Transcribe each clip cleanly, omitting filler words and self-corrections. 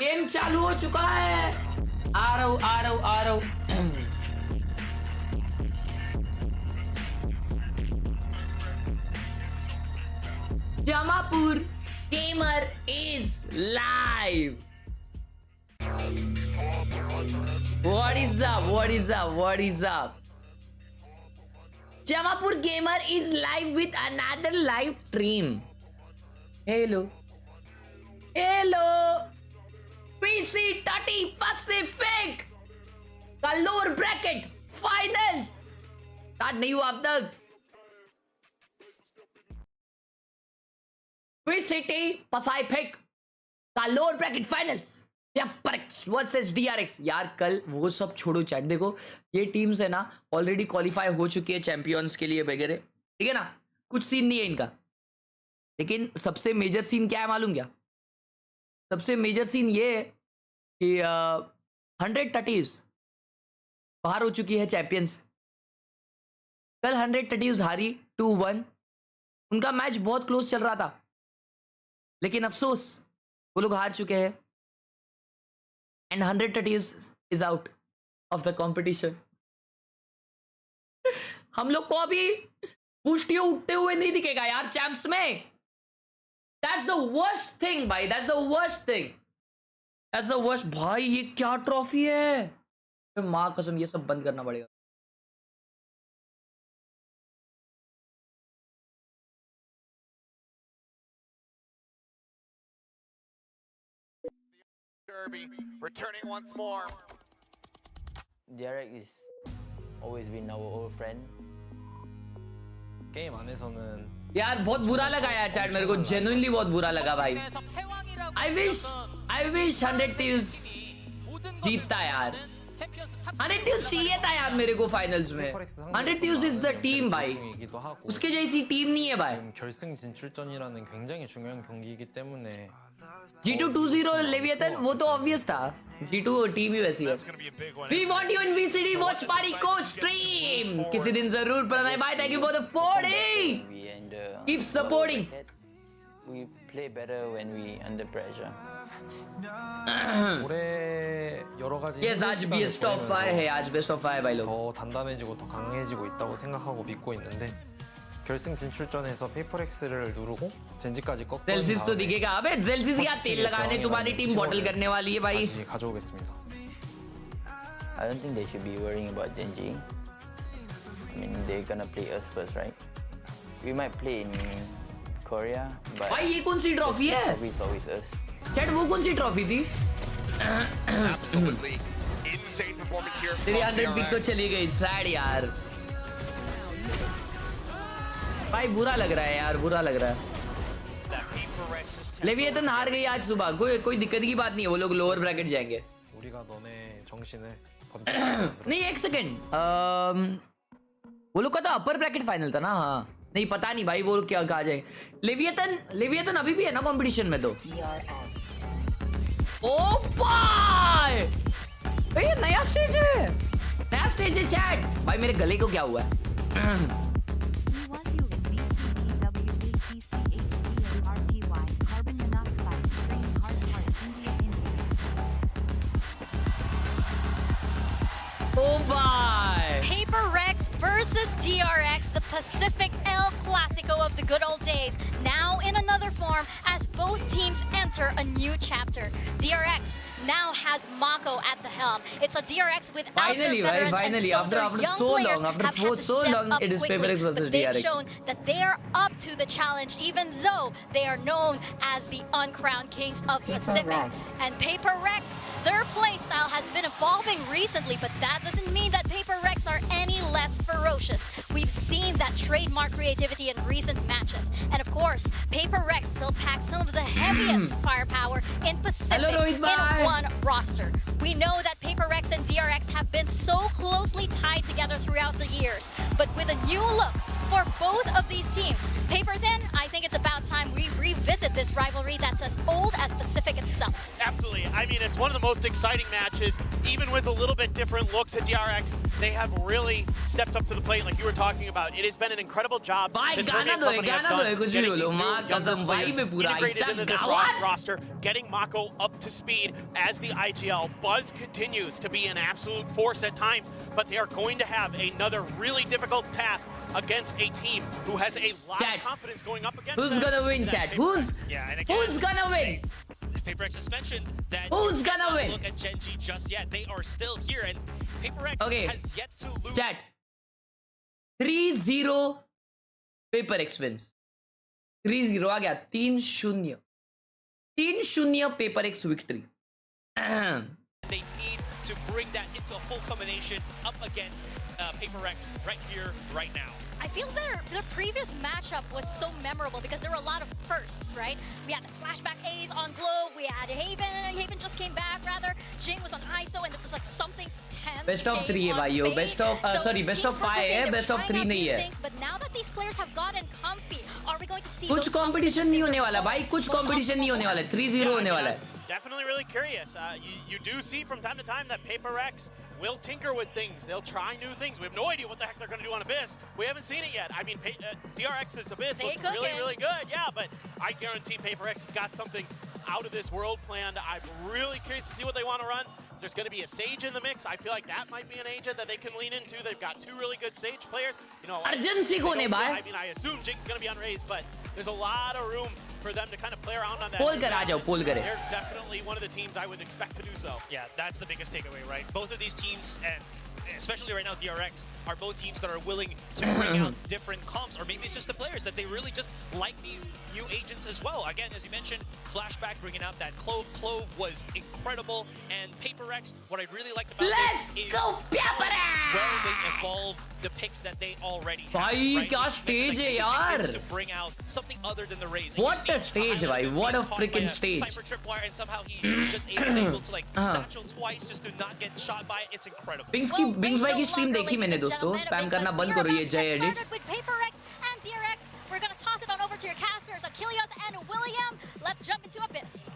Game चालू हो चुका है। आ रहा हूँ। Jamapur gamer is live. What is up? Jamapur gamer is live with another live stream. Hello. VCT PACIFIC LB Finals start नहीं हुआ अब तक। VCT PACIFIC LB Finals PRX versus DRX। यार कल वो सब छोड़ो, चैट देखो ये टीम्स है ना ऑलरेडी क्वालिफाई हो चुकी है चैंपियंस के लिए वगैरह, ठीक है ना। कुछ सीन नहीं है इनका, लेकिन सबसे मेजर सीन क्या है मालूम क्या? सबसे मेजर सीन ये है कि 130 बाहर हो चुकी है चैंपियंस। कल 130 हारी 2-1। उनका मैच बहुत क्लोज चल रहा था, लेकिन अफसोस वो लोग हार चुके हैं and 130 is out of the competition. हम लोग को अभी पुष्टियों उठते हुए नहीं दिखेगा यार चैंप्स में। That's the worst thing भाई, that's the worst thing, that's the worst। भाई ये क्या ट्रॉफी है, माँ कसम ये सब बंद करना पड़ेगा। Returning once more. DRX is always been our old friend. 게임 안에서는 यार बहुत बुरा लगा यार चैट, मेरे को जेन्युइनली बहुत बुरा लगा भाई। I wish 100 Thieves जीतता यार। 100 Thieves चाहिए था यार मेरे को फाइनल्स में। 100 Thieves इज द टीम भाई, उसके जैसी टीम नहीं है भाई। 결승 진출전이라는 굉장히 중요한 경기이기 때문에 G2 2-0 लेविएथन वो तो ऑब्वियस था, G2 टीम ही वैसी है। We want you in VCT watch party को stream किसी दिन जरूर प्रणय भाई, thank you for the 40। Keep supporting. We play better when we under pressure. 올해 여러 가지 Yes, आज बेस्ट ऑफ 5 है, आज बेस्ट ऑफ 5 भाई लोग। 더 단단해지고 더 강해지고 있다고 생각하고 믿고 있는데 결승 진출전에서 페이퍼렉스를 누르고 젠지까지 꺾고 ज़ेल्सिस तो दिखेगा। अबे ज़ेल्सिस क्या तेल लगाने तुम्हारी टीम बॉटल करने वाली है भाई। 다시 가져오겠습니다. I don't think they should be worrying about Genji. I mean, they're gonna play us first, right? We might play in Korea, but भाई ये कौन सी ट्रॉफी है? it's always us. चैट वो कौन सी ट्रॉफी थी? Absolutely insane performance here. 300 pick तो चली गई, सैड यार। भाई बुरा लग रहा है यार, बुरा लग रहा है। लेविएथन हार गई आज सुबह, कोई दिक्कत की बात नहीं है, वो लोग लोअर ब्रैकेट जाएंगे। 우리가 너네 정신을 नहीं एक सेकंड, वो लोग का तो अपर ब्रैकेट फाइनल था ना। हाँ नहीं पता नहीं भाई वो लोग क्या कहा जाए। लेविएथन अभी भी है ना कंपटीशन में तो। ओ भाई ये नया स्टेज है चैट। भाई मेरे गले को क्या हुआ है? Oh bye. PRX versus DRX, the Pacific El Clasico of the good old days, now in another form as both teams enter a new chapter. DRX now has Mako at the helm. It's a DRX without Finally, their veterans, finally, and so their after young so players long, have had to so step long, up it is quickly. PRX versus But they've DRX. shown that they are up to the challenge, even though they are known as the uncrowned kings of Pacific. And PRX, their playstyle has been evolving recently, but that doesn't mean that PRX are any less ferocious. We've seen that trademark creativity in recent matches. And of course, PRX still packs some of the heaviest firepower in Pacific in one roster. We know that PRX and DRX have been so closely tied together throughout the years. But with a new look for both of these teams, then I think it's about time we revisit this rivalry that's as old as Pacific itself. Absolutely. I mean, it's one of the most exciting matches, even with a little bit different look to DRX. they have really stepped up to the plate like you were talking about. It has been an incredible job भाई that गाना Tournament दो Company have गाना दो done कुछ भी getting बोलो these new माँ younger कसम भाई players में पूरा integrated into this गावात roster, getting Mako up to speed as the IGL. Buzz continues to be an absolute force at times, but they are going to have another really difficult task against a team who has a lot Chat. of confidence going up against Who's them. gonna win, That chat? PRX. Yeah, and again, Who's gonna win? PRX has mentioned that Who's you gonna cannot win? look at Gen G just yet. They are still here, and PRX Okay. has yet to lose. Chat 3-0 PRX wins 3-0 आ गया 3-0 PRX victory. They need to bring that into a full combination up against PRX right here, right now. I feel their previous matchup was so memorable because there were a lot of firsts, right? We had the Flashback A's on Globe, we had Haven just came back rather, Jing was on ISO, and it was like something's tense. Best of 3 है भाई यो best of sorry best of 5 है best of 3 नहीं है. But now that these players have gotten comfy, are we going to see कुछ those competition नहीं होने वाला भाई कुछ most कंपटीशन नहीं होने वाला है 3-0 होने वाला है. Definitely really curious. You do see from time to time that PRX will tinker with things. They'll try new things. We have no idea what the heck they're going to do on Abyss. We haven't seen it yet. I mean, DRX's Abyss looks really, really good. Yeah, but I guarantee PRX has got something out of this world planned. I'm really curious to see what they want to run. There's going to be a Sage in the mix. I feel like that might be an agent that they can lean into. They've got two really good Sage players. You know, Urgency को नहीं भाई. I mean, I assume Jing's going to be on Raze, but there's a lot of room for them to kind of play around on that. पोल कर आ जाओ पोल करे. They're definitely one of the teams I would expect to do so. Yeah, that's the biggest takeaway, right? Both of these teams, and especially right now DRX, are both teams that are willing to bring out different comps, or maybe it's just the players that they really just like these new agents as well. Again, as you mentioned, Flashback bringing out that Clove was incredible, and PRX, what I really liked about Let's this is go PRX! well they evolve the picks that they already have. भाई right? क्या You mentioned, stage है like, यार. the to bring out something other than the Raze. And What you a see stage, Tyler भाई. being What a caught by freaking stage. Cypher tripwire, and somehow he just is able to like satchel twice just to not get shot by it. It's incredible. Bingsby की stream देखी मैंने दोस्तों spam करना बंद करो ये जय edits. With PRX and DRX, we're going to toss it on over to your casters, Achilles and William. Let's jump into Abyss.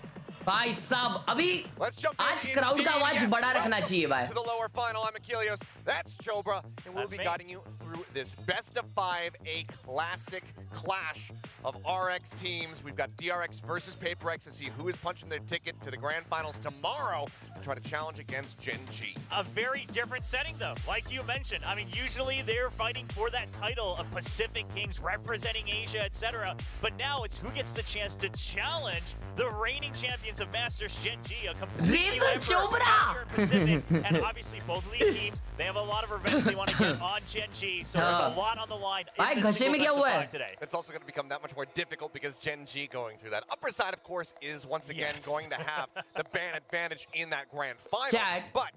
भाई साहब अभी Let's jump आज in क्राउड का आवाज DRX. बड़ा रखना चाहिए भाई. To the lower final, I'm Achilles. That's Chobra, and we'll That's be me. guiding you through this best of 5, a classic clash of RX teams. We've got DRX versus PRX to see who is punching their ticket to the grand finals tomorrow to try to challenge against Gen G. A very different setting, though, like you mentioned. I mean, usually they're fighting for that title of Pacific Kings, representing Asia, etc. But now it's who gets the chance to challenge the reigning champions of Masters, Gen G, a completely new Razor member Chopra! here in Pacific. And obviously, both of these teams, they have a lot of revenge they want to get on Gen G. So there's a lot on the line भाई in this घसे में single क्या best of हुआ है? 5 today. It's also going to become that much more difficult because Gen G going through that. Upper side, of course, is once again Yes. going to have the ban advantage in that grand final. Chat. But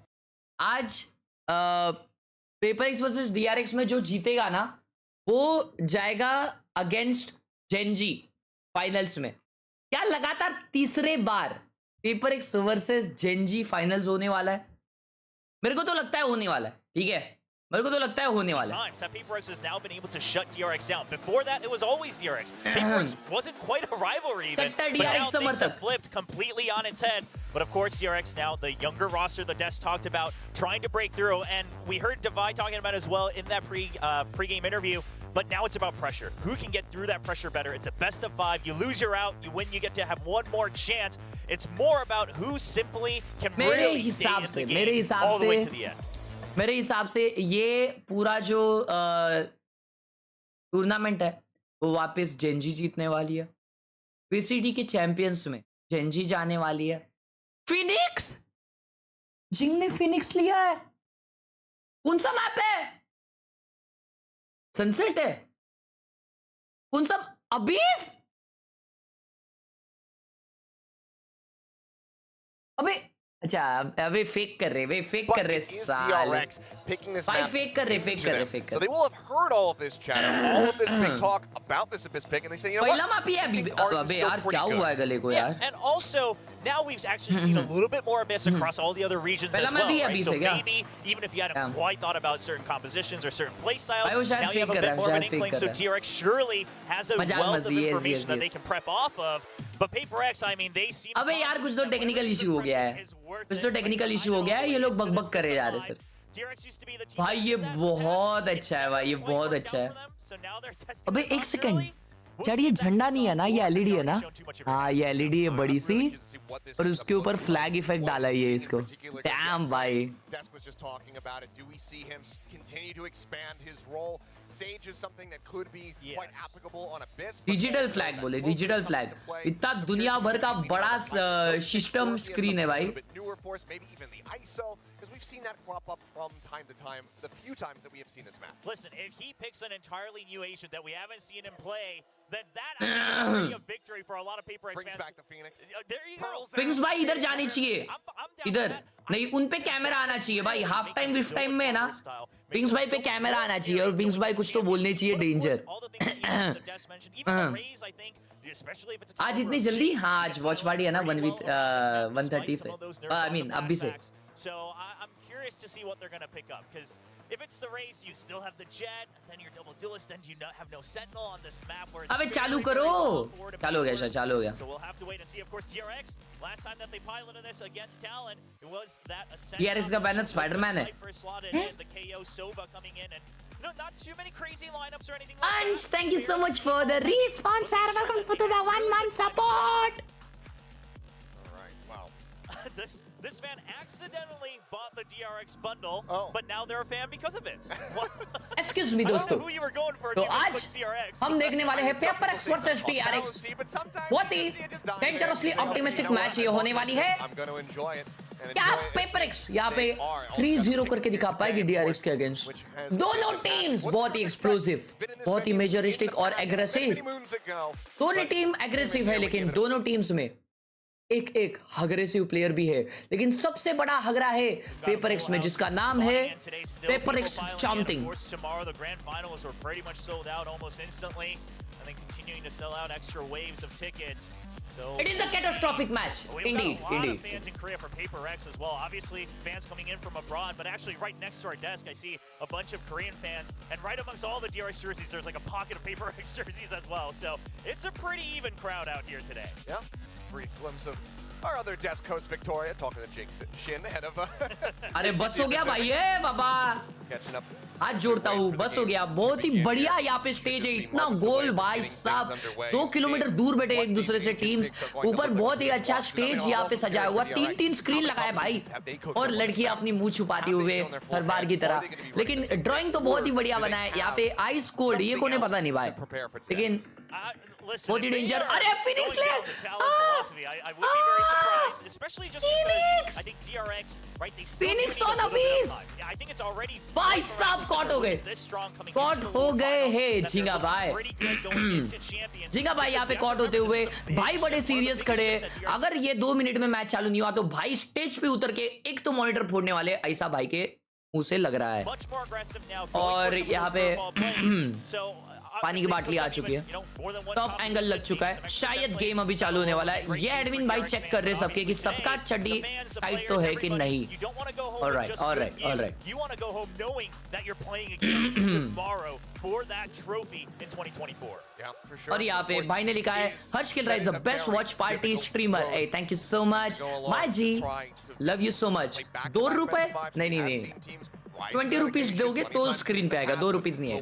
आज PRX versus DRX में जो जीतेगा ना वो जाएगा against Gen Z finals में. क्या लगातार तीसरे बार PRX वर्सेस जेनजी फाइनल्स होने वाला है. मेरे को तो लगता है होने वाला है. ठीक है मेरे को तो लगता है होने वाला है. Times that PRX has now been able to shut DRX down. Before that, it was always DRX. PRX wasn't quite a rivalry even, Kutta but now DRX things have समर्थक. flipped completely on its head. But of course, DRX now, the younger roster the Des talked about, trying to break through. And we heard Divide talking about as well in that pre-game interview. But now it's about pressure. Who can get through that pressure better? It's a best of 5. You lose, you're out. You win, you get to have one more chance. It's more about who simply can really stay in the game all the way to the end. मेरे हिसाब से ये पूरा जो tournament है वो वापस Gen Z जीतने वाली है. VCT के चैंपियंस में जेनजी जाने वाली है. फिनिक्स जिंग ने फिनिक्स लिया है. कौन सा मैप है? सनसेट है. कौन सा अबीस? अबे अच्छा अबे फेक कर रहे But it is DRX picking this भाई map फेक कर रहे into them. Fake So they will have heard all of this chatter, all of this big talk about this Abyss pick, and they say, you know पहला what? Map ही है I अभी. think ours is अबे still यार pretty क्या हुआ है good. गले को Yeah, यार. and also now we've actually seen a little bit more Abyss across all the other regions पहला as मैप well, भी है right? अभी So से क्या? maybe even if you hadn't Yeah. quite thought about certain compositions or certain play styles, भाई वो शायद now you have a fake कर bit रहा है, more of an शायद fake inkling. कर So रहा है. DRX surely has a मजाक wealth of मस्ती, yes, information yes, that they yes. can prep off of. But PRX, I mean, they seem अबे यार कुछ तो टेक्निकल इशू हो गया है. कुछ तो टेक्निकल इशू हो गया है. ये लोग बकबक करे जा रहे हैं sir. DRX used to be the team भाई ये बहुत अच्छा है भाई, ये बहुत अच्छा है। अबे एक सेकंड, चढ़ ये झंडा नहीं है ना, ये एलईडी है ना? हाँ ये एलईडी है बड़ी सी, और उसके ऊपर फ्लैग इफेक्ट डाला है ये इसको। डैम भाई। Desk was just talking about it. Do we see him continue to expand his role? Sage is something that could be quite applicable on Abyss. Digital flag बोले, डिजिटल फ्लैग। इतना दुनिया भर का बड़ा सिस्टम स्क्रीन है भाई। Newer force, maybe even the ISO, because we've seen that crop up from time to time, the few times that we have seen this map. Listen, if he picks an entirely new agent that we haven't seen him play, then that is already a victory for a lot of PRX Brings fans. back the Phoenix. There you go. Pings भाई इधर जानी चाहिए, इधर नहीं, उन पे camera आना चाहिए भाई। हाफ टाइम विफ टाइम में ना पिंग्स भाई पे कैमरा आना चाहिए, और पिंग्स भाई कुछ तो बोलने चाहिए, डेंजर। आज इतनी जल्दी? हाँ आज वॉच पार्टी है ना 130 से, आई मीन अभी से। So I'm curious to see what they're going to pick up, because if it's the race, you still have the jet, then you're double duelist, then you have no sentinel on this map where it's अबे चालू करो, चालू हो गया शायद, चालू हो गया। So we'll have to wait and see. Of course, DRX, last time that they piloted this against Talon, it was that Ascent. DRX का बैनर स्पाइडरमैन है। The KO Sova coming in, and not too many crazy lineups or anything like that. Ansh, thank you so much for the response, sir. Welcome to the 1 month support. All right, wow. This fan accidentally bought the DRX bundle, but now they're a fan because of it. Excuse me I don't दोस्तों, know who you were going for. तो if you just आज clicked DRX. हम देखने वाले हैं PRX versus DRX। बहुत ही dangerously optimistic match ये होने वाली है। I'm going to enjoy it. and क्या enjoy it. PRX यहाँ पे 3-0 करके दिखा पाएगी DRX के अगेंस्ट? दोनों टीम्स बहुत ही एक्सप्लोसिव, बहुत ही मेजरिस्टिक और एग्रेसिव। Many moons ago, दोनों टीम एग्रेसिव है, लेकिन दोनों टीम्स में एक एक अग्रेसिव प्लेयर भी है, लेकिन सबसे बड़ा हगरा है PRX में, जिसका नाम है PRX chanting. Tomorrow the grand finals were pretty much sold out almost instantly, and then continuing to sell out extra waves of tickets. So It is a catastrophic match, we've indeed, got a lot indeed. of fans in Korea for PRX as well. Obviously, fans coming in from abroad, but actually right next to our desk, I see a bunch of Korean fans, and right amongst all the DRX jerseys, there's like a pocket of PRX jerseys as well. So it's a pretty even crowd out here today. yeah, brief glimpse of our other desk host Victoria talking to Jing Shin ahead of अरे बस हो गया भाई, ये बाबा catching up. हाथ जोड़ता हूँ, बस हो गया। बहुत ही बढ़िया यहाँ पे स्टेज है, इतना गोल भाई साहब, 2 किलोमीटर दूर बैठे एक दूसरे से टीम्स, ऊपर बहुत ही अच्छा स्टेज यहाँ पे सजाया हुआ, 3-3 स्क्रीन लगाया भाई, और लड़कियां अपनी मुंह छुपाती हुए हर बार की तरह। लेकिन ड्राइंग तो बहुत ही बढ़िया बना है यहाँ पे। आइस कोल्ड ये कोने पता नहीं भाई, लेकिन बहुत ही डेंजर। अरे फिनिक्स ले, फिनिक्स ऑन अबीस भाई साहब, कॉट हो गए, कॉट हो गए हैं झिंगा भाई। झिंगा भाई यहाँ पे कॉट होते हुए भाई बड़े सीरियस खड़े। अगर ये 2 मिनट में मैच चालू नहीं हुआ तो भाई स्टेज पे उतर के एक तो मॉनिटर फोड़ने वाले, ऐसा भाई के मुंह से लग रहा है। और यहाँ पे पानी की बाटली आ चुकी है, टॉप एंगल लग चुका है, शायद गेम अभी चालू होने वाला है। ये एडमिन भाई चेक कर रहे सबके कि सबका चड्डी टाइट तो है कि नहीं। ऑलराइट ऑलराइट ऑलराइट, और यहाँ पे भाई ने लिखा है Harshkhel is the best watch party streamer. Thank you so much my G, love you so much. 2 रुपए नहीं 20 रुपीज दोगे तो स्क्रीन पे आएगा, 2 रुपीज नहीं है।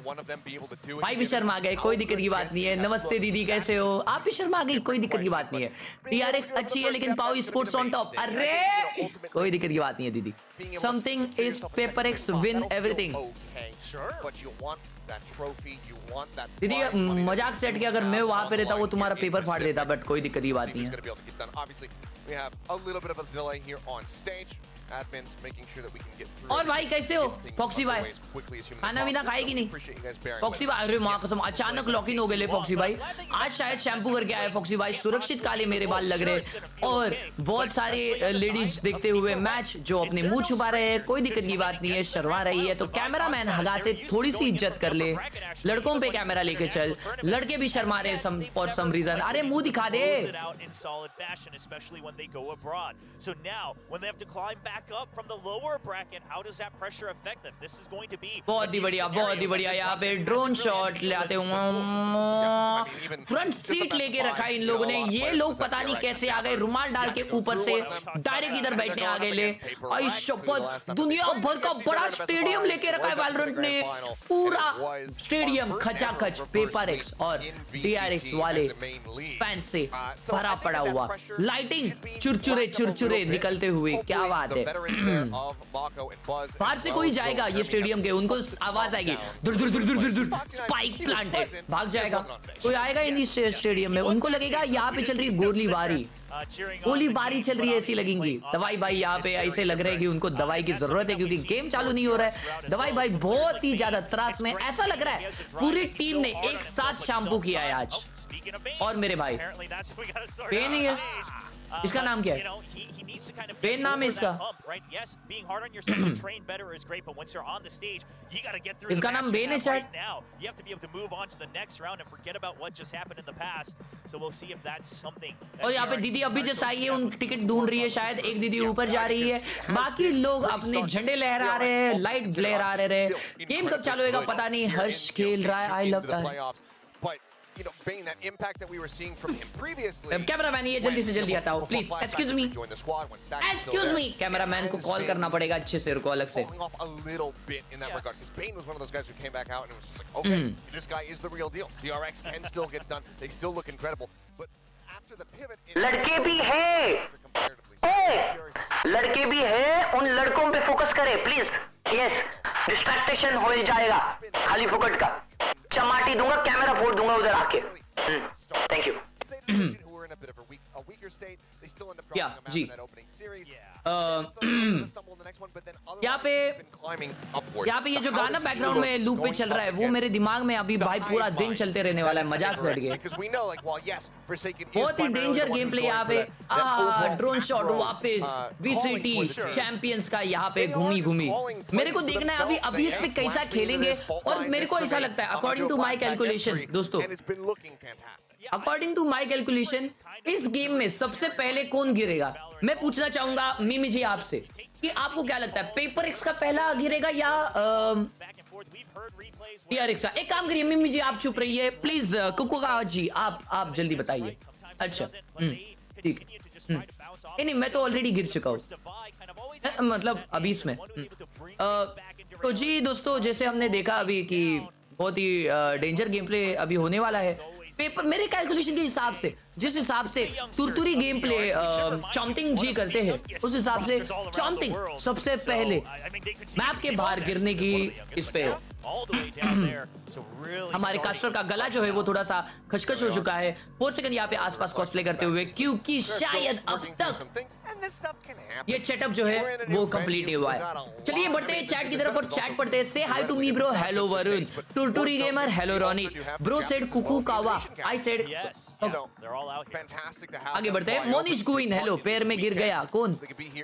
भाई भी शर्मा गए, कोई दिक्कत की बात नहीं है। नमस्ते दीदी, कैसे हो? आप भी शर्मा गई, कोई दिक्कत की बात नहीं है। DRX अच्छी है लेकिन पाओ स्पोर्ट्स ऑन टॉप। अरे कोई दिक्कत की बात नहीं है दीदी। Something is PRX win everything. दीदी मजाक सेट किया, अगर मैं वहां पे रहता वो तुम्हारा पेपर फाड़ देता, बट कोई दिक्कत की बात नहीं है। और भाई कैसे हो फॉक्सी भाई? खाना पीना खाएगी नहीं फॉक्सी भाई? अरे माँ कसम, अचानक लॉक इन हो गए फॉक्सी भाई। आज शायद शैम्पू करके आए फॉक्सी भाई, सुरक्षित काले मेरे बाल लग रहे, और बहुत सारे लेडीज देखते हुए मैच जो अपने मुंह छुपा रहे हैं। कोई दिक्कत की बात नहीं है, शर्मा रही है तो कैमरामैन हगा यहाँ से थोड़ी सी इज्जत कर ले, लड़कों पे कैमरा लेके चल, लड़के भी शर्मा रहे फॉर सम रीजन। अरे मुंह दिखा दे। बहुत ही बढ़िया, बहुत ही बढ़िया। यहाँ पे ड्रोन शॉट लाते हुए फ्रंट सीट लेके रखा है इन लोगों ने। ये लोग पता नहीं कैसे आ गए, रुमाल डाल के ऊपर से डायरेक्ट इधर बैठने आ गए। ले आई शपथ, दुनिया भर का बड़ा स्टेडियम लेके रखा है वैलोरेंट ने, पूरा स्टेडियम खचाखच पेपर एक्स और DRX वाले फैन से भरा पड़ा हुआ, लाइटिंग चुरचुरे चुरचुरे निकलते हुए। क्या बात है। बाहर से कोई जाएगा ये स्टेडियम के, उनको आवाज आएगी दुर दुर दुर दुर दुर दुर, स्पाइक प्लांटेड, भाग जाएगा। कोई आएगा इन स्टेडियम में, उनको लगेगा यहाँ पे चल रही गोलीबारी चल रही है, ऐसी लगेंगी। दवाई भाई यहाँ पे ऐसे लग रहा है कि उनको दवाई की जरूरत है, क्योंकि गेम चालू नहीं हो रहा है। दवाई भाई बहुत ही ज्यादा त्रास में, ऐसा लग रहा है पूरी टीम ने एक साथ शैम्पू किया है आज। और मेरे भाई पेन ही है, इसका नाम क्या है? पेन नाम है इसका। इसका नाम बेन है शायद। और यहाँ पे दीदी अभी जस्ट आई है, उन टिकट ढूंढ रही है शायद। एक दीदी ऊपर जा रही है, बाकी लोग अपने झंडे लहरा रहे हैं, लाइट लहरा रहे हैं। गेम कब चालू होगा पता नहीं। हर्ष खेल रहा है, आई लव दैट। कैमरामैन ये जल्दी से जल्दी हटाओ प्लीज। एक्सक्यूज मी, कैमरामैन को कॉल करना पड़ेगा अच्छे से, रुको अलग से। लड़के भी है, लड़के भी है, उन लड़कों पे फोकस करें प्लीज। यस, डिस्ट्रैक्शन हो जाएगा खाली फुकट का। चमाटी दूंगा, कैमरा फोड़ दूंगा उधर आके। Thank you. या जी, यहाँ पे ये जो गाना बैकग्राउंड में लूप पे चल रहा है, वो मेरे दिमाग में अभी भाई पूरा दिन चलते रहने वाला है। मजाक से हट गए, बहुत ही डेंजर गेम प्ले यहाँ पे। ड्रोन शॉट वापस VCT चैंपियंस का यहाँ पे घूमी। मेरे को देखना है अभी इस पे कैसा खेलेंगे। और मेरे को ऐसा लगता है, अकॉर्डिंग टू माई कैलकुलेशन दोस्तों, अकॉर्डिंग टू माई कैलकुलेशन इस गेम में सबसे पहले कौन गिरेगा? मैं पूछना चाहूंगा मिमी जी आपसे कि आपको क्या लगता है, पेपर एक्स का पहला गिरेगा या DRX का? एक काम करिए मिमी जी, आप चुप रहिए प्लीज। कुकुका जी आप जल्दी बताइए। अच्छा ठीक है। नहीं मैं तो ऑलरेडी गिर चुका हूँ, मतलब अभी इसमें। तो जी दोस्तों, जैसे हमने देखा अभी कि बहुत ही डेंजर गेम प्ले अभी होने वाला है। पेपर मेरे कैलकुलेशन के हिसाब से, जिस हिसाब से तुरतुरी गेम प्ले चॉम्पिंग जी करते हैं, उस हिसाब से चॉम्पिंग सबसे पहले मैप के बाहर गिरने की इस पे हमारे कास्टर का गला जो है वो थोड़ा सा खचखच हो चुका है। 4 सेकंड यहाँ पे आसपास कॉस्प्ले करते हुए, क्योंकि शायद अब तक ये सेटअप जो है वो कंप्लीट नहीं हुआ है। चलिए बढ़ते हैं चैट की तरफ और चैट पढ़ते हैं। Say hi to me bro, hello Varun, Turturi gamer, hello Ronnie, bro said कुकू कावा, आई सेड। आगे बढ़ते हैं। मोनिश गुइन, हेलो, पैर में गिर गया कौन?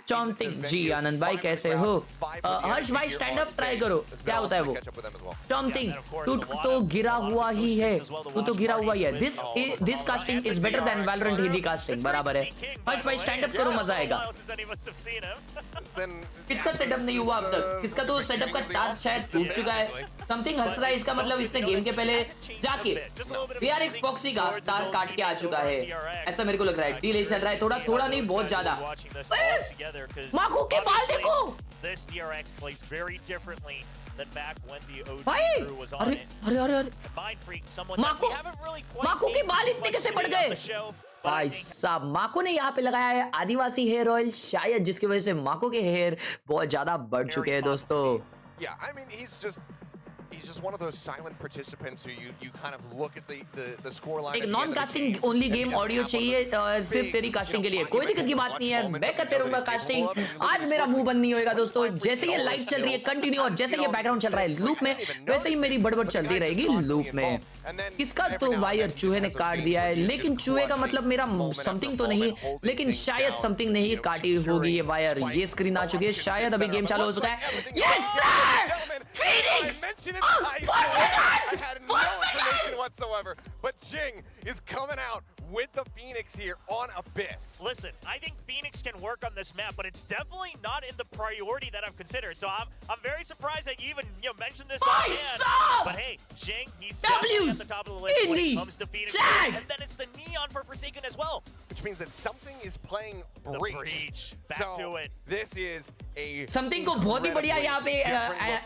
चॉम्पिंग जी। आनंद भाई कैसे हो? हर्ष भाई स्टैंड अप ट्राई करो, क्या होता है वो? चॉम्पिंग, तू तो गिरा हुआ ही है, तू तो गिरा हुआ ही है। This casting is better than Valorant Hindi casting, बराबर है। हर्ष भाई स्टैंड अप करो, मजा आएगा। किसका सेटअप नहीं हुआ अब तक? किसका तो सेटअप का तार शायद टूट चुका है। समथिंग हंस रहा है, इसका मतलब इसने गेम के पहले जाके DRX फॉक्सी का तार काट के आ चुका है, ऐसा मेरे को लग रहा है। डिले चल रहा है थोड़ा नहीं बहुत ज्यादा। माखू के बाल देखो भाई, अरे माखू के बाल इतने कैसे बढ़ गए भाई साहब? माको ने यहाँ पे लगाया है आदिवासी हेयर ऑयल, शायद जिसकी वजह से माको के हेयर बहुत ज्यादा बढ़ चुके हैं दोस्तों। He's just one of those silent participants who you kind of look at the score line. एक non casting only game audio चाहिए सिर्फ तेरी कास्टिंग के लिए, कोई दिक्कत की बात नहीं है, मैं करते रहूंगा कास्टिंग। आज मेरा मुंह बंद नहीं होएगा दोस्तों। जैसे ये लाइट चल रही है कंटिन्यू और जैसे ये बैकग्राउंड चल रहा है लूप में, वैसे ही मेरी बड़बड़ चलती रहेगी लूप में। किसका तो वायर चूहे ने काट दिया है, लेकिन चूहे का मतलब मेरा समथिंग तो नहीं, लेकिन शायद समथिंग ने ही काटी होगी ये वायर। ये स्क्रीन आ चुकी है, शायद अभी गेम चालू हो चुका है। Yes sir, Phoenix! I mentioned it. Oh, I had no information whatsoever. But Jing is coming out with the Phoenix here on Abyss. Listen, I think Phoenix can work on this map, but it's definitely not in the priority that I've considered. So I'm very surprised that you even mentioned this offhand. But hey, Jing, he's definitely at the top of the list when it comes to Phoenix. And then it's the Neon for Forsaken as well. Which means that something is playing The Breach. Breach. Back so to it. This is a something को बहुत ही बढ़िया यहाँ पे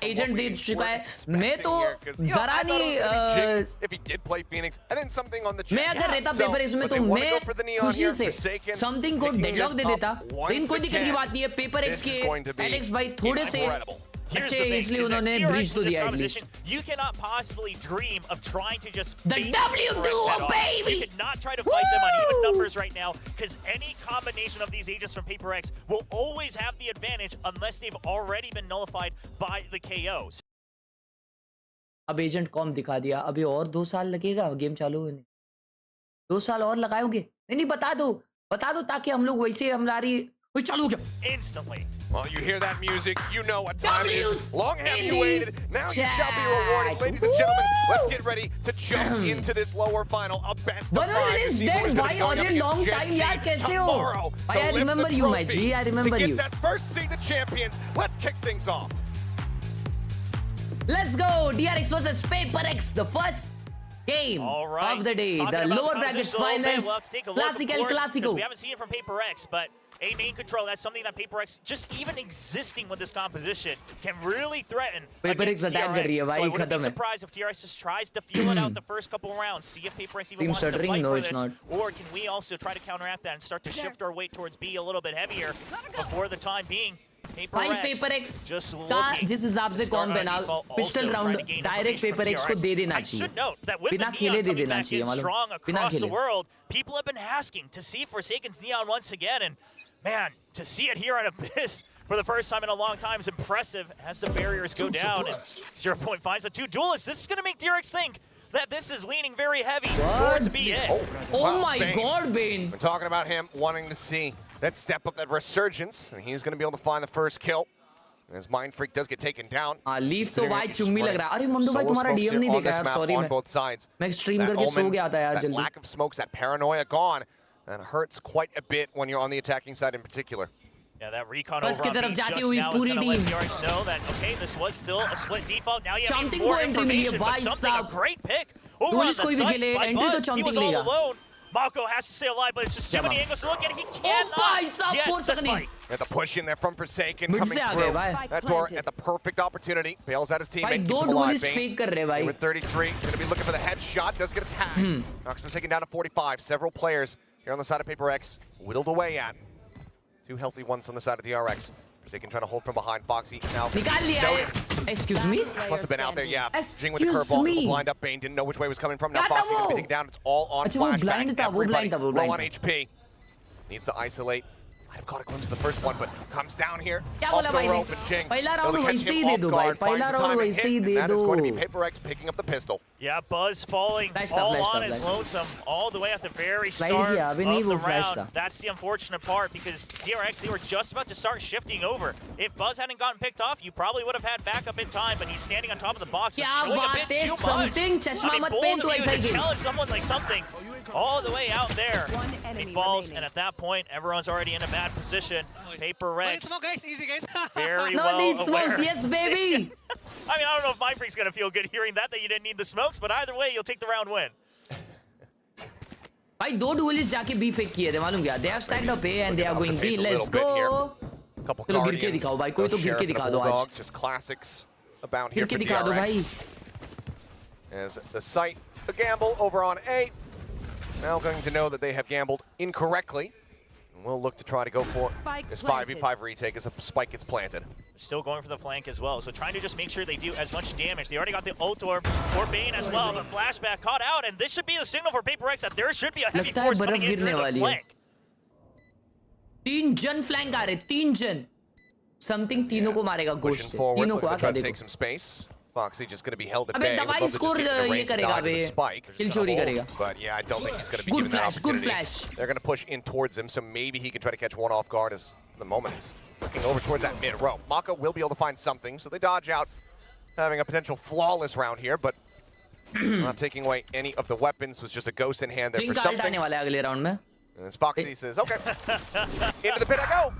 agent दे चुका है मैं तो जरा नहीं if he did play Phoenix and then something on the मैं अगर रहता पेपर इसमें तो मैं खुशी से समथिंग को डेडलॉक दे देता लेकिन कोई दिक्कत की बात नहीं है पेपर एक्स के एलेक्स भाई थोड़े से Here's अच्छे the thing, इसलिए is that उन्होंने DRX ब्रीच तो in this दिया competition, you cannot possibly dream of trying to just The face W PRX duo, head on. baby! You cannot try to fight them on even numbers right now, because any combination of these agents from PRX will always have the advantage unless they've already been nullified by the KOs. अब agent com दिखा दिया अभी और 2 साल लगेगा game चालू होने 2 साल और लगाओगे नहीं बता दो ताकि हम लोग वैसे हमारी चालू हो गया Instantly. Well, you hear that music, you know what time it is. Long have you waited. Now you shall be rewarded. Ladies and gentlemen, let's get ready to jump into this lower final. A best of 5 to see who's going to be going up against Gen G tomorrow to I lift remember the you, my trophy. G. I remember to get you. that first seed of champions, let's kick things off. Let's go DRX versus PRX, the first game of the day, Talking the about lower the brackets competition a little bit, finals, well, let's take a look, of classical course, classico. because we haven't seen it from PRX, but a main control, that's something that PRX, just even existing with this composition, can really threaten PRX against attack कर रही है DRX. भाई, So I wouldn't be खत्म है. surprised if DRX just tries to feel it out the first couple rounds, see if PRX even Team wants to stuttering? fight No, for it's this, not. or can we also try to counteract that and start to shift our weight towards B a little bit heavier before the time being. भाई PRX just का looking जिस हिसाब से to com start on बना default, pistol also round trying to gain direct information from PRX को DRX. दे देना I should चाहिए note that with बिना the खेले Neon दे coming देना back चाहिए in मालूम strong बिना across the खेले world, people have been asking to see Forsaken's Neon once again, and man, to see it here on Abyss for the first time in a long time is impressive as the barriers go down, and 0.5 finds the 2 duelists. This is going to make DRX think that this is leaning very heavy towards BA. Oh my god, Bane. We're talking about him wanting to see that step up, that resurgence, and he's going to be able to find the first kill. As Mind Freak does get taken down. Leaf तो भाई चुम्मी लग रहा है अरे mandu भाई तुम्हारा DM नहीं देखा यार सॉरी on both sides. मैं स्ट्रीम करके सो गया था यार That जल्दी lack of smokes, that paranoia gone, that hurts quite a bit when you're on the attacking side in particular. Yeah, that recon बस over की on तरफ B जाती just हुई now is पूरी going to let team DRX know that, okay, this was still a split default. Now you have Something even more को entry मिली है information, but भाई something, a साहब great pick over on police the कोई भी site खेले by entry तो Buzz. He चमटिंग was all मिलेगा alone. Mako has to stay alive, but it's just too many angles to look at. He cannot get the spike. Got the push in there from Forsaken mid coming से आ गए through. भाई That door at the perfect opportunity. Bails out his भाई teammate, दो keeps him alive. Dualist Bane fake कर रहे हैं भाई with 33, going to be looking for the headshot, does get a tag. Knocks Forsaken down to 45. Several players here on the side of PRX, whittled away at. 2 healthy ones on the side of DRX. Forsaken trying to hold from behind. Foxy now. निकाल लिया है excuse me Must have been out there, yeah. Jing with the Excuse curveball, me. blind up Bane, didn't know which way it was coming from. Now क्या था Foxy going to be वो? taken down. It's all on अच्छा वो Flashback. blind था वो Everybody blind था वो low blind on था HP. Needs to isolate. Might have caught a glimpse of the first one, but comes down here. क्या Off बोला the भाई rope, ने and Jing पहला able to राउंड catch वैसे him ही दे off दो भाई guard, पहला finds the राउंड timing वैसे ही hit, they and that is going to be दो PRX picking up the pistol. Yeah, Buzz falling Flash था, all flash on था, his flash. lonesome all the way at the very Slide start किया, अभी नहीं of वो the flash round. था. That's the unfortunate part because DRX, they were just about to start shifting over. If Buzz hadn't gotten picked off, you probably would have had backup in time, but he's standing on top of the box. It's क्या showing a बात bit है too much. something चश्मा I mean, मत bold पहन of तो you ऐसा ही to खेल challenge someone like something all the way out there. He falls, and at that point, everyone's already in a bad position. PRX, guys, easy guys. very no well need smokes aware. yes baby I mean, I don't know if Mind Freak's going to feel good hearing that you didn't need the smokes, but either way, you'll take the round win. भाई दो dualist जाके B fake किए थे मालूम क्या they have stacked up A and they are going B Pace a let's little bit here. go Couple चलो गिर के Guardians, दिखाओ भाई कोई तो no गिर के Sheriff and a दिखा दो आज Bulldog, just classics about गिर here के for दिखा दो भाई DRX. As the site, a gamble over on A. Now going to know that they have gambled incorrectly. And we'll look to try to go for this 5v5 retake as a spike gets planted. Still going for the flank as well, so trying to just make sure they do as much damage. They already got the ult orb for Bane as well, but Flashback caught out, and this should be the signal for PRX that there should be a heavy लगता है force बर्फ coming in गिरने through the वाली है flank. 3 जन flank आ रहे 3 जन something तीनों को मारेगा गोश्त Pushing से forward, तीनों को looking to आके try to take देखो some space. Foxy just going to be held at अबे bay. Would दवाई love to just score get in a ये range to करेगा dive to बे the spike. किल चोरी करेगा But yeah, I don't think he's going to be Good given that flash, good opportunity. flash. They're going to push in towards him, so maybe he can try to catch one off guard as the moment is looking over towards that mid row. Mako will be able to find something, so they dodge out. having a potential flawless round here, but not taking away any of the weapons. Was just a ghost in hand there Jing for का ult आने something. वाला है अगले round में. And as Foxy says, okay, into the pit I go.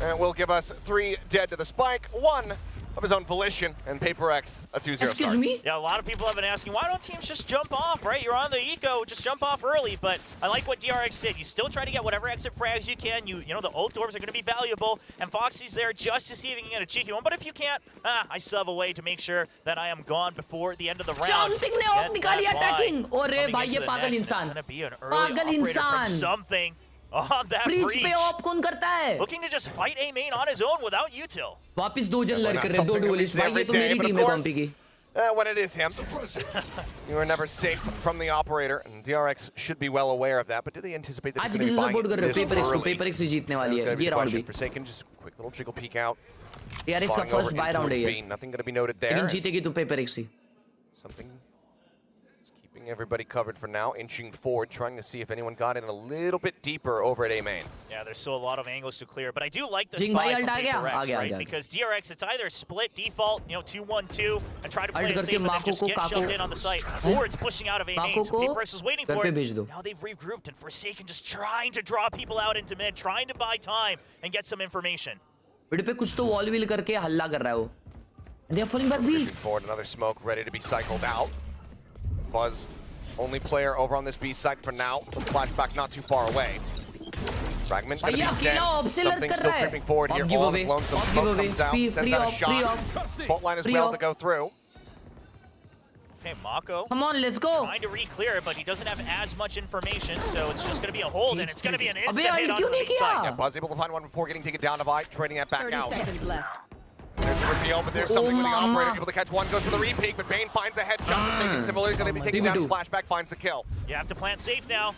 And it will give us 3 dead to the spike, 1 of his own volition, and PRX a 2-0 Excuse start. me. Yeah, a lot of people have been asking, why don't teams just jump off, right? You're on the eco, just jump off early. But I like what DRX did. You still try to get whatever exit frags you can. You know, the ult orbs are going to be valuable, and Foxy's there just to see if he can get a cheeky one. But if you can't, I still have a way to make sure that I am gone before the end of the round. Something ने off निकाली attacking. अरे भाई ये पागल It's इंसान. going to be an early पागल operator from इंसान. something on that Breach breach. पे ऑप कौन करता है? Looking to just fight A main on his own without util. वापिस 2 जन लड़ कर रहे, 2 Something that we duelists. see भाई every ये तो day, मेरी but of टीम है course, कॉम्पी की. When it is him, you are never safe from the operator, and DRX should be well aware of that. But do they anticipate that he's आज going to किसे be support कर buying रहे हो? this PRX को, early? PRX ही जीतने वाली That's है gonna be ये the राउंड question. भी. Forsaken, just quick little jiggle peek out. DRX का Falling over first by in round है towards ये. B. Nothing going to be noted there. लेकिन as जीतेगी तो PRX he. Something is keeping everybody covered for now, inching forward, trying to see if anyone got in a little bit deeper over at A main. Yeah, there's still a lot of angles to clear, but I do like the Jing spy भाई from ult आ गया? PRX, आ गया, right? आ गया. Because DRX, it's either split default, 2-1-2, and try to play ult it करके safe and then माको just को get Kako. shoved in on the site, or it's pushing out of A main, माको so को PRX is waiting घर for पे it. भेज दो. Now they've regrouped, and Forsaken just trying to draw people out into mid, trying to buy time and get some information. Mid पे कुछ तो wall wheel करके हल्ला कर रहा है वो. They are falling back B. Moving forward, another smoke ready to be cycled out. Buzz, only player over on this B site for now. Flashback not too far away. Fragment going to be भैया sent. अकेला of से लड़ Something कर still रहा है. creeping forward here. Off give All of away. his lonesome Off give smoke away. comes out, Free sends out a off. shot. Bolt line as Free well off. to go through. Okay, Mako Come on, let's go. trying to re-clear it, but he doesn't have as much information, so it's just going to be a hold, and it's going to be an instant अबे hit ult onto क्यों the नहीं B site. किया? Yeah, Buzz able to find one before getting taken down by trading that back 30 out. seconds left. There's the reveal, but there's Oh, something with the mama. operator. Able to catch one, goes for the re-peek, but Bane finds a headshot. Forsaken similarly going to be taken down. BB2. Flashback finds the kill. You have to plant safe now.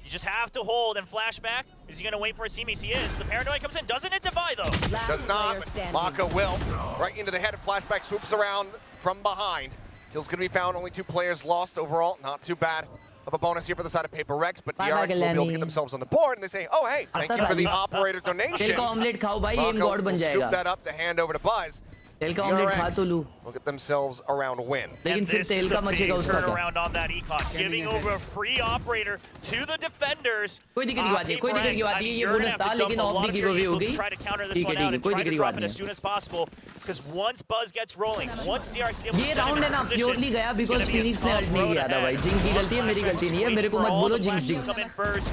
You just have to hold and flashback. Is he going to wait for a CMC? He is. The paranoia comes in. Doesn't it divide, though? Last Does not, player but standing. Maka will. Right into the head of Flashback, swoops around from behind. Kill's going to be found, only 2 players lost overall. Not too bad of a bonus here for the side of PRX, but Bye, DRX will be able to Glenny. get themselves on the board, and they say, oh, hey, thank you for the operator तेल donation. का omelette खाओ भाई, M Maka God बन will scoop जाएगा. that up to hand over to Buzz. तेल का omelette खा तो लूं. DRX will get themselves around a win. लेकिन And फिर this तेल is का a big मचेगा उसका क्या? turnaround on that econ, giving over a free operator to the defenders. कोई दिक्कत की बात नहीं, कोई दिक्कत की बात नहीं, ये बोनस था लेकिन ऑफ दी गिव अवे हो गई. Try to counter this ठीक one है out ठीक है, and कोई try दिक्कत to की drop बात it as नहीं. soon as possible. Because once Buzz gets rolling, once DRX is able to ये set him राउंड है in ना position, प्योरली गया it's because gonna be a Phoenix ने tough अल्ट नहीं road किया था ahead. भाई. जिंग की गलती है, मेरी गलती नहीं है. मेरे को मत बोलो jinx jinx. Come in first.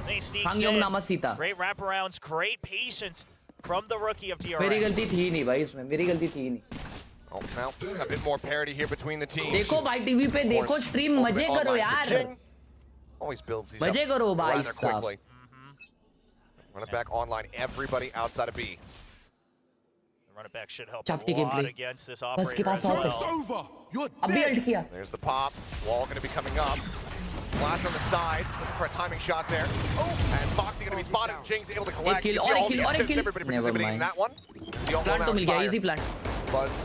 Then he sneaks Hang Yong in. Namasita. Great wraparounds, great patience from the rookie of DRX. मेरी गलती थी नहीं भाई इसमें, मेरी गलती थी नहीं. Oh, now a bit more parity here between the teams. देखो भाई टीवी पे Of देखो, course, स्ट्रीम ultimate मजे करो online for यार. Jing. Always builds these मजे up करो भाई rather साहब. quickly. Run it back online. Everybody outside of B. Run it back should help Chapty a lot gameplay. against this बस के operator pass as of well. है. अभी alt किया. There's the pop. Wall going to be coming up. Flash on the side. Looking for a timing shot there. As Foxy going to be spotted. Jing's able to collect. kill, You और see एक all kill, the और एक assists, kill. everybody Never participating in mind. that one. See all plant तो मिल गया, fire. Easy plant. Buzz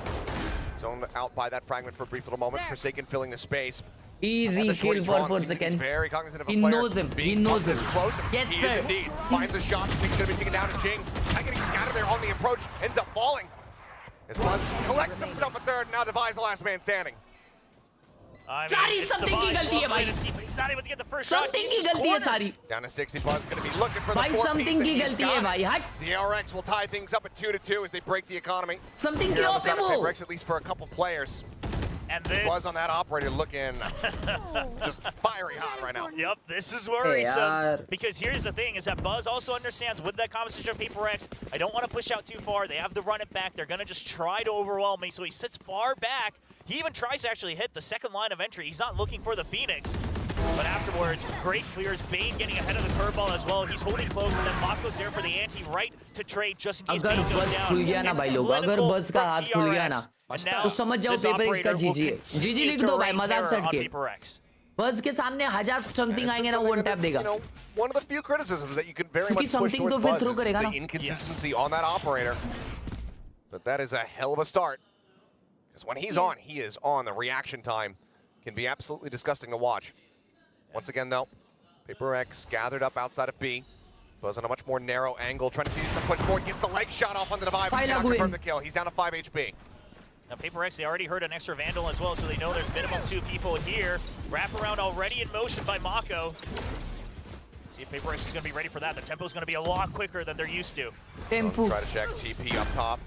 zoned out by that fragment for a brief little moment. Forsaken filling the space. Easy And the shorty kill for drawn 4 seems seconds. He's very cognizant of a He player knows him. being He knows this him. close. and Yes, he sir. is indeed. Finds the shot. Thinks he's going to be taken down, and Jing, not getting scattered there on the approach, ends up falling. As Buzz collects himself a third, now Devi's the last man standing. I mean, सारी it's something की Devi's गलती है well भाई. played to see, but he's not able to get the first shot. Something He's की just गलती है cornered. सारी. Down to 60, Buzz going to be looking for the भाई fourth something piece, की and he's गलती है got भाई. it. हट. DRX will tie things up at 2-2 as they break the economy. Something Here की on the ऑफ है side of वो. PRX, at least for a couple players. And this. Buzz on that operator looking just fiery hot right now. Yep, this is yaar. worrisome. Because here's the thing, is that Buzz also understands with that composition of PRX, I don't want to push out too far. They have to run it back. They're going to just try to overwhelm me. So he sits far back. He even tries to actually hit the second line of entry. He's not looking for the Phoenix. But afterwards, great clears. Bane getting ahead of the curveball as well. He's holding close, and then Mako's there for the anti-right to trade just in case अगर Bane goes बस down. खुल गया ना It's भाई लोग, अगर clinical बस का from हाथ खुल गया ना, TRX. And now तो समझ जाओ this PRX का operator will GG है. GG continue लिख to दो भाई, rain मजाक terror सट on के. PRX. बस के सामने 1000 समथिंग आएंगे ना, वन टैप देगा. One of the few criticisms that you could very क्योंकि much push something towards तो फिर Buzz throw is करेगा the ना. inconsistency on that operator. But that is a hell of a start. Because when he's on, he is on. The reaction time can be absolutely disgusting to watch. Once again, though, PRX gathered up outside of B. Buzz on a much more narrow angle, trying to see if the push forward gets the leg shot off on the divide, but he cannot confirm the kill. He's down to 5 HP. Now PRX, they already heard an extra Vandal as well, so they know there's minimum 2 people here. Wraparound already in motion by Mako. See if PRX is going to be ready for that. The tempo is going to be a lot quicker than they're used to. Tempo. Try to check TP up top.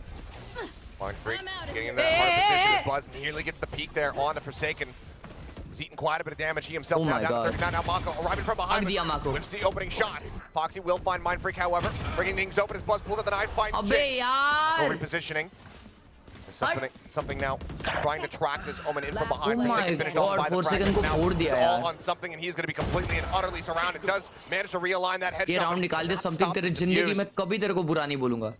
Mindfreak getting in that hard position as Buzz nearly gets the peek there on the Forsaken. He's eating quite a bit of damage. He himself now down to 39. Now Mako arriving from behind. With the opening shots. Foxy will find Mindfreak, however, bringing things open as Buzz pulls out the knife, finds Jing. No repositioning. Something now trying to track this Omen in from behind. Finished off by the frag. Now it's all on something, and he's going to be completely and utterly surrounded. Does manage to realign that headshot. ये round निकाल दे something तेरे जिंदगी में कभी तेरे को बुरा नहीं बोलूँगा.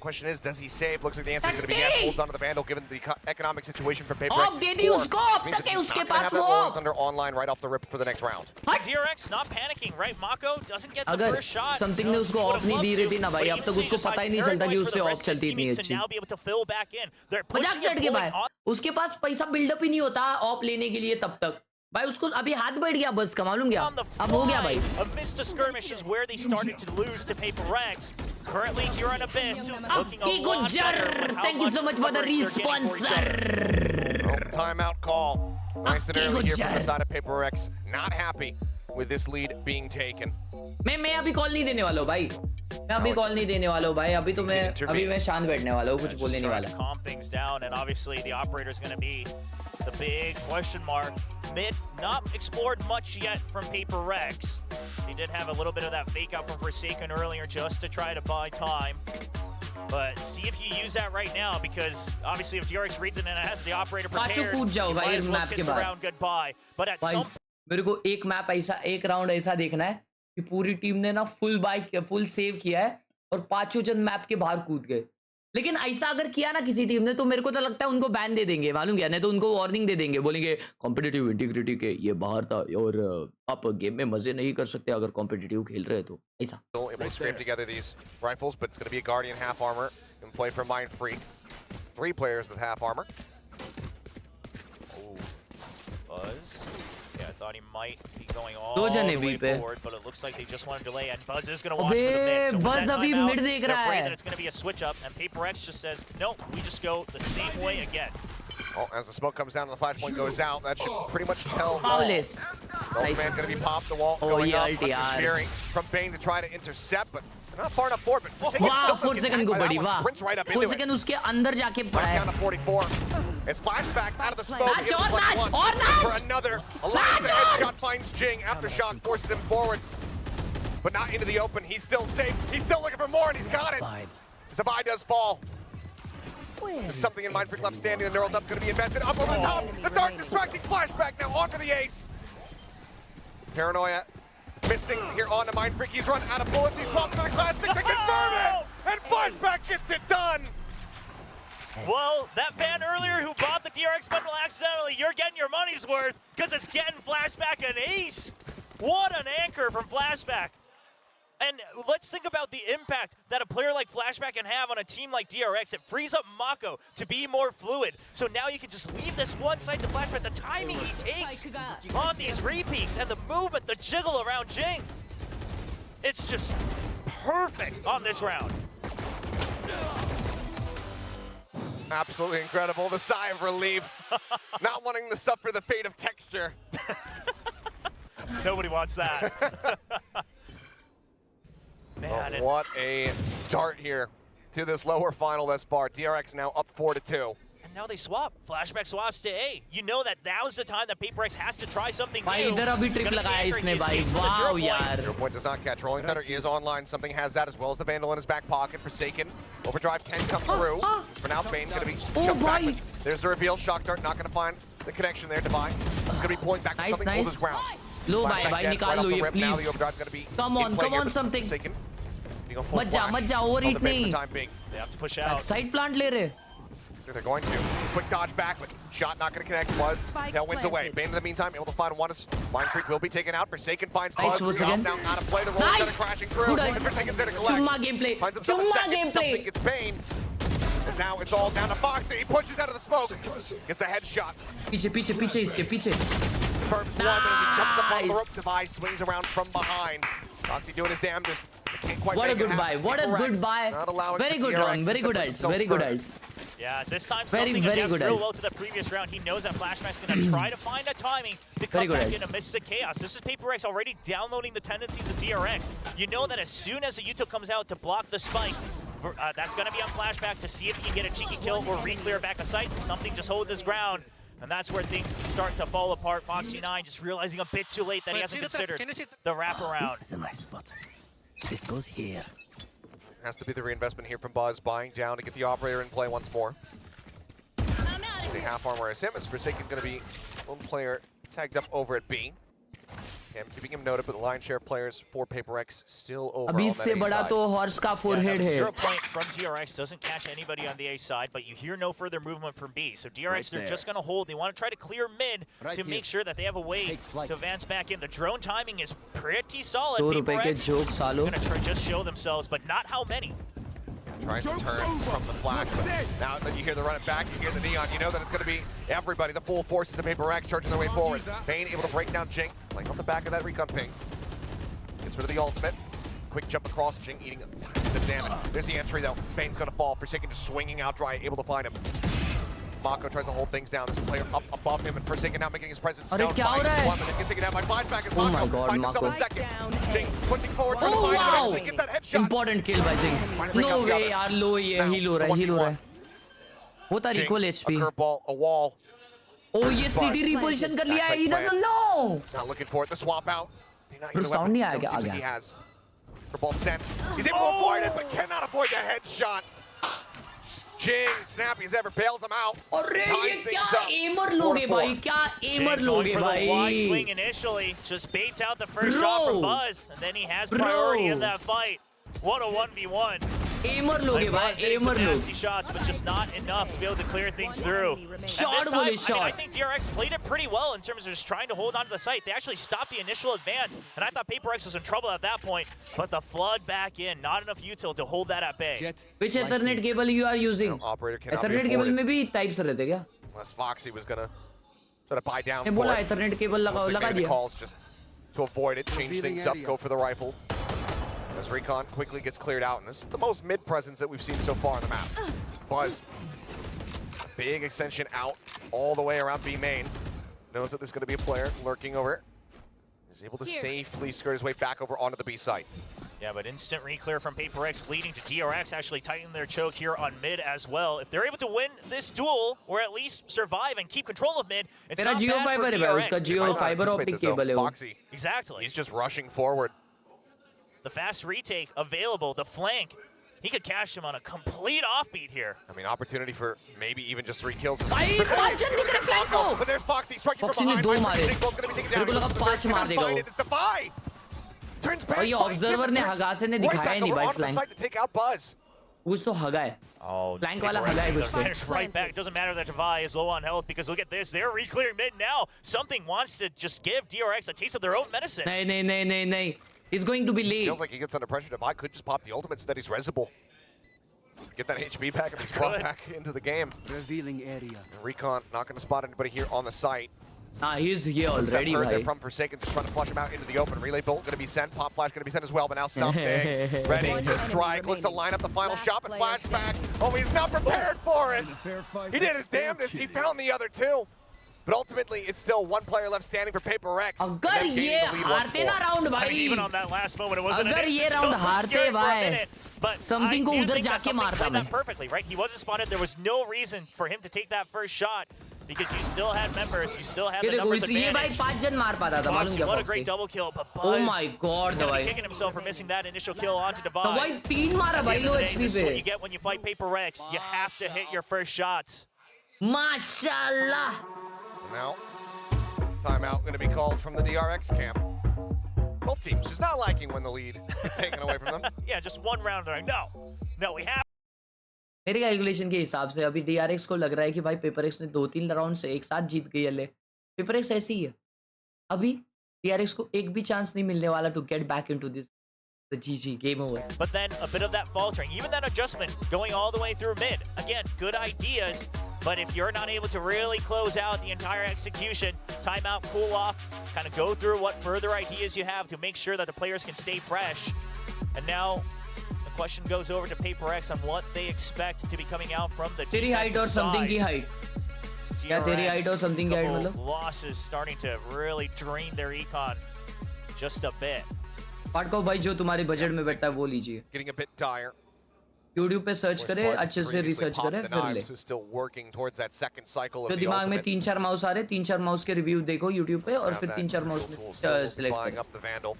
Question is, does he save? Looks like the answer is going to be yes. Holds onto the Vandal, given the economic situation for PRX. Off दे दी उसको, अब तक है उसके पास वो. Thunder online right off the rip for the next round. DRX not panicking, right? Mako doesn't get the first shot. something ने उसको of नहीं दी रही थी ना भाई, अब तक उसको पता ही नहीं चलता कि उससे ऑफ चलती इतनी अच्छी. मजाक सेट के भाई, उसके पास पैसा बिल्डअप ही नहीं होता ऑफ लेने के लिए तब तक. भाई उसको अभी हाथ बैठ गया बस का, मालूम क्या? अब हो गया भाई. Amidst the skirmishes where they started to lose to PRX. Currently here on Abyss, looking a lot better. Thank you so much for the responsor. Timeout call. Nice and early here from the side of PRX. Not happy with this lead being taken. मैं अभी call नहीं देने वाला हूँ भाई. मैं अभी call नहीं देने वाला हूँ भाई. अभी मैं शांत बैठने वाला हूँ, कुछ बोलने नहीं वाला. Calm things down, and obviously the operator is going to be the big question mark. Mid not explored much yet from PRX. He did have a little bit of that fake out from Forsaken earlier just to try to buy time. But see if you use that right now, because obviously if DRX reads it and has the operator prepared, you might as well kiss around goodbye. But at some मेरे को एक map ऐसा, एक round ऐसा देखना है कि पूरी टीम ने ना फुल सेव किया है और पांचों जन मैप के बाहर कूद गए. लेकिन ऐसा अगर किया ना किसी टीम ने तो मेरे को तो लगता है उनको बैन दे देंगे, मालूम क्या? नहीं तो उनको वार्निंग दे देंगे, बोलेंगे कॉम्पिटिटिव इंटीग्रिटी के ये बाहर था और आप गेम में मजे नहीं कर सकते अगर कॉम्पिटिटिव खेल रहे तो. ऐसा able to scrape together these rifles, but it's going to be a Guardian half armor in play for Mindfreak. 3 players with half armor. Oh, Buzz. Yeah, I thought he might be going all the way forward, but it looks like they just want to delay, and Buzz is going to watch for the mid. So Buzz अभी mid देख रहा है. They're afraid that it's going to be a switch up, and PRX just says, no, we just go the same way again. Oh, as the smoke comes down and the flashpoint goes out, that should pretty much tell. Paulus. Nice. Man's going to be popped, the wall going up. Fury from Bane to try to intercept, but not far enough forward. But वाह, 4 second को बड़ी वाह. Sprints right up into 4 second उसके अंदर जाके पड़ा है. Down to 44. It's Flashback out of the smoke. Notch, For another. Alliance headshot finds Jing. Aftershock forces him forward, but not into the open. He's still safe. He's still looking for more, and he's got it. Zavai does fall. There's something in Mindfreak left standing. The neural dump going to be invested up over the top. The dark distracting Flashback now onto the ace. Paranoia missing here on the Mindfreak. He's run out of bullets. He swaps to the classic to confirm it, and Flashback gets it done. Well, that fan earlier who bought the DRX bundle accidentally, you're getting your money's worth because it's getting Flashback an ace. What an anchor from Flashback. And let's think about the impact that a player like Flashback can have on a team like DRX. It frees up Mako to be more fluid. So now you can just leave this one side to Flashback. The timing he takes on these repeats and the movement, the jiggle around Jing. It's just perfect on this round. Absolutely incredible. The sigh of relief. Not wanting to suffer the fate of texture. Nobody wants that. Man, oh, what a start here to this lower final thus far. DRX now up 4-2. And now they swap. Flashback swaps to A. You know that now's the time that PRX has to try something new. भाई इधर अभी trip लगाया इसने भाई. Wow यार. 0 point does not catch. Rolling Thunder is online. Something has that as well as the Vandal in his back pocket. Forsaken. Overdrive can come through. For now, Bane's going to be jumped back. There's the reveal. Shock Dart not going to find the connection there. Divine. He's going to be pulling back to something. Hold his ground. लो भाई निकाल लो ये please. Come on something. मत जा overheat नहीं. They have to push out. Side plant ले रहे. So they're going to quick dodge back, but shot not going to connect. Buzz Hell wins away. Bane in the meantime able to find one. Mindfreak will be taken out. Forsaken finds Buzz. Now out of play. The roll is crashing through. And Forsaken's there to collect. Chumma gameplay. Finds himself a second. Something gets Bane. As now it's all down to Foxy. He pushes out of the smoke. Gets a headshot. पीछे इसके पीछे. Confirms one, but as he jumps up on the rope, Device swings around from behind. Foxy doing his damnedest. Can't quite What a make it good buy. happen. What a good buy. Not allowing Very good DRX run. Very good ults. Very good ults. Yeah, this time Very, something very adapts good real eyes. well to the previous round. He knows that Flashback's going to try to find a timing to come Very good back eyes. in amidst the chaos. This is PRX already downloading the tendencies of DRX. You know that as soon as the util comes out to block the spike, that's going to be on Flashback to see if he can get a cheeky kill or re-clear back a site. Something just holds his ground. And that's where things start to fall apart. Foxy9 just realizing a bit too late that he hasn't considered the wraparound. This is a nice spot. This goes here. Has to be the reinvestment here from Buzz, buying down to get the operator in play once more. The half armor as him, as Forsaken going to be one player tagged up over at B. Okay, I'm keeping him noted, but the lion's share of players for PRX still over अभी on इससे that A बड़ा side. तो horse का forehead है 0 point from DRX doesn't catch anybody on the A side, but you hear no further movement from B. So DRX, Right they're there. just going to hold. They want to try to clear mid Right to here. make sure that they have a way Take flight. to advance back in. The drone timing is pretty solid. 2 रुपए के PRX joke सालो going to try just show themselves, but not how many. Tries to turn from the flash, but now that you hear the run it back, you hear the neon, you know that it's going to be everybody, the full forces of PRX charging their way forward. Bane able to break down Jing, playing on the back of that recon ping. Gets rid of the ultimate. Quick jump across, Jing eating a tiny bit of damage. There's the entry though. Bane's going to fall. Forsaken just swinging out dry, able to find him. Mako tries to hold things down. There's a player up above him, and Forsaken now making his presence known. क्या हो रहा है? One minute, gets taken down by Flashback, and Oh my Mako God, finds himself Mako. a second. Jing pushing forward, trying to Oh find him, wow! eventually gets that headshot. Important kill by Jing. No way यार, लो ये heal हो रहा है, heal हो रहा है. होता Jing, recall a HP. curveball, a wall. Oh ये CD reposition कर लिया है, he doesn't know. He's not looking for it. The swap out. Bro, sound नहीं आया क्या? आ Seems like गया. he has. Curveball sent. He's able to avoid it, but cannot avoid the headshot. Jing, snappy as ever, bails him out. अरे ये Ties क्या things up. aimer लोगे 4-4. भाई? क्या aimer Jing going लोगे for the wide swing भाई? initially, just baits out the first Bro. shot from Buzz, and then he has Bro. priority in that fight. What a 1v1. Aimer लोगे भाई, Buzz hitting some aimer लोग. nasty shots, but just not enough to be able to clear things through. And Shot this time, बोले, I mean, I shot. think DRX played it pretty well in terms of just trying to hold on to the site. They actually stopped the initial advance, and I thought PRX was in trouble at that point, but the flood back in, not enough util to hold that at bay. Which Ethernet cable you are using? Operator cannot be Ethernet cable afforded. में भी types रहते क्या? Unless Foxy was gonna try to buy down ने for बोला it. Ethernet cable Looks like लगा maybe the दिया. calls just to avoid it, change things up, go for the rifle. As Recon quickly gets cleared out, and this is the most mid presence that we've seen so far on the map. Buzz, big extension out all the way around B main. Knows that there's going to be a player lurking over. Is able to safely skirt his way back over onto the B site. Yeah, but instant re-clear from PRX leading to DRX actually tighten their choke here on mid as well. If they're able to win this duel, or at least survive and keep control of mid, it's मेरा not Geo bad for fiber है भाई, उसका DRX. Geo fiber optic Anticipate this, though. cable है वो. Foxy, Exactly. he's just rushing forward. The fast retake available, the flank. He could cash him on a complete offbeat here. I mean, opportunity for maybe even just 3 kills. भाई पांच जन दिख रहे flank को. But there's Foxy striking Foxy from ने behind. दो मारे. Both going to be taken down. मेरे को लगा पांच मार देगा वो. It's Defy. Turns back. और ये observer ने हगासे ने दिखाया नहीं भाई flank. To take out Buzz. कुछ तो हगा है. Oh, Flank वाला PRX हगा है able कुछ to तो. finish right back. Doesn't matter that Devi is low on health because look at this. They're re-clearing mid now. Something wants to just give DRX a taste of their own medicine. नहीं. He's going to be late. Feels like he gets under pressure. Devi could just pop the ultimate so that he's resible. Get that HP back if he's brought back into the game. Revealing area. And Recon not going to spot anybody here on the site. He's here already Heard there भाई. from Forsaken, just trying to flush him out into the open. Relay bolt going to be sent. Pop flash going to be sent as well. But now something ready to strike. Looks to line up the final shot. But Flashback. Oh, he's not prepared for it. He did his damnedest. He found the other two. But ultimately, it's still one player left standing for PRX. अगर ये हारते ना round I mean, even भाई. on that last moment, it wasn't अगर an ये instant round kill. It was हारते scary for a भाई. minute, but Something I को do उधर think that जाके something मारता played that मैं. perfectly, right? He wasn't spotted. There was no reason for him to take that first shot because you still had members, you still had ये the देखो numbers ये भाई advantage. 5 जन मार पाता था मालूम Foxy, क्या what a Foxy? great double kill, but Buzz Oh my God is gonna be दवाई. kicking himself for missing that initial kill onto तो Divide. भाई 3 मारा At the भाई end of low the day, HP this is what you पे. get when you fight PRX. You have to hit your first shots. माशाल्लाह. Now, timeout going to be called from the DRX camp. Both teams just not liking when the lead is taken away from them. Yeah, just one round. They're like, no, we have. मेरे calculation के हिसाब से अभी DRX को लग रहा है कि भाई PRX ने 2-3 राउंड से एक साथ जीत गई है. PRX ऐसी ही है. अभी DRX को एक भी चांस नहीं मिलने वाला to get back into this. The GG, game over. But then a bit of that faltering, even that adjustment going all the way through mid. Again, good ideas, but if you're not able to really close out the entire execution, timeout, cool off, kind of go through what further ideas you have to make sure that the players can stay fresh. And now the question goes over to PRX on what they expect to be coming out from the तेरी height और something की height. क्या तेरी height और something की height मतलब? Losses starting to really drain their econ just a bit. Part को भाई जो तुम्हारे बजट में बैठता है वो लीजिए. Getting a bit dire. YouTube पे सर्च करे, अच्छे से रिसर्च करे, फिर ले. जो दिमाग में 3-4 माउस आ रहे, 3-4 माउस के रिव्यू देखो YouTube पे और फिर 3-4 माउस में सिलेक्ट करो.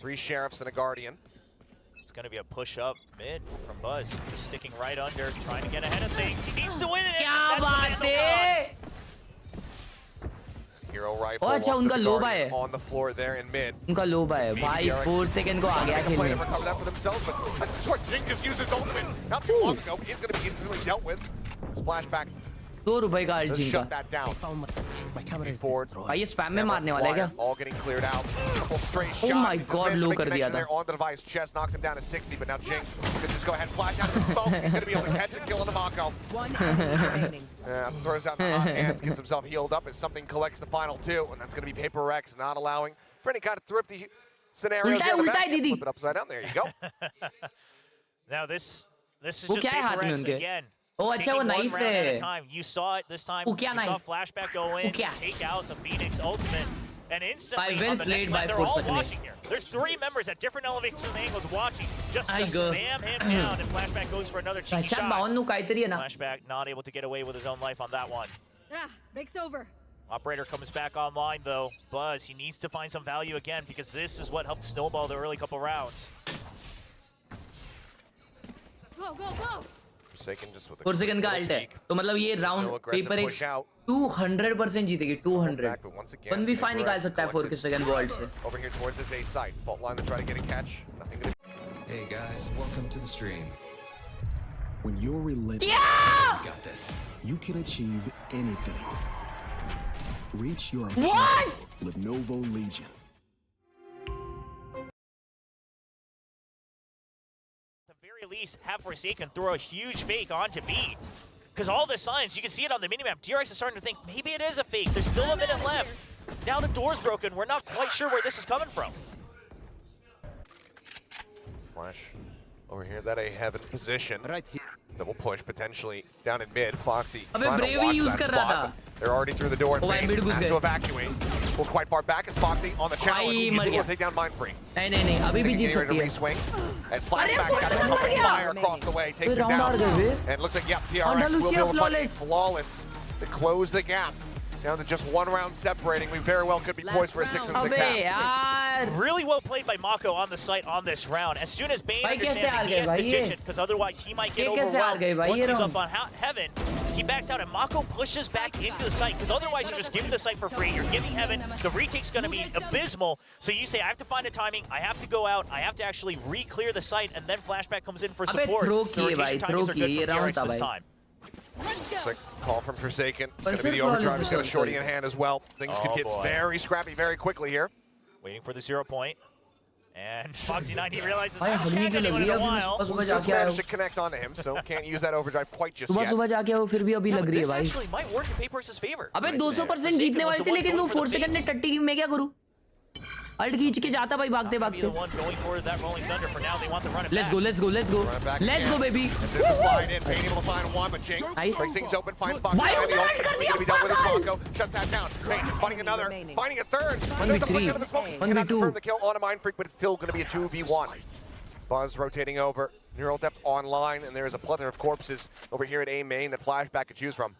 3 sheriffs and a guardian. It's going to be a push up mid from Buzz, just sticking right under, trying to get ahead of things. He needs to win it. क्या बात है? Hero rifle अच्छा उनका लोबा है. on the floor there in mid. उनका लोबा है. भाई 4 सेकंड को आ गया खेलने. Recover that for themselves, but that's what Jing just used his ultimate not too long ago. He's going to be instantly dealt with. His flashback. 2 रुपए का alt जिंग का. Shut that down. My camera is Forward. destroyed. भाई ये spam में मारने वाला है क्या? All getting cleared out. Couple straight shots. Oh my God, low कर दिया था. On the device, chest knocks him down to 60, but now Jing could just go ahead and flash out the smoke. He's going to be able to catch and kill on the Mako. One remaining. Throws out the hot hands, gets himself healed up as something collects the final 2, and that's going to be PRX not allowing for any kind of thrifty scenarios. Flip it upside down. There you go. Now this is वो just क्या है हाथ में PRX उनके? again. ओ अच्छा वो knife है. You saw it this time. वो क्या You saw knife? Flashback go in, take out the Phoenix ultimate, and instantly on the next map, they're all watching here. There's 3 members at different elevations and angles watching, just to spam him down, and Flashback goes for another cheap shot. Flashback not able to get away with his own life on that one. Break's over. Operator comes back online though. Buzz, he needs to find some value again because this is what helped snowball the early couple rounds. Go, go, go! 4 second का alt है. तो मतलब ये round PRX 200% जीतेगी. 200. 1v5 निकाल सकता है 4 second वो अल्ट से. Over here towards this A site. Fault line to try to get a catch. Nothing to do. Hey guys, welcome to the stream. When you're relentless, you got this. You can achieve anything. Reach your impossible. Lenovo Legion. At least have Forsaken throw a huge fake onto B. Because all the signs, you can see it on the minimap. DRX is starting to think maybe it is a fake. There's still a minute left. Now the door's broken. We're not quite sure where this is coming from. Flash over here, that A heaven position. Right here. Double push potentially down in mid. Foxy अबे trying to Brave watch use that कर रहा spot. था. They're already through the door. Oh, Babe mid घुस has गए. to evacuate. Pulls quite far back as Foxy on the challenge. भाई He's मर able गया. to take down Mindfree. नहीं अभी भी जीत सकती है. Swing as Flashback got a couple fire across the way, takes it down. And it looks like PRX will be able to find flawless to close the gap. Down to just 1 round separating. We very well could be poised for a 6 and 6 half. Really well played by Mako on the site on this round. As soon as Bane understands that he has to ditch it, because otherwise he might get overwhelmed once he's up on Heaven. He backs out and Mako pushes back into the site, because otherwise you're just giving the site for free. You're giving Heaven. The retake's going to be abysmal. So you say, I have to find a timing. I have to go out. I have to actually re-clear the site, and then Flashback comes in for support. The rotation timings are good for DRX this time. Looks like call from Forsaken. It's going to be the overdrive. He's got a shorty in hand as well. Things could get very scrappy very quickly here. Waiting for the 0 point. And Foxy 90 realizes I haven't tagged anyone in a while. Just managed to connect onto him, so can't use that overdrive quite just yet. सुबह जाके वो फिर भी अभी लग रही है भाई. This actually might work in PRX's favor. अबे 200% जीतने वाले थे लेकिन वो 4 सेकंड ने टट्टी की मैं क्या करूं? अल्ट खींच के जाता भाई भागते भागते. Let's go baby. Slide in, Bane able to find one, but Jing breaks things open, finds Foxy. He's going to be dealt with his Mako, shuts that down. Bane finding another, finding a third. 1v3. Cannot confirm the kill on a Mind Freak, but it's still going to be a 2v1. Buzz rotating over, Neural Depth online, and there is a plethora of corpses over here at A main that Flashback could choose from.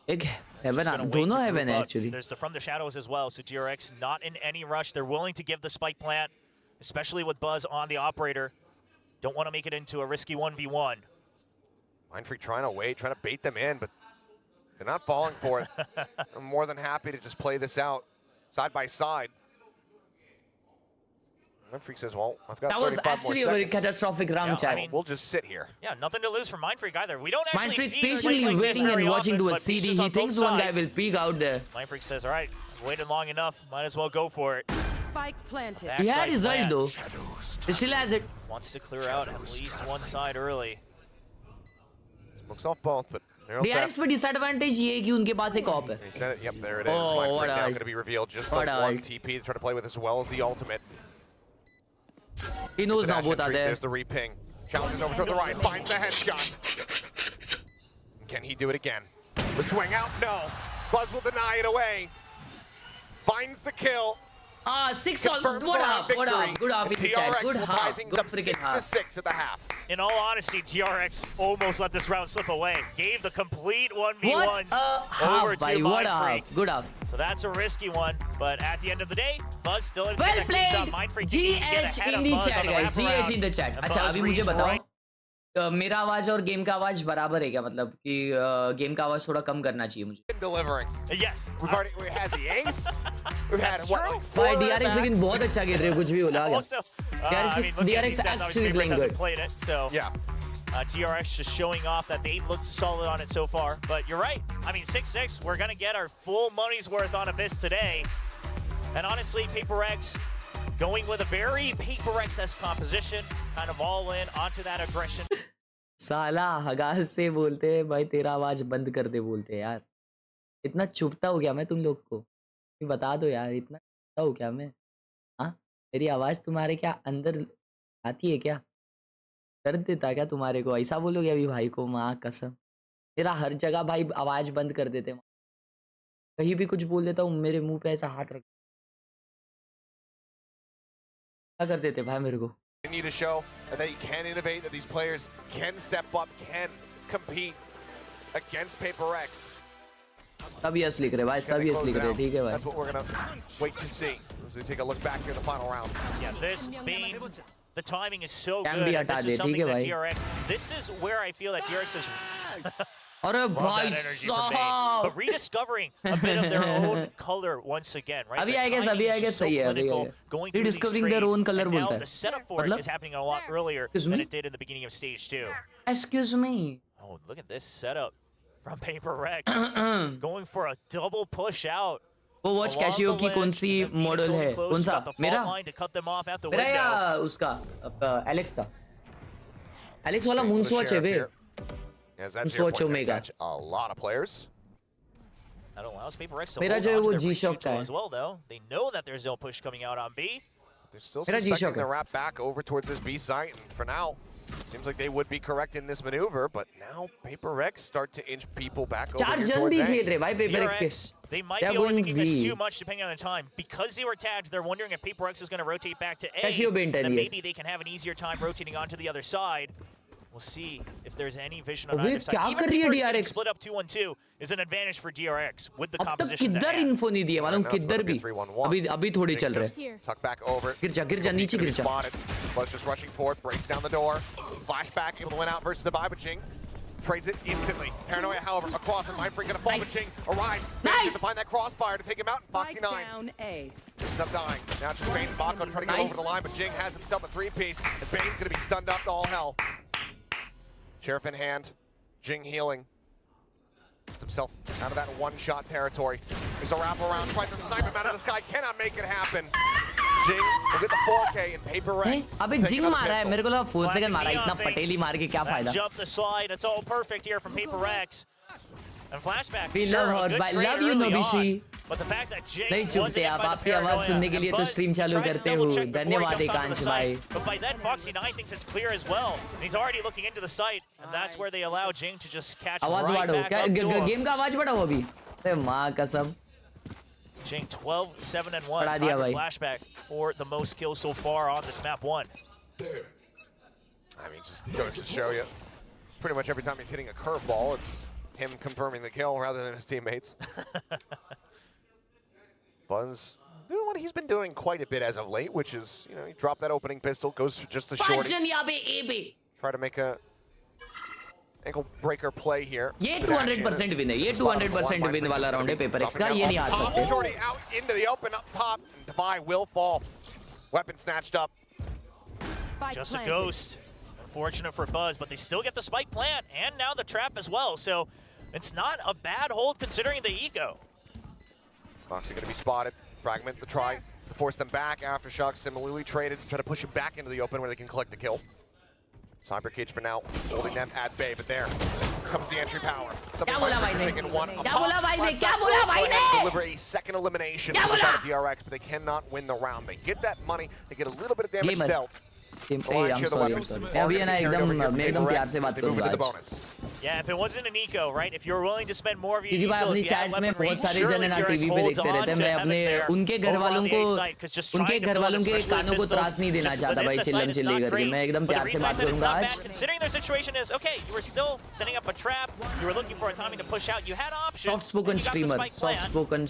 एक heaven दोनों heaven है actually. There's the from the shadows as well, so DRX not in any rush. They're willing to give the spike plant, especially with Buzz on the operator. Don't want to make it into a risky 1v1. Mind Freak trying to wait, trying to bait them in, but they're not falling for it. I'm more than happy to just play this out side by side. Mind Freak says, well, I've got 35 more seconds. That was actually a very catastrophic round, yeah, chat. I mean, we'll just sit here. Yeah, nothing to lose for Mind Freak either. We don't actually Mind Freak see patiently like waiting and watching to a CD. He thinks one guy will peek out there. Mind Freak says, all right, waited long enough. Might as well go for it. Spike planted. He had his ult though. He still has it. Wants to clear out at least one side early. Smokes off both, but DRX पे disadvantage ये है कि उनके पास एक op है. He said it. Yep, there it is. Mind Freak now going to be revealed just like one TP to try to play with as well as the ultimate. He knows now Dash both are entry. there. There's the re-ping. Challenges over to the right, finds the headshot. Can he do it again? The swing out, no. Buzz will deny it away. Finds the kill. 6 all. Confirms Good the half. Good victory. half. Good half in the DRX chat. Good will tie half. things Good up freaking 6-6 half. at the half. In all honesty, DRX almost let this round slip away. Gave the complete 1v1s over half, to bhai. What a Mindfreak. half. Good half. So that's a risky one, but at the end of the day, Buzz still able to Well get that shot. played. Mindfreak didn't even get GH ahead in of the Buzz chat, on the guys. GH wraparound. in the chat. And अच्छा Buzz अभी मुझे reads बताओ right. मेरा आवाज और game का आवाज बराबर है क्या मतलब कि गेम का आवाज थोड़ा कम करना चाहिए मुझे Been delivering. Yes. We had the ace. We've had That's what, true. like 4 भाई DRX लेकिन backs? बहुत अच्छा खेल रहे हो कुछ भी बोला Also, I mean, look at these stats. Obviously, actually Papers playing hasn't good. played it, so Yeah. DRX just showing off that they've looked solid on it so far. But you're right. I mean, 6-6, we're going to get our full money's worth on Abyss today. And honestly, PRX going with a very PRX-esque composition, kind of all in onto that aggression. साला हगास से बोलते हैं भाई तेरा आवाज बंद कर दे बोलते हैं यार इतना चुपता हो गया मैं तुम लोग को ये बता दो यार इतना चुपता हो क्या मैं हाँ मेरी आवाज तुम्हारे क्या अंदर आती है क्या कर देता क्या तुम्हारे को ऐसा बोलोगे अभी भाई को माँ कसम तेरा हर जगह भाई आवाज बंद कर देते हैं कहीं भी कुछ बोल देता हूँ मेरे मुंह पे ऐसा हाथ रख क्या कर देते भाई मेरे को Continue to show that you can innovate, that these players can step up, can compete against PRX. सब यस लिख रहे भाई Can सब they यस close लिख it रहे out? ठीक है भाई That's what we're gonna wait to see as we take a look back here in the final round. Yeah, this being the timing is so Can good. be And this हटा दे, is something ठीक है that भाई। DRX. This is where I feel that DRX is. अरे Love भाई that energy from Bane. साहब But rediscovering a bit of their own color once again, right? अभी The I guess timing is सही just so है अभी clinical, going through these rediscovering their trades, own color and बोलता now है the setup for it मतलब is happening a lot earlier Excuse than me? it did in the beginning of stage 2. excuse me Oh, look at this setup from PRX. Going for a double push out. वो watch cashew की कौन सी model है कौन सा मेरा मेरा या उसका एलेक्स का एलेक्स वाला मून स्वॉच है वे As that Swatch 0 points Omega. catch a lot of players. That allows PRX to मेरा hold जो है on to वो their G-Shock pre-shoot का tool है। as well, though. They know that there's no push coming out on B. They're still मेरा suspecting G-Shock the है। wrap back over towards this B site, and for now, seems like they would be correct in this maneuver, but now PRX start to inch people back over चार here जन towards भी A. खेल रहे भाई PRX के DRX, they might They are be going overthinking this B. too much depending on the time. Because they were tagged, they're wondering if PRX is going to rotate back to A. Casio Bane 10, Then yes. maybe they can have an easier time rotating onto the other side. We'll see if there's any vision on अबे either side. क्या Even कर रही है PRX getting DRX? split up 2-1-2 is an advantage for DRX with the अब तक compositions किधर at hand. Info नहीं दिए मालूम Now it's किधर gonna be भी 3-1-1. अभी अभी थोड़ी चल रहे Here. Tuck back over. गिर जा गिर जा नीचे गिर जा Spotted. Buzz just rushing forward, breaks down the door. Flashback, able to win out versus the buy, but Jing trades it instantly. Paranoia, however, across and Mindfreak gonna fall, Nice. but Jing arrives. Nice. Manages to find that crossfire to take him out. Foxy Spike 9 down A. ends up dying. Now it's just Bane and Mako trying to get Nice. over the line, but Jing has himself a 3-piece, and Bane's gonna be stunned up to all hell. Sheriff in hand, Jing healing. Gets himself out of that one-shot territory. There's a wraparound, tries to snipe him out of the sky, cannot make it happen. Jing will get the 4K and PRX. अबे take जिंग another मारा है pistol. मेरे को लगा 4 Classic second मारा Neon इतना things. पटेली मार के क्या That फायदा jump the slide, it's all perfect here from PRX. And Flashback, We sure, love a Horse, good but trade love you, early Nobishi. on. But the fact that Jing नहीं wasn't चुपते hit आप by the आपकी आवाज paranoia, सुनने के लिए and तो Buzz stream चालू tries to करते double हो check before he धन्यवाद jumps onto the Ekansh site. भाई But by then, Foxy9 thinks it's clear as well. And he's already looking into the site, and that's where they allow Jing to just catch आवाज right बढ़ाओ back क्या up to him. Game का आवाज बढ़ाओ अभी अरे माँ कसम Jing 12-7-1, बढ़ा tied दिया with भाई Flashback for the most kills so far on this map 1. I mean, just goes to show you. Pretty much every time he's hitting a curveball, it's him confirming the kill rather than his teammates. Buzz doing what he's been doing quite a bit as of late, which is, you know, he dropped that opening pistol, goes for just the पांच shorty. जन यहाँ पे ए पे Try to make a ankle breaker play here. ये The dash in 200% is- win है ये is a spot on the 200% one. Win Mindfreak वाला is round है gonna be PRX का dropping ये नहीं down हार off top. सकते Shorty out into the open up top, and Devi will fall. Weapon snatched up. Spike Just planted. a ghost. Unfortunate for Buzz, but they still get the spike plant and now the trap as well. So it's not a bad hold considering the eco. Foxy gonna be spotted. Fragment the try to force them back. Aftershock similarly traded to try to push him back into the open where they can collect the kill. Cyber Cage for now, holding them at bay, but there comes the entry power. क्या बोला भाई ने Taking one क्या बोला भाई ने apart. क्या बोला भाई ने Deliver a second elimination क्या for the side बोला? of DRX, but they cannot win the round. They get that money, they get a little bit of damage Gamer. dealt. मैं अभी है ना एकदम प्यार से बात करूंगा आज। Yeah, if it wasn't an eco, right? If you're willing to spend more of your क्योंकि भाई अपनी चैट में बहुत सारे जन है ना टीवी पे देखते रहते हैं। मैं अपने उनके घर वालों के कानों को त्रास नहीं देना चाहता भाई चिल्लम चिल्ली करके। मैं एकदम प्यार से बात करूंगा आज। Considering their situation is okay, you were still setting up a trap, you were looking for a timing to push out, you had options. Soft spoken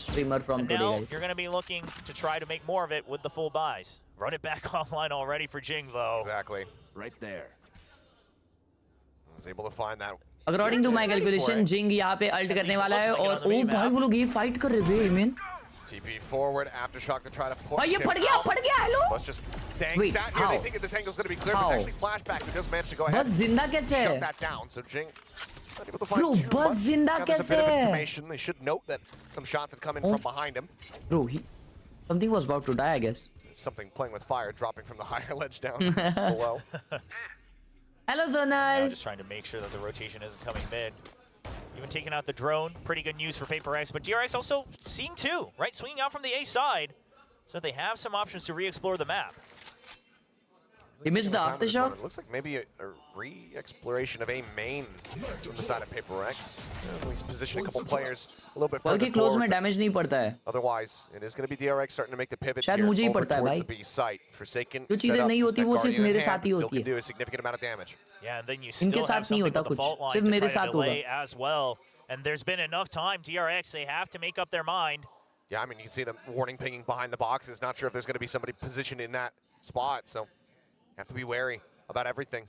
streamer from today guys. You're going to be looking to try to make more of it with the full buys. Run it back online already for Jing though. Exactly. Right there. Was able to find that. According to my calculation, Jing यहाँ पे alt करने वाला है और ओ भाई वो लोग ये फाइट कर रहे हैं man. TP forward, aftershock to try to push. भाई ये फट गया hello. Buzz just staying sat here. They think this angle's going to be clear, but it's actually Flashback who does manage to go ahead. बस जिंदा कैसे है? Shut that down. So Jing not able to find Bro, too बस much. जिंदा Got कैसे a bit of है? information. They should note that some shots had come in from behind him. Bro, something was about to die I guess. Something playing with fire, dropping from the higher ledge down below. Hello Zonal. Just trying to make sure that the rotation isn't coming mid. Even taking out the drone, pretty good news for PRX, but DRX also seeing two, right? Swinging out from the A side, so they have some options to re-explore the map. He missed the aftershock. It looks like maybe a re-exploration of A main from the side of PRX. At least position a couple players a little bit further बल्कि close में forward. damage नहीं पड़ता है. Otherwise, it is going to be DRX starting to make the pivot शायद here मुझे ही over पड़ता है towards भाई. the B site. Forsaken. जो चीजें नहीं होती वो सिर्फ मेरे साथ ही होती है. Do a significant amount of damage. Yeah, and then you इनके still साथ have नहीं something होता with the कुछ. fault line सिर्फ to मेरे try to साथ delay होगा. as well. And there's been enough time. DRX, they have to make up their mind. Yeah, I mean, you can see them warning pinging behind the boxes. Not sure if there's going to be somebody positioned in that spot, so you have to be wary about everything.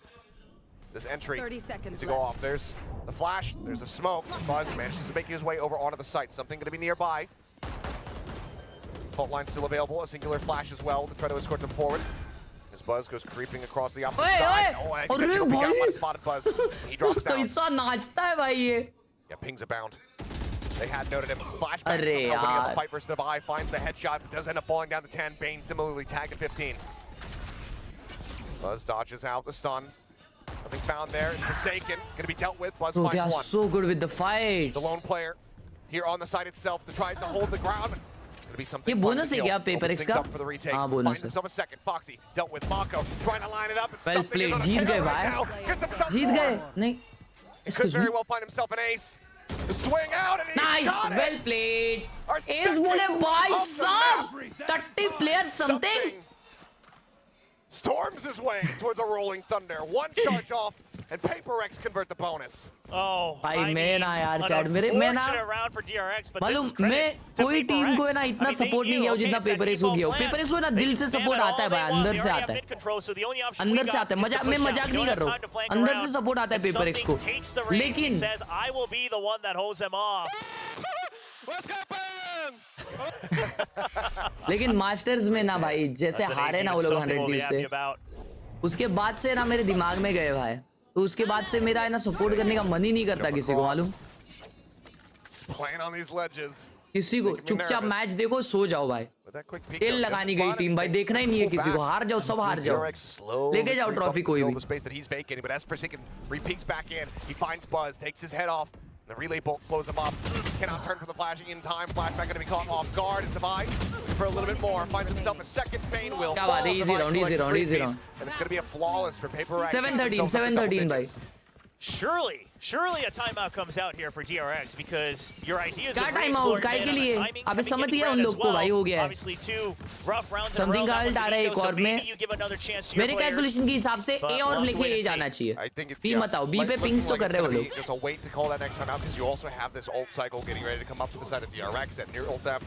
This entry 30 seconds needs to go off. There's the flash, there's the smoke. Buzz manages to make his way over onto the site. Something going to be nearby. Fault line still available. A singular flash as well to try to escort them forward. As Buzz goes creeping across the opposite side. Oh, I think that's got one spotted Buzz. He drops down. कैसा नाचता है भाई ये. Yeah, pings abound. They had noted him. Flashback somehow winning up the fight versus the Devi. Finds the headshot, but does end up falling down to 10. Bane similarly tagged at 15. Buzz dodges out the stun. Nothing found there. It's Forsaken. Going to be dealt with. Buzz Bro, they finds are one. so good with the fights. The lone player here on the site itself to try to hold the ground. It's going to be something ये fun bonus to है deal. क्या PRX Opens का? things up for the retake. हाँ bonus Finds है. himself a second. Foxy dealt with Mako. Trying to line it up. And Well something is played. on a Jeet tear गए right भाई. now. Gets himself जीत more. गए. नहीं. He could Excuse me. very well find himself an ace. The swing out and he's Nice. got it. Well played. Our Ace second बोले भाई of the साहब. map. 30 players something. Storms his way towards a rolling thunder. One charge off, and PRX convert the bonus. Oh, भाई मैं ना यार an chat मेरे मैं ना unfortunate round for DRX, but this मालूम is credit मैं to कोई टीम PRX. को है ना I इतना mean, they सपोर्ट नहीं knew, किया okay, जितना it's that पेपरएक्स को default किया. plan. पेपरएक्स को ना They दिल can से spam सपोर्ट it आता है all भाई they want. अंदर They से already आता have है. mid control, so the only option अंदर we से got आता है. is to मैं push out. मजाक You नहीं don't कर have रहा time to हूँ. flank अंदर around. से सपोर्ट आता है And पेपरएक्स को. something takes the reins. He लेकिन says, I will be the one that holds them off. Let's go, Baron! लेकिन मास्टर्स में ना भाई जैसे That's हारे amazing. ना वो It's लोग something 100 we'll be deuce happy से about. उसके बाद से ना मेरे दिमाग में गए भाई. तो उसके बाद से मेरा है ना सपोर्ट करने का मन ही नहीं करता किसी को मालूम. Just playing on these ledges. किसी को चुपचाप मैच देखो सो जाओ भाई. With that quick peek, तेल though, लगानी gets गई spotted. टीम भाई. देखना ही नहीं है किसी को. हार जाओ सब हार जाओ. DRX slowly लेके जाओ creep ट्रॉफी up to कोई fill भी. the space that he's vacating, but as Forsaken re-peeks back in, he finds Buzz, takes his head off. The relay bolt slows him up. Cannot turn for the flashing in time. Flashback going to be caught off guard as Devi for a little bit more. Finds himself a second Bane will. क्या बात है. easy round. And it's going to be a flawless for PRX. 7-13 भाई. Surely a timeout comes out here for DRX because your ideas क्या of time out काय के लिए. अबे समझ गया उन लोग को भाई हो गया है. Obviously two rough rounds in a row. Something का अल्ट आ रहा है एक और में. You give another chance to your मेरे players. कैलकुलेशन के हिसाब से ए और लेके ए जाना चाहिए. I think it's बी मत आओ. बी पे पिंग्स तो कर रहे हो लोग. Just a wait to call that next time out because you also have this ult cycle getting ready to come up to the side of DRX, that near ult theft,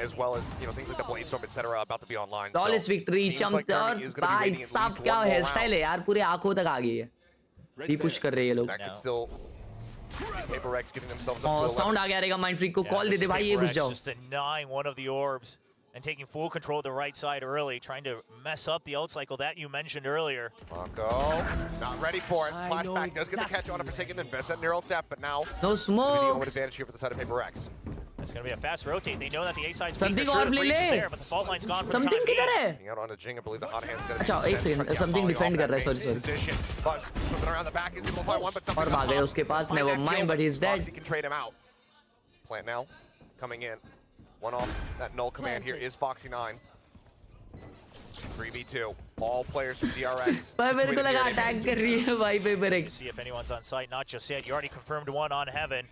as well as things like the blade storm, etc. about to be online. Flawless victory. चमत्कार भाई साहब क्या hair style है यार. पूरे आंखों तक आ गई है. भी पुश कर रहे हैं ये लोग. That could still PRX getting themselves up और to साउंड आ गया रहेगा माइंड फ्रीक को. कॉल दे दे भाई ये घुस जाओ. Just denying one of the orbs and taking full control of the right side early, trying to mess up the ult cycle that you mentioned earlier. Mako, not ready for it. Flashback does get the catch on a Forsaken and invest that near ult depth, but now No the smoke. home advantage here for the side of PRX. It's going to be a fast rotate. They know that the A side's Something weak. और ले ले. There, but the fault line's gone for the Something time being. किधर है. Being out on a Jing, I believe the hot hand's going to अच्छा एक second. Something defend कर रहा है. Sorry. Position. Buzz moving around the back is able to find one, but something और भाग गए उसके पास. Never mind, but he's dead. Foxy can trade him out. Plant now, coming in. One off that null command here is Foxy 9. 3v2. All players from DRX. भाई मेरे को situated लगा here. Attack कर रही है भाई PaperX. See if anyone's on site. Not just yet. You already confirmed one on Heaven.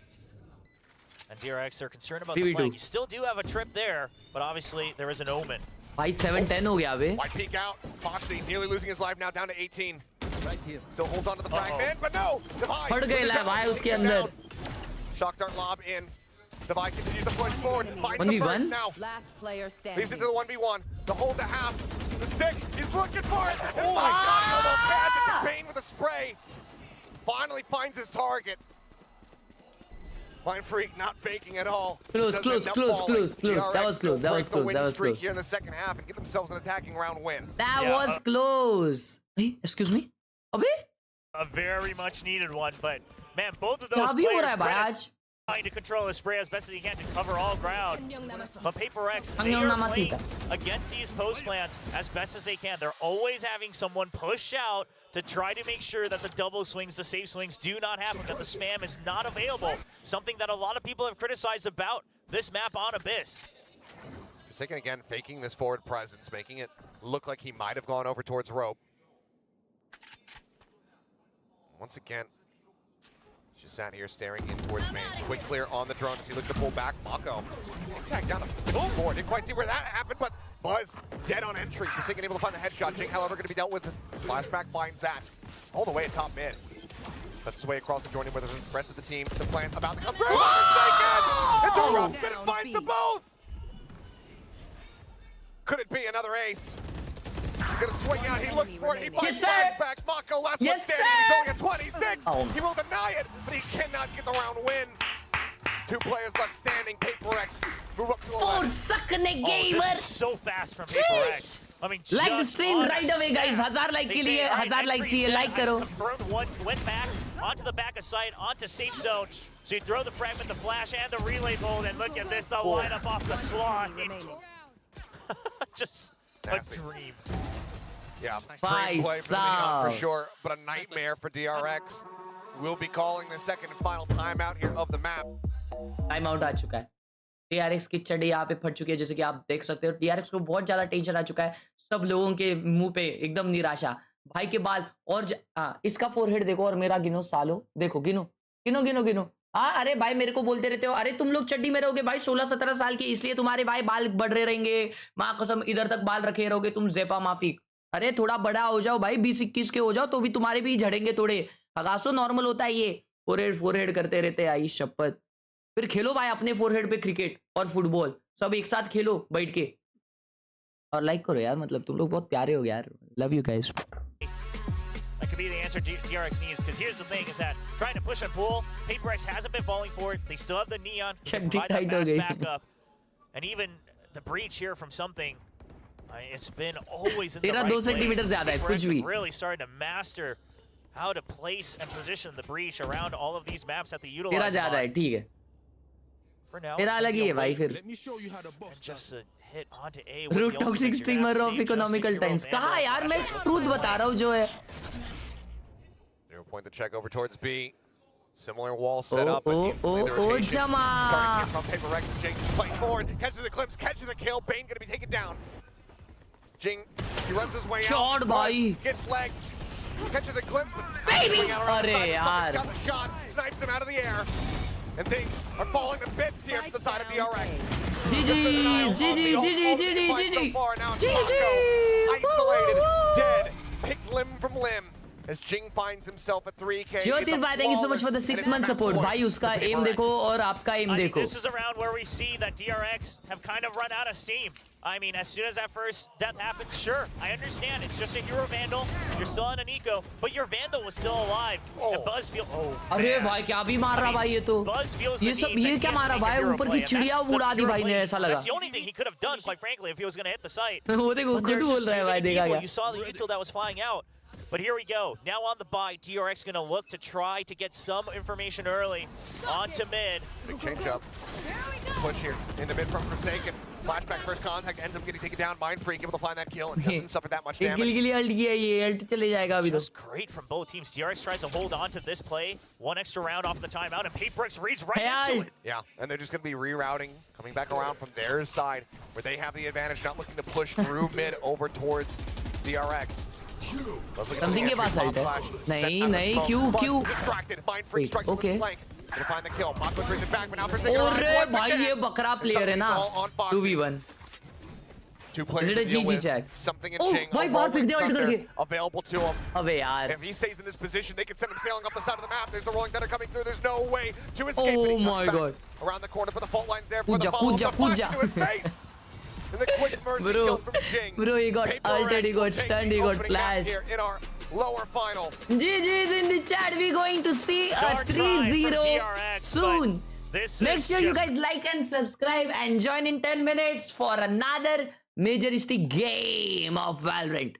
And DRX are concerned about the 3v2. flank. You still do have a trip there, but obviously there is an omen. भाई 7-10 हो गया बे. White peek out. Foxy nearly losing his life now, down to 18. Still holds on to the fragment, but no! Divide. फट गए ला भाई उसके अंदर. Shock dart lob in. Divide continues to push forward. Finds the 1v1? first now. Last player Leaves standing. it to the 1v1. The hold to half. The stick. He's looking for it. Oh my god, he almost has it. Bane with a spray. Finally finds his target. Mind Freak not faking at all. Close, Doesn't close, end up close, falling. close, close. That was DRX close, that will was break the close, win that was streak close. here in the second half and get themselves an attacking round win. That Yeah, was close. Hey, excuse me. अबे A very much needed one, but man, both of those क्या भी हो रहा players है भाई credit आज? trying to control his spray as best as he can to cover all ground. But PaperX, they Anyong are namasita. playing against these post plants as best as they can. They're always having someone push out to try to make sure that the double swings, the safe swings do not happen, that the spam is not available. Something that a lot of people have criticized about this map on Abyss. Forsaken again, faking this forward presence, making it look like he might have gone over towards rope. Once again, just sat here staring in towards main. Quick clear on the drone as he looks to pull back. Mako tagged down a board. Didn't quite see where that happened, but Buzz dead on entry. Forsaken able to find the headshot. Jing, however, going to be dealt with. Flashback finds that all the way at top mid. That's his way across to join in with the rest of the team. The plan about to come through. Forsaken! It's a rope that finds them both! Could it be another ace? He's gonna swing out, he looks for it, he finds Yes, sir. Flashback. Mako, last Yes, one standing, he's sir. only at 26. Oh. He will deny it, but he cannot get the round win. 2 players left standing. PaperX move up to 11. सकने Oh, gamer. this is so fast from PaperX. I mean, Like the just stream on a right away, guys. snap. 1000 like They के say, लिए all right, 1000 like entry's चाहिए. dead. Like I करो. just confirmed one, went back onto the back of sight, onto safe zone. So you throw the fragment, the flash, and the relay bolt, and look at this, the lineup off the slide. Remaining. Just Nasty. a dream. Yeah, Bye, dream play for the Neon for Sal. sure, but a nightmare for DRX. We'll be calling the second and final timeout here of the map. Time out आ चुका है. DRX की चड्डी यहाँ पे फट चुकी है, जैसे कि आप देख सकते हो. DRX को बहुत ज्यादा टेंशन आ चुका है. सब लोगों के मुंह पे एकदम निराशा. भाई के बाल और इसका फोरहेड देखो और मेरा गिनो सालो. देखो गिनो गिनो गिनो गिनो. हाँ अरे भाई मेरे को बोलते रहते हो अरे तुम लोग चड्डी में रहोगे भाई 16-17 साल के, इसलिए तुम्हारे भाई बाल बढ़ रहे रहेंगे. माँ कसम इधर तक बाल रखे रहोगे तुम. जेपा माफिक. अरे थोड़ा बड़ा हो जाओ भाई, 20-21 के हो जाओ तो भी तुम्हारे भी झड़ेंगे थोड़े. अगासो नॉर्मल होता है ये. फोरहेड करते रहते आई शपथ. फिर खेलो भाई अपने फोरहेड पे क्रिकेट और फुटबॉल सब एक साथ खेलो बैठ के. और लाइक करो यार, मतलब तुम लोग बहुत प्यारे हो यार. Love you guys. That could be the answer DRX needs, because here's the thing, is that trying to push and pull, PaperX hasn't been falling for it. They still have the Neon to Check provide that tight हो fast गई. backup. And even the breach here from something, it's been always in the तेरा right 2 centimetre place. ज्यादा है PaperX कुछ भी. have really started to master how to place and position the breach around all of these maps that they तेरा utilize ज्यादा है on. ठीक है. For now, तेरा it's अलग gonna ही be है a भाई wait. फिर. And just a hit onto A with root the toxic ultimates. You're gonna streamer have to off save just the economical hero times. Vandal कहा यार मैं flash. Truth बता रहा हूँ जो है. They will point the check over towards B. Similar wall set up, but instantly the oh, rotations Jama. starting here from PaperX. Jing playing forward, catches a glimpse, catches a kill. Bane going to be taken down. Jing, he runs his way Shot, out. bhai. Gets legged, catches a glimpse. Baby! Swing out around the Arre, side, someone's yaar. got the shot, snipes him out of the air. And things are falling to bits here to the side of DRX. GG. Isolated, dead, picked limb from limb. As Jing finds himself at 3K. ज्योतिर भाई thank you so much for the 6 month support. भाई उसका M देखो और आपका M I think देखो. this is around where we see that DRX have kind of run out of steam. I mean, as soon as that first death happens, sure, I understand. It's just a hero Vandal. You're still on an eco, but your Vandal was still alive. And Buzz feels... Oh, अरे man. भाई क्या भी मार रहा भाई ये तो. Buzz feels ये the सब need ये that क्या he has to मारा make a भाई, hero ऊपर play, की and चिड़िया that's the उड़ा दी hero भाई ने, play. ऐसा लगा. That's the only thing he could have done, quite frankly, if he was going to hit the site. वो देखो But खुद there's बोल just रहा है too भाई, many देखा people. क्या. You saw the util that was flying out. But here we go. Now on the buy, DRX going to look to try to get some information early onto mid. Big change up. Push here in the mid from Forsaken. Flashback first contact ends up getting taken down. Mind Freak able to find that kill and doesn't suffer that much एक किल damage. के लिए alt किया, ये alt चले जाएगा अभी तो। Just great from both teams. DRX tries to hold on to this play. One extra round off the timeout, and PRX reads right into it. Yeah, and they're just going to be rerouting, coming back around from their side, where they have the advantage, not looking to push through mid over towards DRX. Something के पास alt है। नहीं नहीं, क्यों? Distracted. Mind Freak strikes with okay. his flank. Gonna find the kill. Mako brings it back, but now for Khelraay अरे once भाई again. ये बकरा player है ना। 2v1। Two players Is it to a deal GG with. chat? Something in Oh, Jing. भाई a बाहर फेंक rolling दिया ult thunder करके। available to him. अबे यार। If he stays in this position, they can send him sailing up the side of the map. There's the rolling thunder coming through. There's no way to escape. Oh but he my comes back God. around the corner, put the fault lines there for the Puja, follow-up. puja, The flash puja. into his face. And the quick mercy Bro, kill from Jing. bro, he got PRX ulted, he will got take stunned, the he got opening map flashed. here in our lower final. GG's in the chat. We're going to see a Dark try from 3-0 DRX, soon. This Make is sure you just- guys like and subscribe and join in 10 minutes for another majoristic game of Valorant.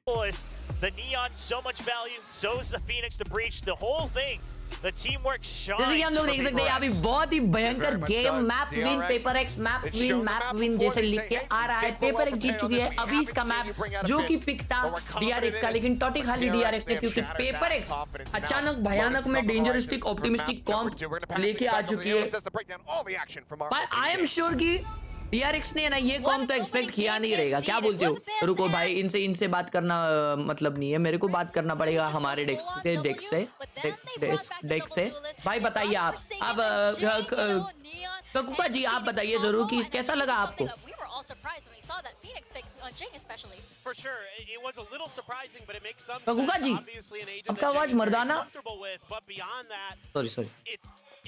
The Neon, so much value. So is the Phoenix to breach the whole thing. The teamwork shines. जैसे कि हम लोग देख सकते हैं यहाँ पे बहुत ही भयंकर game map win PAPERX map win जैसे लिख के आ रहा है। PAPERX जीत चुकी है अभी इसका मैप जो कि पिक था DRX का, लेकिन टॉटी खाली DRX ने क्योंकि PAPERX अचानक भयानक में डेंजरस्टिक ऑप्टिमिस्टिक कॉम्प लेके आ चुकी है। पर आई एम श्योर कि DRX ने ना ये कॉम्प तो एक्सपेक्ट किया नहीं रहेगा। क्या बोलते हो? रुको भाई, इनसे बात करना मतलब नहीं है, मेरे को बात करना पड़ेगा हमारे डेस्क से। भाई बताइए आप ककुका जी आप बताइए जरूर कि कैसा लगा आपको? For sure, it was a little surprising, but it makes some ककुका sense. जी Obviously, an agent आपका that आवाज Jing is very मर्दाना। comfortable with, but beyond that, sorry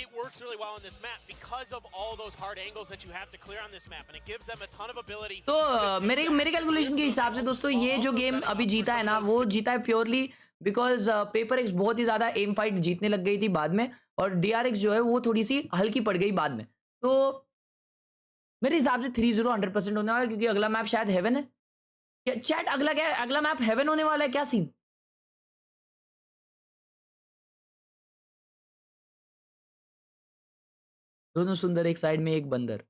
it works really well on this map because of all those hard angles that you have to clear on this map, and it gives them a ton of ability. तो मेरे calculation के हिसाब से दोस्तों ये जो game अभी जीता है ना, वो जीता है प्योरली बिकॉज PAPERX बहुत ही ज्यादा एम फाइट जीतने लग गई थी बाद में, और DRX जो है वो थोड़ी सी हल्की पड़ गई बाद में। तो मेरे हिसाब से 3-0 100% होने वाला है, क्योंकि अगला मैप शायद हेवन है। क्या चैट अगला क्या है? अगला मैप हेवन होने वाला है क्या सीन? दोनों सुंदर एक साइड में एक बंदर।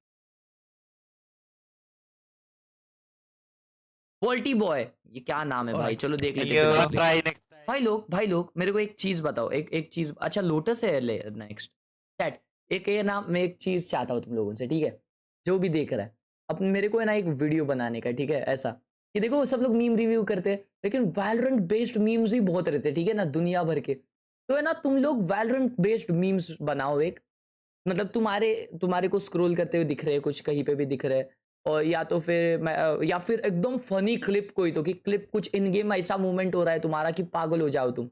वोल्टी बॉय, ये क्या नाम है भाई? चलो देख लेते हैं। भाई लोग मेरे को एक चीज बताओ, एक चीज। अच्छा लोटस है ले नेक्स्ट चैट। एक ये ना, मैं एक चीज चाहता हूँ तुम लोगों से, ठीक है? जो भी देख रहा है, अब मेरे को है ना एक वीडियो बनाने का, ठीक है? ऐसा कि देखो सब लोग मीम रिव्यू करते हैं, लेकिन वैलोरेंट बेस्ड मीम्स ही बहुत रहते हैं, ठीक है ना, दुनिया भर के। तो है ना, तुम लोग वैलोरेंट बेस्ड मीम्स बनाओ एक, मतलब तुम्हारे को स्क्रॉल करते हुए दिख रहे हैं, कुछ कहीं पे भी दिख रहे हैं, और या तो फिर एकदम फनी क्लिप कोई, तो कि क्लिप कुछ इन गेम ऐसा मूवमेंट हो रहा है तुम्हारा कि पागल हो जाओ तुम,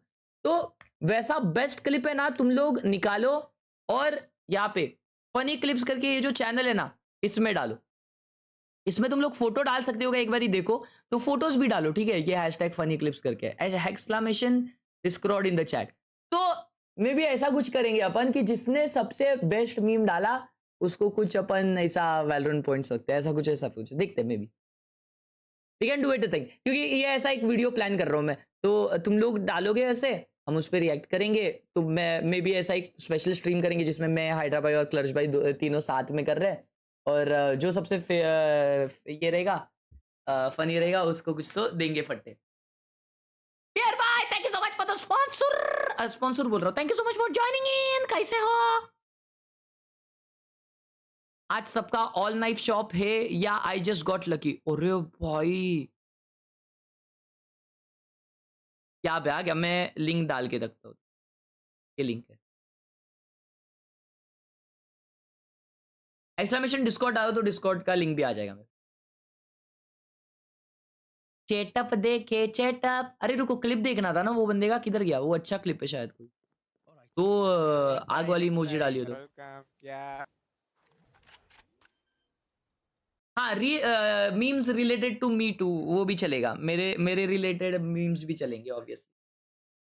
तो वैसा बेस्ट क्लिप है ना तुम लोग निकालो, और यहाँ पे फनी क्लिप्स करके ये जो चैनल है ना इसमें डालो। इसमें तुम लोग फोटो डाल सकते हो, एक बार ही देखो तो फोटोज भी डालो, ठीक है? ये हैशटैग फनी क्लिप्स करके exclamation Discord in the chat. तो मे भी ऐसा कुछ करेंगे अपन कि जिसने सबसे बेस्ट मीम डाला उसको कुछ अपन ऐसा वैलोरेंट पॉइंट्स रखते हैं, ऐसा कुछ देखते हैं। Maybe we can do it thing, क्योंकि ये ऐसा एक वीडियो प्लान कर रहा हूँ मैं, तो तुम लोग डालोगे ऐसे, हम उस पर रिएक्ट करेंगे। तो मैं मे भी ऐसा एक स्पेशल स्ट्रीम करेंगे जिसमें मैं, हाइड्रा भाई और क्लर्च भाई तीनों साथ में कर रहे हैं, और जो सबसे ये रहेगा फनी रहेगा उसको कुछ तो देंगे फट्टे। Dear bye, thank you so much for the sponsor बोल रहा हूँ। Thank you so much for joining in। कैसे हो? आज सबका ऑल नाइफ शॉप है या आई जस्ट गॉट लकी? अरे भाई क्या पे आ गया? मैं लिंक डाल के रखता हूँ, ये लिंक है। एक्सक्लेमेशन डिस्कॉर्ड डालो तो डिस्कॉर्ड का लिंक भी आ जाएगा। चेटअप देखे चेटअप। अरे रुको, क्लिप देखना था ना वो बंदे का, किधर गया वो? अच्छा क्लिप है शायद कोई, तो आग वाली इमोजी डालियो तो। हाँ, memes related to me too वो भी चलेगा, मेरे रिलेटेड मीम्स भी चलेंगे obviously.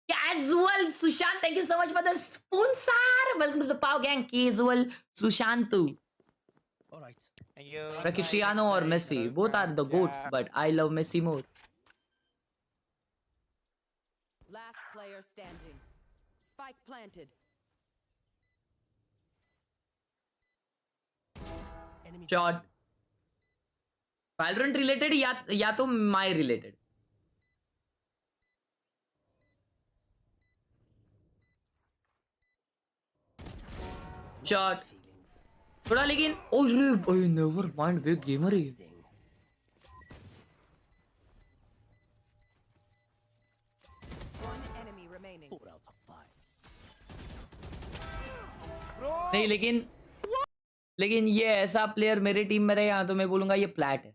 Casual Sushant, thank you so much for the sponsor. Welcome to the Power Gang. Casual Sushantu. All right. Cristiano or Messi, both are the goats, but I love Messi more. Last player standing. Spike planted. Shot. Valorant related या तो माई related. Shot थोड़ा, लेकिन ओरे never mind, वे gamer है। One enemy remaining. नहीं, लेकिन ये ऐसा प्लेयर मेरे टीम में रहे यहाँ तो मैं बोलूंगा ये फ्लैट है।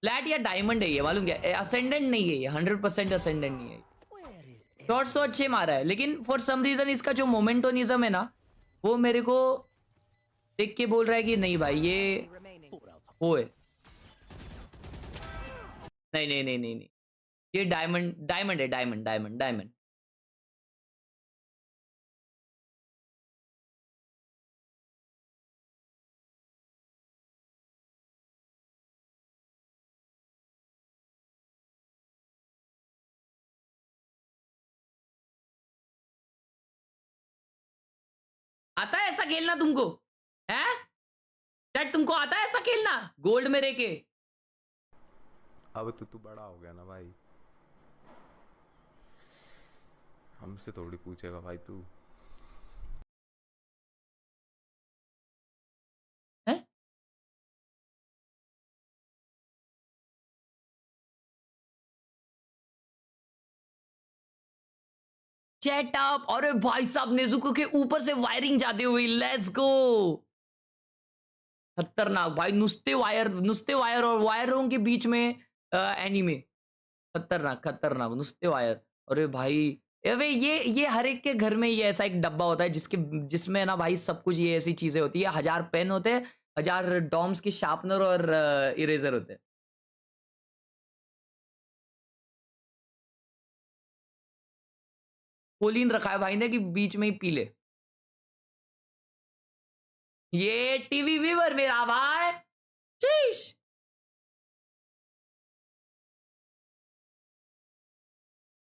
फ्लैट या डायमंड है ये, मालूम क्या? असेंडेंट नहीं है ये, 100% असेंडेंट नहीं है। शॉट्स तो अच्छे मारा है, लेकिन फॉर सम रीजन इसका जो मोमेंटोनिज्म है ना, वो मेरे को देख के बोल रहा है कि नहीं भाई ये Remaining. वो है। नहीं नहीं नहीं नहीं नहीं, ये डायमंड है, डायमंड। आता है ऐसा खेलना तुमको? है चैट, तुमको आता है ऐसा खेलना गोल्ड में रह के? अब तो तू बड़ा हो गया ना भाई, हमसे थोड़ी पूछेगा भाई तू। है? Chat up. अरे भाई साहब, नेजुको के ऊपर से वायरिंग जाती हुई, लेट्स गो। खतरनाक भाई, नुस्ते वायर और वायरों के बीच में एनीमे। खतरनाक नुस्ते वायर। अरे भाई ये हर एक के घर में ये ऐसा एक डब्बा होता है जिसमें ना भाई सब कुछ ये ऐसी चीजें होती है। 1000 पेन होते हैं, 1000 डॉम्स की शार्पनर और इरेजर होते हैं। कोलिन रखा है भाई ने कि बीच में ही पी ले। ये टीवी व्यूअर मेरा भाई, शीश।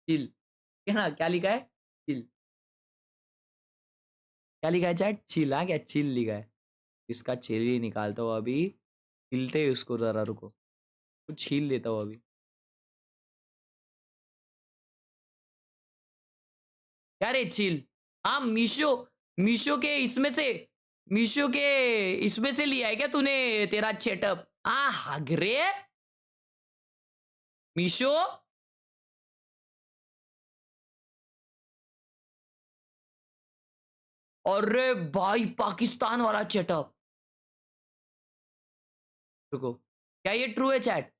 चिल, क्या ना, क्या लिखा है? चिल। क्या लिखा है चैट? चिल। हाँ, क्या चिल लिखा है? इसका चिल ही निकालता हूँ अभी। हिलते ही उसको, जरा रुको, कुछ छील लेता हूँ अभी। क्या रे चिल? हाँ, मीशो के इसमें से लिया है क्या तूने तेरा चेटअप? हाँ हगरे मीशो। अरे भाई, पाकिस्तान वाला चेटअप। रुको, क्या ये ट्रू है चैट?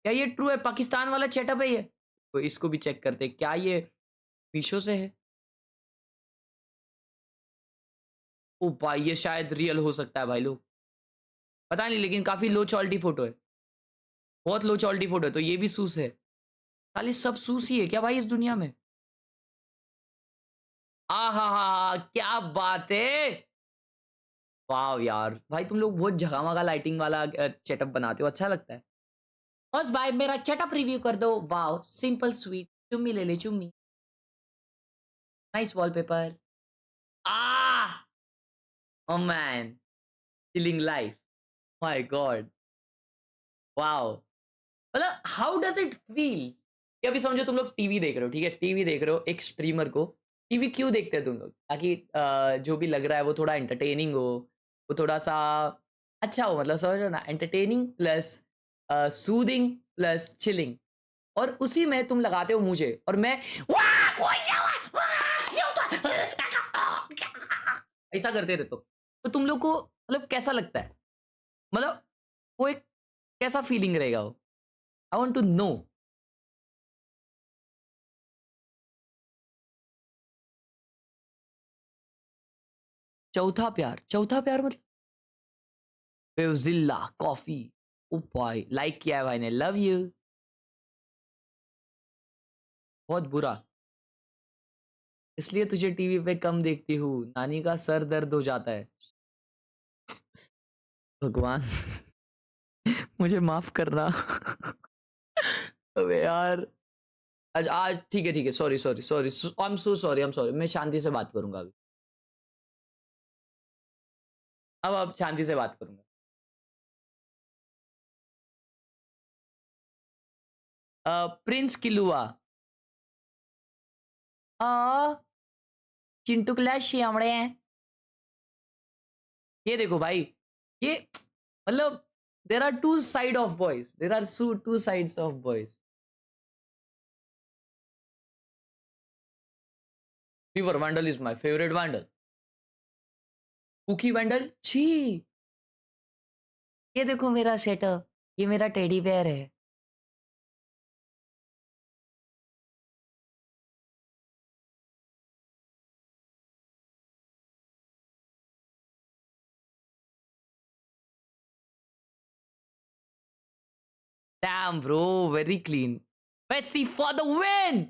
क्या ये ट्रू है? पाकिस्तान वाला चेटअप है ये? तो इसको भी चेक करते, क्या ये मीशो से है? ओ भाई, ये शायद रियल हो सकता है भाई लोग, पता नहीं, लेकिन काफी लो क्वालिटी फोटो है, बहुत लो क्वालिटी फोटो है। तो ये भी सूस है? खाली सब सूस ही है क्या भाई इस दुनिया में? आहा, क्या बात है। वाह यार भाई, तुम लोग बहुत झगामगा लाइटिंग वाला सेटअप बनाते हो, अच्छा लगता है। बस भाई मेरा सेटअप रिव्यू कर दो। वाह, सिंपल स्वीट। चुम्मी ले ले, चुम्मी। Nice wallpaper. Oh man, chilling life, my god, wow. मतलब हाउ डज इट फील्स? ये अभी समझो तुम लोग टीवी देख रहे हो, ठीक है? टीवी देख रहे हो एक स्ट्रीमर को। टीवी क्यों देखते हैं तुम लोग? ताकि जो भी लग रहा है वो थोड़ा एंटरटेनिंग हो, वो थोड़ा सा अच्छा हो, मतलब समझ लो ना, entertaining plus soothing plus chilling. और उसी में तुम लगाते हो मुझे, और मैं ऐसा करते रहते हो। तो तुम लोग को मतलब कैसा लगता है? मतलब वो एक कैसा फीलिंग रहेगा वो? I want to know. चौथा प्यार मतलब बेवजिल्ला कॉफी। ओ भाई, लाइक किया है भाई ने, लव यू। बहुत बुरा, इसलिए तुझे टीवी पे कम देखती हूँ, नानी का सर दर्द हो जाता है। भगवान मुझे माफ करना। अबे यार, आज ठीक है, sorry, I am so sorry. मैं शांति से बात करूंगा अभी, अब शांति से बात करूंगा। प्रिंस किलुआ चिंटू क्लैश हमड़े हैं। ये देखो भाई, ये मतलब there are two side of boys, there are two sides of boys. River Vandal is my favorite Vandal. Cookie Vandal, छी। ये देखो मेरा सेटअप, ये मेरा टेडी बेयर है। Damn bro, very clean. Messi for the win.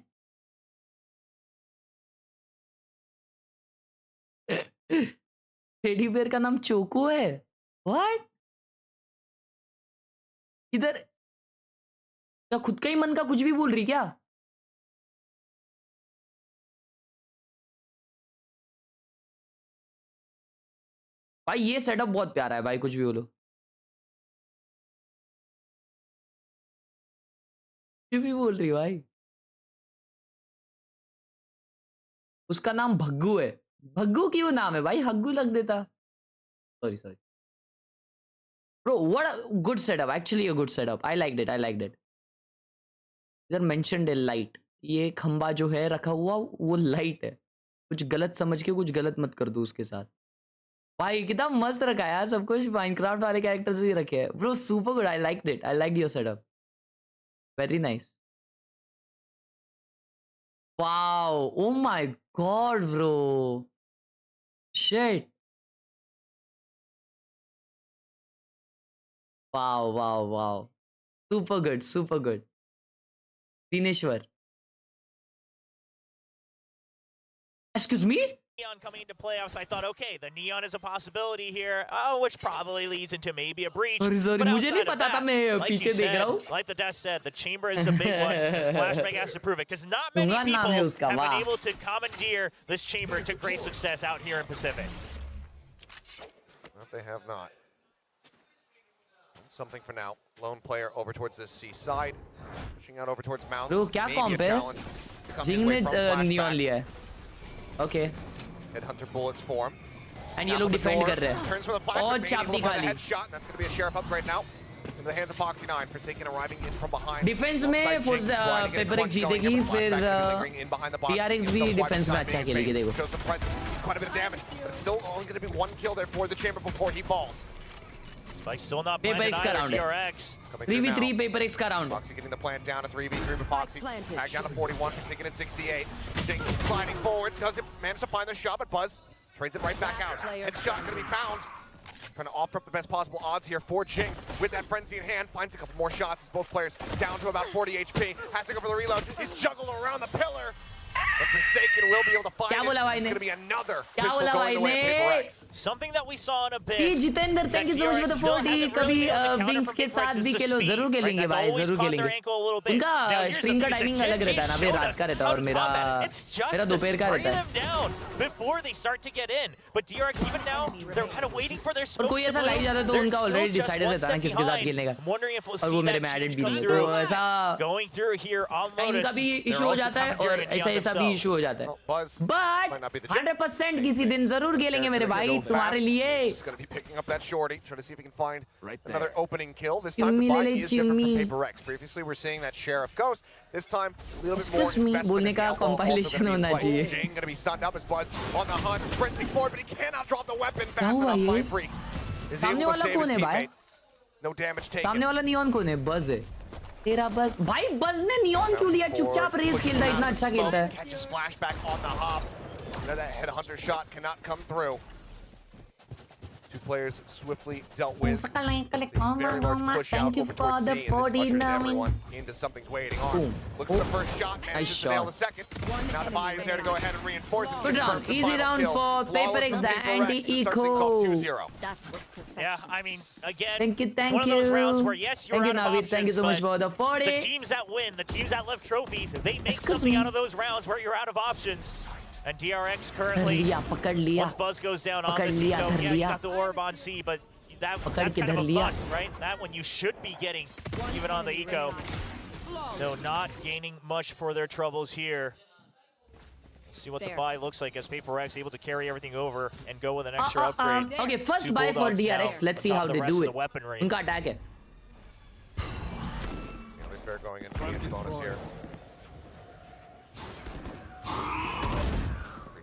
Teddy bear का नाम choco है? What? इधर क्या खुद का ही मन का कुछ भी बोल रही क्या? भाई ये सेटअप बहुत प्यारा है भाई, कुछ भी बोलो, कुछ भी बोल रही भाई। उसका नाम भग्गू है। भग्गू क्यों नाम है भाई? हग्गू लग देता। Sorry bro, what a good setup, actually a good setup. I liked it, I liked it. इधर मेंशन्ड है लाइट, ये खंबा जो है रखा हुआ वो लाइट है। कुछ गलत समझ के कुछ गलत मत कर दो उसके साथ। भाई कितना मस्त रखा है यार सब कुछ, माइनक्राफ्ट वाले कैरेक्टर्स भी रखे हैं bro. Super good, I liked it, I liked your setup, very nice. Wow, oh my God bro, shit, wow wow wow, super good, super good. Dineshwar, excuse me? Neon coming into playoffs, I thought, okay, the Neon is a possibility here, which probably leads into maybe a breach. Sorry, But मुझे नहीं outside of पता था, that, मैं like पीछे you देख रहा said, हूँ। like the Death said, the chamber is a big one. Flashback has to prove it, because not many दूंगा नाम people है have उसका, been वाह। able to commandeer this chamber to great success out here in Pacific. But they have not. Something for now. Lone player over towards the seaside, pushing out over towards mountains. Bro, क्या Maybe a comp है? challenge. Coming जिंग away ने from Flashback. Neon लिया है। Okay, Headhunter bullets for him. And ये लोग defend कर रहे हैं। Turns for the flashback, और being able चापटी to find a खाली। headshot, and that's going to be a sheriff upgrade now. In the hands of Foxy 9, Forsaken arriving in from behind. Defence में Alongside force Jing, trying to get a paper clutch जीतेगी, going, but फिर Flashback gonna be lingering in behind the box. DRX Gives भी himself defence wide में time अच्छा being खेलेगी, made. देखो। Shows some presence. It's quite a bit of damage, but it's still only going to be one kill there for the chamber before he falls. Spike still not Paper blinded X का either, round है। DRX. 3v3 paper x का round. Foxy getting the plant down to 3v3 with Foxy. Tag down to 41, Forsaken at 68. Jing sliding forward, doesn't manage to find the shot, but Buzz trades it right back out. Headshot going to be found. Trying to offer up the best possible odds here for Jing with that frenzy in hand. Finds a couple more shots as both players down to about 40 HP. Has to go for the reload. He's juggled around the pillar. But Forsaken will be able to find क्या it. बोला भाई It's ने? going to be another क्या pistol बोला going the way of भाई Paper ने? X. Something that we saw in जी Abyss. Jitendra, that thank you so much DRX for the still 40। hasn't कभी really been able to counter wings from के Paper साथ X is भी the Khelo, speed, जरूर right? खेलेंगे That's भाई, always जरूर caught their खेलेंगे। ankle a little bit. उनका Now, here's the स्ट्रीम का thing, टाइमिंग Jing अलग रहता है ना, अभी showed रात us का रहता है how और to मेरा combat it. It's just मेरा to दोपहर का spray रहता है। them down before they start to get in. But DRX even now, they're kind of waiting for their और smokes कोई to ऐसा लाइव bloom. जाता तो They're उनका still already just decided one रहता है ना step किसके साथ behind. खेलने का, I'm wondering if we'll और see वो मेरे that में एडेड change भी come नहीं है, through. तो ऐसा Going through here on time Lotus. का भी They're इशू हो also जाता है और commandeering ऐसा Neon ऐसा भी themselves. इशू हो जाता है। Well, Buzz but might not be the 100% किसी दिन जरूर खेलेंगे मेरे भाई तुम्हारे लिए। He's going to be picking up that shorty, trying to see if he can find Right another there. opening kill. This time the Jimmy body ले is different from Jimmy। Paper X. Previously we're seeing that Sheriff Ghost. This time a little bit more Excuse me, investment बोलने as the का outlaw also compilation gonna be in होना play. चाहिए। Jing going to be stunned up as Buzz on the hunt, sprinting forward, but he cannot drop the weapon fast हुआ enough. ये? My freak is सामने able to वाला save his कौन है भाई? teammate. No damage taken. सामने वाला neon कौन है? बज है। तेरा बज भाई, बज ने नियॉन क्यों लिया? चुपचाप रेस खेलता है, इतना अच्छा खेलता है। Catches Flashback on the hop. Now that headhunter shot cannot come through. Two players swiftly dealt with. It's a very large push out Thank you over for towards the C, and this ushers 49. everyone into something's waiting on. Boom. Looks for the first shot, manages to nail shot. the second. Now Devi is there to go ahead and reinforce it. Good round. Confirms the Easy final round kills. for Paper Flawless X, from the Paper X to start anti-eco. things off 2-0. Yeah, I mean, again, Thank you, it's one of those rounds where, yes, you're thank you, out of Navid. options, Thank you so much but for the 40. the teams that win, the teams that lift trophies, they make Excuse something me. out of those rounds where you're out of options. And DRX कर currently, लिया, पकड़ लिया, once Buzz goes down on पकड़ this लिया, eco, धर yeah, you लिया। got the orb on C, but पकड़ that's के kind of धर a लिया। bust, right? That one you should be getting even on the eco. So not gaining much for their troubles here. Let's see what the buy looks like as PRX able to carry everything over and go with an extra upgrade. Okay, first buy for DRX. Let's see how they do it. उनका attack है. Fair going in for the bonus here.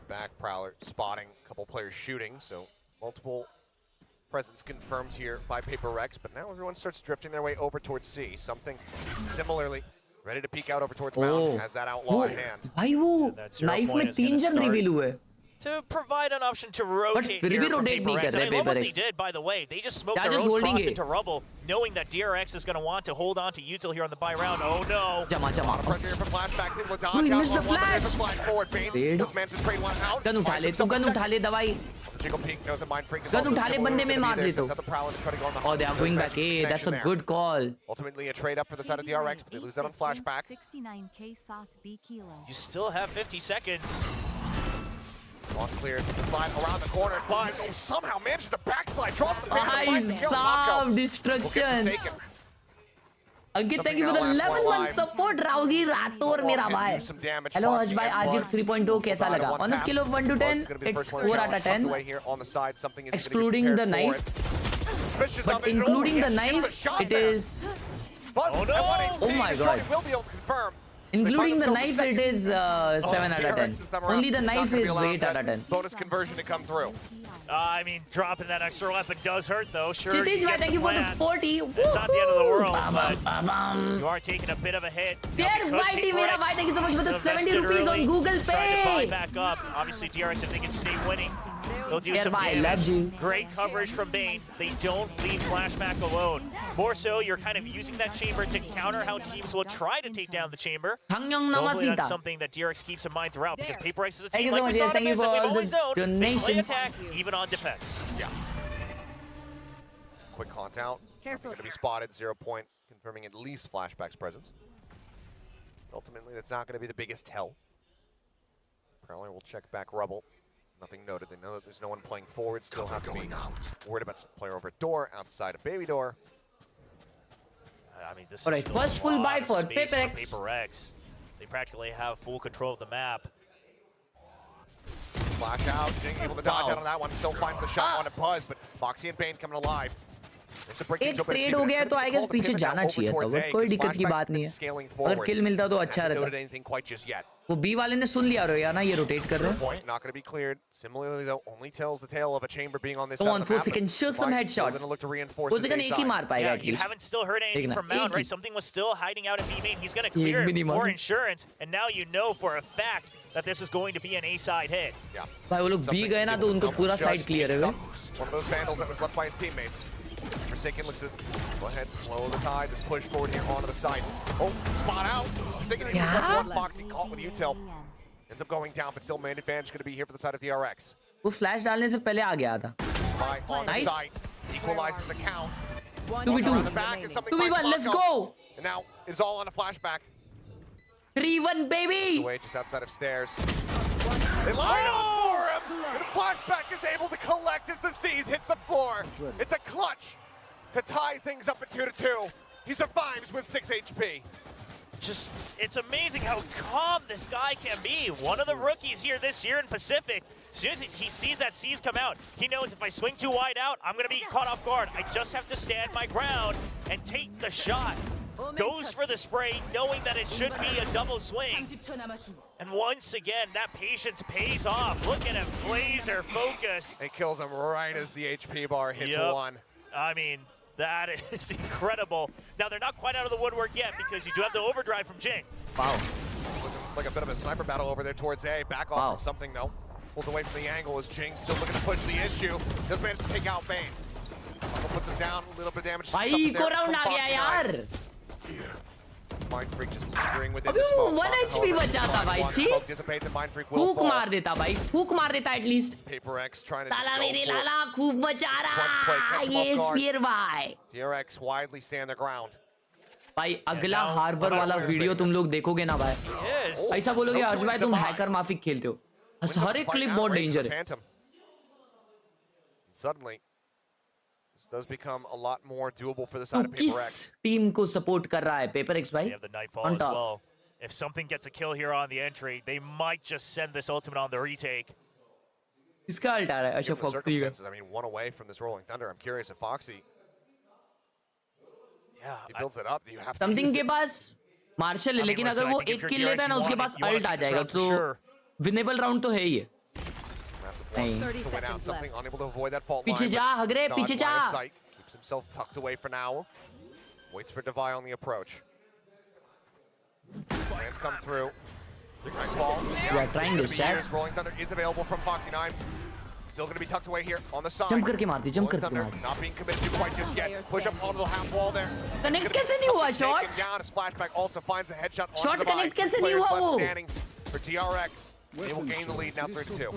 Back Prowler spotting a couple players shooting, so multiple presence confirmed here by PRX, but now everyone starts drifting their way over towards C. Something similarly ready to peek out over towards Mountain as that outlaw in hand. भाई वो knife में 3 जन reveal हुए. To provide an option to rotate फिर भी rotate नहीं कर रहे I love what they PRX. did, by the way. They just smoked their own cross into rubble, knowing that DRX is going to want to hold on to util here on the buy round. Oh no. Jama. Pressure here for Flashback. Able to dodge He out missed the on one, but there's a flash. slide forward. Bane does manage to trade one out. Gun उठा ले, तू gun उठा ले दवाई. Jiggle peek knows that Mind Freak is Gun also उठा ले, similar बंदे to में be मार there, दे sends तो. out the Prowler to try to go on the Oh, hunt. they are There's going an back extra A. That's a connection good there. call. Ultimately, a trade up for the side of DRX, but they lose that on Flashback. 69K soft B kilo. You still have 50 seconds. Long clear to the side, around the corner, buys. Oh, somehow manages to backslide, drops the base, I finds the kill. saw Mako destruction. will get forsaken. Ankit, thank you for the 11-month support. Rauji Rathore मेरा भाई. Hello Harsh भाई, RGX 3.0 कैसा लगा? On a scale of 1 to 10, it's 4 out of 10. Excluding the knife. But including the knife, it is... Oh my god. Including the knife, it is 7 out of 10. Only the knife is 8 out of 10. Bonus conversion to come through. I mean, dropping that extra weapon does hurt, though. Sure, Chitesh bhai, thank you for the 40. It's not the end of the world, but you are taking a bit of a hit. Pierre Whitey, mera bhai, thank you so much for the 70 rupees on Google Pay. To buy back up. Obviously, DRX, if they can stay winning, they'll do some bhai, love damage. you. Great coverage from Bane. They don't leave Flashback alone. More so, you're kind of using that chamber to counter how teams will try to take down the chamber. So hopefully that's something that DRX keeps in mind throughout, because PRX is a team like we saw in Abyss, and we've always known they play attack even on defense. Yeah. Quick hunt out. Going to be spotted. 0 point, confirming at least Flashback's presence. Ultimately, that's not going to be the biggest tell. Prowler will check back rubble. Nothing noted. They know that there's no one playing forward. Still have to be worried about some player over door, outside a baby door. I mean, this Alright, is first full buy for PRX. PRX. They practically have full control of the map. Flash out. Jing able to dodge out on that one. Still finds the shot on a buzz, but Foxy and Bane coming alive. एक trade हो गया तो I guess पीछे जाना चाहिए था, वो कोई दिक्कत की बात नहीं है. अगर किल मिलता तो अच्छा रहता. वो बी वाले ने सुन लिया रोया ना, ये रोटेट कर रहे हैं. Not going to be cleared. Similarly though, only tells the tale of a chamber being on this Come side on, of the map. Forsaken, show some headshots. Forsaken एक ही मार पाएगा at You least. haven't still heard anything देखना, from Mount, एक right? He. Something was still hiding out in B main. He's going to clear भी it नहीं for मारा. insurance, and now you know for a fact that this is going to be an A-side hit. Yeah. भाई वो लोग B गए ना तो उनको पूरा साइड क्लियर है. One of those vandals that was left by his teammates. Forsaken looks at, go ahead, slow the tide, just push forward here onto the side. Oh, spot out. Forsaken even one Foxy caught with util. Ends up going down, but still main advantage going to be here for the side of DRX. वो flash डालने से पहले आ गया था. By on the side, equalizes the count. 2v2. On the back is something 2v1, let's go. And now it's all on a Flashback. 3-1 baby. Away just outside of stairs. They line up for him. And Flashback is able to collect as the C's hits the floor. It's a clutch to tie things up at 2-2. He survives with 6 HP. Just, it's amazing how calm this guy can be. One of the rookies here this year in Pacific. As soon as he sees that C's come out, he knows if I swing too wide out, I'm going to be caught off guard. I just have to stand my ground and take the shot. Goes for the spray, knowing that it should be a double swing. And once again, that patience pays off. Look at him, laser focus. It kills him right as the HP bar hits one. I mean, that is incredible. Now, they're not quite out of the woodwork yet because you do have the overdrive from Jing. Wow. Looking like a bit of a sniper battle over there towards A. Back off from something, though. Pulls away from the angle as Jing still looking to push the issue. Does manage to take out Bane. Puts him down, a little bit of damage. भाई को round आ गया यार. Mind Freak just lingering within the smoke. 1 HP बचा था भाई. Hook मार देता भाई. हुक मार देता at least. PRX trying to ताला मेरे लाला खूब बचा रहा. ये स्पीयर भाई. DRX widely stand their ground. भाई अगला हार्बर वाला वीडियो तुम लोग देखोगे ना भाई. ऐसा बोलोगे हर्ष भाई तुम हैकर माफिक खेलते हो. हर एक क्लिप बहुत डेंजर है. Suddenly, This does become a lot more doable for the तो side of किस PRX. टीम को सपोर्ट कर रहा है PaperX भाई? They have the Nightfall On as top. well. If something gets a kill here on the entry, they might just send this ultimate on the retake. इसका alt आ रहा है अच्छा Given the Foxy का. circumstances, I mean, one away from this Rolling Thunder. I'm curious if Foxy, Yeah, he builds it up. Do you have to something use के it? Pass martial है I mean, लेकिन listen, अगर I वो think if एक you're किल लेता है ना DRX, उसके you पास wanna अल्ट आ keep this जाएगा round for तो sure. विनेबल राउंड तो है ही है. Massive Hey. one 30 to win out seconds something, left. unable to avoid that fault पीछे line. जा, but हगरे, dodge पीछे line of जा. sight. Keeps himself tucked away for now. Waits for Devi on the approach. Plans come through. Nice ball. We are trying this, chat. Rolling Thunder is available from Foxy 9. Still going to be tucked away here on the side. Jump करके मार दी, jump Rolling करके Thunder मार दी. not being committed to quite just yet. Push up onto the half wall there. Connect It's gonna be कैसे नहीं हुआ something shot? taken down as Flashback also finds a headshot Shot onto the connect Devi. कैसे नहीं Players हुआ left वो? standing for DRX. They will gain the lead now 3-2.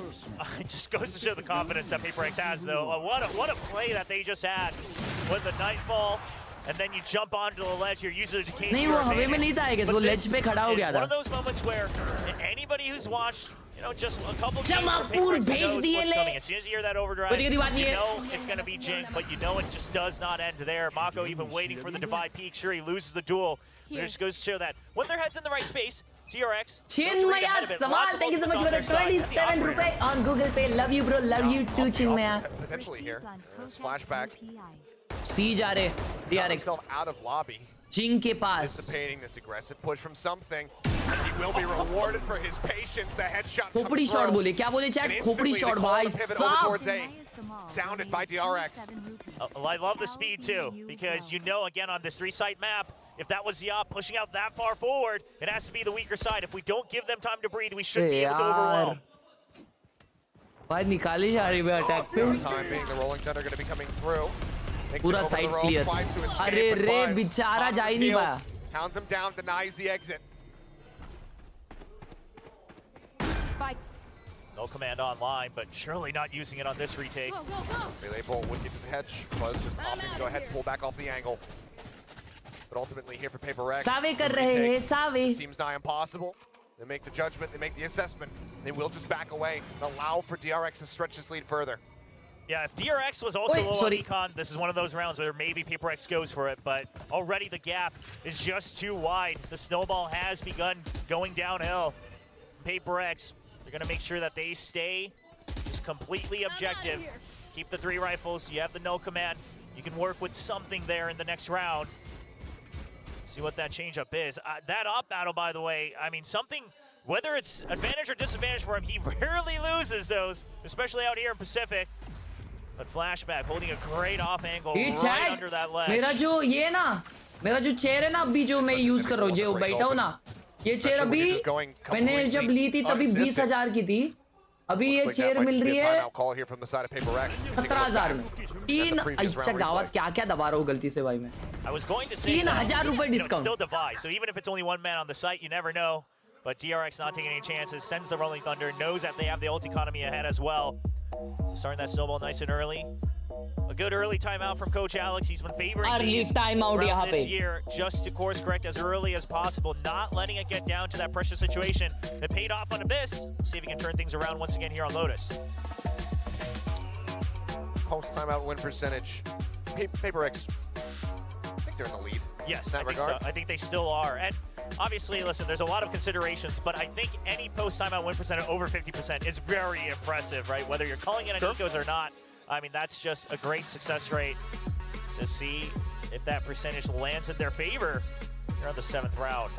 It just goes to show the confidence that PaperX has, though. What a play that they just had with the Nightfall, and then you jump onto the ledge. You're using the decay. नहीं वो हवे में नहीं था I guess वो ledge पे खड़ा हो गया It's one था. of those moments where anybody who's watched, you know, just a couple games from Jamapur PaperX भेज knows दिए what's ले. coming. As soon as you hear that overdrive, कोई दिक्कत नहीं you है. know it's going to be Jing, but you know it just does not end there. Mako even waiting for the divide peak. Sure, he loses the duel. But it just goes to show that when their head's in the right space, DRX. Chinmaya Samal, thank you so much for the 27 rupees on Google Pay. Love you, bro. Love you too, Chinmaya. Potentially here. It's Flashback. सी जा रहे Got DRX. himself out of lobby. जिंग के पास. Anticipating this aggressive push from something. And he will be rewarded for his patience. The headshot comes खोपड़ी shot through. बोले क्या बोले And chat instantly खोपड़ी they shot call भाई the pivot over साहब. towards A. Sounded by DRX. I love the speed too, because you know, again, on this three-site map, if that was Yop pushing out that far forward, it has to be the weaker side. If we don't give them time to breathe, we should be able to overwhelm. भाई निकाले जा रही है attack For the time being, the Rolling Thunder going to be coming through. Makes पूरा it over side the rope, clear. tries to escape, अरे but रे Buzz बेचारा on जा ही his नहीं heels, पाया. Hounds him down, denies the exit. Spike. No command online, but surely not using it on this retake. Relay Bolt would get to the hedge. Buzz just opting to go ahead and pull back off the angle. But ultimately here for PaperX, Save कर the रहे हैं retake Save. seems nigh impossible. They make the judgment, they make the assessment. They will just back away and allow for DRX to stretch this lead further. Yeah, if DRX was also Wait, low on sorry. econ, this is one of those rounds where maybe PaperX goes for it, but already the gap is just too wide. The snowball has begun going downhill. PaperX, they're going to make sure that they stay just completely objective. Keep the 3 rifles. You have the no command. You can work with something there in the next round. See what that changeup is. That up battle, by the way, I mean, something, whether it's advantage or disadvantage for him, he rarely loses those, especially out here in Pacific. But Flashback holding a great off angle right under that ledge. मेरा जो ये ना मेरा जो chair है ना अभी जो मैं यूज कर रहा हूँ जो बैठा हूँ ना ये चेयर अभी मैंने जब ली थी तभी 20,000 की थी अभी ये चेयर मिल रही है 17,000 में 3 अच्छा गावत क्या क्या दबा रहा हूँ गलती से भाई मैं I was going to say 3,000 रुपए it's discount still divide, so even if it's only one man on the site, you never know. But DRX not taking any chances, sends the Rolling Thunder, knows that they have the ult economy ahead as well. So starting that snowball nice and early. A good early timeout from Coach Alex. He's been favoring these throughout this year just to course correct as early as possible, not letting it get down to that pressure situation that paid off on Abyss. See if he can turn things around once again here on Lotus. Post timeout win percentage. PaperX, I think they're in the lead. Yes, in that regard. I think they still are. And obviously, listen, there's a lot of considerations, but I think any post-timeout win percentage over 50% is very impressive, right? Whether you're calling it an ecos or not, I mean, that's just a great success rate. To see if that percentage lands in their favor here on the 7th round.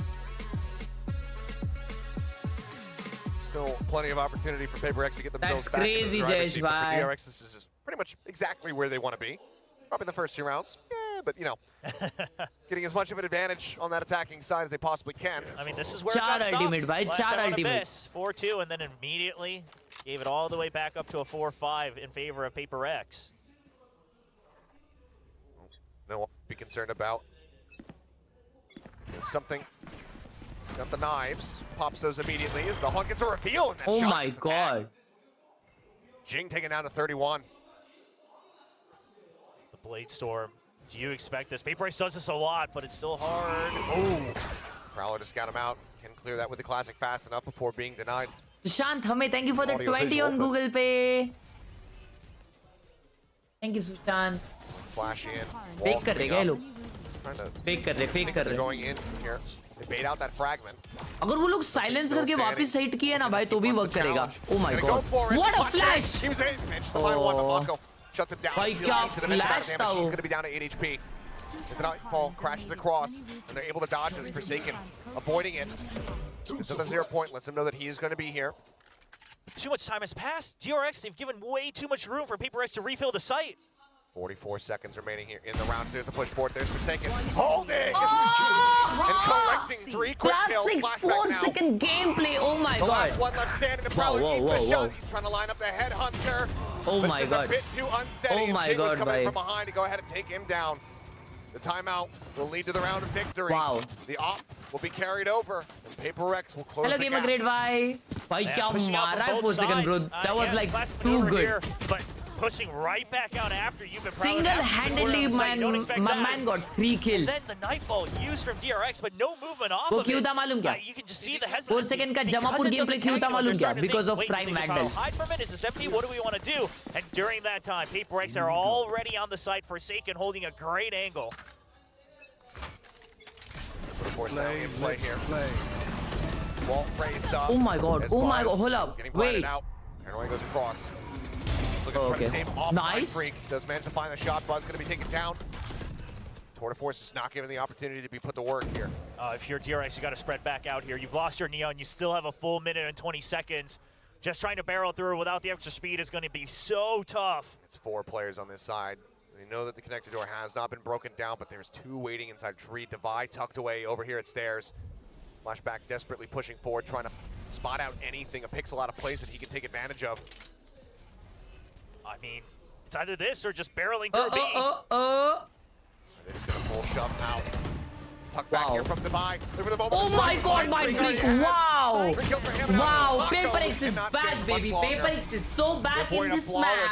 Still plenty of opportunity for PaperX to get themselves That's back into crazy, the driver's seat, but Jayesh for bhai. DRX, this is just pretty much exactly where they want to be. Probably in the first 2 rounds. Yeah, but, you know, getting as much of an advantage on that attacking side as they possibly can. I mean, this is where it got stopped. ultimate, bhai. Last time on ultimate. Abyss, 4-2, and then immediately gave it all the way back up to a 4-5 in favor of PaperX. No one to be concerned about. There's something. He's got the knives. Pops those immediately as the hunt gets a reveal. And that Oh shot my gets the god. tag. Jing taken down to 31. The Blade Storm. Do you expect this? PaperX does this a lot, but it's still hard. Oh. Prowler just got him out. Can clear that with the classic fast enough before being denied. Sushant Hame, thank you for the Audio 20 visual, on but- Google Pay. Thank you, Sushant. Flash in. Fake कर रहे हैं ये लोग, Trying to fake कर रहे, fake think कर they're रहे। going in here. They bait out that fragment. अगर वो लोग साइलेंस करके वापस हिट किए ना भाई तो भी वर्क करेगा। Oh my Gonna go god, for it. what a Punch it. flash! He was in. Manages to find one, but Mako shuts him down. भाई Steals क्या into the midst of flash that था damage. वो। He's going to be down to 8 HP. As the Nightfall crashes across, and they're able to dodge this Forsaken, avoiding it. It's at the 0 point, lets him know that he is going to be here. Too much time has passed. DRX, they've given way too much room for PRX to refill the site. 44 seconds remaining here in the round. So there's the push forward. There's Forsaken. Holding! And collecting 3 quick kills. Classic Flashback 4-second gameplay. Oh my The god. last one left standing. The Prowler Whoa, needs whoa, a whoa. shot. He's trying to line up the Headhunter. Oh But my it's just god. a bit too unsteady. Oh and my Jing was god, coming bhai. from behind to go ahead and take him down. The timeout will lead to the round of victory. Wow. The op will be carried over. And PRX will close Hello the Game gap. Grade भाई। भाई Yeah, क्या pushing out मारा from है both 4 second bro। sides. That was Yes, like classic too maneuver good. here, but pushing right back out after you've been Single-handedly my man got 3 And kills। then the Nightfall used from DRX, but no movement off वो of क्यों it. था मालूम क्या? You can just see the 4 hesitancy. second का Because Jamapur it game play doesn't क्यों tag था you, मालूम they're क्या? starting to Because think, of wait, Prime do we just Vandal। wanna hide from it? Is this empty? What do we want to do? And during that time, PRX are already on the site, Forsaken holding a great angle. Of course, now in play here. Wall raised up. Oh my god, as oh my Buzz god, hold up, getting planted wait। out. Khelraay goes across. He's looking to try to Okay. stave off Nice. Freak. Does manage to find the shot. Buzz going to be taken down. Tour de Force is not given the opportunity to be put to work here. If you're DRX, you got to spread back out here. You've lost your Neon. You still have a full minute and 20 seconds. Just trying to barrel through without the extra speed is going to be so tough. It's 4 players on this side. They know that the connector door has not been broken down, but there's 2 waiting inside tree. Divide tucked away over here at stairs. Flashback desperately pushing forward, trying to spot out anything, a pixel out of place that he can take advantage of. I mean, it's either this or just barreling through B. They're just going to full shove out. Tuck back here from Divide. Look for the moment. Oh my god, Mindfreak! Wow! Wow, PRX is bad, baby. PRX is so bad in this map.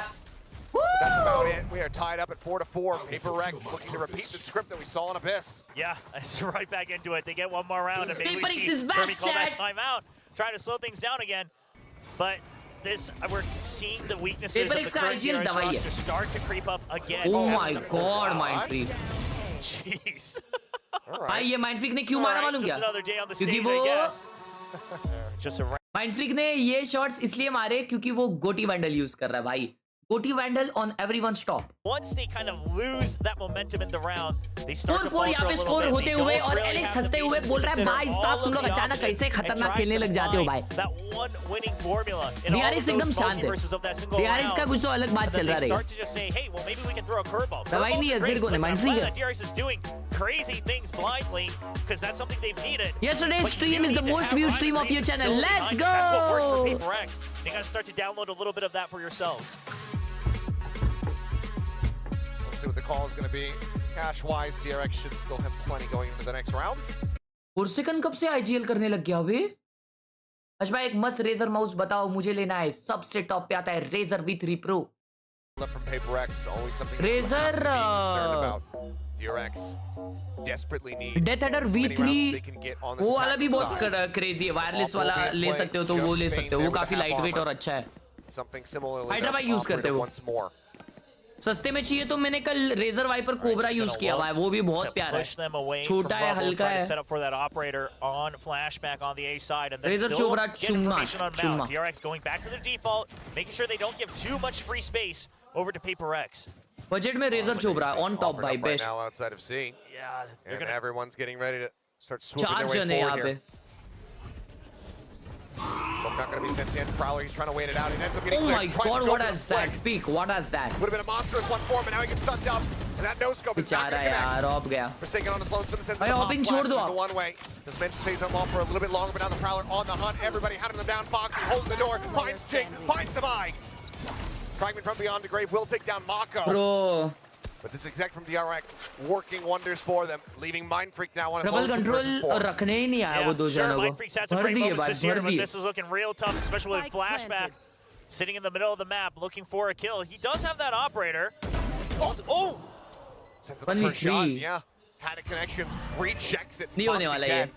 That's about it. We are tied up at 4-4. PRX looking to repeat the script that we saw in Abyss. Yeah, it's right back into it. They get one more round, and maybe we PRX see is back, Kirby call that Chad. timeout, trying to slow things down again. But this, we're seeing the weaknesses of PRX the का current IGL DRX दवाई है। roster start to creep up again. Oh my god, Mindfreak। Jeez. भाई ये Mindfreak ने क्यों मारा मालूम क्या? Just another day on the क्योंकि stage, वो I guess. Just a Mindfreak ने ये शॉट्स इसलिए मारे क्योंकि वो गोटी वैंडल यूज कर रहा है भाई। गोटी vandal on everyone's top। Once they kind of lose that momentum in the round, they start to 4-4 falter यहाँ a पे little स्कोर bit. होते They हुए don't और really एलेक्स have the हंसते हुए patience बोल to रहा है consider भाई all साहब of तुम लोग the अचानक options कैसे and खतरनाक try खेलने to लग जाते हो find भाई। that one winning formula in all of DRX those एकदम शांत है। multiverses of that single DRX का round. कुछ तो अलग बात And चल then रहा they है। start to just say, hey, well, maybe we can throw a curveball. दवाई नहीं है, फिर कौन है? Mindfreak है। DRX is doing crazy things blindly because that's something they've needed. Yesterday's But you stream do is the need to most have viewed rhyme stream and of your reason channel. still Let's behind you. That's what works for go! PRX. They got to start to download a little bit of that for yourselves. Let's see what the call is going to be. Cash-wise, DRX should still have plenty going into the next round. Forsaken कब से IGL करने लग गया बे? अशबा एक मस्त razor mouse बताओ मुझे लेना है। सबसे टॉप पे आता है razor V3 Pro। Left from PRX, always something Razer, to be concerned about. DRX desperately need Death Adder as many V3 rounds they can get on this वो वाला भी tactical बहुत side. क्रेजी है। Wireless वाला ले सकते हो तो वो ले सकते हो। वो काफी लाइट वेट और अच्छा है। Something similarly हाइड्रा यूज करते हो। once more. सस्ते में चाहिए तो मैंने कल रेजर वाइपर कोबरा यूज किया हुआ है। वो भी बहुत प्यारा है। छोटा है, हल्का है। Set up for that operator on Flashback on the A side, and then Razer still चोबरा get information on चुम्मा। Mount. DRX going back to the default, making sure they don't give too much free space over to PRX. Budget में razor चोबरा on top Offered भाई up right best. now outside of C. Yeah, they're And gonna. everyone's getting ready to start swooping 4 their जन way है यहाँ forward पे। here. But not going to be sent in. Prowler, he's trying to wait it out. He ends up getting Oh cleared. my Tries to god, go what for the is flick. that peak? What is that? Would have been a monstrous one for him, but now he gets sucked up. And that no scope is not बेचारा going to connect. यार of गया। Forsaken on his lonesome, sends भाई the hopping pop छोड़ flash दो through आप। the one way. Does Mensch save them all for a little bit longer, but now the Prowler on the hunt. Everybody hunting them down. Foxy holds the door, finds Jing, finds the buy. Fragment from beyond the grave will take down Mako. Bro, But this exec from DRX working wonders for them, leaving Mindfreak now on his double lonesome versus control 4. रखने ही नहीं आया वो दो Sure, जनों Mindfreak's had को। some भर great दिए moments भाई, this year, भर but दिए। this is looking real tough, especially with Flashback sitting in the middle of the map looking for a kill. He does have that operator. Oh! Sends the first 1v3. shot, yeah. Had a connection, rechecks it. नहीं होने Foxy वाला ये। dead.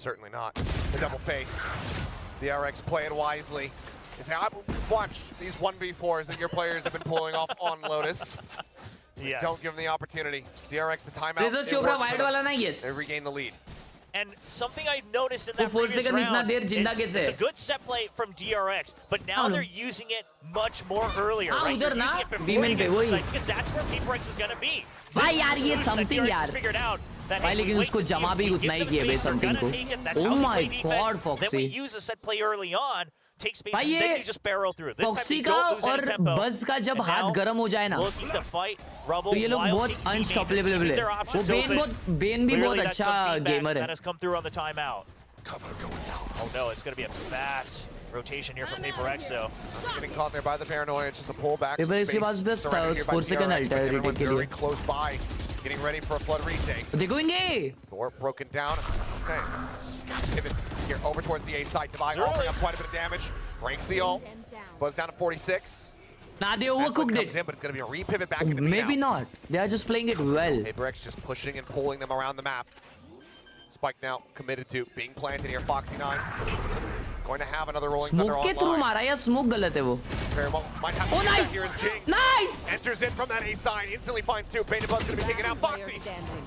Certainly not. The double face. DRX play it wisely. Is I've watched these 1v4s that your players have been pulling off on Lotus. Yes. Don't give them the opportunity. DRX, the timeout. Rizal Chopra wild wala na, yes. They regain the lead. And something I noticed in that वो 4 previous second इतना round there is जिंदा कैसे it's a है? good set play from DRX, but now they're using it much more earlier, हाँ, right? उधर They're ना, using it before Beeman you पे get to the वही। site, because that's where PRX is going to be. भाई This is यार a ये solution that something DRX यार। has figured out that, भाई hey, लेकिन we उसको wait to see जमा if भी we उतना give ही them किया बे space, we're something gonna को। take it. That's Oh how we my play defense. God, Then Foxy। we use a set play early on, take space, भाई and then ये you just barrel through. This time foxy we का don't lose any और tempo. बस का जब And हाथ now, गर्म हो जाए ना, looking to fight Rubble तो ये लोग while बहुत taking B अनस्टॉपेबल main, है। keeping their वो options बेन open. भी बहुत Clearly, that's some अच्छा feedback गेमर है। that has come through on the timeout. Oh no, it's going to be a fast rotation here from PRX though. Getting caught there by the paranoia. It's just a pullback. PRX के पास बस 4 second alter retake के लिए। Very close by. Getting ready for a flood retake. देखो इंगे। Door broken down. Okay. Pivot here over towards the A side. Divide offering up quite a bit of damage. Breaks the ult. Buzz down to 46. Nah, they overcooked it. But it's going to be a repivot back into Maybe not. They are just playing it well. PRX just pushing and pulling them around the map. Spike now committed to being planted here. Foxy 9 going to have another rolling thunder Smoke के through online. मारा या smoke गलत है वो? Might have to Oh, use that nice! here as Jing Nice! enters in from that A side, instantly finds two. Beta Bug's going to be taken out. Foxy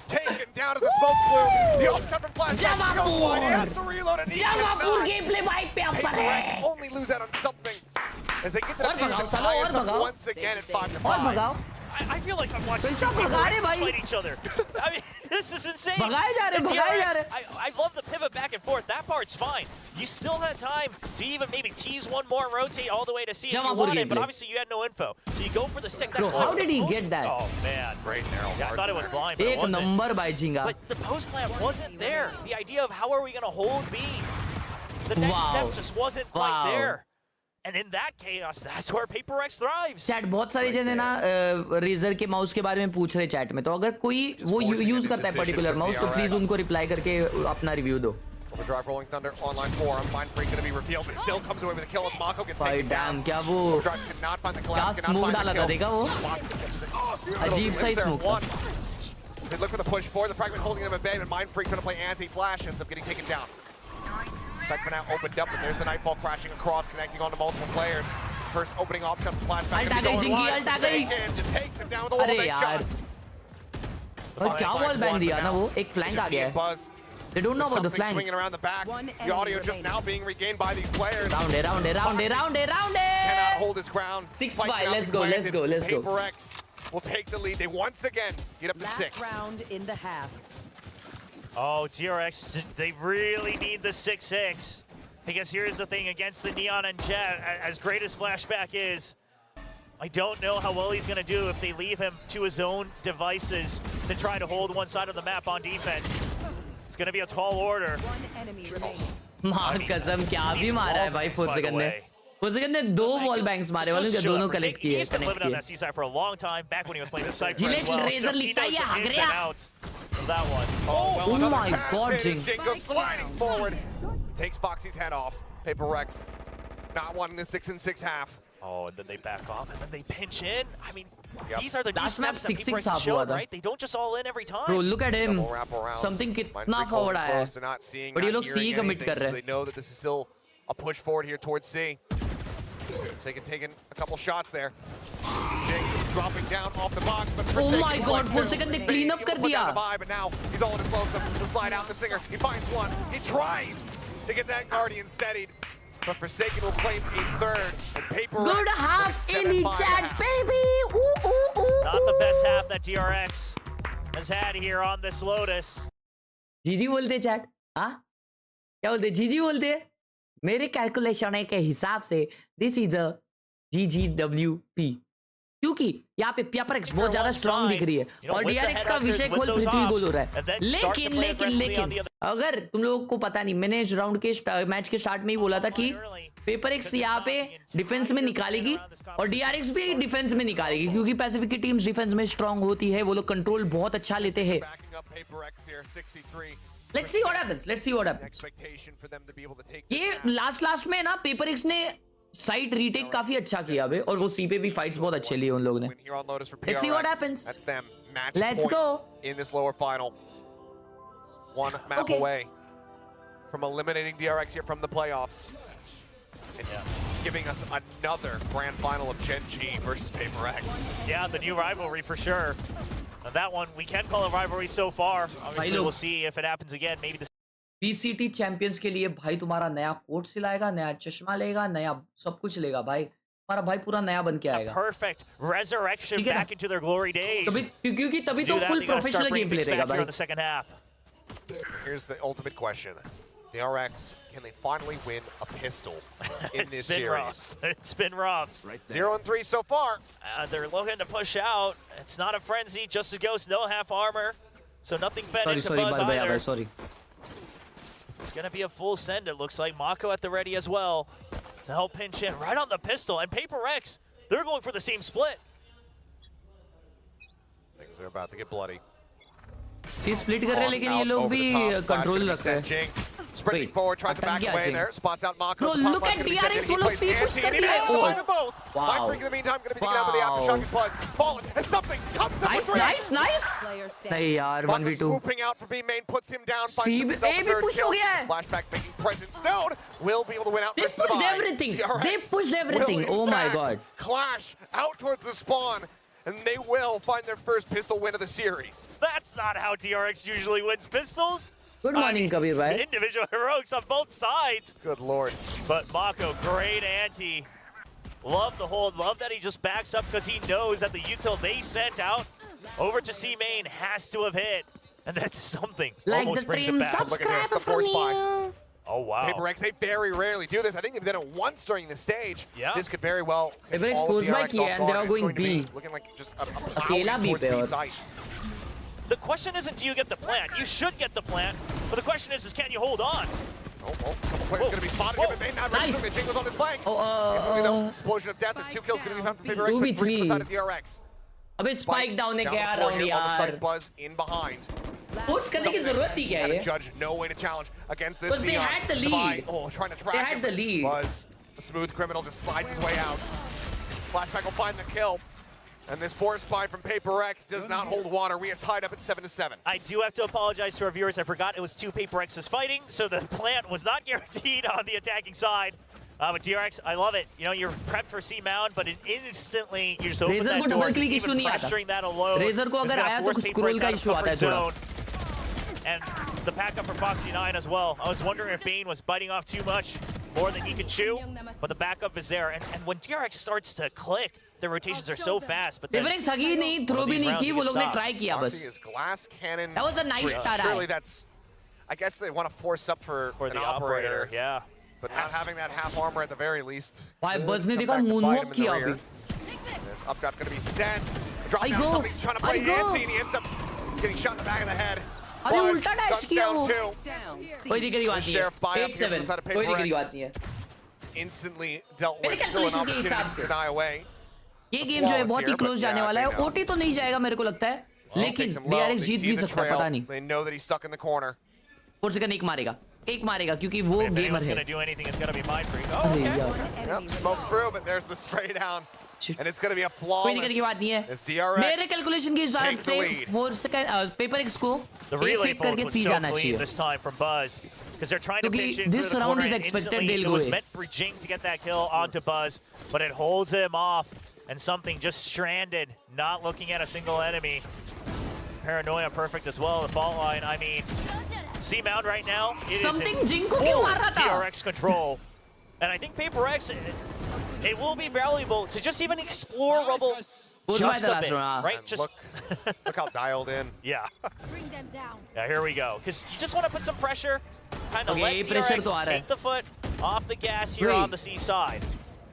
taken down as the smoke flew. The ult shot from Flashback goes wide. He has to reload and he Jamapur cannot. gameplay white पे ऊपर है। PRX only lose out on something as they get to the और finish भगाओ, and सालो, tie और us up भगाओ। once again at 5 to और 5. भगाओ। I feel like I'm watching कैसा two भगा रहे PRXs भाई? fight each other. I mean, this is insane. भगाए जा रहे, The भगाए जा DRX, रहे। I love the pivot back and forth. That part's fine. You still had time to even maybe tease one more and rotate all the way to see if you Jamaapur wanted, but gameplay. obviously you had no info. So you go for the stick. That's Bro, fine. how did he Post- get that? Oh man, Great narrow. yeah, I thought it was blind, but it एक wasn't. Number भाई झिंगा। But the post plan wasn't there. The idea of how are we going to hold B, the next Wow. step just wasn't quite Wow. there. And in that chaos, that's where PRX thrives. Chat बहुत सारे जने ना razor के mouse के बारे में पूछ रहे चैट में, तो अगर कोई वो यूज करता है पर्टिकुलर माउस तो प्लीज उनको रिप्लाई करके अपना रिव्यू दो। Overdrive rolling thunder online 4. Mind Freak going to be revealed, but still comes away with a kill as Mako gets भाई taken down. डैम क्या वो Overdrive cannot find the क्या collapse, cannot smoke find डाला the था kill. देखा वो? अजीब सा ही स्मोक था। As they look for the push forward, the fragment holding them at bay, but Mind Freak trying to play anti-flash ends up getting taken down. Segment now opened up, and there's the Nightfall crashing across, connecting onto multiple players. First opening option for Flashback. Ult आ गई, Jinky, ult आ गई। Just takes him down with a wall अरे big यार, shot. और क्या wall ban दिया ना वो? एक फ्लैंक आ गया है। Buzz. They don't know about the Something flank. swinging around the back. The audio just now being regained by these players. Round it, round it, round it, round it, round Cannot it. hold his ground. 6-5, Fight cannot let's be go, let's planted. go, let's go. PRX will take the lead. They once again get up to 6. round in the half. Oh, DRX, they really need the 6-6. Because here's the thing, against the Neon and Jet, as great as Flashback is, I don't know how well he's going to do if they leave him to his own devices to try to hold one side of the map on defense. It's going to be a tall order. One enemy remaining. मार कसम क्या भी मारा है भाई 4 second में। 4 second में 2 wall banks मारे वाले जो दोनों कलेक्ट किए। He's been living on that seaside for a long time, back when he was playing the side जिले as well. Razor So he लिखता knows है the ins हगरिया। and outs of that one. Well, Oh another my pass God, there. Jing. Jing goes sliding forward. Takes Foxy's head off. PRX not wanting the 6 and 6 half. Oh, and then they back off, and then they pinch in. I mean, Yep. these are the new Last map steps that 6-6 PRX has half shown, हुआ था। right? They don't just all in every time. Bro, look at him. Double wrap around. Something Mind कितना Freak forward holding आया है। close, they're not seeing, But ये not लोग C hearing commit anything, कर रहे so हैं। they know that this is still a push forward here towards C. Taking a couple shots there. Jing dropping down off the box, but Oh my God, 4 second ने clean up कर दिया। But now he's all in his lonesome. The slide out the Singer. He finds one. He tries to get that Guardian steadied. But Forsaken will claim a third. And PRX Good half in the chat, baby. Not the best half that DRX has had here on this Lotus. जीजी बोलते chat, हाँ? क्या बोलते? जीजी बोलते? मेरे calculation के हिसाब से दिस इज अ GGWP, क्योंकि यहाँ पे PRX बहुत ज्यादा स्ट्रांग दिख रही है और DRX का विषय खोल पृथ्वी गोल हो रहा है। लेकिन अगर तुम लोगों को पता नहीं, मैंने इस राउंड के मैच के स्टार्ट में ही बोला था कि PRX यहाँ पे डिफेंस में निकालेगी और DRX भी डिफेंस में निकालेगी, क्योंकि पैसिफिक की टीम्स डिफेंस में स्ट्रांग होती है, वो लोग कंट्रोल बहुत अच्छा लेते हैं। Let's see what happens. Let's see what happens. ये लास्ट में ना PRX ने साइट रीटेक काफी अच्छा किया अबे, और वो सी पे भी फाइट्स बहुत अच्छे लिए उन लोगों ने। Let's see what happens. That's them. Match Let's point go. in this lower final. One map away from eliminating DRX here from the playoffs. And giving us another grand final of Gen G versus PRX. Yeah, the new rivalry for sure. And that one, we can call it rivalry so far. Obviously, we'll see if it happens again. Maybe the VCT champions के लिए भाई तुम्हारा नया coat सिलाएगा, नया चश्मा लेगा, नया सब कुछ लेगा भाई। हमारा भाई पूरा नया बन के आएगा। Perfect resurrection back into their glory days. क्योंकि तभी तो फुल प्रोफेशनल गेम प्ले रहेगा भाई। In the second half. Here's the ultimate question. DRX, can they finally win a pistol in this series? Rough. It's been rough. 0-3 so far. They're looking to push out. It's not a frenzy, just a ghost, no half armor. So nothing fed into Buzz either. Sorry. It's going to be a full send, it looks like. Mako at the ready as well to help pinch in right on the pistol. And PRX, they're going for the same split. Things are about to get bloody. C split कर रहे हैं लेकिन ये लोग भी control रख रहे हैं। Jing sprinting forward, tries to back away there, spots out Mako. Bro, look at DRX, वो लोग सी पुश कर रहे हैं। Wow. Mike in the meantime going to be taken out with the aftershock and Buzz. Fallen, and something comes up with Nice. नहीं यार, 1v2. Swooping out for B main, puts him down, finds himself a third kill. Flashback making presence known, will be able to win out versus Divide. They pushed everything. Oh my god. Clash out towards the spawn. And they will find their first pistol win of the series. That's not how DRX usually wins pistols. Good morning, Kabir bhai. Individual heroics on both sides. Good lord. But Mako, great ante. Love the hold. Love that he just backs up because he knows that the util they sent out over to C main has to have hit. And that's something. Like almost the brings dream it back. subscriber for me. Oh, wow. PRX, they very rarely do this. I think they've done it once during the stage. Yeah. This could very well all of DRX off guard. It's going B. Looking like just a plowing towards B site. The question isn't do you get the plant? You should get the plant. But the question is can you hold on? Oh, couple players going to be spotted. Nice. The Jing was on his flank. Instantly, though, explosion of death. There's 2 kills going to be found for PRX, but 3 from the side of DRX. अबे spike down ने क्या round यार? Buzz in behind. Push करने की जरूरत नहीं क्या है? Judge no way to challenge against this. But they had the lead. Trying to track They had the lead. Buzz, a smooth criminal, just slides his way out. Flashback will find the kill. And this force spy from PRX does not hold water. We are tied up at 7-7. I do have to apologize to our viewers. I forgot it was 2 PRXs fighting, so the plant was not guaranteed on the attacking side. But DRX, I love it. You know, you're prepped for C-Mount, but it instantly, you just open that door, just even pressuring that alone. Razor को अगर आया तो scroll का issue आता है थोड़ा. And the backup for Foxy9 as well. I was wondering if Bane was biting off too much, more than he could chew, but the backup is there. And when DRX starts to click, the rotations are so fast, but then PRX सगी नहीं, throw भी नहीं की, वो लोग ने try किया बस. Glass cannon. That was a nice start. Surely that's, I guess they want to force up for an the operator. Yeah. But not having that half armor at the very least. Why Buzz ने देखा moonwalk किया अभी. This updraft going to be sent. Drop down something, he's trying to play anti, and he ends up getting shot in the back of the head. अरे उल्टा dash किया वो. कोई दिक्कत की बात नहीं है. Sheriff buy up here from the 8-7. side of कोई दिक्कत की PRX. बात नहीं है. Instantly dealt with. मेरे Still an calculation के opportunity हिसाब to से. deny away. ये गेम जो है बहुत ही क्लोज जाने वाला है. OT तो नहीं जाएगा मेरे को लगता है. लेकिन DRX जीत भी सकता है, पता नहीं. They know that he's stuck in the corner. 4 second एक मारेगा क्योंकि वो गेमर है. Yep, smoke through, but there's the spray down. And it's going to be a flawless. कोई दिक्कत की बात नहीं है. As DRX मेरे कैलकुलेशन के हिसाब से 4 सेकंड PRX को relay फेक करके सी जाना चाहिए. this time from Buzz because they're trying to pitch in this round is expected they'll it go was in. meant for Jing to get that kill onto Buzz, but it holds him off and something just stranded, not looking at a single enemy. Paranoia perfect as well. The fault line, I mean, C-Mount right now, it something is in Jing को क्यों मार रहा था? DRX control. And I think PRX, it will be valuable to just even explore Rubble just a bit, right? Just look how dialed in. Yeah. Bring them down. Yeah, here we go. Because you just want to put some pressure, kind of let DRX take the foot off the gas here on the C side.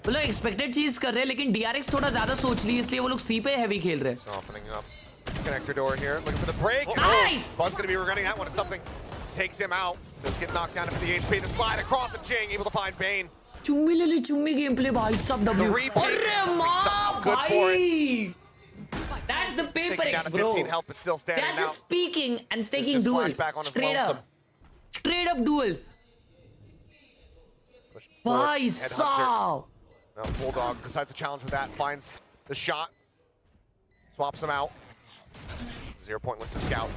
वो लोग expected चीज कर रहे हैं लेकिन DRX थोड़ा ज़्यादा सोच ली इसलिए वो लोग C पे heavy खेल रहे हैं. Softening up. Connector door here, looking for the break. Nice! Buzz going to be regretting that one if something takes him out. Does get knocked down for the HP. The slide across and Jing able to find Bane. चुम्मी ले ली चुम्मी gameplay भाई सब W. अरे माँ भाई. That's the PRX, bro. They're just peeking and taking duels. Straight up duels. Bhai saab. Bulldog decides to challenge with that. Finds the shot. Swaps him out. 0 point looks to scout.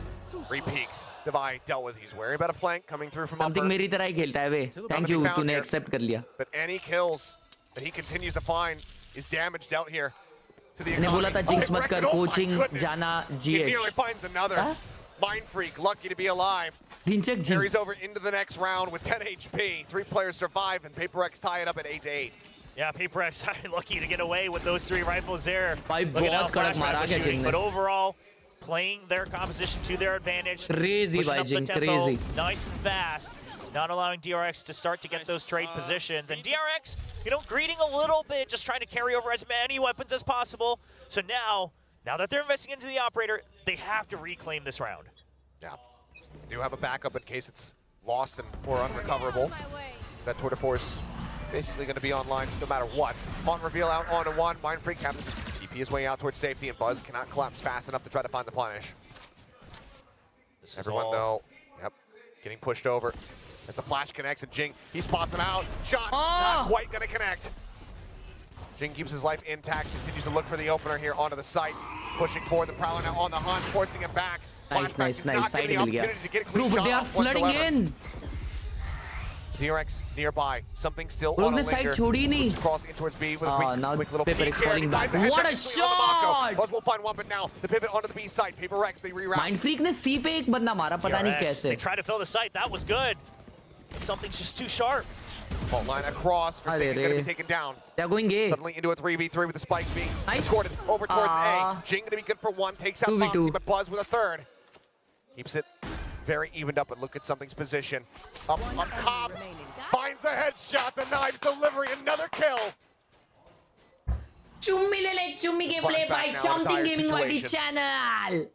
3 peeks. Divide dealt with. He's wary about a flank coming through from upper. Something मेरी तरह ही खेलता है बे. Thank you, तूने accept कर लिया. But any kills that he continues to find is damaged out here to the मैंने बोला था जिंक्स मत कर, Oh my कोचिंग goodness. जाना He nearly GH. finds another. Mind Freak, lucky to be alive. ढिंचक जिंक. Carries over into the next round with 10 HP. 3 players survive, and PRX tie it up at 8-8. Yeah, PRX lucky to get away with those 3 rifles there. भाई Looking बहुत out, कड़क Flashback मारा was गया shooting, Jing but ने. overall, playing their composition to their advantage. Crazy pushing भाई up the जिंग, tempo, crazy. nice and fast. Not allowing DRX to start to get those trade positions. And DRX, you know, greeting a little bit, just trying to carry over as many weapons as possible. So now that they're investing into the operator, they have to reclaim this round. Yeah. Do have a backup in case it's lost or unrecoverable. That tour de force basically going to be online no matter what. On reveal out onto one. Mind Freak having to TP his way out towards safety, and Buzz cannot collapse fast enough to try to find the punish. Everyone, though, getting pushed over. As the flash connects, and Jing, he spots him out. Shot, not quite going to connect. Jing keeps his life intact, continues to look for the opener here onto the site. Pushing forward, the Prowler now on the hunt, forcing him back. Nice, nice, nice. Side mill मिल गया. Bro, but they are flooding in. DRX nearby, something still Bro, on a उन्होंने side linger. छोड़ी नहीं. Crossing in towards B with a Now quick little PRX peek here. falling back. Finds What a headshot on the Mako. shot! Buzz will find one, but now the pivot onto the B side. PRX, they reroute. Mind Freak ने C पे एक बंदा मारा, पता नहीं DRX, they कैसे. try to fill the site. That was good. But something's just too sharp. Fault line across for Singing going to be taken down. They're going A. Suddenly into a 3v3 with the spike being Nice. escorted over towards A. Jing going to be good for 1, takes out 2v2. Foxy, but Buzz with a third. Keeps it very evened up, but look at something's position. Up top, finds a headshot, the knives delivering another kill. चुम्मी ले ले, चुम्मी gameplay by now, Something entire Gaming YT situation. channel.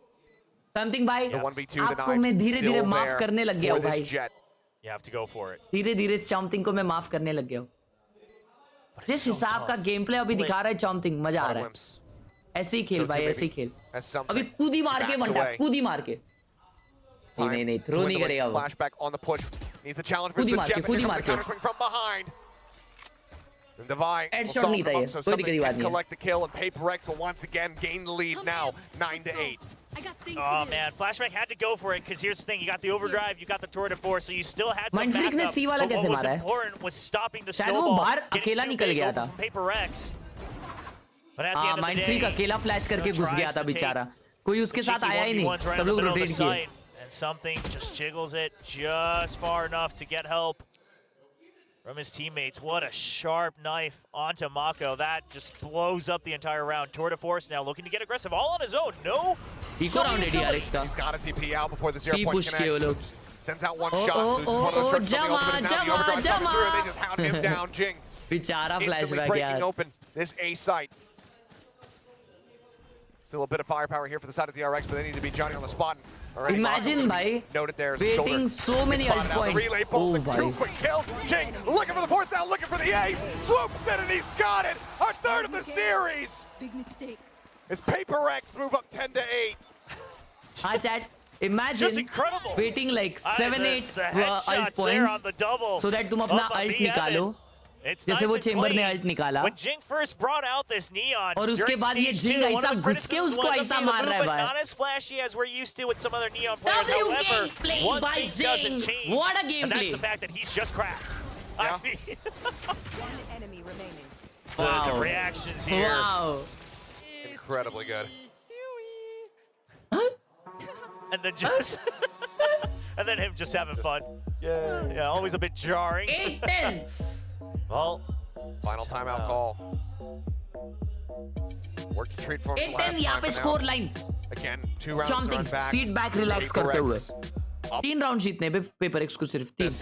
Something भाई, The 1v2, the आपको मैं knives धीरे-धीरे still माफ there करने लग गया for हूँ this भाई. jet. You have to go for it. धीरे-धीरे Something को मैं माफ करने लग गया हूँ. जिस हिसाब का गेमप्ले अभी दिखा रहा है Something, मजा आ रहा है. ऐसे ही खेल भाई, ऐसे ही खेल. अभी कूदी मार के वन टैप, कूदी मार के. नहीं, थ्रो नहीं करेगा वो. Flashback on the push. Needs a challenge versus कूदी the मार के, jet, but कूदी here मार comes the के. counter swing from behind. And Divine will Headshot solve नहीं था them ये, up, so कोई something दिक्कत की बात can नहीं है. collect the kill, and PRX will once again gain the lead now, 9-8. Oh man, Flashback had to go for it because here's the thing: you got the overdrive, you got the tour de force, so you still had some Mind Freak ने backup. C वाला But कैसे what was मारा है? important was stopping the शायद वो snowball. बाहर getting अकेला too निकल big गया over था. from PRX. But at the end of the Mind day, Freak अकेला फ्लैश करके घुस गया था बेचारा. कोई उसके साथ आया ही नहीं. सब लोग रोटेट किए. and something just jiggles it just far enough to get help from his teammates. What a sharp knife onto Mako. That just blows up the entire round. Tour de force now looking to get aggressive, all on his own. No. Eco round है DRX का. He's got a TP out before the 0 C point push किए वो connects. लोग. Just sends out one shot, loses one of those trips from the ultimate, is now the overdrive coming through, and they just hound him down. Jing बेचारा instantly Flashback breaking यार. open this A site. Still a bit of firepower here for the side of DRX, but they need to be Johnny on the spot. Already Imagine भाई, noted there as a shoulder. waiting so many Spotted ult out the points. relay bolt, Oh the 2 भाई. quick kills. Jing looking for the fourth down, looking for the ace. Swoops in and he's got it. Our third of the series. Big mistake. As PRX move up 10-8. हाँ chat. Imagine Just incredible. waiting like 7-8 the ult headshots there on points the double. so that तुम अपना Up on ult B निकालो. It's जैसे nice वो and chamber ने clean. ult निकाला. When Jing first brought out this neon, और उसके during बाद ये stage Jing 2, one ऐसा of the घुस के criticisms उसको was ऐसा of the मार रहा है movement, भाई. not as flashy as we're used to with some other neon players. W However, gameplay one by thing doesn't Jing. change, What a and that's gameplay. the fact that he's just cracked. Yeah. I mean, One enemy remaining. the reactions here. Wow. Incredibly good. And then just and then him just having fun. Yeah, always a bit jarring. 8-10. Well, Final timeout call. Work to treat for 8-10 यहाँ पे score line. Again, 2 rounds Something. are back. Seat back relax करते हुए. Up 3 round जीतने पे PRX को सिर्फ 3.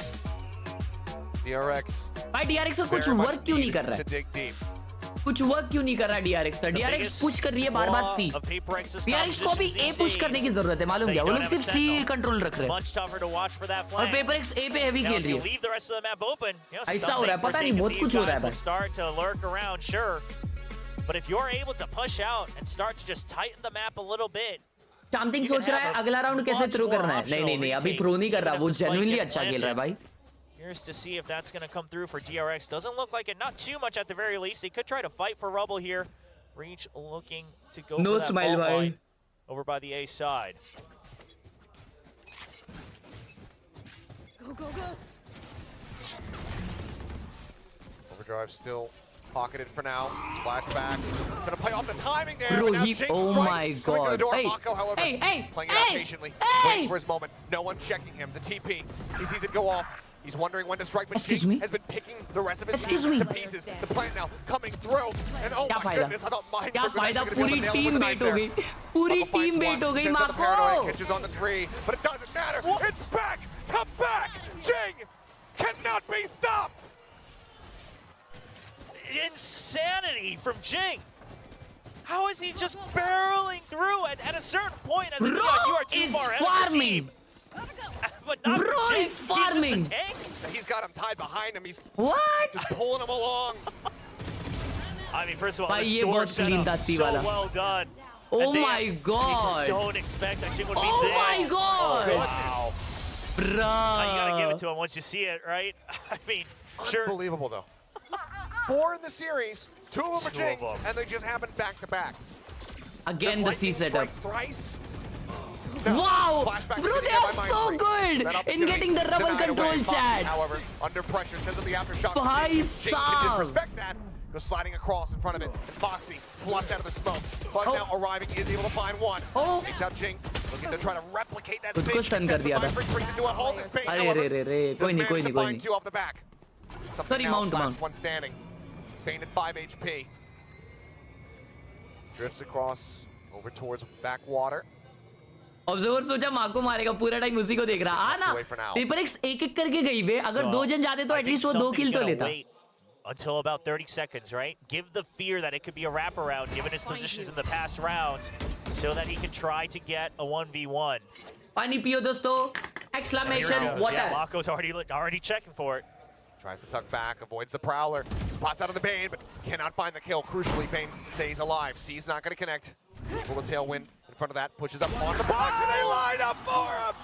DRX. भाई DRX का कुछ very much वर्क क्यों नहीं कर रहा to है? dig deep. कुछ वर्क क्यों नहीं कर रहा DRX का? DRX पुश कर रही है बार-बार C. DRX को भी A पुश करने की जरूरत है, मालूम क्या? वो लोग सिर्फ C कंट्रोल रख रहे हैं. much tougher to watch for that और flank. PRX A पे हेवी Now, खेल if रही you है. leave the rest of the map open, you know, ऐसा हो रहा है, something पता for नहीं, seeing बहुत if कुछ these हो रहा है guys will भाई. start to lurk around, sure. But if you're able to push out and start to just tighten the map a little bit, Something सोच रहा है अगला राउंड कैसे थ्रो करना है. नहीं, अभी थ्रो नहीं कर रहा. वो जेन्युइनली अच्छा खेल रहा है भाई. Here's to see if that's going to come through for DRX. Doesn't look like it. Not too much at the very least. They could try to fight for rubble here. Reach looking to go No for that smile, ball bhai. line over by the A side. Go, go, go. Overdrive still Pocketed for now. It's flashback. Gonna play off the timing there. Bro, but now he- Jing oh strikes, my coming through the God. door. Hey, Mako, however, hey, playing it out hey, patiently, hey. waiting for his moment. No one checking him. The TP. He sees it go off. He's wondering when to strike, but Excuse Jing me? has been picking the rest of his Excuse team me? to pieces. The plant now coming through, and oh क्या my फायदा? goodness, I thought mine क्या was फायदा? actually gonna be पूरी able to nail team him with bait the हो knife गई. पूरी Mako finds team one, bait हो गई sends out the paranoia, माको. catches on the 3, but it doesn't matter. It's back to back. Jing cannot be stopped. Insanity from Jing. How is he just barreling through at a certain point as a Bro Neon, you are too is far ahead of the farming. team. But not Bro Jing. is He's farming. just a tank. He's got him tied behind him. He's What? just pulling him along. I mean, first of all, भाई, the ये store बहुत clean setup, था सी so वाला. well done. Oh And they my They God. just don't expect that Jing would be Oh this. my God. Wow. You gotta give it Bruh. to him once you see it, right? I mean, sure. Unbelievable, though. 4 in the series, 2 of them are Two of Jing's, them. and they just happened back to back. Again the C setup. Thrice. Wow! Flashback Bro, to they the are end by so Mindfreak. good That in opportunity getting the rubble denied control, away. Foxy, Chad. However, under pressure, sends up the aftershock. Bhai Jing can saab. disrespect that. Goes sliding across in front of it. And Foxy flushed out of the smoke. Buzz now arriving, is able to find one. Takes out Jing, looking to try to replicate that उसको same stun कर success. दिया But था. Mindfreak brings it to a halt. This pain, अरे however, रे रे रे does कोई नहीं manage कोई to नहीं कोई find नहीं. 2 off the back. Something Sorry, now, mount, last mount. one standing. Bane at 5 HP. Drifts across over towards backwater. Observer सोचा माँ को मारेगा पूरा टाइम उसी को देख रहा. आ ना पेपर एक्स एक एक करके गई बे. अगर 2 जन जाते तो I think एटलीस्ट वो 2 something's किल तो gonna लेता. wait until about 30 seconds, right? Give the fear that it could be a wraparound given his positions in the past rounds so that he can try to get a 1v1. पानी पियो दोस्तों. Exclamation Yeah, water. Mako's already checking for it. Tries to tuck back, avoids the Prowler. Spots out of the Bane, but cannot find the kill. Crucially, Bane stays alive. C's not going to connect. Pull a tailwind in front of that, pushes up on the box, and they line up for him.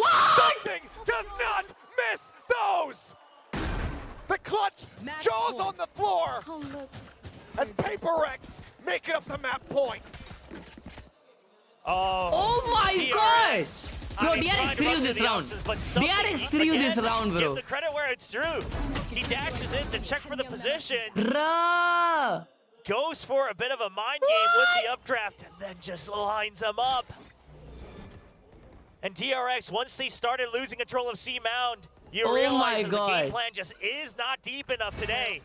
What? Something does not miss those. The clutch jaws on the floor as PRX make it up the map point. Oh my DRX. gosh! Bro, I mean, DRX trying to threw run through this the round. options, but something- DRX threw this again, round, bro. Give the credit where it's due. He dashes in to check for the position. Bruh. Goes for a bit of a mind game with the updraft and then just lines them up. And DRX, once they started losing control of C Mound, you Oh realize my that the God. game plan just is not deep enough today.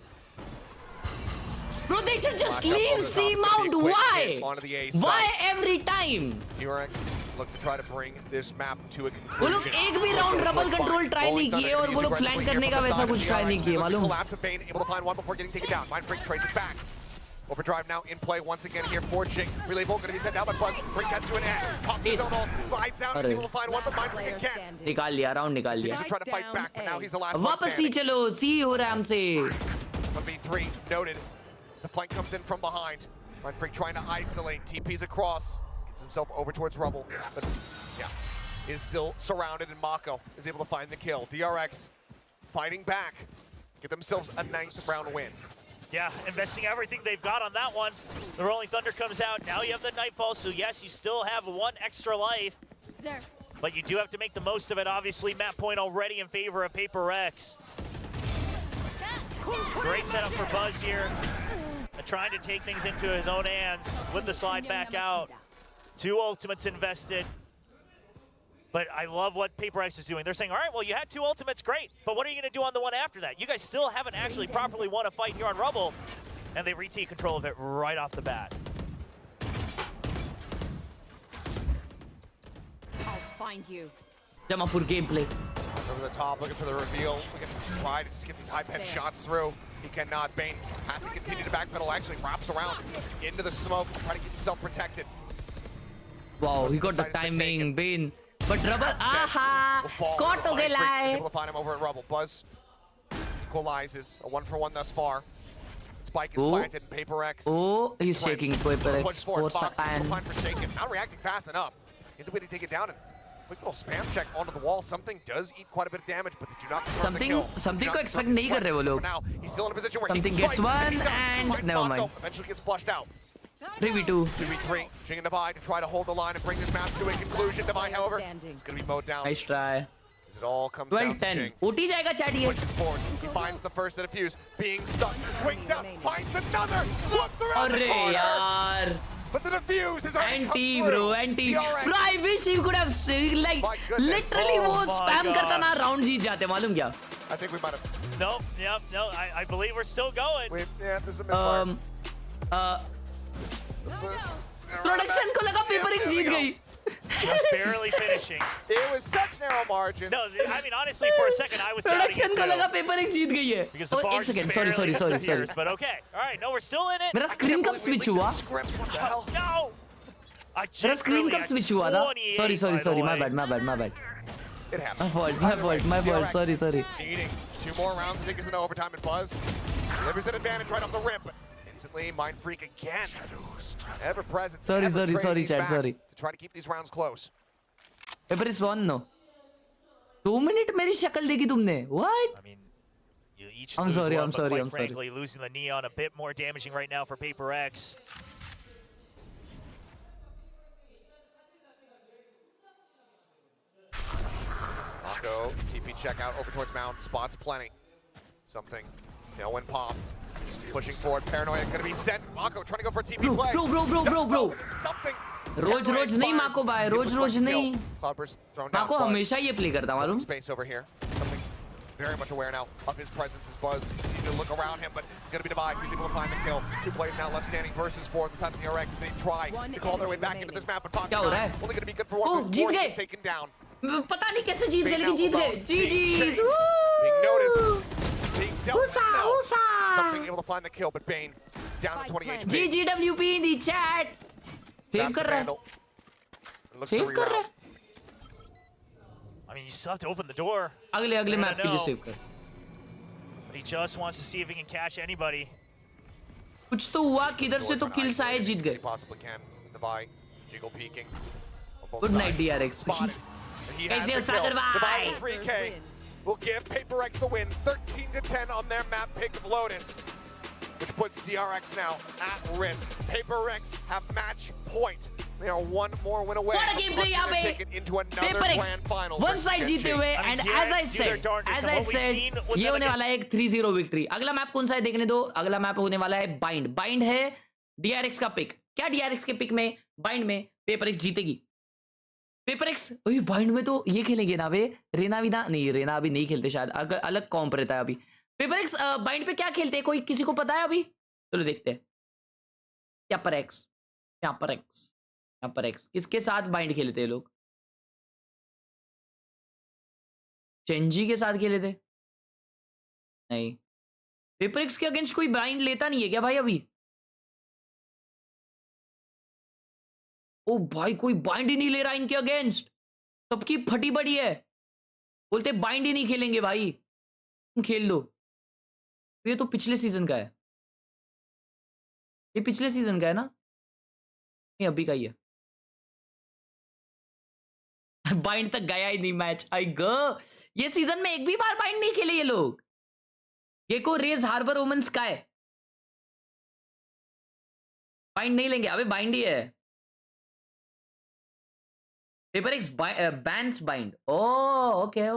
Bro, they should just Flash up leave over the C top, Mount. gonna be a quick Why? hit onto the A Why side. every time? DRX look to try to bring this map to a वो conclusion. लोग एक भी round rubble control try नहीं किए और वो लोग flank करने का वैसा कुछ ट्राई नहीं किए मालूम. Collapse of Bane, able to find one before getting taken down. Mindfreak trades it back. Overdrive now in play once again here for Jing. Relay Bolt going to be sent down by Buzz. Brings that to an end. Pops his own ult, slides out. He's able to find one, but Mindfreak again. निकाल लिया round निकाल लिया. Seems to try to fight back, but now he's the last one वापस सी standing. चलो. सी हो रहा है हमसे. 1v3 noted. As the flank comes in from behind. Mindfreak trying to isolate. TP's across. Gets himself over towards Rubble. But yeah, is still surrounded, and Mako is able to find the kill. DRX fighting back. Get themselves a nice round win. Yeah, investing everything they've got on that one. The Rolling Thunder comes out. Now you have the Nightfall, so yes, you still have 1 extra life. There. But you do have to make the most of it. Obviously, map point already in favor of PRX. Great setup for Buzz here. Trying to take things into his own hands with the slide back out. 2 ultimates invested. But I love what PRX is doing. They're saying, all right, well, you had 2 ultimates, great. But what are you going to do on the one after that? You guys still haven't actually properly won a fight here on Rubble. And they retake control of it right off the bat. I'll find you. Jamapur gameplay. Over the top, looking for the reveal. Looking to try to just get these high pen shots through. He cannot. Bane has to continue to backpedal. Actually wraps around into the smoke, trying to keep himself protected. Wow, he got the timing, Bane. But Rubble, aha! Caught to the He's lie. able to find him over at Rubble. Buzz equalizes. A 1-for-1 thus far. Spike is planted in PRX. Oh, he's Clenched. shaking PRX. Push forward. Forza Fox pan. behind Forsaken. Not reacting fast enough. He's waiting to take it down. And quick little spam check onto the wall. Something does eat quite a bit of damage, but they do not confirm the kill. Something Do को not expect confirm नहीं his कर रहे वो presence. लोग. For now, he's still in a position where Something he can gets strike, one he does. and Finds never Mako. mind. Eventually gets flushed out. 3v2. 2v3. Jing and Divide to try to hold the line and bring this match to a conclusion. Divide, however, is going to be mowed down. Nice try. It all comes down to 12-10 Jing. OT जाएगा chat ये Pushes forward. He finds the first to defuse. Being stuck. Swings out. Finds another. Looks around the अरे corner. यार But the defuse is already come anti through. bro anti DRX. bro I wish he could have like My goodness. literally Oh वो my spam करता ना gosh. round जीत जाते मालूम क्या I think we might have. No, yep, no, I believe we're still going. Yeah, this is a misfire. Production को लगा PRX जीत गई Just barely finishing. It was such narrow margins. No, I mean, honestly, for a second, I was doubting production it को लगा too. PRX जीत गई है Because the एक bar just second barely sorry disappears, but okay. All right, no, we're still in it. मेरा screen कब switch हुआ No! I just मेरा screen कब स्विच हुआ था 28, sorry by my the way. bad It happened. my fault sorry Needing 2 more rounds, I think, is an overtime and Buzz. Delivers an advantage right off the rip. Instantly, Mind Freak again. Ever present. Sorry, chat, sorry. To try to keep these rounds close. PRX won no 2 minute मेरी शक्ल देखी तुमने what I mean, you each I'm lose sorry, one, I'm but sorry, quite I'm sorry. frankly, losing the Neon a bit more damaging right now for PRX. Mako, TP check out over towards Mound. Spots plenty. Something. No one popped. Pushing forward. Paranoia going to be sent. Mako trying to go for a TP play. Bro. Something. रोज नहीं माको भाई रोज नहीं Cloudburst thrown down. माको हमेशा ये play करता मालूम Space over here. Something very much aware now of his presence as Buzz. Continue to look around him, but it's going to be Divide who's able to find the kill. 2 players now left standing versus 4 at the side of the DRX. They try to call their way back into this map, but Pocket क्या हो रहा है? only going to be good for 1. जीत गए Taken down. पता नहीं कैसे जीत गए लेकिन जीत गए Being noticed. Being dealt with now. Something able to find the kill, but Bane down to 20 HP. GGWP in the chat save कर रहा है सेव कर रहा है I mean, you still have to open the door. अगले map के लिए save कर But he just wants to see if he can catch anybody. कुछ तो हुआ किधर से तो किल्स आए जीत गए Possibly can. Divide. Jiggle peeking. Good night DRX He has the kill. Divide for 3K. Will give PRX the win. 13-10 on their map pick of Lotus, which puts DRX now at risk. PRX have match point. They are 1 more win away. What a gameplay यहाँ पे Ticket into another grand final. one side जीते हुए and as I said ये होने वाला है एक 3-0 victory अगला मैप कौन सा है देखने दो अगला मैप होने वाला है बाइंड है DRX का पिक क्या DRX के पिक में बाइंड में PRX जीतेगी PRX बाइंड में तो ये खेलेंगे ना वे रेना अभी नहीं खेलते शायद अलग कॉम्प रहता है अभी PRX बाइंड पे क्या खेलते हैं कोई किसी को पता है अभी चलो देखते हैं PRX किसके साथ बाइंड खेले थे लोग चेंजी के साथ खेले थे नहीं PRX के अगेंस्ट कोई बाइंड लेता नहीं है क्या भाई अभी ओ भाई कोई बाइंड ही नहीं ले रहा इनके अगेंस्ट सबकी फटी बड़ी है बोलते बाइंड ही नहीं खेलेंगे भाई तुम खेल लो ये तो पिछले सीजन का है ये पिछले सीजन का है ना नहीं अभी का ही है बाइंड तक गया ही नहीं मैच आई गो ये सीजन में एक भी बार बाइंड नहीं खेले ये लोग गेको रेज हार्बर ओमन स्काई बाइंड नहीं लेंगे अबे बाइंड ही है PRX bans bind oh okay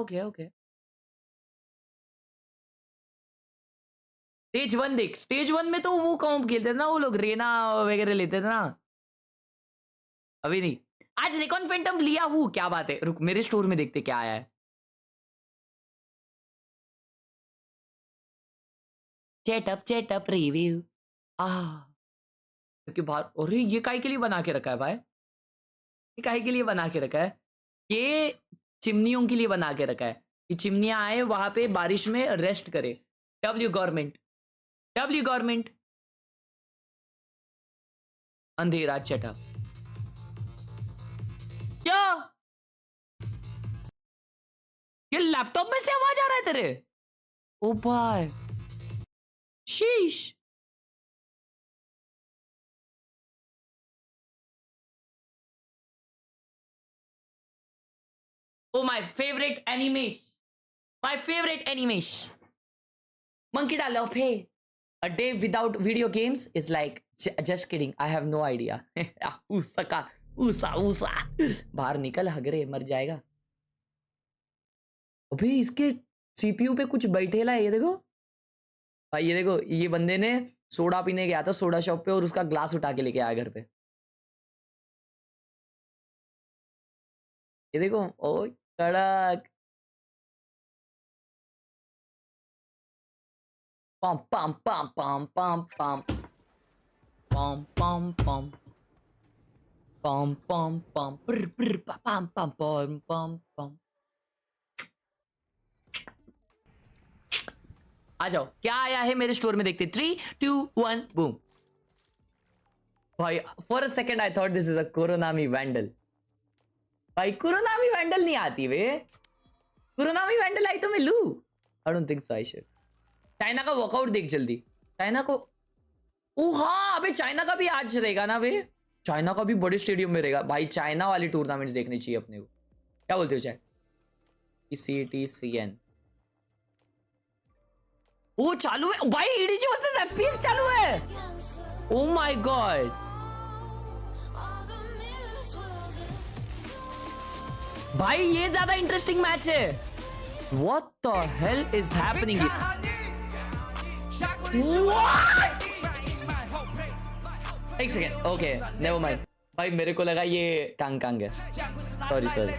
stage 1 देख स्टेज 1 में तो वो कौन खेलते थे ना वो लोग रेना वगैरह लेते थे ना अभी नहीं आज निकॉन फैंटम लिया हूँ क्या बात है रुक मेरे स्टोर में देखते क्या आया है चेट अप रिव्यू के बाद अरे ये काहे के लिए बना के रखा है भाई ये काहे के लिए बना के रखा है ये चिमनियों के लिए बना के रखा है कि चिमनियां आए वहां पे बारिश में रेस्ट करे डब्ल्यू गवर्नमेंट अंधेरा चटा क्या ये लैपटॉप में से आवाज आ रहा है तेरे ओ भाई शीश Oh, my favorite animes. Monkey da love hey. A day without video games is like just kidding. I have no idea. उसा बाहर निकल हगरे मर जाएगा अबे इसके सीपीयू पे कुछ बैठेला है, ये देखो भाई, ये देखो, ये बंदे ने सोडा पीने गया था सोडा शॉप पे और उसका ग्लास उठा के लेके आया घर पे। ये देखो, ओ कड़क। पम पम पम पम पम पम पम पम पम पम पम पम पम पम पम पम पम। आ जाओ, क्या आया है मेरे स्टोर में, देखते। 3 2 1 बूम। भाई for a second I thought this is a Kuronami vandal. भाई कोरोनामी वैंडल नहीं आती वे, कोरोनामी वैंडल आई तो मैं लू। I don't think so I should. China का वर्कआउट देख जल्दी, चाइना को। ओ हाँ, अबे चाइना का भी आज रहेगा ना वे, चाइना का भी बड़े स्टेडियम में रहेगा भाई। चाइना वाली टूर्नामेंट्स देखनी चाहिए अपने को, क्या बोलते हो चाहे। CTCN वो चालू है भाई, EDG वर्सेस FPX चालू है। ओ माय गॉड, भाई ये ज्यादा इंटरेस्टिंग मैच है। What the hell is happening? What? एक सेकेंड, ओके नेवर माइंड भाई, मेरे को लगा ये कांग कांग है, sorry sorry.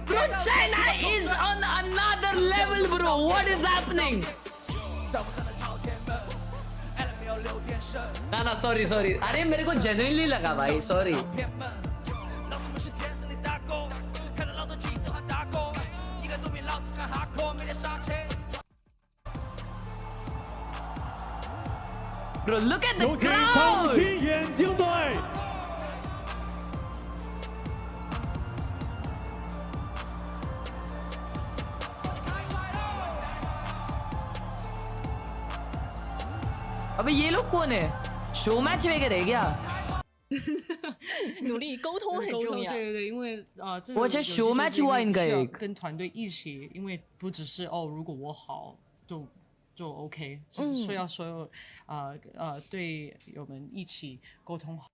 Bro, China is on another level, bro. What is happening? ना sorry sorry, अरे मेरे को genuinely लगा भाई, sorry. Bro, look at the crowd. अबे ये लोग कौन है? शो मैच वगैरह है क्या?努力沟通很重要。对对对，因为这个我这show match हुआ इनका需要 एक 跟团队一起，因为不只是哦，如果我好就 OK， 只是需要所有队友们一起沟通好，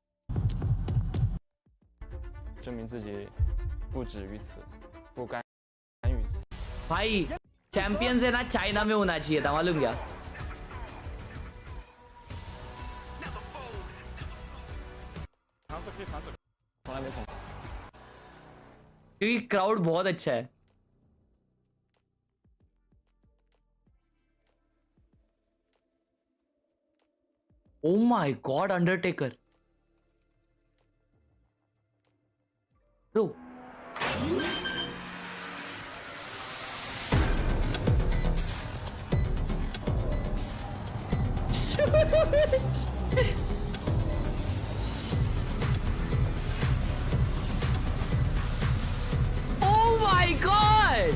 证明自己不止于此，不甘于此。भाई चैंपियंस है ना, चाइना में होना चाहिए था, मालूम क्या? क्योंकि क्राउड बहुत अच्छा है। Oh my God, Undertaker bro. Oh my god!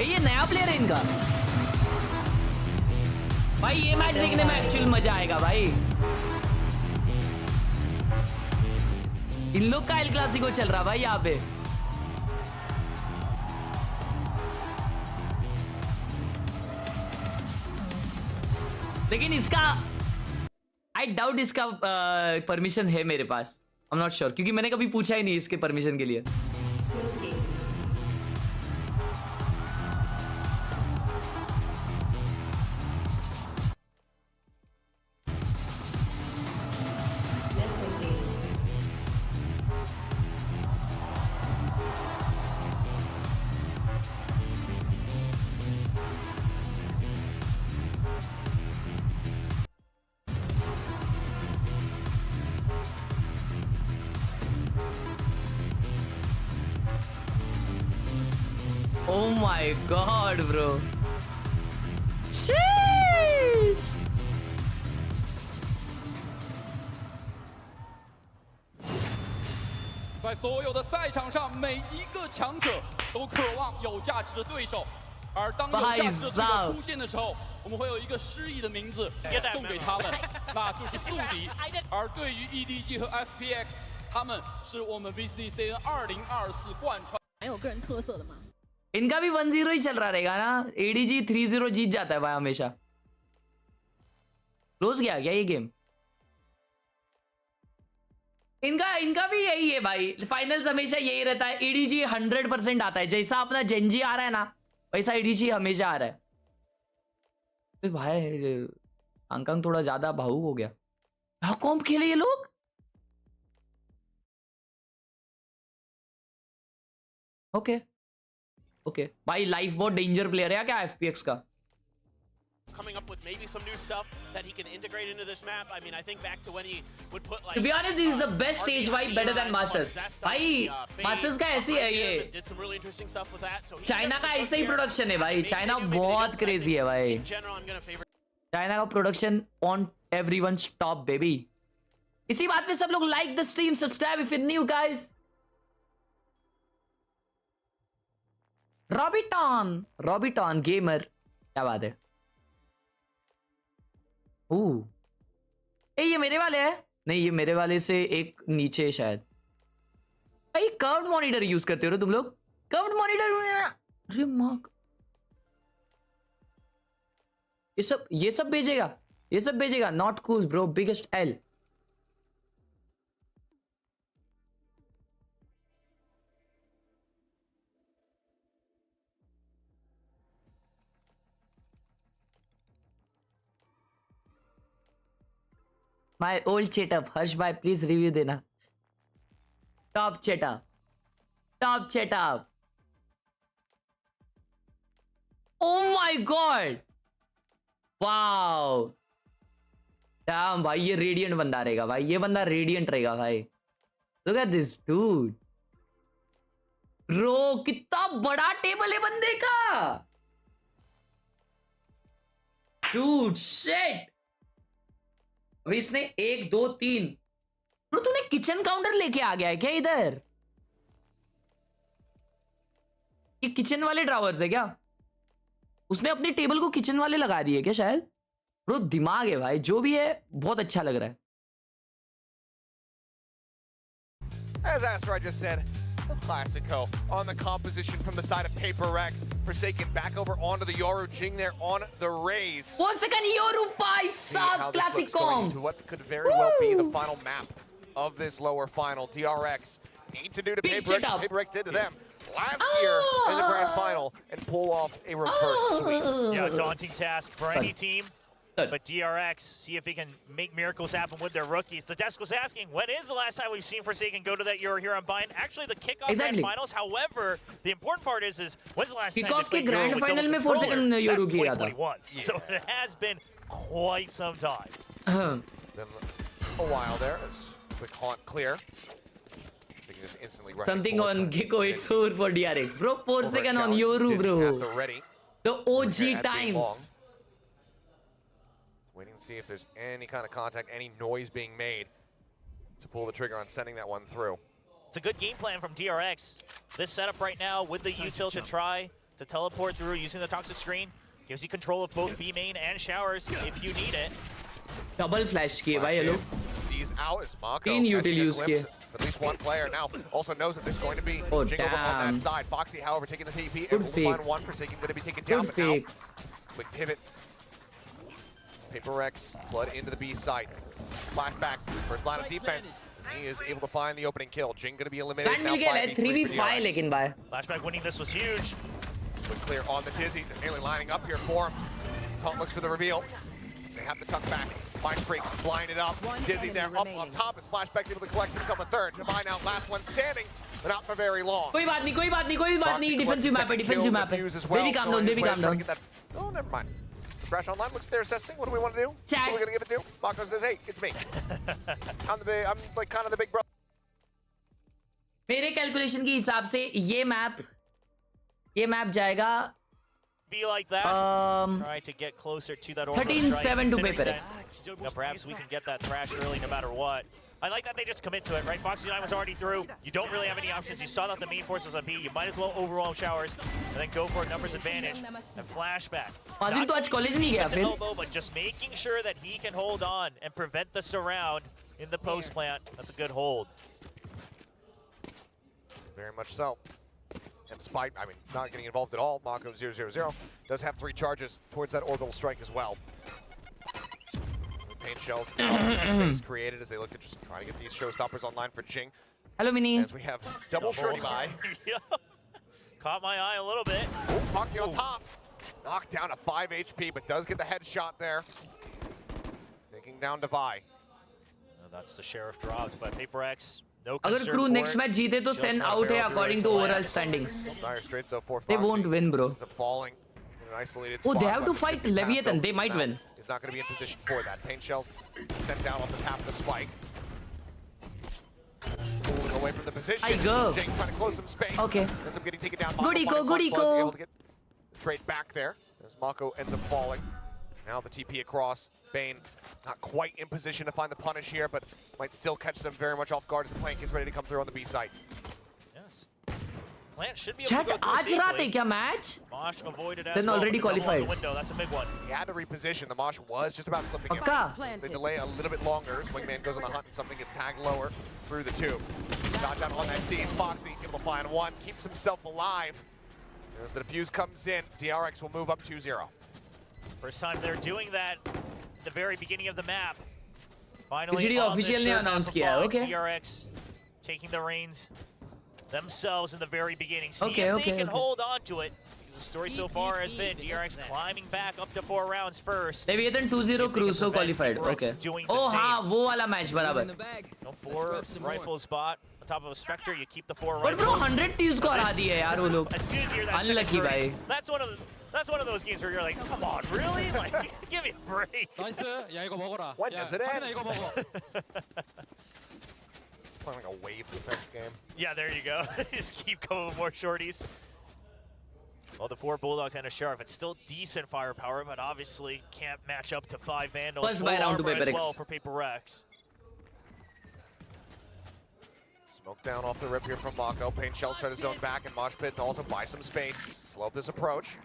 ये नया प्लेयर है इनका भाई। ये मैच देखने में एक्चुअल मजा आएगा भाई। इन लोग का एल क्लासिको चल रहा भाई यहाँ पे। लेकिन इसका आई डाउट इसका परमिशन है मेरे पास, आई एम नॉट श्योर, क्योंकि मैंने कभी पूछा ही नहीं इसके परमिशन के लिए। my god, bro. Sheesh. 在所有的赛场上，每一个强者都渴望有价值的对手，而当有价值的对手出现的时候，我们会有一个诗意的名字送给他们，那就是宿敌。而对于 EDG 和 FPX， 他们是我们 VCT CN2024贯穿。蛮有个人特色的嘛。 इनका भी 1-0 ही चल रहा रहेगा ना। ADG 3-0 जीत जाता है भाई हमेशा। क्लोज गया क्या ये गेम? इनका भी यही है भाई, फाइनल्स हमेशा यही रहता है। ADG 100% आता है, जैसा अपना जेंजी आ रहा है ना वैसा ADG हमेशा आ रहा है। तो भाई हांगकांग थोड़ा ज्यादा भावुक हो गया। क्या कॉम्प खेले ये लोग? ओके ओके भाई, लाइफ बहुत डेंजर प्लेयर है क्या FPX का? Coming up with maybe some new stuff that he can integrate into this map. I mean, I think back to when he would put like. To be honest, this is the best stage vibe, better than Masters. भाई Masters का ऐसी है ये. Did some really interesting stuff with that. So China का ऐसा ही production है भाई. China बहुत क्रेजी है भाई. चाइना का production on everyone's top baby. इसी बात पे सब लोग like the stream, subscribe if you're new guys. Robiton gamer, क्या बात है? ये मेरे वाले है? नहीं, ये मेरे वाले से एक नीचे है शायद. भाई कर्व्ड मॉनिटर यूज करते हो तुम लोग? Curved monitor. अरे मार्क, ये सब भेजेगा. Not cool bro, biggest L. My old chat up, Harsh bhai, please review देना. Top chat up. Oh my god, wow. Damn भाई, ये रेडियंट बंदा रहेगा भाई. ये बंदा रेडियंट रहेगा भाई. Look at this dude. Bro, कितना बड़ा टेबल है बंदे का. Dude, shit. अभी इसने 1 2 3. ब्रो तूने किचन काउंटर लेके आ गया है क्या इधर? ये किचन वाले ड्रावर्स है क्या? उसने अपनी टेबल को किचन वाले लगा दिए क्या शायद? ब्रो दिमाग है भाई, जो भी है बहुत अच्छा लग रहा है. As Asteroid just said, the Classico on the composition from the side of PRX. Forsaken back over onto the Yoru. Jing there on the raise. 4 second Yoru by South Classico. What could very well be the final map of this lower final. DRX need to do to PRX. PRX did to them last year in the grand final and pull off a reverse sweep. Yeah, daunting task for any team. But DRX, see if he can make miracles happen with their rookies. The desk was asking, when is the last time we've seen Forsaken go to that Euro here on Bind? Actually, the kickoff grand finals. However, the important part is when's the last time they played Euro with double controller? That's 2021. Yeah. So it has been quite some time. Been a while there. It's quick haunt clear. They can just instantly run something on Gecko, it's over for DRX. Bro, 4 second on Yoru, bro. The OG times. Waiting to see if there's any kind of contact, any noise being made to pull the trigger on sending that one through. It's a good game plan from DRX. This setup right now with the util to try to teleport through using the toxic screen gives you control of both B main and showers if you need it. Double flash kiye bhai, hello. Sees out as Mako. 3 util use kiye. At least one player now also knows that there's going to be Jing over on that side. Foxy, however, taking the TP. Good fake. Find one Forsaken going to be taken down. Good fake. Quick pivot. PRX flood into the B site. Flashback, first line of defense. He is able to find the opening kill. Jing going to be eliminated. Now 3v5 lekin bhai. Flashback winning this was huge. Quick clear on the Dizzy. They're nearly lining up here for him. Taunt looks for the reveal. They have to tuck back. Mind Freak blinded up. Dizzy there up on top as Flashback able to collect himself a third. Divine out, last one standing, but not for very long. कोई बात नहीं. Defensive map है. Baby calm down. Oh, never mind. Fresh Online looks they're assessing. What do we want to do? Chat. What are we gonna give it to? Mako says, "Hey, it's me. I'm like kind of the big brother." मेरे calculation के हिसाब से ये map ये map जाएगा Be like that. Try to get closer to that orbital 13-7 to strike, PRX. you know, perhaps we can get that thrash early no matter what. I like that they just commit to it, right? Foxy 9 was already through. You don't really have any options. You saw that the main force is on B. You might as well overwhelm showers and then go for a numbers advantage and flashback. Mazin to aaj college nahi gaya phir. Elbow, but just making sure that he can hold on and prevent the surround in the post plant. That's a good hold. Very much so. And despite, I mean, not getting involved at all, Mako 0-0-0 does have 3 charges towards that orbital strike as well. Paint shells out, space created as they look to just try to get these showstoppers online for Jing. Hello, Mini. As we have double shorty by. Caught my eye a little bit. Oh, Foxy on top. Knocked down to 5 HP, but does get the headshot there. Taking down Devi. That's the sheriff drops by PRX. No अगर concern crew for next it. match जीते तो Just Sen not out है barrel according to through overall it. standings. Dire straight, so 4 They won't win, bro. Ends up falling in an isolated Oh, spot. they have to but fight fast Leviathan. though. They might Now, win. He's not going to be in position for that. Paint shells sent down off the top of the spike. Pulling away from the position. I go. Jing trying to close some space. Okay. Ends up getting taken down. Good eco, good Able eco. to get the trade back there as Mako ends up falling. Now the TP across. Bane not quite in position to find the punish here, but might still catch them very much off guard as the plant gets ready to come through on the B site. Yes. Plant should be able Chat to go through आज रात है safely. क्या match? Mosh avoided as Sen well, already but the double on qualified. the window, that's a big one. He had to reposition. The Mosh was just about clipping him. Pakka. They delay a little bit longer. Swingman goes on the hunt and something gets tagged lower through the tube. Dodge out on that sees Foxy able to find one, keeps himself alive. As the defuse comes in, DRX will move up 2-0. First time they're doing that at the very beginning of the map. Finally, PGD on this official ने third map announce of किया है, Fog, okay. DRX taking the reins themselves in the very beginning. See Okay, if okay, they can okay. hold on to it. The story so far has been DRX climbing back up to 4 rounds first. Leviathan 2-0 Crusoe qualified. Okay. Oh हाँ वो वाला match बराबर. No, 4 rifle spot on top of a Spectre. You keep the 4 But bro rifles. 100 teams को हरा दिए यार वो लोग. As soon as you hear that Unlucky second भाई. three, that's one of those games where you're like, come on, really? Like, give me a break. 나이스. 야 이거 먹어라. When does it end? 이거 먹어. Playing like a wave defense game. Yeah, there you go. Just keep going with more shorties. Well, the 4 Bulldogs and a Sheriff, it's still decent firepower, but obviously can't match up to 5 Vandals. First Full buy round to armor as PRX. well for PRX. Smoke down off the rip here from Mako. Paint shell try to zone back, and Mosh Pit to also buy some space. Slow this approach.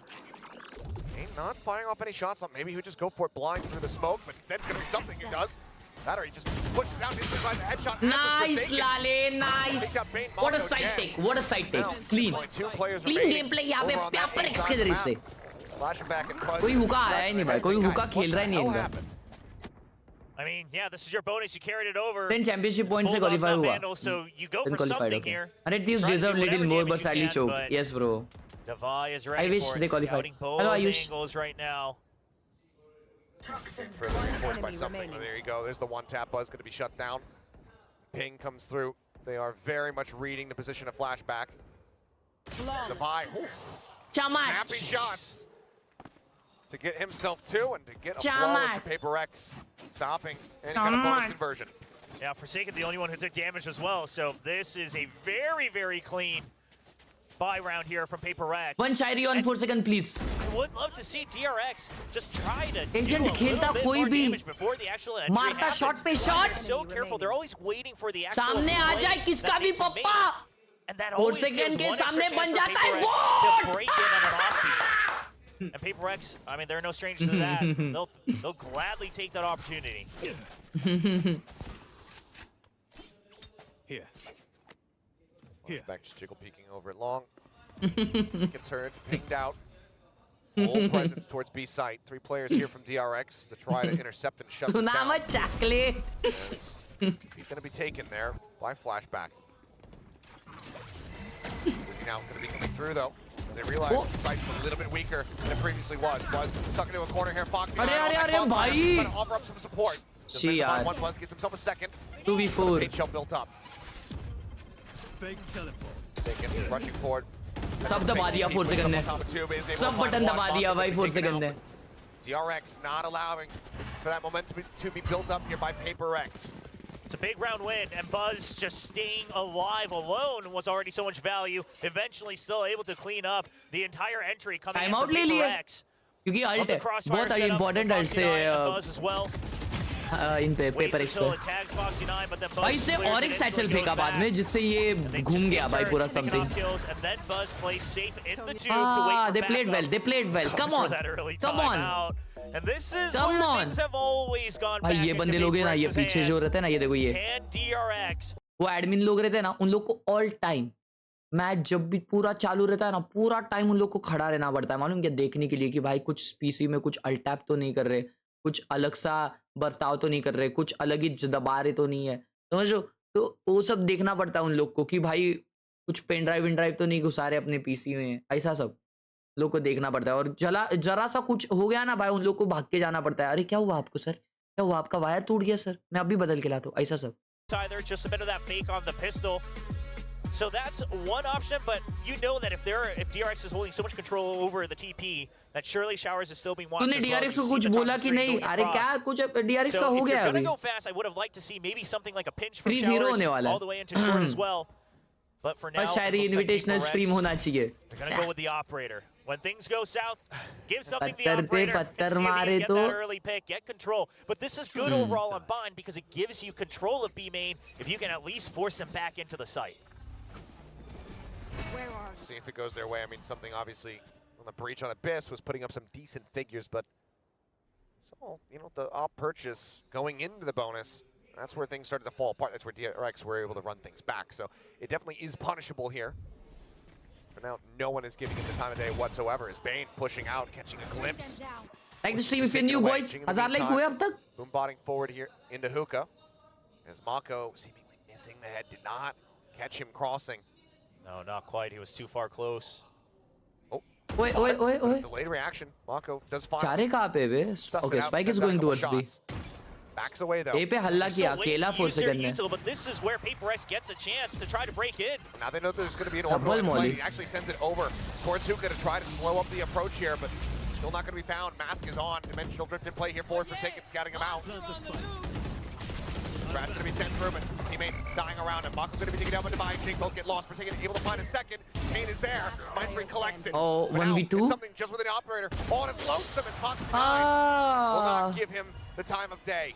Ain't not firing off any shots. Maybe he would just go for it blind through the smoke, but instead it's going to be something he does. That or he just pushes out inside the headshot. Nice Lale, nice. What a side take. What a side take. Clean. Clean gameplay यहाँ पे PRX के तरफ से. कोई हुका आया ही नहीं भाई. कोई हुका खेल रहा ही नहीं इनका. I mean, yeah, this is your bonus. You carried it over. 10 championship points से Bulldogs qualify on हुआ. Vandals, so you go Then for qualified, something okay. here. 100 teams Try to do deserve little whatever more, damage but you sadly can, choked. but Yes, bro. Devi is ready wish for they it, qualified. scouting both Hello, Ayush. angles right now. Further reinforced by something. There you go. There's the one tap. Buzz going to be shut down. Ping comes through. They are very much reading the position of Flashback. Devi. Snappy shots to get himself 2 and to get a flawless to PRX, stopping any kind of bonus conversion. Yeah, Forsaken the only one who took damage as well, so this is a very, very clean buy round here from PRX. One Shirey on 4 seconds, please. I would love to see DRX just try to Agent do a खेलता little bit कोई more भी. damage before the actual entry मारता happens. shot पे shot. They're so careful. They're always waiting for the actual सामने आ play जाए किसका that भी they can make. Papa. And that 4 always seconds gives के one extra सामने chance बन for जाता है. PRX to What? break in on an offbeat. And PRX, I mean, they're no strangers to that. They'll gladly take that opportunity. Here. Back just jiggle peeking over it long. Gets heard, pinged out. Full presence towards B site. 3 players here from DRX to try to intercept and shut this down. He's going to be taken there by Flashback. Is he now going to be coming through though? As they realize the site's a little bit weaker than it previously was. Buzz stuck into a corner here. Foxy trying to offer up some support. See yaar. One Buzz gets himself a second. 2v4. Paint shell built up. Fake teleport. Taken, rushing forward. सब दबा दिया 4 second ने. सब button दबा दिया भाई 4 second ने. DRX not allowing for that momentum to be built up here by PRX. It's a big round win, and Buzz just staying alive alone was already so much value. Eventually still able to clean up the entire entry coming in from PRX. क्योंकि alt है बहुत important alt से इन पे paper x पे भाई इसने और एक सैचल फेंका बाद में जिससे ये घूम गया भाई पूरा something they played well come on And this is Come where on. things have always gone भाई back ये into बंदे लोग हैं ना ये PRX's पीछे जो hands. रहते हैं ना ये देखो ये Can DRX वो एडमिन लोग रहते हैं ना उन लोग को ऑल टाइम मैच जब भी पूरा चालू रहता है ना पूरा टाइम उन लोग को खड़ा रहना पड़ता है मालूम क्या देखने के लिए कि भाई कुछ पीसी में कुछ अल्टैप तो नहीं कर रहे कुछ अलग सा बर्ताव तो नहीं कर रहे कुछ अलग ही दबा रहे तो नहीं है समझ लो तो वो सब देखना पड़ता है उन लोग को कि भाई कुछ पेन ड्राइव तो नहीं घुसा रहे अपने पीसी में ऐसा सब लोग को देखना पड़ता है और जरा सा कुछ हो गया ना भाई उन लोग को भाग के जाना पड़ता है अरे क्या हुआ आपको सर क्या हुआ आपका वायर टूट गया सर मैं अभी बदल के लाता हूँ ऐसा सब either, just a bit of that fake on the pistol. So that's one option, but you know that if DRX is holding so much control over the TP, that surely Showers is still being watched. तूने DRX को कुछ बोला कि नहीं अरे क्या कुछ DRX का हो गया अभी go fast, I would have liked to see maybe something like a pinch from 3-0 Showers होने वाला all the way into short as well. But for now, और शायद इनविटेशनल स्ट्रीम होना चाहिए they're gonna go with the operator. When things go south, give something the पत्थर पे operator. पत्थर And see if he मारे can get तो that early pick, get control. But this is good overall on Bind because it gives you control of B main if you can at least force them back into the site. See if it goes their way. I mean, something obviously on the breach on Abyss was putting up some decent figures, but so you know the op purchase going into the bonus. That's where things started to fall apart. That's where DRX were able to run things back. So it definitely is punishable here. But now no one is giving him the time of day whatsoever. Is Bane pushing out, catching a glimpse. Like the stream if you're new boys. 1000 like हुए अब तक. Boom botting forward here into Hookah. As Mako seemingly missing the head, did not catch him crossing. No, not quite. He was too far close. Oh. Oi. Delayed reaction. Mako does fine. चारे कहाँ पे बे? Okay, Spike is going towards B. Backs away though. A पे हल्ला किया अकेला 4 second में. But this is where PRX gets a chance to try to break in. Now they know there's going to be an orbital play. He actually sends it over towards Hookah to try to slow up the approach here, but still not going to be found. Mask is on. Dimensional drift in play here for Forsaken, scouting him out. Trash going to be sent through, but teammates dying around him. Mako's going to be taken down by Divine. Jing both get lost. Forsaken able to find a second. Kane is there. Mindfree collects it. Oh, 1v2? It's something just with an operator. Oh, and it's lonesome. It's Fox 9. Will not give him the time of day.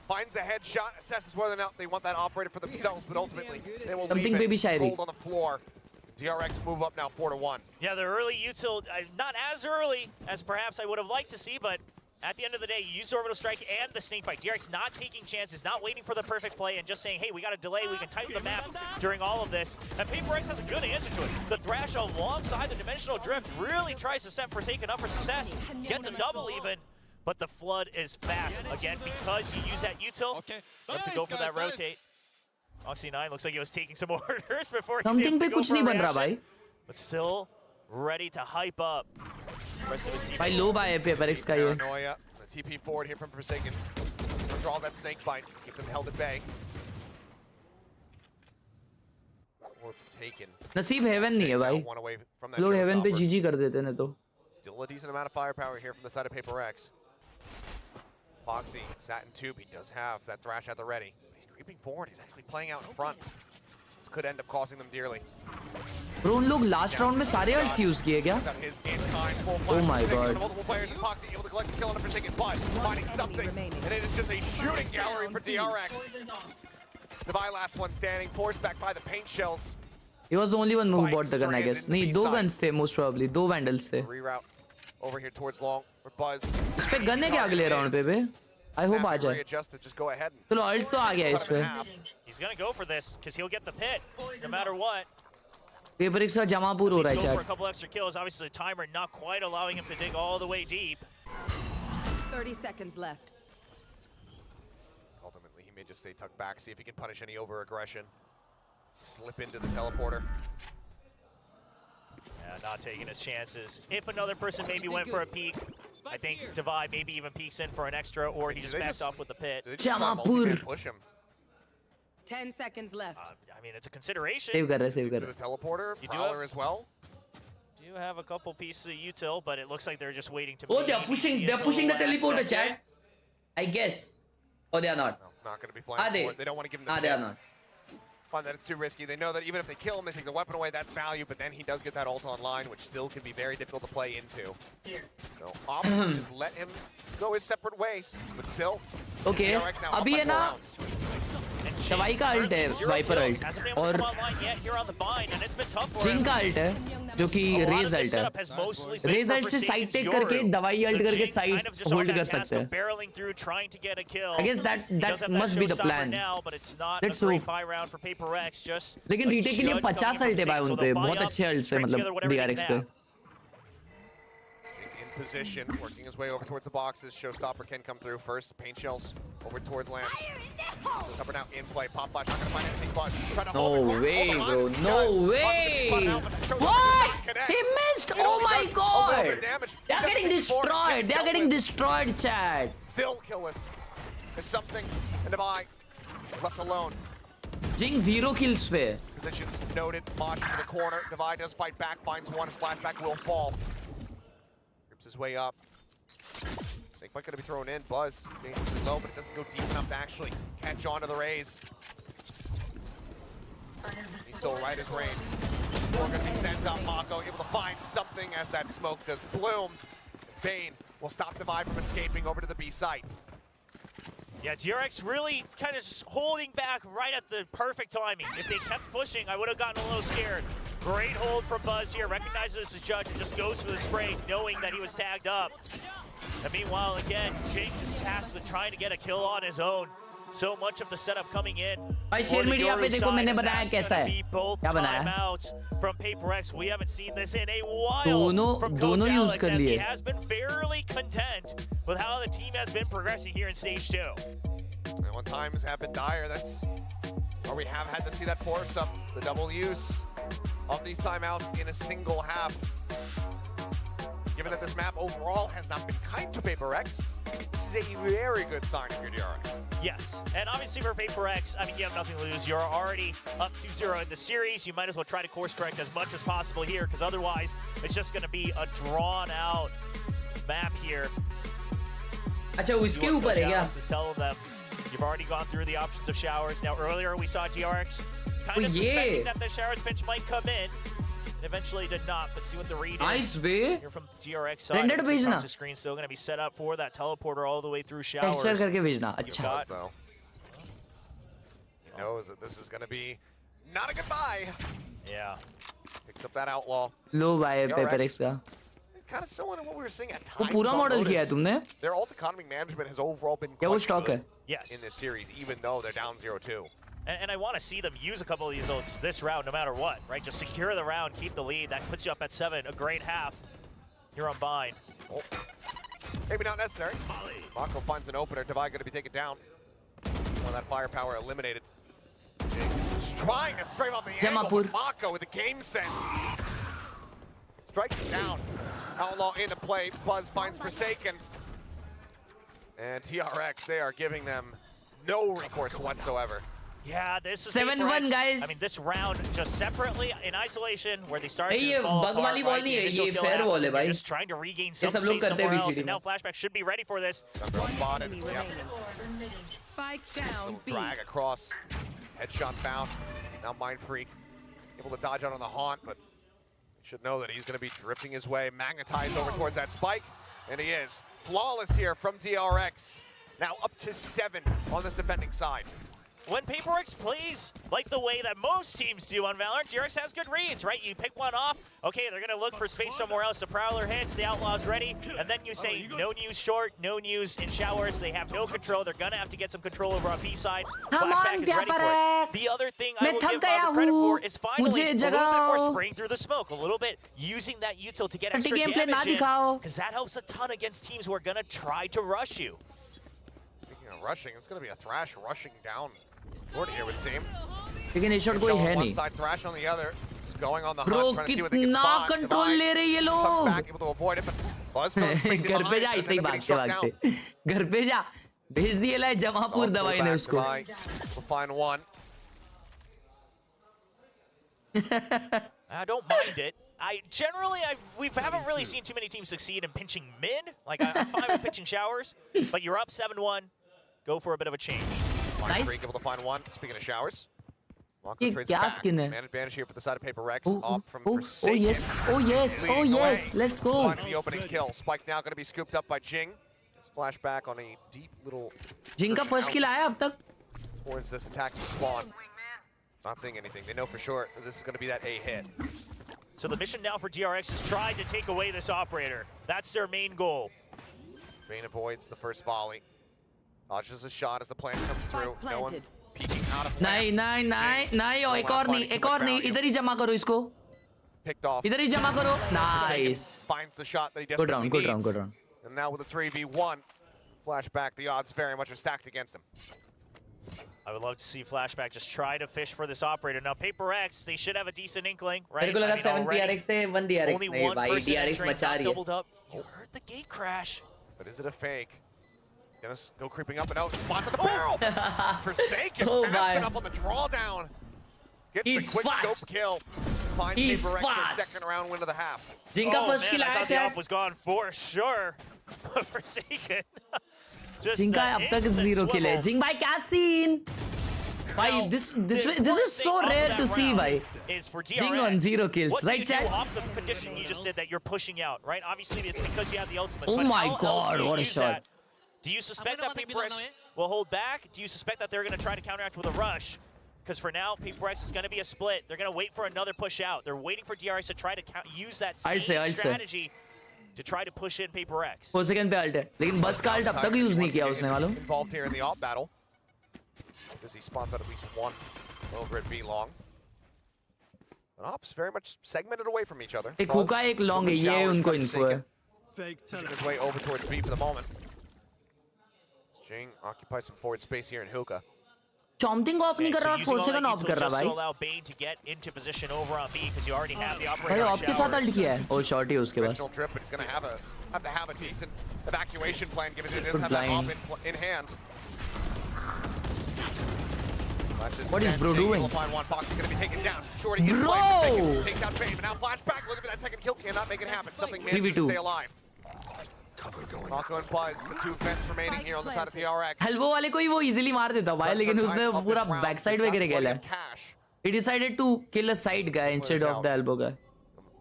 Finds a headshot, assesses whether or not they want that operator for themselves, but ultimately they will leave it cold on the floor. DRX move up now 4-1. Yeah, the early util, not as early as perhaps I would have liked to see, but at the end of the day, you use Orbital Strike and the Snake Bite. DRX not taking chances, not waiting for the perfect play, and just saying, hey, we got a delay, we can tighten the map during all of this. And PRX has a good answer to it. The Thrash alongside the Dimensional Drift really tries to set Forsaken up for success. Gets a double even. But the flood is fast again because you use that util. Look to go for that rotate. Oxy9 looks like he was taking some orders before he's able to go for a reaction. But still ready to hype up. भाई लो bye PRX का ये. Paranoia. The TP forward here from Forsaken. Withdraw that snake bite. Keep them held at bay. Or taken. नसीब haven नहीं है भाई. लोग haven पे GG कर देते हैं तो. Still a decent amount of firepower here from the side of PRX. Foxy sat in tube. He does have that Thrash at the ready. He's creeping forward. He's actually playing out in front. This could end up costing them dearly. Bro, उन लोग last round में सारे ults use किए क्या? Oh my god. Multiple players and Foxy able to collect the kill on a Forsaken, but finding something, and it is just a shooting gallery for DRX. Devi last one standing, forced back by the paint shells. He was the only one who bought the gun, I guess. नहीं, दो guns थे most probably, दो vandals थे. Reroute over here towards long for Buzz. इस पे gun है क्या अगले round पे बे? I hope आ जाए. Just go ahead. चलो ult तो आ गया इस पे. He's gonna go for this because he'll get the pit no matter what. PRX का जमापुर हो रहा है chat. For a couple extra kills, obviously the timer not quite allowing him to dig all the way deep. 30 seconds left. Ultimately, he may just stay tucked back, see if he can punish any over-aggression. Slip into the teleporter. Yeah, not taking his chances. If another person maybe went for a peek, I think Devi maybe even peeks in for an extra, or he just backs off with the pit. Push him. 10 seconds left. I mean, it's a consideration. Save कर रहे. The teleporter, Prowler as well. Do have a couple pieces of util, but it looks like they're just waiting to. Oh, they're pushing the teleporter, chat. I guess. Oh, they are not. Not going to be playing for it. They don't want to give him the hit. Find that it's too risky. They know that even if they kill him, they take the weapon away, that's value, but then he does get that ult online, which still can be very difficult to play into. So opt to just let him go his separate ways, but still. Okay. अभी है ना दवाई का alt है wiper alt और जिंग का alt है जो कि रेज अल्ट है रेज अल्ट से साइड टेक करके दवाई अल्ट करके साइड होल्ड कर सकते हैं I guess that must be the plan. Let's hope. लेकिन रीटेक के लिए 50 अल्ट है भाई उन पे बहुत अच्छे अल्ट से मतलब DRX पे position, working his way over towards the boxes. Showstopper can come through first. Paint shells over towards lamps. Showstopper now in play. Pop flash not gonna find anything. Buzz trying to hold it. No way, bro. No way. What? He missed. Oh my god. They are getting destroyed. They are getting destroyed, Chad. Still killless. There's something. And Devi left alone. Jing 0 kills पे. Positions noted. Mosh into the corner. Devi does fight back. Finds one. His flashback will fall. His way up. Snake might gonna be thrown in. Buzz dangerously low, but it doesn't go deep enough to actually catch on to the rays. He's still right as rain. More gonna be sent up. Mako able to find something as that smoke does bloom. Bane will stop Devi from escaping over to the B site. Yeah, DRX really kind of just holding back right at the perfect timing. If they kept pushing, I would have gotten a little scared. Great hold from Buzz here, recognizes this as Judge and just goes for the spray, knowing that he was tagged up. And meanwhile, again, Jing just tasked with trying to get a kill on his own. So much of the setup coming in. भाई share media पे देखो मैंने बताया कैसा है क्या बनाया from PRX. We haven't seen this in a while from Coach Alex, as he has been fairly content with how the team has been progressing here in stage 2. And when times have been dire, that's where we have had to see that force up, the double use of these timeouts in a single half. Given that this map overall has not been kind to PRX, this is a very good sign if you're DRX. Yes, and obviously for PRX, I mean, you have nothing to lose. You're already up 2-0 in the series. You might as well try to course correct as much as possible here, because otherwise it's just going to be a drawn-out map here. अच्छा उसके ऊपर है क्या? Telling them you've already gone through the options of showers. Now earlier we saw DRX kind of suspecting that the showers pinch might come in. Eventually did not, but see what the read is. Here from DRX side. The screen still going to be set up for that teleporter all the way through showers. करके भेजना. अच्छा. He knows that this is going to be not a goodbye. Yeah. Picks up that outlaw. Low by PRX का. Kind of similar to what we were seeing at times. पूरा model किया है तुमने? Their ult economy management has overall been क्या वो stock है? Yes. In this series, even though they're down 0-2. And I want to see them use a couple of these ults this round, no matter what, right? Just secure the round, keep the lead. That puts you up at 7. A great half here on Bind. Oh. Maybe not necessary. Mako finds an opener. Devi going to be taken down. Well, that firepower eliminated. He's trying to strafe off the angle. Mako with the game sense. Strikes him down. Outlaw into play. Buzz finds Forsaken. And TRX, they are giving them no recourse whatsoever. Yeah, this is 7-1 guys. I mean, this round just separately in isolation where they started to ये bug वाली ball नहीं है, ये fair ball है भाई. Just trying to regain some space somewhere else, and now Flashback should be ready for this. Spotted. Spike down. Drag across. Headshot found. Now Mind Freak able to dodge out on the haunt, but should know that he's going to be drifting his way. Magnetized over towards that spike, and he is flawless here from DRX. Now up to 7 on this defending side. When PRX plays like the way that most teams do on Valorant, DRX has good reads, right? You pick one off, okay, they're gonna look for space somewhere else. The Prowler hits, the Outlaw's ready, and then you say no news short, no news in showers. They have no control. They're gonna have to get some control over on B side. Flashback is ready for it. The other thing I will give Bob credit for is finally a little bit more spraying through the smoke, a little bit using that util to get extra damage in, because that helps a ton against teams who are gonna try to rush you. Speaking of rushing, it's gonna be a Thrash rushing down. Here would seem. लेकिन ये shot कोई है नहीं. One side, Thrash on the other. Just going on the Bro, hunt, trying to see what they can spot. Control ले रहे ये लोग. Comes back, able to avoid it, but Buzz filling space in घर पे जा behind. ऐसे ही भागते भागते. घर पे जा. भेज दिए लाए जमापुर दवाई ने उसको. We'll find one. I don't mind it. We haven't really seen too many teams succeed in pinching mid. Like I'm fine with pitching showers, but you're up 7-1. Go for a bit of a change. Nice. Able to find one. Speaking of showers. ये क्या skin है? Man advantage here for the side of PaperX. Oh, From oh Forsaken. yes, oh yes, oh Leading the yes. way. Let's go. Find the opening kill. Spike now going to be scooped up by Jing. It's flashback on a deep little. Jing का first kill आया अब तक. Towards this attacking spawn. It's not seeing anything. They know for sure that this is going to be that A hit. So the mission now for DRX is try to take away this operator. That's their main goal. Bane avoids the first volley. Dodges a shot as the plant comes through. No one peeking out of नहीं नहीं नहीं नहीं और एक और नहीं इधर ही जमा करो इसको. Picked off. इधर ही जमा करो. Nice. Finds the shot that he Good desperately round, good round, needs. good round. And now with a 3v1, Flashback, the odds very much are stacked against him. I would love to see Flashback just try to fish for this operator. Now PaperX, they should have a decent inkling, right? मेरे को लगा 7 PRX से 1 DRX only नहीं one भाई person DRX entering, मचा not रही doubled है. up. You heard the gate crash. But is it a fake? Gonna go creeping up and out. Spots at the barrel. Forsaken. Oh, fast my. enough on the drawdown. Gets He's the quick fast. scope kill. Finds He's PaperX for fast. a second round win of the half. Jing का first kill I आया thought the chat. op was gone for sure. Forsaken. Just Jing का an अब तक instant 0 kill है. swivel. Jing भाई क्या scene? भाई this is so rare to see भाई. Is for DRX. Jing on 0 kills, what right, do you chat? do off the condition you just did that you're pushing out, right? Obviously, it's because you have the ultimate. Oh but my how else God, do you what a use shot. that? Do you suspect that PaperX will hold back? Do you suspect that they're going to try to counteract with a rush? Because for now, PaperX is going to be a split. They're going to wait for another push out. They're waiting for DRX to try to use that same strategy to try to push in PaperX. 4 second पे ult है. लेकिन बस का ult अब तक use नहीं किया उसने मालूम. Involved here in the op battle. Does he spots out at least one over at B long? But ops very much segmented away from each other. एक हुका एक long है ये उनको info है. Pushing his way over towards B for the moment. Jing occupies some forward space here in hookah. Chomping of नहीं कर रहा 4 second of कर रहा भाई. allow Bane to get into position over on B because you already have the भाई operator. Of के साथ ult किया है. Oh short ही उसके पास. Original trip, but he's going to have a decent evacuation plan given it does Good have that blind. op in hand. What is bro doing? Will find one. Fox is going to be taken down. Shorty hits Bro! play. Forsaken takes out Bane, but now Flashback looking for that second kill. Cannot make it happen. Something manages to 3v2. stay alive. Mako and Buzz, the two vents remaining here on the side of the RX. हलवो वाले को ही वो easily मार देता भाई लेकिन उसने पूरा बैक साइड वगैरह खेला है. He decided to kill a side guy instead of the elbow guy.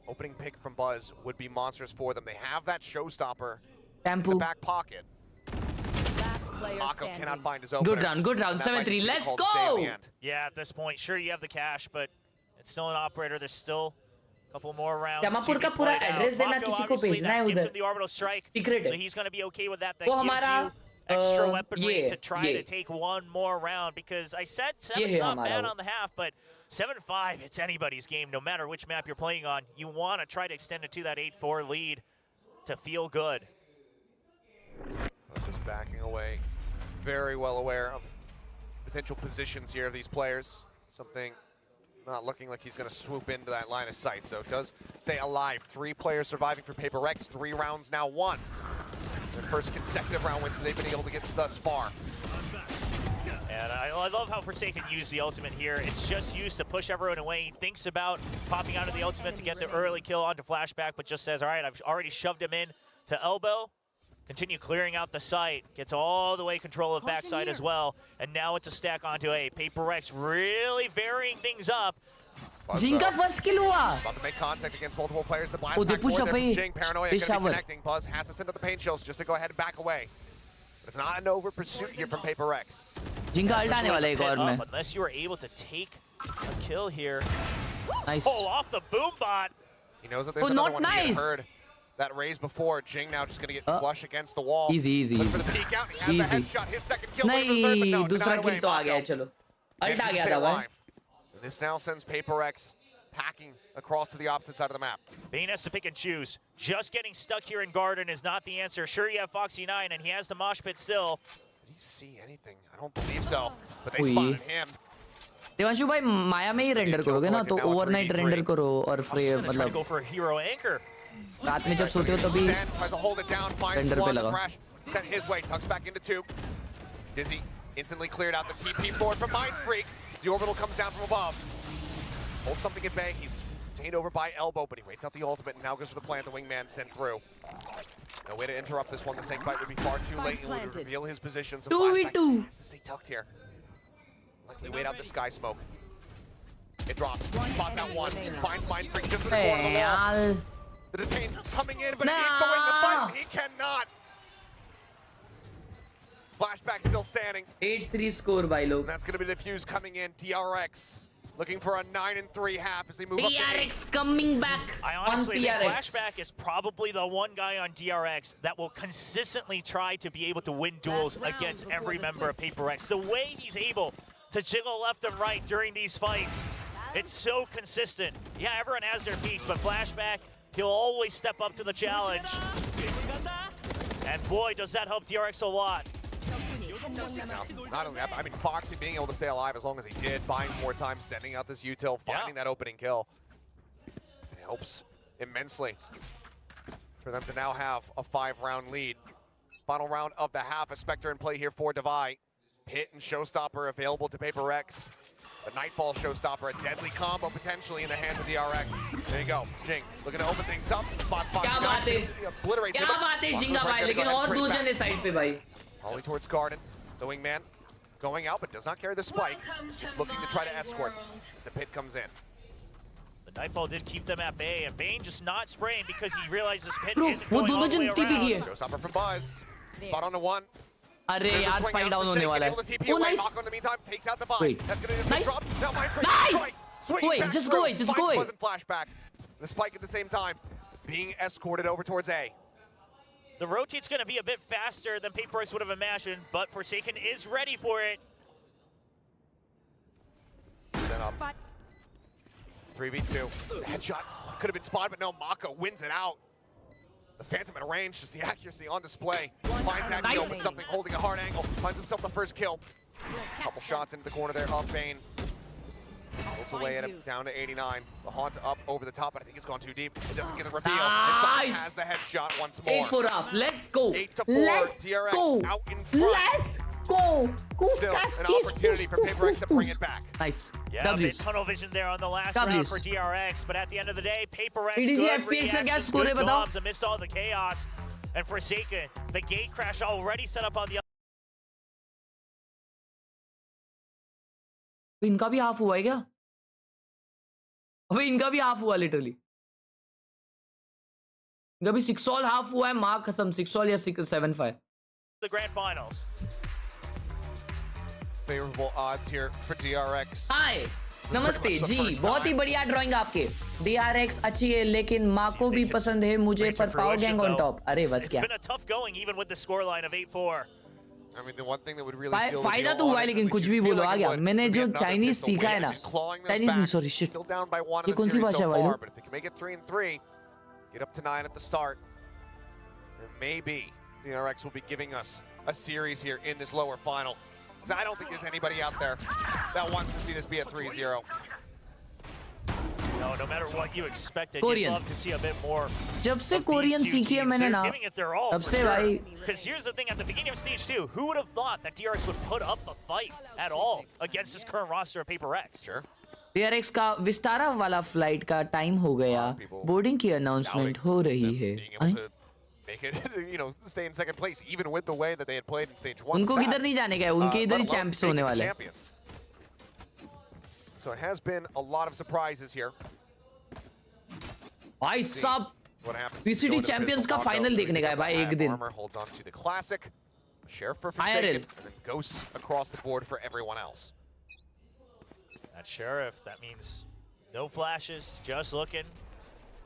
Opening pick from Buzz would be monstrous for them. They have that showstopper in Tempo. the back pocket. Mako cannot find his opener. Good round. 7-3. Let's go. Yeah, at this point, sure you have the cash, but it's still an operator. There's still a couple more rounds. Jamapur to का be पूरा played out. Address देना Mako, किसी को obviously, भेजना है that gives उधर. him the orbital strike, Secret so है. he's going to be okay with that. That वो gives हमारा you extra weaponry ये to try to take one more round because I said ये 7's है not हमारा bad वो. on the half, but 7-5, it's anybody's game, no matter which map you're playing on. You want to try to extend it to that 8-4 lead to feel good. Just backing away. Very well aware of potential positions here of these players. Something not looking like he's going to swoop into that line of sight. So it does stay alive. 3 players surviving for PaperX. 3 rounds now won. Their first consecutive round wins they've been able to get thus far. And I love how Forsaken used the ultimate here. It's just used to push everyone away. He thinks about popping out of the ultimate to get the early kill onto Flashback, but just says, all right, I've already shoved him in to elbow. Continue clearing out the site. Gets all the way control of backside as well. And now it's a stack onto A. PaperX really varying things up. Jing का first kill हुआ. About to make contact against multiple players. The blast Oh, they back push forward up there A. from Jing. Paranoia They going to be shower. connecting. Buzz has to send up the pain chills just to go ahead and back away. But it's not an over pursuit here from PaperX. Jing का ult आने वाला है एक और में. Unless you are able to take a kill here. Nice. Pull off the boom bot. He knows that there's another one he had heard that raise before. Jing now just going to get flush agast the wall. Easy. Looking for the peek out. He has the headshot. His second kill. नहीं दूसरा kill तो आ गया है चलो. Ult आ गया था भाई. This now sends PaperX packing across to the opposite side of the map. Bane has to pick and choose. Just getting stuck here in Garden is not the answer. Sure, you have Foxy9, and he has the mosh pit still. Did he see anything? I don't believe so. But they spotted him. Devanshu भाई माया में ही render करोगे ना तो overnight render करो और free मतलब go for a hero anchor. रात में जब सोते हो तभी tries to hold it down, finds render पे one, लगा. crash sent his way, tucks back into 2. Dizzy instantly cleared out the TP forward from Mind Freak as the orbital comes down from above. Holds something at bay. He's detained over by elbow, but he waits out the ultimate and now goes for the plant. The wingman sent through. No way to interrupt this one. The snake bite would be far too late. He would reveal his position. So Flashback just has to stay tucked here. Luckily wait out the sky smoke. It drops, spots out one, finds Mind Freak just in the corner of the wall. The detain coming in, but he needs to win the fight. He cannot. Flashback still standing. 8-3 score, bhai log. That's going to be the fuse coming in. DRX looking for a 9-3 half as they move up to 8. PRX coming back. I honestly think Flashback is probably the one guy on DRX that will consistently try to be able to win duels against every member of PaperX. The way he's able to jiggle left and right during these fights, it's so consistent. Yeah, everyone has their piece, but Flashback, he'll always step up to the challenge. And boy, does that help DRX a lot. Not only that, but I mean, Foxy being able to stay alive as long as he did, buying more time, sending out this util, finding that opening kill. It helps immensely for them to now have a 5-round lead. Final round of the half, a Spectre in play here for Divide. Hit and Showstopper available to PaperX. The Nightfall Showstopper, a deadly combo potentially in the hands of DRX. There you go, Jing looking to open things up. Spots Foxy, obliterates him. क्या बात है जिंगा भाई, लेकिन और दो जने side पे भाई. Ollie towards Garden. The wingman going out, but does not carry the spike. Just looking to try to escort as the pit comes in. The Nightfall did keep them at bay, and Bane just not spraying because he realizes pit Bro, isn't going all the way around. Showstopper from Buzz. Spot on the one. अरे यार spike down होने वाला है. Oh nice. Knock on the meantime, takes out the Divide. Wait. That's gonna Nice. drop. Now Nice. Wait, just go away, just go away. Wasn't Flashback. The spike at the same time, being escorted over towards A. The rotate's going to be a bit faster than PaperX would have imagined, but Forsaken is ready for it. Then up. 3v2. The headshot could have been spotted, but no, Mako wins it out. The Phantom at range, just the accuracy on display. Finds that kill, but something holding a hard angle. Finds himself the first kill. Couple shots into the corner there of Bane. Pulls away at him, down to 89. The Haunt up over the top, but I think it's gone too deep. It doesn't get the reveal. Nice. And has the headshot once more. 8 for half. Let's go. 8-4. Let's DRX go. out in front. Let's go. Still an opportunity for PaperX to bring it back. Nice. Yeah, W's. tunnel vision there on the last round for DRX, but at the end of the day, PaperX PDG good FPS का क्या reactions, score है good बताओ? bombs amidst all the chaos. And Forsaken, the gate crash already set up on the इनका भी half हुआ है क्या? अबे इनका भी हाफ हुआ लिटरली. इनका भी 6 all हाफ हुआ है. माँ कसम 6 all या 7-5. The grand finals. Favorable odds here for DRX. हाय नमस्ते जी, बहुत ही बढ़िया ड्राइंग आपके. DRX अच्छी है लेकिन माँ को भी पसंद है मुझे, पर पावर गैंग ऑन टॉप. अरे बस क्या. It's been a tough going even with the scoreline of 8-4. I mean, the one thing that would really seal the फायदा deal तो on हुआ है it, लेकिन at कुछ least भी you feel बोलो like आ it गया. would, मैंने would be जो another चाइनीज pistol सीखा है win. ना, He's clawing those चाइनीज नहीं back. Sorry shit. Still down by 1 ये in the कौन सी series भाषा so है भाई far, लोग? but if they can make it 3-3, get up to 9 at the start, then maybe DRX will be giving us a series here in this lower final. I don't think there's anybody out there that wants to see this be a 3-0. No matter what you expected, Korean. you'd love to see a bit more. जब से Korean सीखी है मैंने ना, तब से भाई. Because here's the thing, at the beginning of stage 2, who would have thought that DRX would put up a fight at all against this current roster of PaperX? Sure. DRX का विस्तारा वाला flight का time हो गया. Boarding की announcement हो रही है. Make it, you know, stay in second place, even with the way that they had played in stage 1. उनको किधर नहीं जाने का है, उनके इधर ही चैंपियंस होने वाले हैं. So it has been a lot of surprises here. भाई सब VCT चैंपियंस का फाइनल देखने का है भाई एक दिन. Holds on to the classic. Sheriff for Forsaken, and then ghosts across the board for everyone else. That Sheriff, that means no flashes, just looking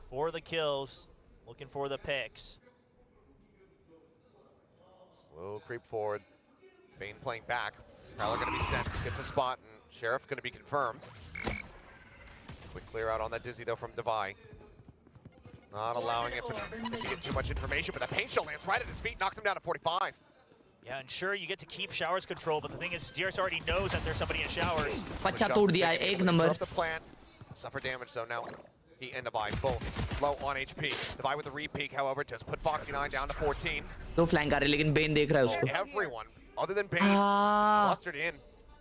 for the kills, looking for the picks. Slow creep forward. Bane playing back. Prowler going to be sent. Gets a spot, and Sheriff going to be confirmed. Quick clear out on that Dizzy, though, from Divide. Not allowing it to get too much information, but that paint shell lands right at his feet, knocks him down to 45. Yeah, and sure, you get to keep Showers control, but the thing is, DRX already knows that there's somebody in Showers. बच्चा तोड़ दिया है एक number. The plant. Suffer damage, though, now. He and Divide both low on HP. Divide with the re-peak, however, does put Foxy9 down to 14. दो flank आ रहे लेकिन Ben देख रहा है उसको. Everyone, other than Bane, is clustered in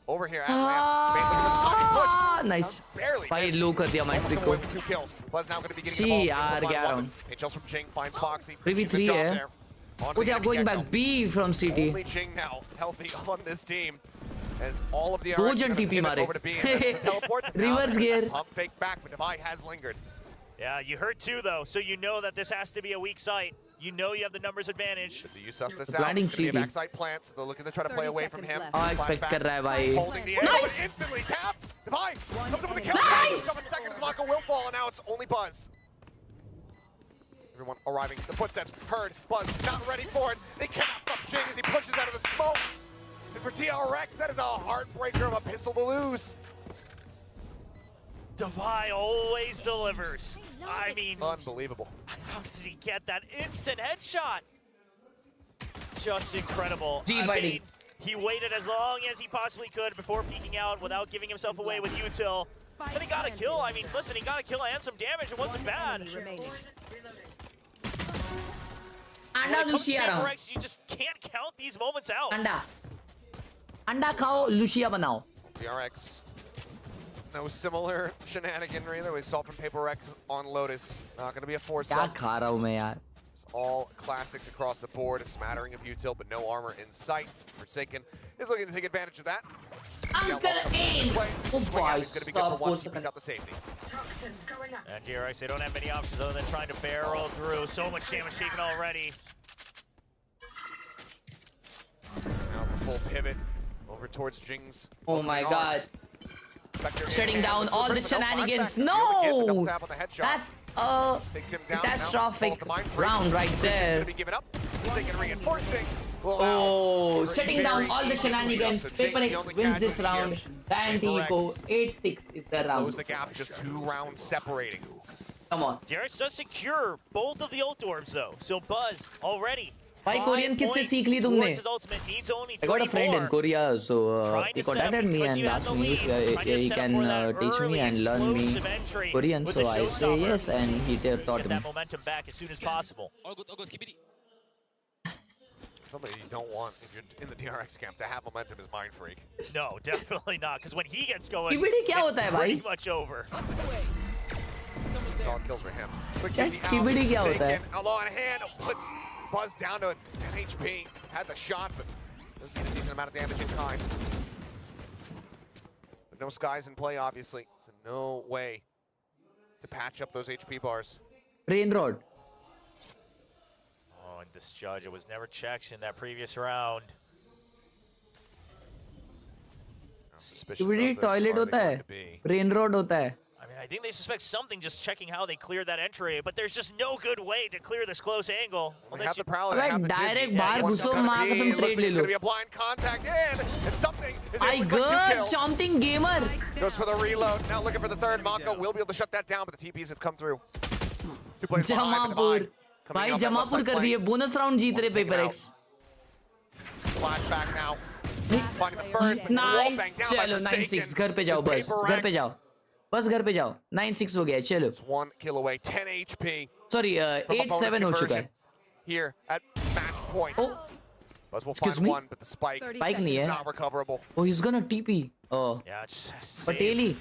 over here at ramps. Bane looking for the pocket push. Nice. Barely. भाई लो कर दिया माइक को. 2 kills. Buzz now going to be getting C the ball. यार क्या round. HLs from Jing finds Foxy. 3v3 है. Oh, they are going back B from CT. Only Jing now healthy on this team. as all of the दो RX जन TP मारे over to B, and that's the teleport. Reverse gear. Pump fake back, but Devi has lingered. Yeah, you hurt too though, so you know that this has to be a weak site. You know you have the numbers advantage. Do you suss this out? Planting It's gonna be a CD. backside plant, so they're looking to try to play away from him. expect कर रहा है भाई. Holding the angle, but instantly tapped. Devi comes up with the kill. Nice! 7 seconds, Mako will fall, and now it's only Buzz. Everyone arriving, the footsteps heard. Buzz not ready for it. They cannot stop Jing as he pushes out of the smoke. And for DRX, that is a heartbreaker of a pistol to lose. Devi always delivers. I mean, unbelievable. How does he get that instant headshot? Just incredible. Fighting. He waited as long as he possibly could before peeking out without giving himself away with util. And he got a kill. I mean, listen, he got a kill and some damage. It wasn't bad. अंडा Lucia रहा हूँ. You just can't count these moments out. अंडा खाओ, Lucia बनाओ. DRX, no similar shenaniganry that we saw from PRX on Lotus. Not going to be a force. क्या खा रहा हूँ मैं यार? It's all classics across the board, a smattering of util, but no armor in sight. Forsaken is looking to take advantage of that. Uncle Aim! Oh boy, He's going to be good for one, keeps out the safety. And DRX, they don't have many options other than trying to barrel through. So much damage taken already. Now the full pivot over towards Jing's. Oh my god. Shutting down all the shenanigans. No! That's a catastrophic round right there. Oh, shutting down all the shenanigans. PRX wins this round. And he go 8-6 is the round. Close the gap, just 2 rounds separating. Come on. DRX does secure both of the ult orbs though. So Buzz already. भाई Korean किससे सीख ली तुमने? I got a friend in Korea, so he contacted me and asked me if he can teach me and learn me Korean. So I say yes, and he taught me. That momentum back as soon as possible. Something you don't want if you're in the DRX camp to have momentum is Mind Freak. No, definitely not. Because when he gets going, it's pretty much over. Solid kills for him. Skibidi kya hota hai? A law in hand puts Buzz down to 10 HP. Had the shot, but doesn't get a decent amount of damage in kind. But no skies in play, obviously. So no way to patch up those HP bars. Rain Rod. Oh, and this judge, it was never checked in that previous round. Skibidi toilet hota hai. Rain Rod hota hai. I mean, I think they suspect something just checking how they cleared that entry, but there's just no good way to clear this close angle. They have the prowler, they have the direct बाहर घुसो माँ कसम trade ले It's low. going to be a blind contact in, and something is I able to get 2 got kills. something gamer. Goes for the reload, now looking for the third. Mako will be able to shut that down, but the TPs have come through. 2 players behind, Jamapur. भाई जमापुर कर दिए. Bonus round जीत रहे PRX. Flashback now. Finding the first. Nice. चलो 9-6 घर पे जाओ बस. घर पे जाओ. बस घर पे जाओ. 9-6 हो गया. चलो. 1 kill away, 10 HP. Sorry, 8-7 हो चुका है. Here at match point. Oh. Buzz will Excuse find me? one, but the spike नहीं is है. not recoverable. Oh, he's gonna TP. Oh. Yeah, just Pateli.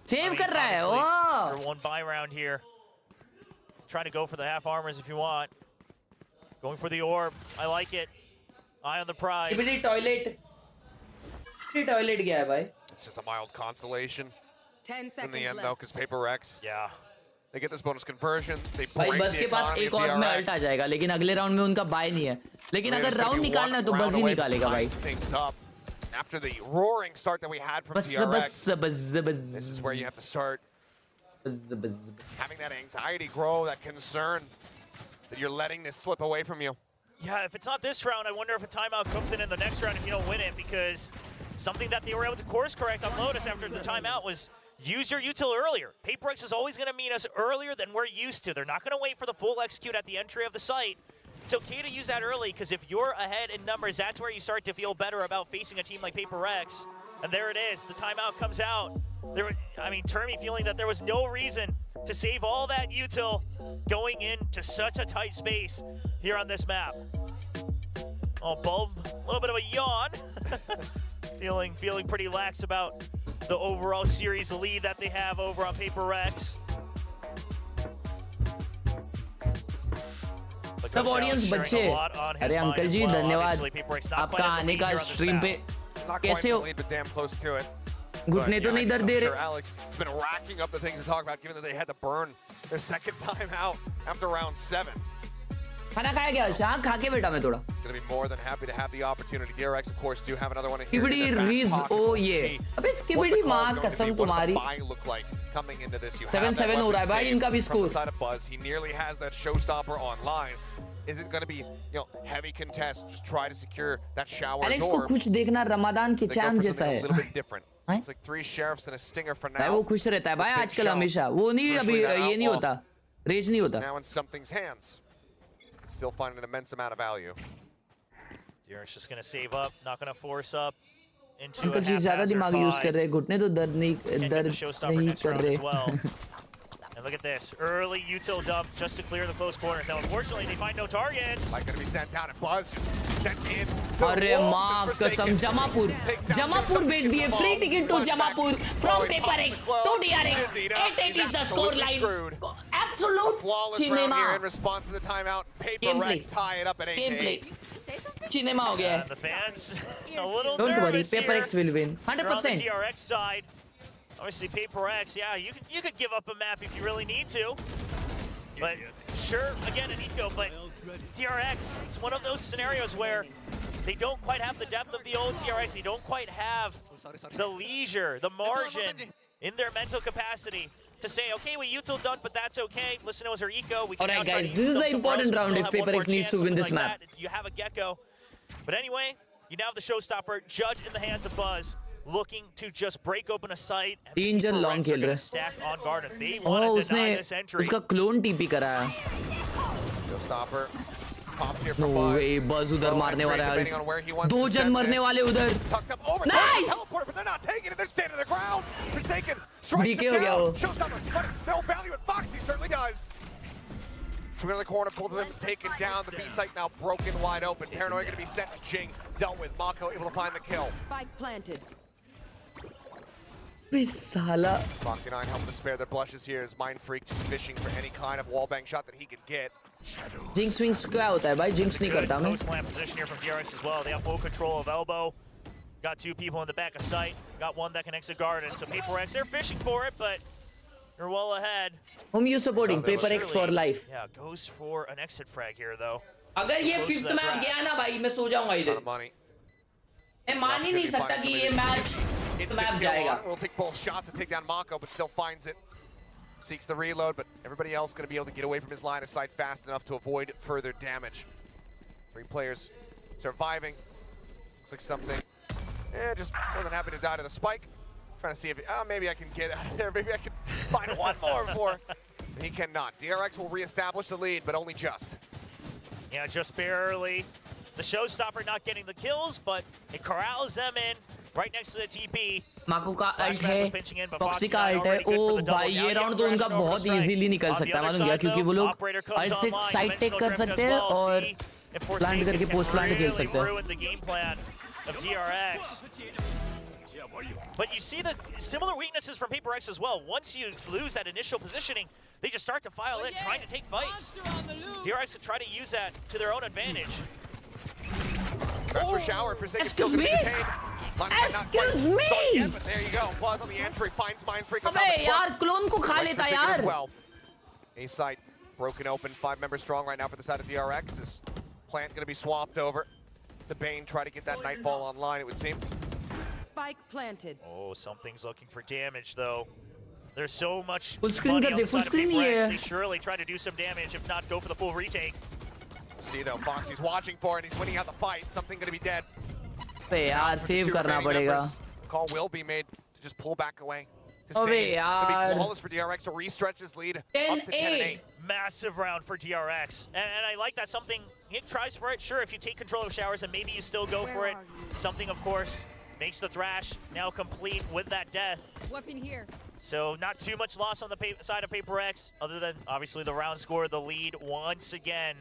Save कर रहा है. Oh. For one buy round here. Trying to go for the half armors if you want. Going for the orb. I like it. Eye on the prize. Skibidi toilet. Skibidi toilet गया है भाई. It's just a mild consolation 10 seconds in the end, left. though, because PRX. Yeah. They get this bonus conversion. They भाई break बस the के पास economy एक of और में alt आ DRX. जाएगा लेकिन अगले राउंड में उनका बाय नहीं है लेकिन There's अगर gonna राउंड be निकालना है तो one बस ही round away निकालेगा from भाई tying things up. After the roaring start that we had from बस DRX, बस this is where you have to start बस having that anxiety grow, that concern that you're letting this slip away from you. Yeah, if it's not this round, I wonder if a timeout comes in the next round if you don't win it, because something that they were able to course correct on Lotus after the timeout was use your util earlier. PRX is always going to meet us earlier than we're used to. They're not going to wait for the full execute at the entry of the site. It's okay to use that early, because if you're ahead in numbers, that's where you start to feel better about facing a team like PRX. And there it is. The timeout comes out. Termi feeling that there was no reason to save all that util going into such a tight space here on this map. Oh, Bulb, a little bit of a yawn. feeling pretty lax about the overall series lead that they have over on PRX. सब audience बच्चे अरे uncle जी धन्यवाद आपका आने का stream पे Not quite कैसे in the हो? lead, but damn close to it. घुटने तो नहीं दर्द दे Sure रहे Alex has been racking up the things to talk about, given that they had to burn their second time out after round 7. खाना खाया क्या शाह खा के बेटा मैं थोड़ा Going to be more than happy to have the opportunity. DRX, of course, do have another one in here. Skibidi Riz, oh ये अबे Skibidi माँ कसम तुम्हारी look like coming into this. You 7-7 हो रहा है भाई इनका भी score. Score He nearly has that showstopper online. Is it going to be, heavy contest? Just try to secure that shower. Alex को कुछ देखना रमजान के चांद जैसा है A little bit different. It's like 3 sheriffs and a stinger for now. भाई वो खुश रहता है भाई आजकल हमेशा वो नहीं अभी ये नहीं होता रेज नहीं होता Now in something's hands. Still finding an immense amount of value. DRX just going to save up, not going to force up into uncle ji ज्यादा दिमाग यूज कर रहे हैं घुटने तो दर्द नहीं कर रहे And look at this, early util dump just to clear the close corners. Now, unfortunately, they find no targets. Like going to be sent down, and Buzz just sent in. अरे माँ कसम जमापुर भेज दिए free ticket to Jamapur from PRX to DRX 8-8 is the score line absolute cinema in response to the timeout. PRX tie it up at 8-8. cinema हो गया है The fans a little don't worry nervous here. PRX will win They're on the 100%. DRX side. Obviously, PRX, yeah, you could give up a map if you really need to. But sure, again, an eco, but DRX, it's one of those scenarios where they don't quite have the depth of the old DRX. They don't quite have the leisure, the margin in their mental capacity to say, okay, we util done, but that's okay. Listen, it was our eco. We can Alright now try guys, to this is util the somewhere else. important We round still if have one more PRX needs chance, to win this something like map. that. You have a gecko. But anyway, you now have the showstopper, Judge in the hands of Buzz, looking to just break open a site. And तीन जन long खेल रहे stack on guard, and they हैं want to उसने deny this entry. उसका clone TP करा है Showstopper. Popped here no from Buzz. वे बज उधर मारने वाला Debating on where he है wants दो to जन send मरने this. वाले उधर Tucked up over. Nice! Teleporter, but they're not taking it. They're standing their ground. Forsaken. Strikes DK him हो गया down. वो Showstopper. But no value at Foxy certainly does. From the corner, both of them taken down. The B site now broken wide open. Paranoia going to be sent to Jing. Dealt with. Mako able to find the kill. Spike planted. साला Foxy 9 helping to spare their blushes here as Mind Freak just fishing for any kind of wallbang shot that he could get. Jinx wings क्या होता है भाई jinx नहीं करता मैं Close plant position here from DRX as well. They have full control of elbow. Got 2 people in the back of sight. Got 1 that connects to garden. So PRX, they're fishing for it, but they're well ahead. whom you supporting So PRX for life Yeah, goes for an exit frag here though. अगर ये Close to 5th that map crash. गया ना भाई मैं सो जाऊंगा इधर Money. मैं मान ही नहीं सकता कि ये मैच मैप जाएगा Will take both shots to take down Mako, but still finds it. Seeks the reload, but everybody else going to be able to get away from his line of sight fast enough to avoid further damage. 3 players surviving. Looks like something. Just more than happy to die to the spike. Trying to see if maybe I can get out of there. Maybe I can find one more before. He cannot. DRX will reestablish the lead, but only just. Yeah, just barely. The showstopper not getting the kills, but it corrals them in right next to the TP. Mako का ult Flashback was है pinching in, but Foxy Foxy का Nine ult है already good for oh the double. भाई Now ये you have round तो उनका Russian बहुत overstrike. Easily निकल On the सकता है other मालूम क्या side, क्योंकि वो though, लोग operator comes अल्ट से online, साइड टेक कर dimensional सकते drift हैं as well. और See if प्लांट Forsaken करके can पोस्ट प्लांट खेल really सकते हैं ruin the game plan of DRX. But you see the similar weaknesses from PRX as well. Once you lose that initial positioning, they just start to file in, trying to take fights. DRX can try to use that to their own advantage. Pressure shower. Forsaken still Excuse gonna be me? detained. Excuse me? But there you go. Buzz on the entry. Finds Mind Freak. अबे यार clone को खा लेता यार Well. A site broken open. 5 members strong right now for the side of DRX. Is Plant going to be swapped over to Bane. Try to get that Nightfall online, it would seem. Spike planted. Oh, something's looking for damage though. There's so much Full screen money कर on they, the full side of screen he PRX. है। They surely try to do some damage, if not go for the full retake. See though, Foxy's watching for it. He's winning out the fight. Something going to be dead. अबे यार save करना पड़ेगा Call will be made to just pull back away. To अबे save. To be यार flawless for DRX to re-stretch his lead up to 10-8. Massive round for DRX. And I like that something, he tries for it. Sure, if you take control of showers and maybe you still go for it. Something, of course, makes the thrash now complete with that death. Weapon here. So not too much loss on the side of PRX, other than obviously the round score, the lead once again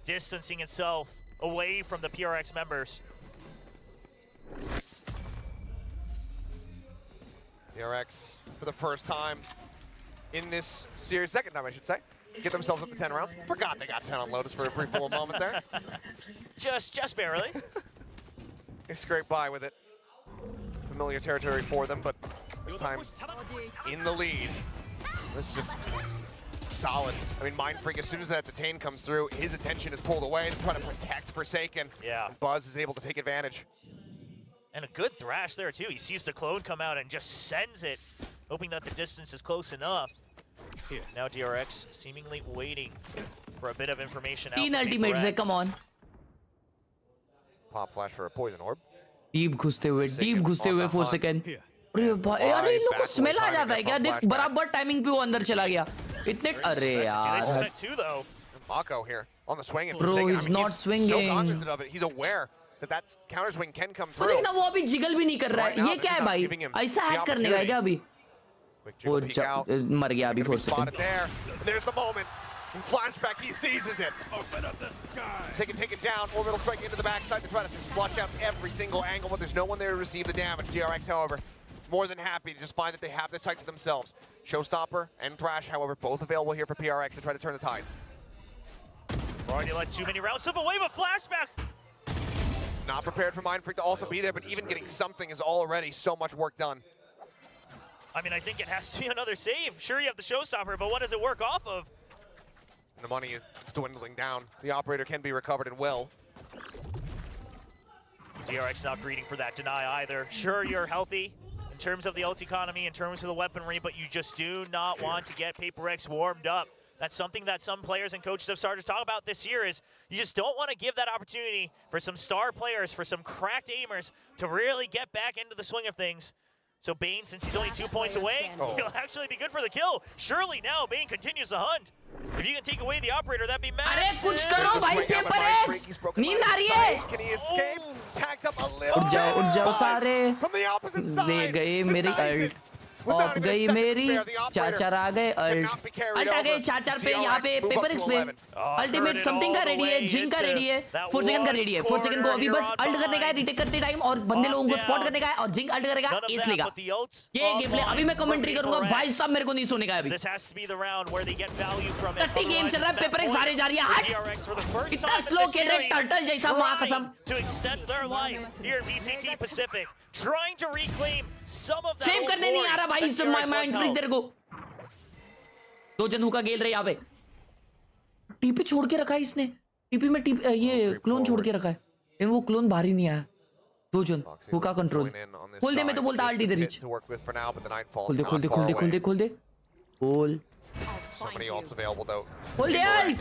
distancing itself away from the PRX members. DRX, for the first time in this series, second time I should say, get themselves up to 10 rounds. Forgot they got 10 on Lotus for a brief little moment there. Just barely. They scraped by with it. familiar territory for them, but this time in the lead. This is just solid. I mean, Mind Freak, as soon as that detain comes through, his attention is pulled away to try to protect Forsaken. Yeah. And Buzz is able to take advantage. And a good thrash there too. He sees the clone come out and just sends it, hoping that the distance is close enough. Now DRX seemingly waiting for a bit of information out. 3 ultimates hai, come on. Pop flash for a poison orb. Deep घुसते हुए Forsaken. अरे भाई यार इन लोग को smell आ जाता है क्या? देख बराबर टाइमिंग पे वो अंदर चला गया. इतने अरे यार. Mako here on the swing and Bro, Forsaken. he's I mean, not swinging. So cognizant of it. He's aware that counter swing can come through. देखना वो अभी जिगल भी नहीं कर रहा है. ये क्या है भाई? ऐसा हैक करने का है क्या अभी? वो मर गया अभी Forsaken. There's the moment. In Flashback, he seizes it. Take it down. Orbital strike into the backside to try to just flush out every single angle, but there's no one there to receive the damage. DRX, however, more than happy to just find that they have the site to themselves. Showstopper and Thrash, however, both available here for PRX to try to turn the tides. Already let too many rounds slip away, but Flashback. He's not prepared for Mind Freak to also be there, but even getting something is already so much work done. I mean, I think it has to be another save. Sure, you have the Showstopper, but what does it work off of? The money is dwindling down. The operator can be recovered and will. DRX not greeting for that deny either. Sure, you're healthy in terms of the ult economy, in terms of the weaponry, but you just do not want to get PRX warmed up. That's something that some players and coaches have started to talk about this year is you just don't want to give that opportunity for some star players, for some cracked aimers to really get back into the swing of things. So Bane, since he's only 2 points away, he'll actually be good for the kill. Surely now Bane continues the hunt. If you can take away the operator, that'd be massive. अरे कुछ करो भाई PRX. नींद आ रही है. Can he escape? Tagged up a little. उठ जाओ सारे. From the opposite side. ले गए मेरी अल्ट. ऑफ गई मेरी. 4-4 आ गए अल्ट. अल्ट आ गए 4-4 पे यहाँ पे PRX पे. अल्टीमेट समथिंग का रेडी है. जिंग का रेडी है. Forsaken का रेडी है. Forsaken को अभी बस अल्ट करने का है, रीटेक करते टाइम और बंदे लोगों को स्पॉट करने का है और जिंग अल्ट करेगा, एस लेगा. ये गेम प्ले अभी मैं कमेंट्री करूंगा. भाई साहब मेरे को नहीं सोने का है अभी. 30 गेम चल रहा है. PRX हारे जा रही है. हट. इतना स्लो खेल रहे टर्टल जैसा मां कसम. To extend their life here in VCT Pacific, trying to reclaim some of that. Save करने नहीं आ रहा भाई. माइंड फ्रीक तेरे को. 2 जन हुका गेल रहे यहाँ पे. टीपी छोड़ के रखा है इसने. टीपी में ये क्लोन छोड़ के रखा है. लेकिन वो क्लोन बाहर ही नहीं आया. 2 जन हुका कंट्रोल. खोल दे. मैं तो बोलता आल्टी दे रिच. खोल दे. खोल. So many ults available though. खोल दे alt.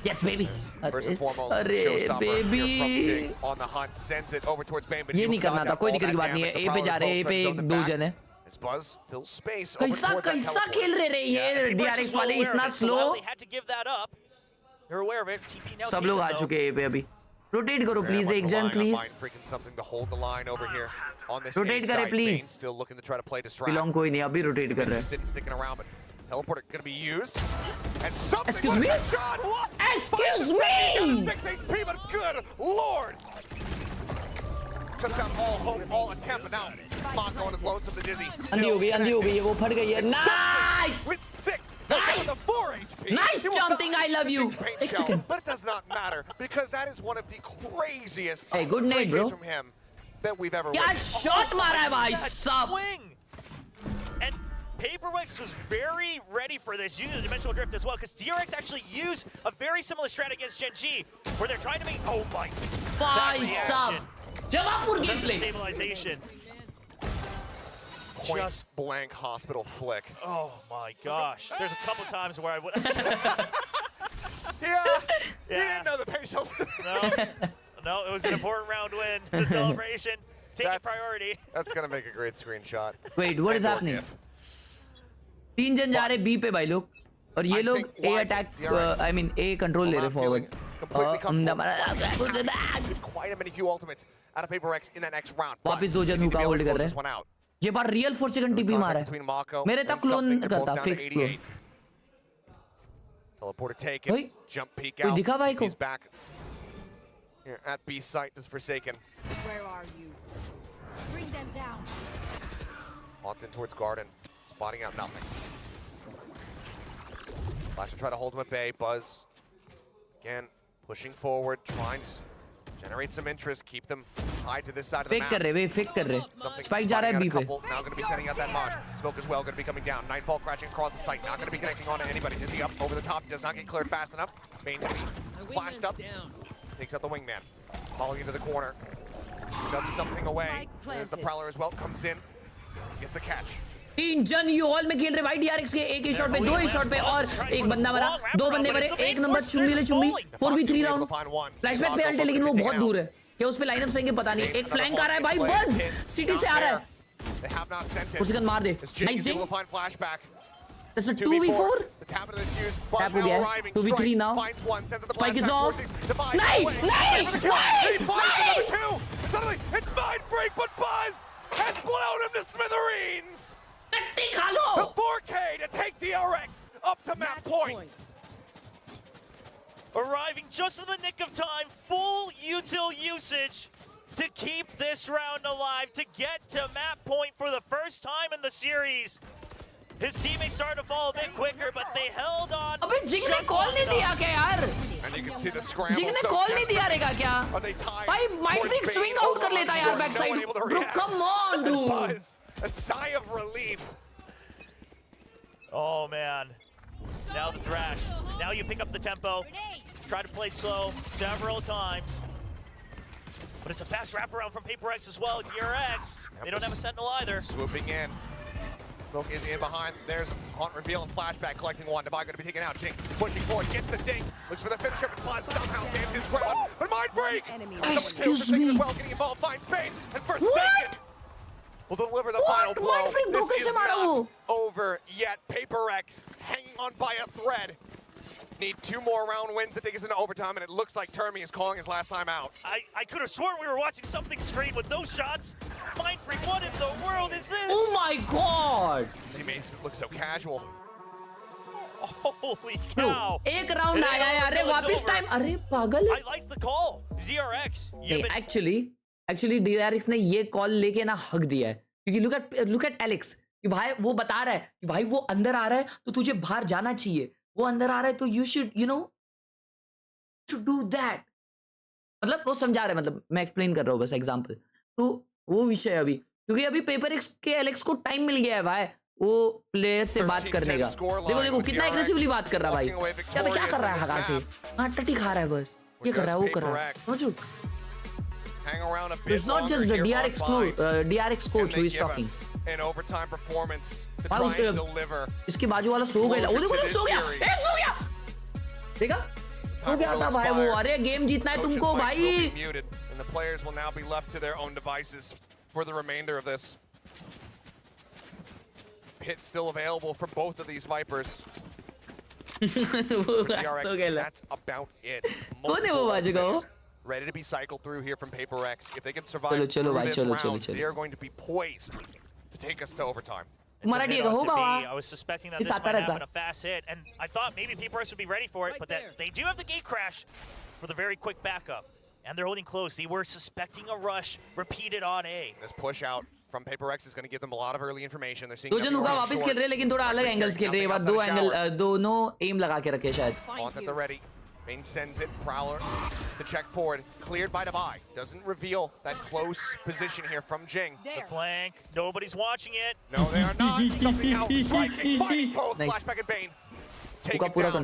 Yes baby. First and foremost, अरे Showstopper here from baby. Jing on the hunt, sends it over towards Bane, but ये नहीं करना था. कोई दिक्कत की बात नहीं है. ए पे जा रहे हैं. ए पे 2 जन है. As Buzz fills space over कैसा towards that कैसा teleport. खेल रहे ये DRX वाले इतना स्लो. सब लोग आ चुके हैं पे अभी. रोटेट करो प्लीज एक जन प्लीज. रोटेट करे प्लीज. बिलोंग कोई नहीं अभी रोटेट कर रहे हैं. Teleporter gonna be used. Excuse me? Excuse me! 6 HP, but good lord! Cuts out all hope, all attempt, but now Mako on his loads of the dizzy. अंधी हो गई वो फट गई है. Nice! With 6, nice! down to 4 HP. Nice jumping, I love you. One second. But it does not matter because that is one of the craziest. Hey, good night, bro. From him that we've ever. क्या shot मारा है भाई साहब. And PRX was very ready for this, using the dimensional drift as well, because DRX actually used a very similar strat against Gen G, where they're trying to make, oh my, भाई साहब. जवाबपुर gameplay. Stabilization. Point blank hospital flick. Oh my gosh. There's a couple times where I would. Yeah. You didn't know the patience. No, it was an important round win. The celebration, taking priority. That's gonna make a great screenshot. Wait, what is happening? 3 जन जा रहे B पे भाई लोग और ये लोग A attack I mean A control ले रहे forward. Quite a many few ultimates out of PRX in that next round. वापस 2 जन हुका होल्ड कर रहे हैं. ये बार रियल Forsaken TP मारा है. मेरे तक क्लोन करता fake clone. Teleporter taken. Jump peek out. कोई दिखा भाई को? He's back here at B site. Is Forsaken. Where are you? Bring them down. Haunted towards Garden. Spotting out nothing. Flash to try to hold him at bay. Buzz again pushing forward, trying to just generate some interest, keep them Tied to this side of the fake map. कर रहे, वे fake कर रहे. Something spike जा रहा है spotting B out a पे. couple. Now going to be sending out that Mosh. Smoke as well, going to be coming down. Nightfall crashing across the site. Not going to be connecting on to anybody. Is he up over the top? Does not get cleared fast enough. Main going to be flashed up. Takes out the wingman. Falling into the corner. Shoves something away. There's the Prowler as well. Comes in. Gets the catch. 3 जन U Haul में खेल रहे भाई DRX के. एक ही shot पे, 2 ही shot पे और एक बंदा मरा. 2 बंदे मरे. एक नंबर चुम्बी ले चुम्बी. 4v3 round. फ्लैशबैक पे अल्ट है लेकिन वो बहुत दूर है. क्या उस पे लाइनअप सही पता नहीं. एक फ्लैंक आ रहा है भाई. बस सिटी से आ रहा है. उसे गन मार दे. नाइस जिंग. That's a 2v4. Tap हो गया है. 2v3 now. Spike is off. नहीं. Suddenly, it's mind break, but Buzz has blown him to smithereens. The 4K to take DRX up to map point. Arriving just in the nick of time, full util usage to keep this round alive, to get to map point for the first time in the series. His teammates started to fall a bit quicker, but they held on. अबे जिंग ने call नहीं दिया क्या यार? And you can see the scramble. जिंग ने call नहीं दिया रहेगा क्या? भाई माइंड फ्लिक स्विंग आउट कर लेता यार back side. Bro, come on, dude. A sigh of relief. Oh man. Now the thrash. Now you pick up the tempo. Try to play slow several times. But it's a fast wraparound from PRX as well. DRX. They don't have a sentinel either. Swooping in. Smoke is in behind. There's Haunt Reveal and Flashback collecting one. Debai going to be taken out. Jing pushing forward. Gets the ding. Looks for the finisher, but Buzz somehow stands his ground. But mind break! Excuse me. As well, getting involved. Finds Bane. And Forsaken will deliver the final blow. This is not over yet. PRX hanging on by a thread. Need 2 more round wins to take us into overtime, and it looks like Termi is calling his last time out. I could have sworn we were watching something screen with those shots. Mind freak, what in the world is this? Oh my god! He made it look so casual. Holy cow! एक round आया है. अरे वापस time. अरे पागल है. I like the call. DRX. Actually DRX ने ये कॉल लेके ना हक दिया है. क्योंकि look at Alex. कि भाई वो बता रहा है कि भाई वो अंदर आ रहा है तो तुझे बाहर जाना चाहिए. वो अंदर आ रहा है तो you should do that. मतलब वो समझा रहा है. मतलब मैं एक्सप्लेन कर रहा हूँ बस एग्जांपल. तो वो विषय अभी क्योंकि अभी PRX के एलेक्स को टाइम मिल गया है भाई वो प्लेयर से बात करने का. देखो कितना एग्रेसिवली बात कर रहा है भाई. क्या कर रहा है हगा से. हाँ टटी खा रहा है बस. ये कर रहा है वो कर रहा है. समझो. It's not just the DRX coach who is talking. An overtime performance to try and deliver. इसके बाजू वाला सो गया. वो देखो सो गया. सो गया. देखा? सो गया था भाई वो. अरे गेम जीतना है तुमको भाई. And the players will now be left to their own devices for the remainder of this. Pit still available for both of these Vipers. DRX, that's about it. Ready to be cycled through here from PRX. If they can survive through this round, they are going to be poised to take us to overtime. I was suspecting that this might happen a fast hit, and I thought maybe PRX would be ready for it, but that they do have the gate crash for the very quick backup. And they're holding close. They were suspecting a rush repeated on A. This push out from PRX is going to give them a lot of early information. They're seeing दो जन होगा वापस खेल रहे हैं लेकिन थोड़ा अलग एंगल्स खेल रहे हैं. बात 2 एंगल दोनों एम लगा के रखे शायद. On at the ready. Bane sends it. Prowler to check forward. Cleared by Debai. Doesn't reveal that close position here from Jing. The flank. Nobody's watching it. No, they are not. Something out. Striking. Fighting both. Flashback and Bane. Take it down.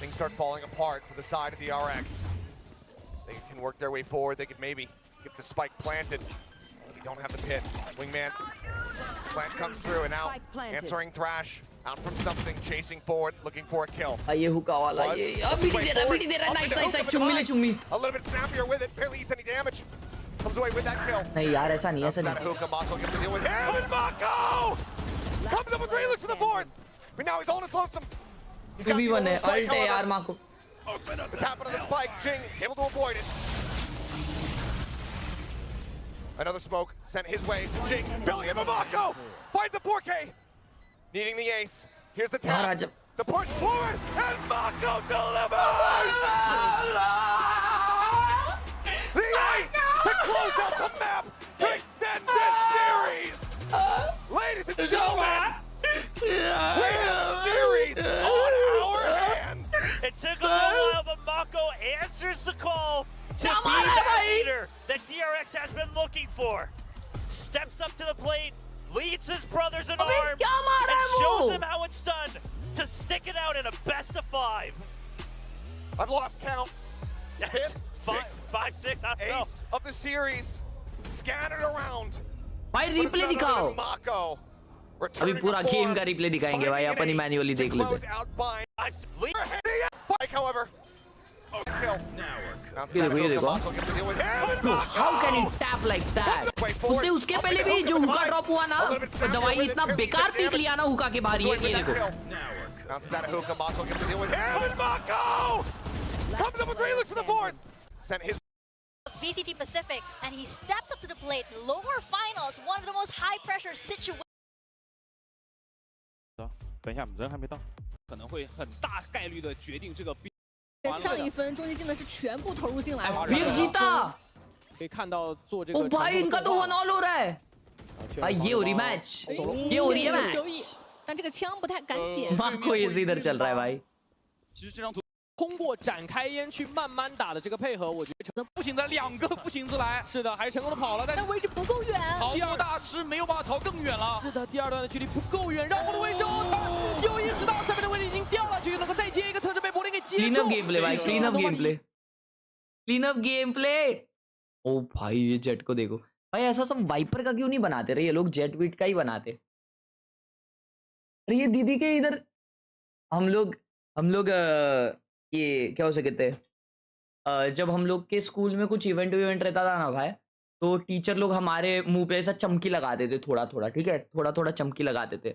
Things start falling apart for the side of the DRX. They can work their way forward. They could maybe get the spike planted. They don't have the pit. Wingman. Plant comes through and out. Answering Thrash. Out from something. Chasing forward. Looking for a kill. ये हुक्का वाला ये. BT दे रहा. Nice. चुम्मी ले चुम्मी. A little bit snappier with it. Barely eats any damage. Comes away with that kill. नहीं यार ऐसा नहीं. Hookah, Mako gets to deal with him. And Mako comes up with 3 looks for the 4th. But now he's all in his lonesome. He's got the ult यार Mako. The tapping of the spike, Jing able to avoid it. Another smoke sent his way. Jing, Billy and Mako finds a 4K. Needing the ace. Here's the tap. The push forward, and Mako delivers! The ace to close out the map to extend this series! Ladies and gentlemen, we have a series on our hands! It took a little while, but Mako answers the call to be the leader that DRX DRX has been looking for. Steps up to the plate, leads his brothers in arms, and shows him how it's done to stick it out in a best of 5. I've lost count. Yes, 5, 6, I don't know. Ace of the series, scattered around. भाई replay दिखाओ. Mako. अभी पूरा game का replay दिखाएंगे भाई, अपन ही manually देख लेते. However, ये देखो. How can he tap like that? उसने उसके पहले भी जो हुका ड्रॉप हुआ ना, दवाई इतना बेकार पीक लिया ना हुका के बाहर. ये देखो. Bounces out of hookah, Mako gets to deal with him, and Mako comes up with 3, looks for the 4th. Sent his VCT Pacific, and he steps up to the plate. Lower finals, one of the most high-pressure situations. 等一下，人还没到，可能会很大概率的决定这个。上一分终极技能是全部投入进来了。FPX जीता. 可以看到做这个。ओ भाई इनका तो 1 all हो रहा है. भाई ये हो रही मैच. ये हो रही है मैच. 但这个枪不太敢捡。Mako也是इधर चल रहा है भाई. 其实这张图通过展开烟去慢慢打的这个配合，我觉得步行的2个步行自来，是的，还是成功的跑了，但位置不够远。第二大师没有办法逃更远了。是的，第2段的距离不够远，绕过的位置，他又意识到3边的位置已经掉了，去能够再接一个侧身被柏林给接住。Clean up gameplay भाई, clean up gameplay, clean up gameplay. ओ भाई ये जेट को देखो भाई, ऐसा सब वाइपर का क्यों नहीं बनाते रहे ये लोग, जेट वीट का ही बनाते. अरे ये दीदी के इधर हम लोग ये क्या हो सकते हैं, जब हम लोग के स्कूल में कुछ इवेंट रहता था ना भाई, तो टीचर लोग हमारे मुंह पे ऐसा चमकी लगाते थे थोड़ा थोड़ा, ठीक है, थोड़ा थोड़ा चमकी लगाते थे.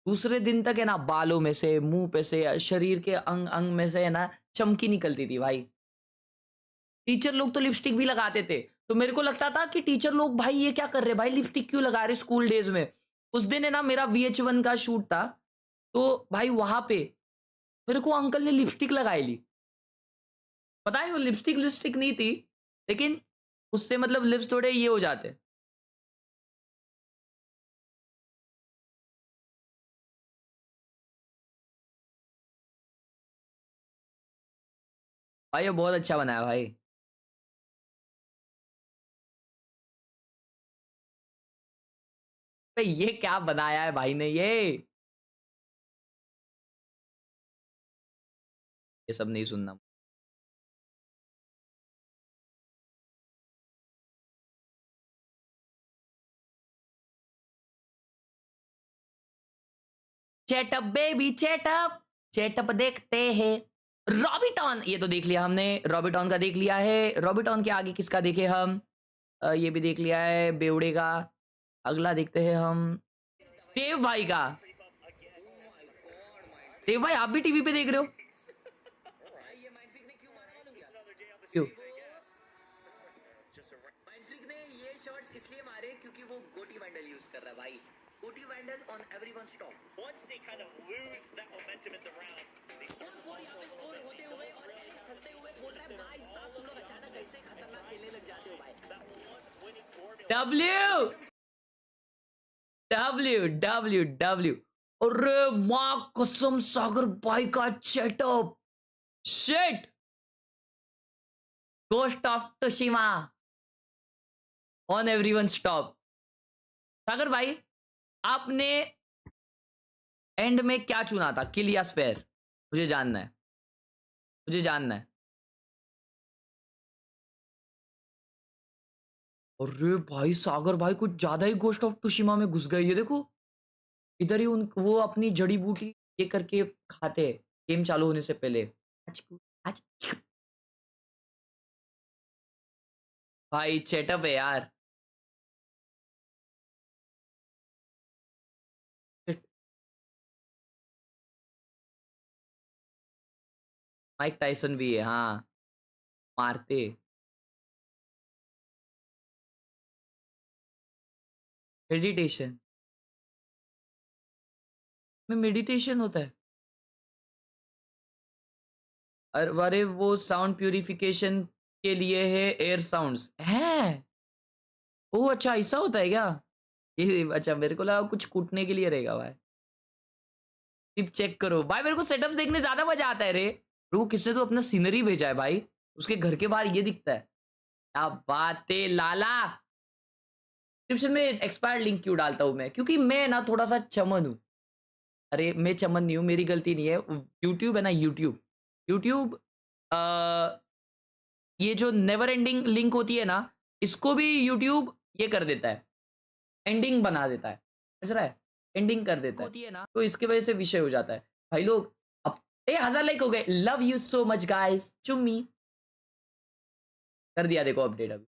दूसरे दिन तक है ना बालों में से, मुंह पे से, शरीर के अंग अंग में से है ना चमकी निकलती थी भाई. टीचर लोग तो लिपस्टिक भी लगाते थे, तो मेरे को लगता था कि टीचर लोग भाई ये क्या कर रहे भाई, लिपस्टिक क्यों लगा रहे स्कूल डेज में. उस दिन है ना मेरा VH1 का शूट था, तो भाई वहां पे मेरे को अंकल ने लिपस्टिक लगाई ली. पता है वो लिपस्टिक नहीं थी, लेकिन उससे मतलब लिप्स थोड़े ये हो जाते. भाई ये बहुत अच्छा बनाया भाई. ये क्या बनाया है भाई ने, ये सब नहीं सुनना. चैटअप बेबी चैटअप, चैटअप देखते हैं. रॉबिटॉन ये तो देख लिया हमने, रॉबिटॉन का देख लिया है. रॉबिटॉन के आगे किसका देखे हम, ये भी देख लिया है बेवड़े का. अगला देखते हैं हम देव भाई का. देव भाई आप भी टीवी पे देख रहे हो क्यों? ने ये शॉट्स इसलिए मारे क्योंकि वो गोटी वैंडल यूज कर रहा है भाई. गोटी vandal on everyone's top. Once they kind of lose that momentum in the round, they start यहाँ पे स्कोर होते हुए और एलेक्स हंसते हुए बोल रहा है भाई साहब तुम लोग अचानक ऐसे खतरनाक खेलने लग जाते हो भाई. W. अरे माँ कसम सागर भाई का chat up. Shit. Ghost of Tsushima on everyone's top. Sagar भाई आपने एंड में क्या चुना था, किल या स्पेयर? मुझे जानना है. अरे भाई सागर भाई कुछ ज्यादा ही गोस्ट ऑफ टुशिमा में घुस गए. ये देखो इधर ही वो अपनी जड़ी बूटी ये करके खाते हैं गेम चालू होने से पहले. भाई चैटअप है यार. माइक टाइसन भी है, हाँ मारते. मेडिटेशन में मेडिटेशन होता है. अरे वो साउंड प्यूरिफिकेशन के लिए है, एयर साउंड्स हैं. ओ अच्छा ऐसा होता है क्या? ये अच्छा मेरे को लगा कुछ कूटने के लिए रहेगा भाई. टिप चेक करो भाई, मेरे को सेटअप देखने ज्यादा मजा आता है रे. वो किसने तो अपना सीनरी भेजा है भाई, उसके घर के बाहर ये दिखता है. क्या बात है लाला। डिस्क्रिप्शन में एक्सपायर्ड लिंक क्यों डालता हूं मैं? क्योंकि मैं ना थोड़ा सा चमन हूं। अरे मैं चमन नहीं हूं, मेरी गलती नहीं है। यूट्यूब है ना, यूट्यूब ये जो नेवर एंडिंग लिंक होती है ना, इसको भी यूट्यूब ये कर देता है, एंडिंग बना देता है, समझ रहा है? एंडिंग कर देता होती है ना, तो इसकी वजह से विषय हो जाता है। भाई लोग अब 1000 लाइक हो गए। Love you so much guys. चुम्मी कर दिया, देखो अपडेट अभी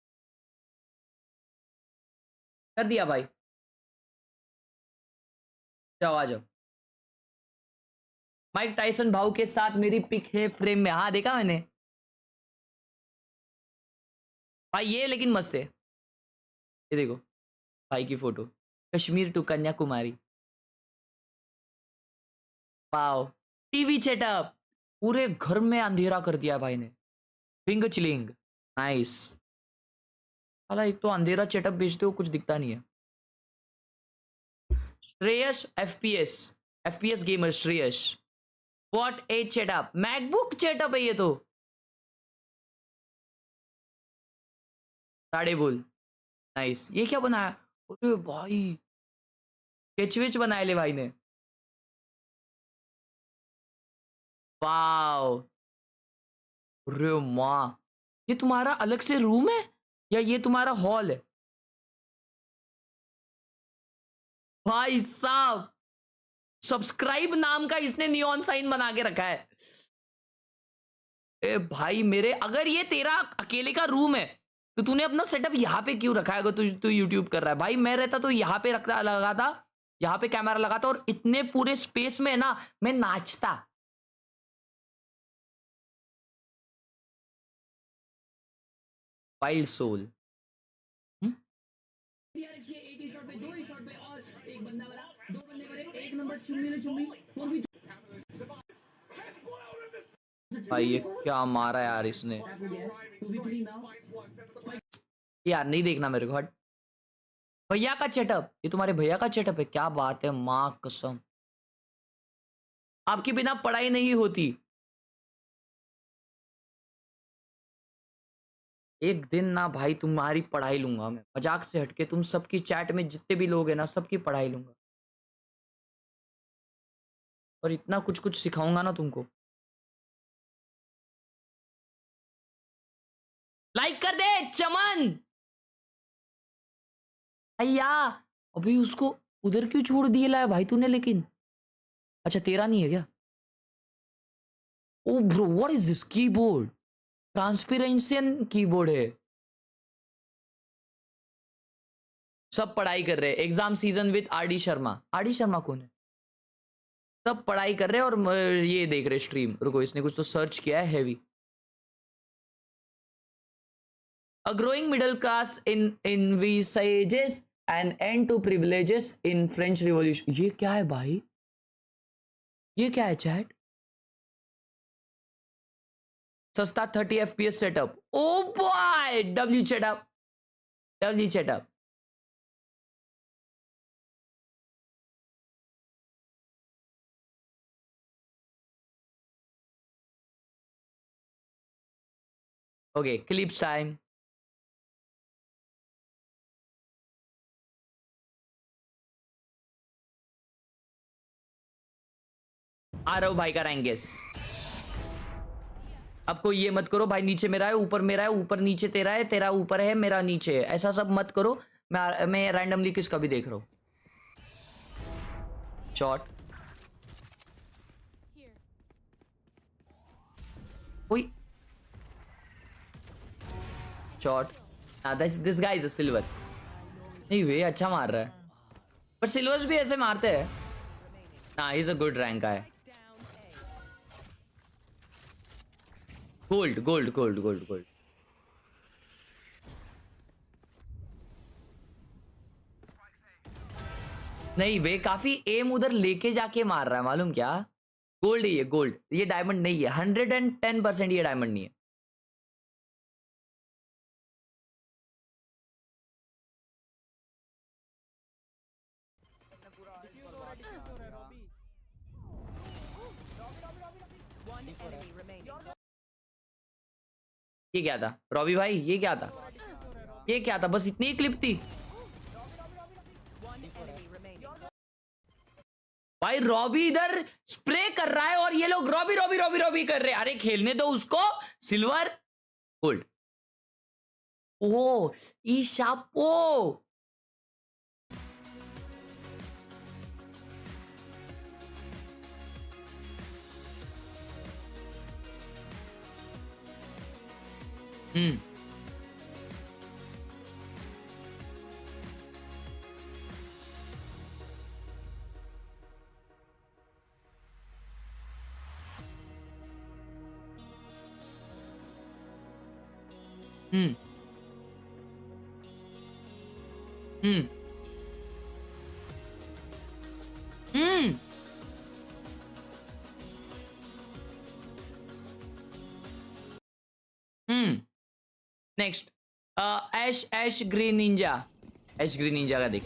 कर दिया भाई। जाओ आ जाओ। माइक टाइसन भाव के साथ मेरी पिक है फ्रेम में। हाँ देखा मैंने भाई, ये लेकिन मस्त है। ये देखो भाई की photo, Kashmir to Kanyakumari. Wow, TV setup पूरे घर में अंधेरा कर दिया भाई ने। Ping chilling nice. साला एक तो अंधेरा सेटअप बेचते हो, कुछ दिखता नहीं है। Shreyas FPS gamer Shreyas, what A setup. MacBook setup है ये तो। साढ़े बोल नाइस। ये क्या बनाया? अरे भाई स्केच बनाए ले भाई ने। वाओ, अरे माँ, ये तुम्हारा अलग से रूम है या ये तुम्हारा हॉल है? भाई साहब, सब्सक्राइब नाम का इसने नियॉन साइन बना के रखा है। ए भाई मेरे, अगर ये तेरा अकेले का रूम है तो तूने अपना सेटअप यहाँ पे क्यों रखा है? अगर तू यूट्यूब कर रहा है भाई, मैं रहता तो यहाँ पे रखता, लगाता, यहाँ पे कैमरा लगाता और इतने पूरे स्पेस में ना मैं नाचता। Wild soul. भाई ये क्या मारा यार इसने। यार नहीं देखना मेरे को, हट। भैया का सेटअप, ये तुम्हारे भैया का सेटअप है? क्या बात है, माँ कसम। आपके बिना पढ़ाई नहीं होती। एक दिन ना भाई तुम्हारी पढ़ाई लूंगा मैं, मजाक से हटके। तुम सबकी चैट में जितने भी लोग हैं ना, सबकी पढ़ाई लूंगा और इतना कुछ कुछ सिखाऊंगा ना तुमको। लाइक कर दे चमन। अय्या अभी उसको उधर क्यों छोड़ दिए लाया भाई तूने? लेकिन अच्छा तेरा नहीं है क्या? Oh bro, what is this keyboard? Transparent keyboard है। सब पढ़ाई कर रहे हैं। Exam season with RD Sharma. RD Sharma कौन है? सब पढ़ाई कर रहे हैं और ये देख रहे स्ट्रीम। रुको, इसने कुछ तो सर्च किया है heavy. A growing middle class envisages an end to privileges in French Revolution. ये क्या है भाई? ये क्या है चैट? सस्ता 30 FPS setup. Oh boy, W setup, W setup. Okay, clips time. आ रहा हूं भाई का रैंकेस। अब कोई ये मत करो भाई, नीचे मेरा है, ऊपर मेरा है, ऊपर नीचे तेरा है, तेरा ऊपर है, मेरा नीचे है। ऐसा सब मत करो। मैं रैंडमली किसका भी देख रहा हूं। शॉट कोई shot. This guy is a silver. नहीं वे अच्छा मार रहा है, पर सिल्वर्स भी ऐसे मारते हैं ना। He is a good rank है। Gold gold gold gold gold. नहीं वे काफी एम उधर लेके जाके मार रहा है, मालूम क्या? गोल्ड ही है, गोल्ड। ये डायमंड नहीं है। 110% ये डायमंड नहीं है। One enemy remaining. ये क्या था रॉबी भाई? ये क्या था? ये क्या था? बस इतनी ही क्लिप थी भाई। रॉबी इधर स्प्रे कर रहा है और ये लोग रॉबी रॉबी रॉबी रॉबी कर रहे हैं। अरे खेलने दो उसको। Silver gold. ओ ईशापो next ash green ninja. Ash green ninja का देख।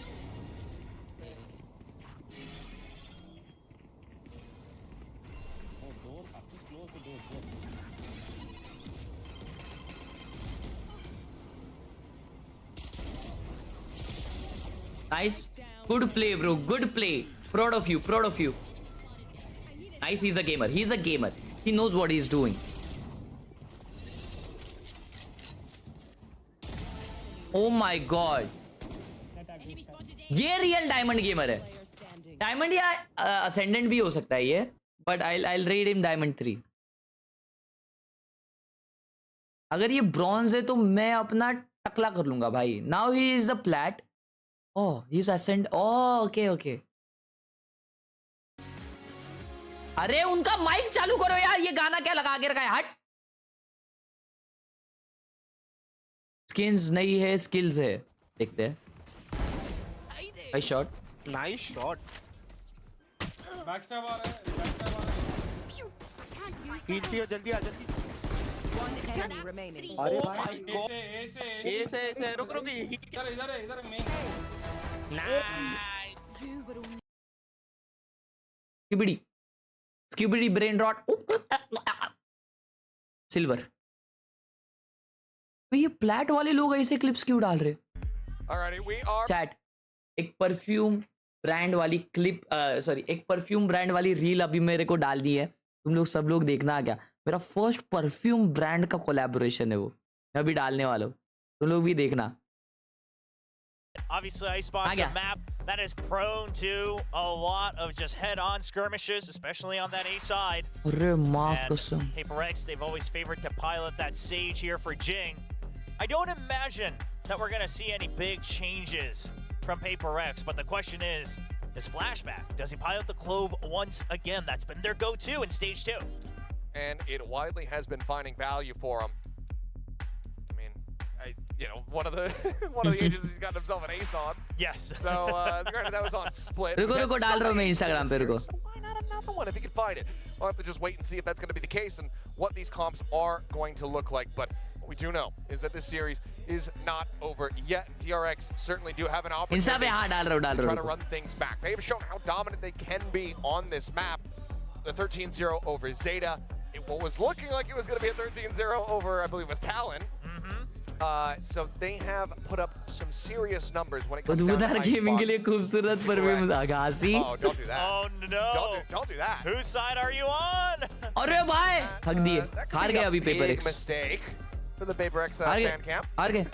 Nice. Good play, bro. Good play. Proud of you. Proud of you. Nice. He's a gamer. He's a gamer. He knows what he's doing. Oh my god. ये real diamond gamer है। Diamond या ascendant भी हो सकता है ये, but I'll rate him diamond 3। अगर ये ब्रॉन्ज है तो मैं अपना टकला कर लूंगा भाई। Now he is a plat. Oh, he's Ascent. Oh, okay, okay. अरे उनका माइक चालू करो यार। ये गाना क्या लगा के रखा है? हट। स्किन्स नहीं है, स्किल्स है। देखते हैं। Nice shot. Nice shot. Backstab आ रहा है। बैकस्टैब आ रहा है। हील पियो जल्दी आ जल्दी। अरे भाई ऐसे रुक इधर मेन। Skibidi brain rot. सिल्वर। ये प्लैट वाले लोग ऐसे क्लिप्स क्यों डाल रहे? चैट एक परफ्यूम ब्रांड वाली क्लिप एक परफ्यूम ब्रांड वाली रील अभी मेरे को डाल दी है। तुम लोग सब लोग देखना क्या। मेरा फर्स्ट परफ्यूम ब्रांड का कोलैबोरेशन है वो। मैं अभी डालने वाला हूँ, तुम लोग भी देखना। Obviously, Icebox, a map that is prone to a lot of just head-on skirmishes, especially on that A side. And PRX, they've always favored to pilot that Sage here for Jing. I don't imagine that we're going to see any big changes from PRX, but the question is Flashback, does he pilot the Clove once again? That's been their go-to in Stage 2. And it widely has been finding value for him. I mean, one of the agents he's got himself an ace on. Yes. So granted that was on split. रुको डाल रहा हूँ मैं Instagram पे रुको. So why not another one if he can find it? We'll have to just wait and see if that's going to be the case and what these comps are going to look like. But what we do know is that this series is not over yet. DRX certainly do have an opportunity to try to run things back. They have shown how dominant they can be on this map. The 13-0 over Zeta. What was looking like it was going to be a 13-0 over, I believe it was Talon. So they have put up some serious numbers when it comes down to Icebox. Oh, don't do that. Oh, no. Don't do that. Whose side are you on? अरे भाई हक दिए। हार गए अभी PRX। Mistake for the PRX fan camp. हार गए।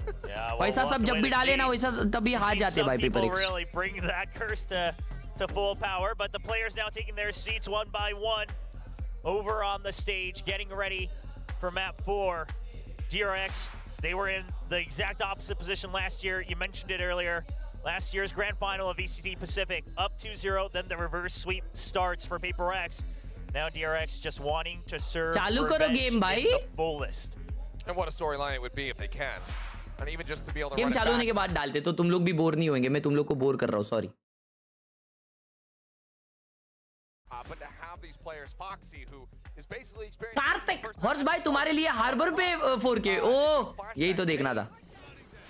वैसा सब जब भी डाले ना वैसा तभी हार जाते भाई People PRX। really bring that curse to full power, but the players now taking their seats one by one over on the stage, getting ready for map 4. DRX, they were in the exact opposite position last year. You mentioned it earlier. Last year's grand final of VCT PACIFIC, up 2-0, then the reverse sweep starts for PRX. Now DRX just wanting to serve revenge in the fullest. And what a storyline it would be if they can. And even just to be able to game चालू होने के बाद डालते तो तुम लोग भी bore नहीं होंगे। मैं तुम लोग को बोर कर रहा हूँ, sorry. But to have these players, Foxy, who is basically experiencing Kartik Harsh भाई तुम्हारे लिए हार्बर पे 4K ओ यही तो देखना था।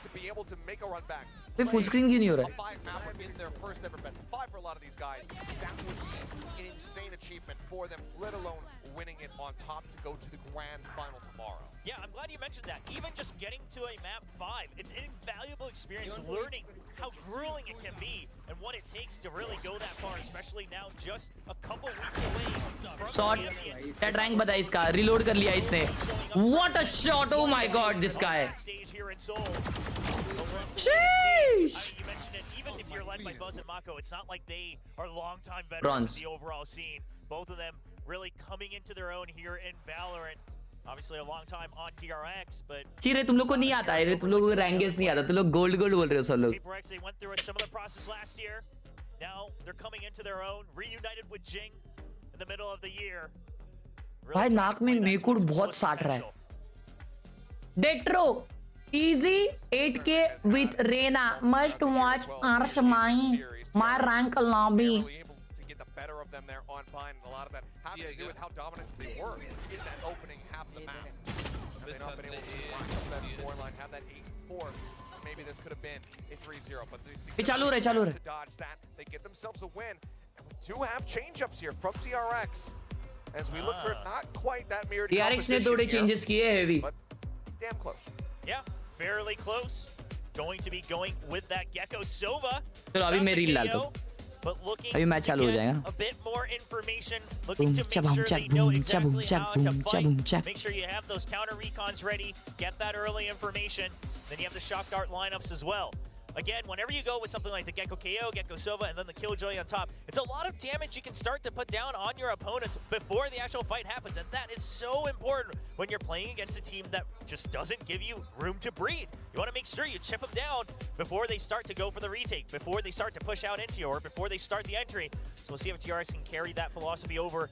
to be able to make a run back. Full screen क्यों नहीं हो रहा है? A 5 map would be their first ever best of 5 for a lot of these guys. That would be an insane achievement for them, let alone winning it on top to go to the grand final tomorrow. Yeah, I'm glad you mentioned that. Even just getting to a map 5, it's an invaluable experience learning how grueling it can be and what it takes to really go that far, especially now just a couple weeks away from Shot. That rank bata iska. Reload kar liya isne. What a shot! Oh my god, this guy. Stage here in Seoul. Sheesh. You mentioned it, even if you're led by Buzz and Mako, it's not like they are longtime veterans Bronze. of the overall scene. Both of them really coming into their own here in Valorant. Obviously a long time on DRX, but चीरे तुम लोग को नहीं आता है, तुम लोगों को रैंकेस नहीं आता, तुम लोग गोल्ड बोल रहे हो सब लोग. PRX, they went through a similar process last year. Now they're coming into their own, reunited with Jing in the middle of the year. भाई नाक में मेकुड़ बहुत साट रहा है. Detro, easy 8K with Reina, must watch Arshmai, my rank lobby. Better of them there on Pine, and a lot of that having to do with how dominant they were in that opening half of the map. Have they not been able to lock up that scoreline, have that 8-4, maybe this could have been a 3-0, but they succeeded to dodge that. They get themselves a win, and we do have change-ups here from DRX, as we look for not quite that mirrored DRX ने थोड़े changes किए heavy, but damn close. Yeah, fairly close. Going to be going with that Gecko Sova. चलो अभी मैं reel डालता हूँ. But looking अभी match चालू हो जाएगा. a bit more information, looking to make sure they know exactly how to fight. Make sure you have those counter recons ready, get that early information. Then you have the shock dart lineups as well. Again, whenever you go with something like the Gecko KO, Gecko Sova, and then the Killjoy on top, it's a lot of damage you can start to put down on your opponents before the actual fight happens, and that is so important when you're playing against a team that just doesn't give you room to breathe. You want to make sure you chip them down before they start to go for the retake, before they start to push out into you, or before they start the entry. So we'll see if DRX can carry that philosophy over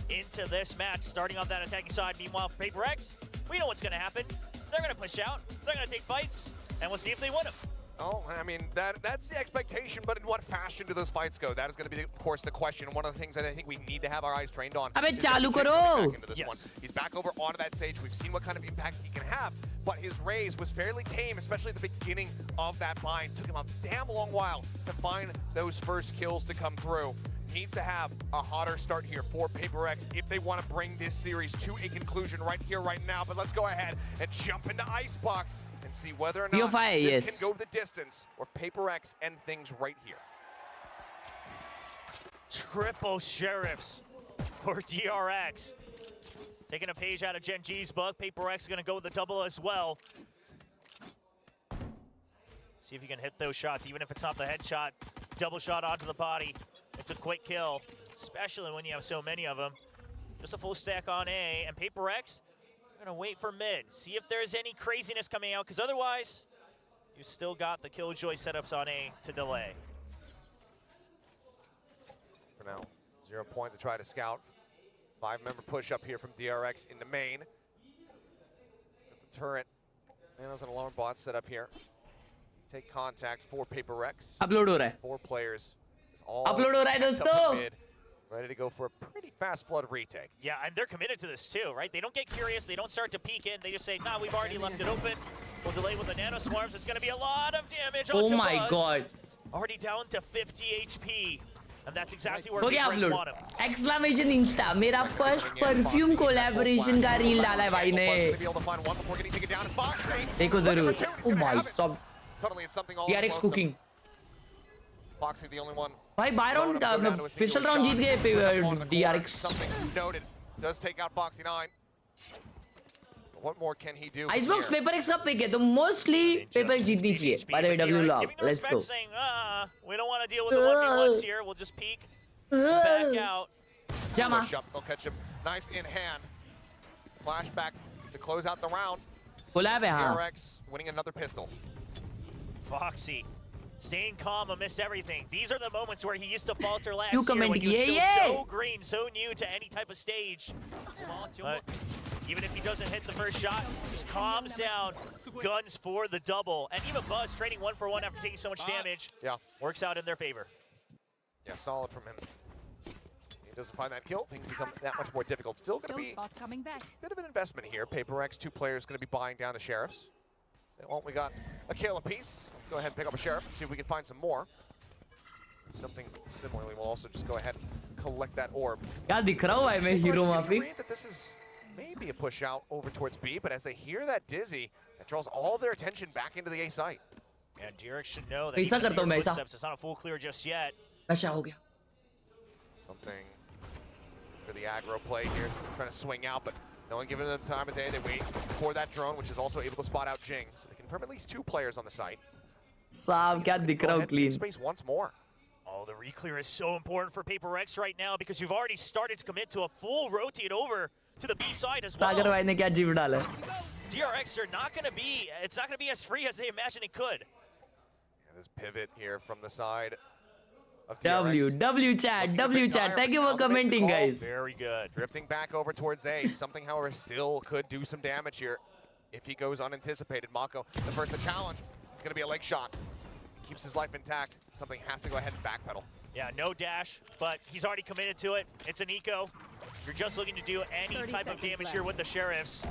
into this match, starting off that attacking side. Meanwhile, for PRX, we know what's going to happen. They're going to push out, they're going to take fights, and we'll see if they win them. Oh, I mean, that's the expectation, but in what fashion do those fights go? That is going to be, of course, the question. One of the things that I think we need to have our eyes trained on. अबे चालू करो. Yes. He's back over onto that stage. We've seen what kind of impact he can have, but his raise was fairly tame, especially at the beginning of that bind. Took him a damn long while to find those first kills to come through. Needs to have a hotter start here for PRX if they want to bring this series to a conclusion right here, right now. But let's go ahead and jump into Icebox and see whether or not this can go the distance, or PRX end things right here. Triple sheriffs for DRX. Taking a page out of Gen G's book. PRX is going to go with the double as well. See if you can hit those shots, even if it's not the headshot. Double shot onto the body. It's a quick kill, especially when you have so many of them. Just a full stack on A, and PRX, we're gonna wait for mid. See if there's any craziness coming out, because otherwise, you've still got the Killjoy setups on A to delay. For now, 0 point to try to scout. 5-member push up here from DRX in the main. Got the turret. And there's an alarm bot set up here. Take contact for PRX. Upload हो रहा है. 4 players. All Upload हो रहा है दोस्तों. Ready to go for a pretty fast flood retake. Yeah, and they're committed to this too, right? They don't get curious. They don't start to peek in. They just say, nah, we've already left it open. We'll delay with the nano swarms. It's going to be a lot of damage onto Oh my Buzz. god. Already down to 50 HP. And that's exactly where हो गया PRX want him. upload. Exclamation Insta. मेरा first perfume collaboration का reel डाला है भाई ने. देखो जरूर. Oh my god. Suddenly it's something all DRX cooking. Foxy the only one. भाई बायरन पिछले राउंड जीत गए DRX. Something noted. Does take out Foxy 9. What more can he do? Icebox PRX का pick है तो mostly PRX जीतनी चाहिए. By the way, W log. Let's go. Saying, we don't want to deal with the 1v1s here. We'll just peek. Back out. Jama. They'll catch him. Knife in hand. Flashback to close out the round. Collab है हाँ. DRX winning another pistol. Foxy, staying calm amidst everything. These are the moments where he used to falter last You year comment when he was still yeah. so green, so new to any type of stage. But even if he doesn't hit the first shot, just calms down, guns for the double. And even Buzz trading 1-for-1 after taking so much damage works out in their favor. Yeah, solid from him. He doesn't find that kill, things become that much more difficult. Still going to be coming back. a bit of an investment here. PRX, 2 players going to be buying down the sheriffs. We got a kill apiece. Let's go ahead and pick up a sheriff and see if we can find some more. Something similarly, we'll also just go ahead and collect that orb. क्या दिख रहा हूँ भाई मैं hero माफी? That this is maybe a push out over towards B, but as they hear that Dizzy, that draws all their attention back into the A site. And DRX should know that ऐसा even करता हूँ मैं ऐसा. footsteps, it's not a full clear just yet. नशा हो गया. Something for the aggro play here, trying to swing out, but no one giving them the time of day. They wait for that drone, which is also able to spot out Jing, so they confirm at least 2 players on the site. साहब क्या दिख रहा हूँ clean. Space once more. Oh, the reclear is so important for PRX right now because you've already started to commit to a full rotate over to the B side as well. सागर भाई ने क्या जीव डाला? DRX are not going to be, it's not going to be as free as they imagine it could. Yeah, this pivot here from the side of DRX. W chat. Thank you for commenting, guys. Very good. Drifting back over towards A. Something, however, still could do some damage here if he goes unanticipated. Mako, the first to challenge. It's going to be a leg shot. Keeps his life intact. Something has to go ahead and backpedal. Yeah, no dash, but he's already committed to it. It's an eco. You're just looking to do any type of damage here with the Sheriffs.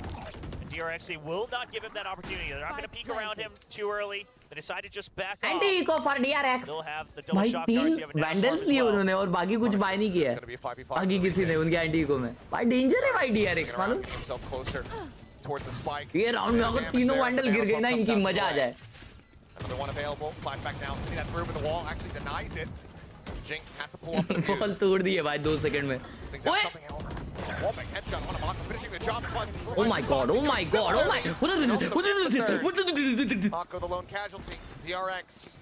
And DRX, they will not give him that opportunity. They're not going to peek around him too early. They decide to just back off. Anti-eco for DRX. Still have the double भाई shock 3 darts. You have a Vandals लिए उन्होंने और बाकी कुछ bye नहीं किया है. बाकी किसी ने उनके anti-eco में. भाई danger है भाई DRX मालूम? ये round में अगर तीनों Vandal गिर गए ना इनकी मजा आ जाए. Another one available. Flashback now. See that through with the wall. Actually denies it. Jing has to pull up the fuse. Ball तोड़ दी है भाई 2 सेकंड में. ओए! Wallbang headshot on a Mako, finishing the job. Oh my god. Mako the lone casualty. DRX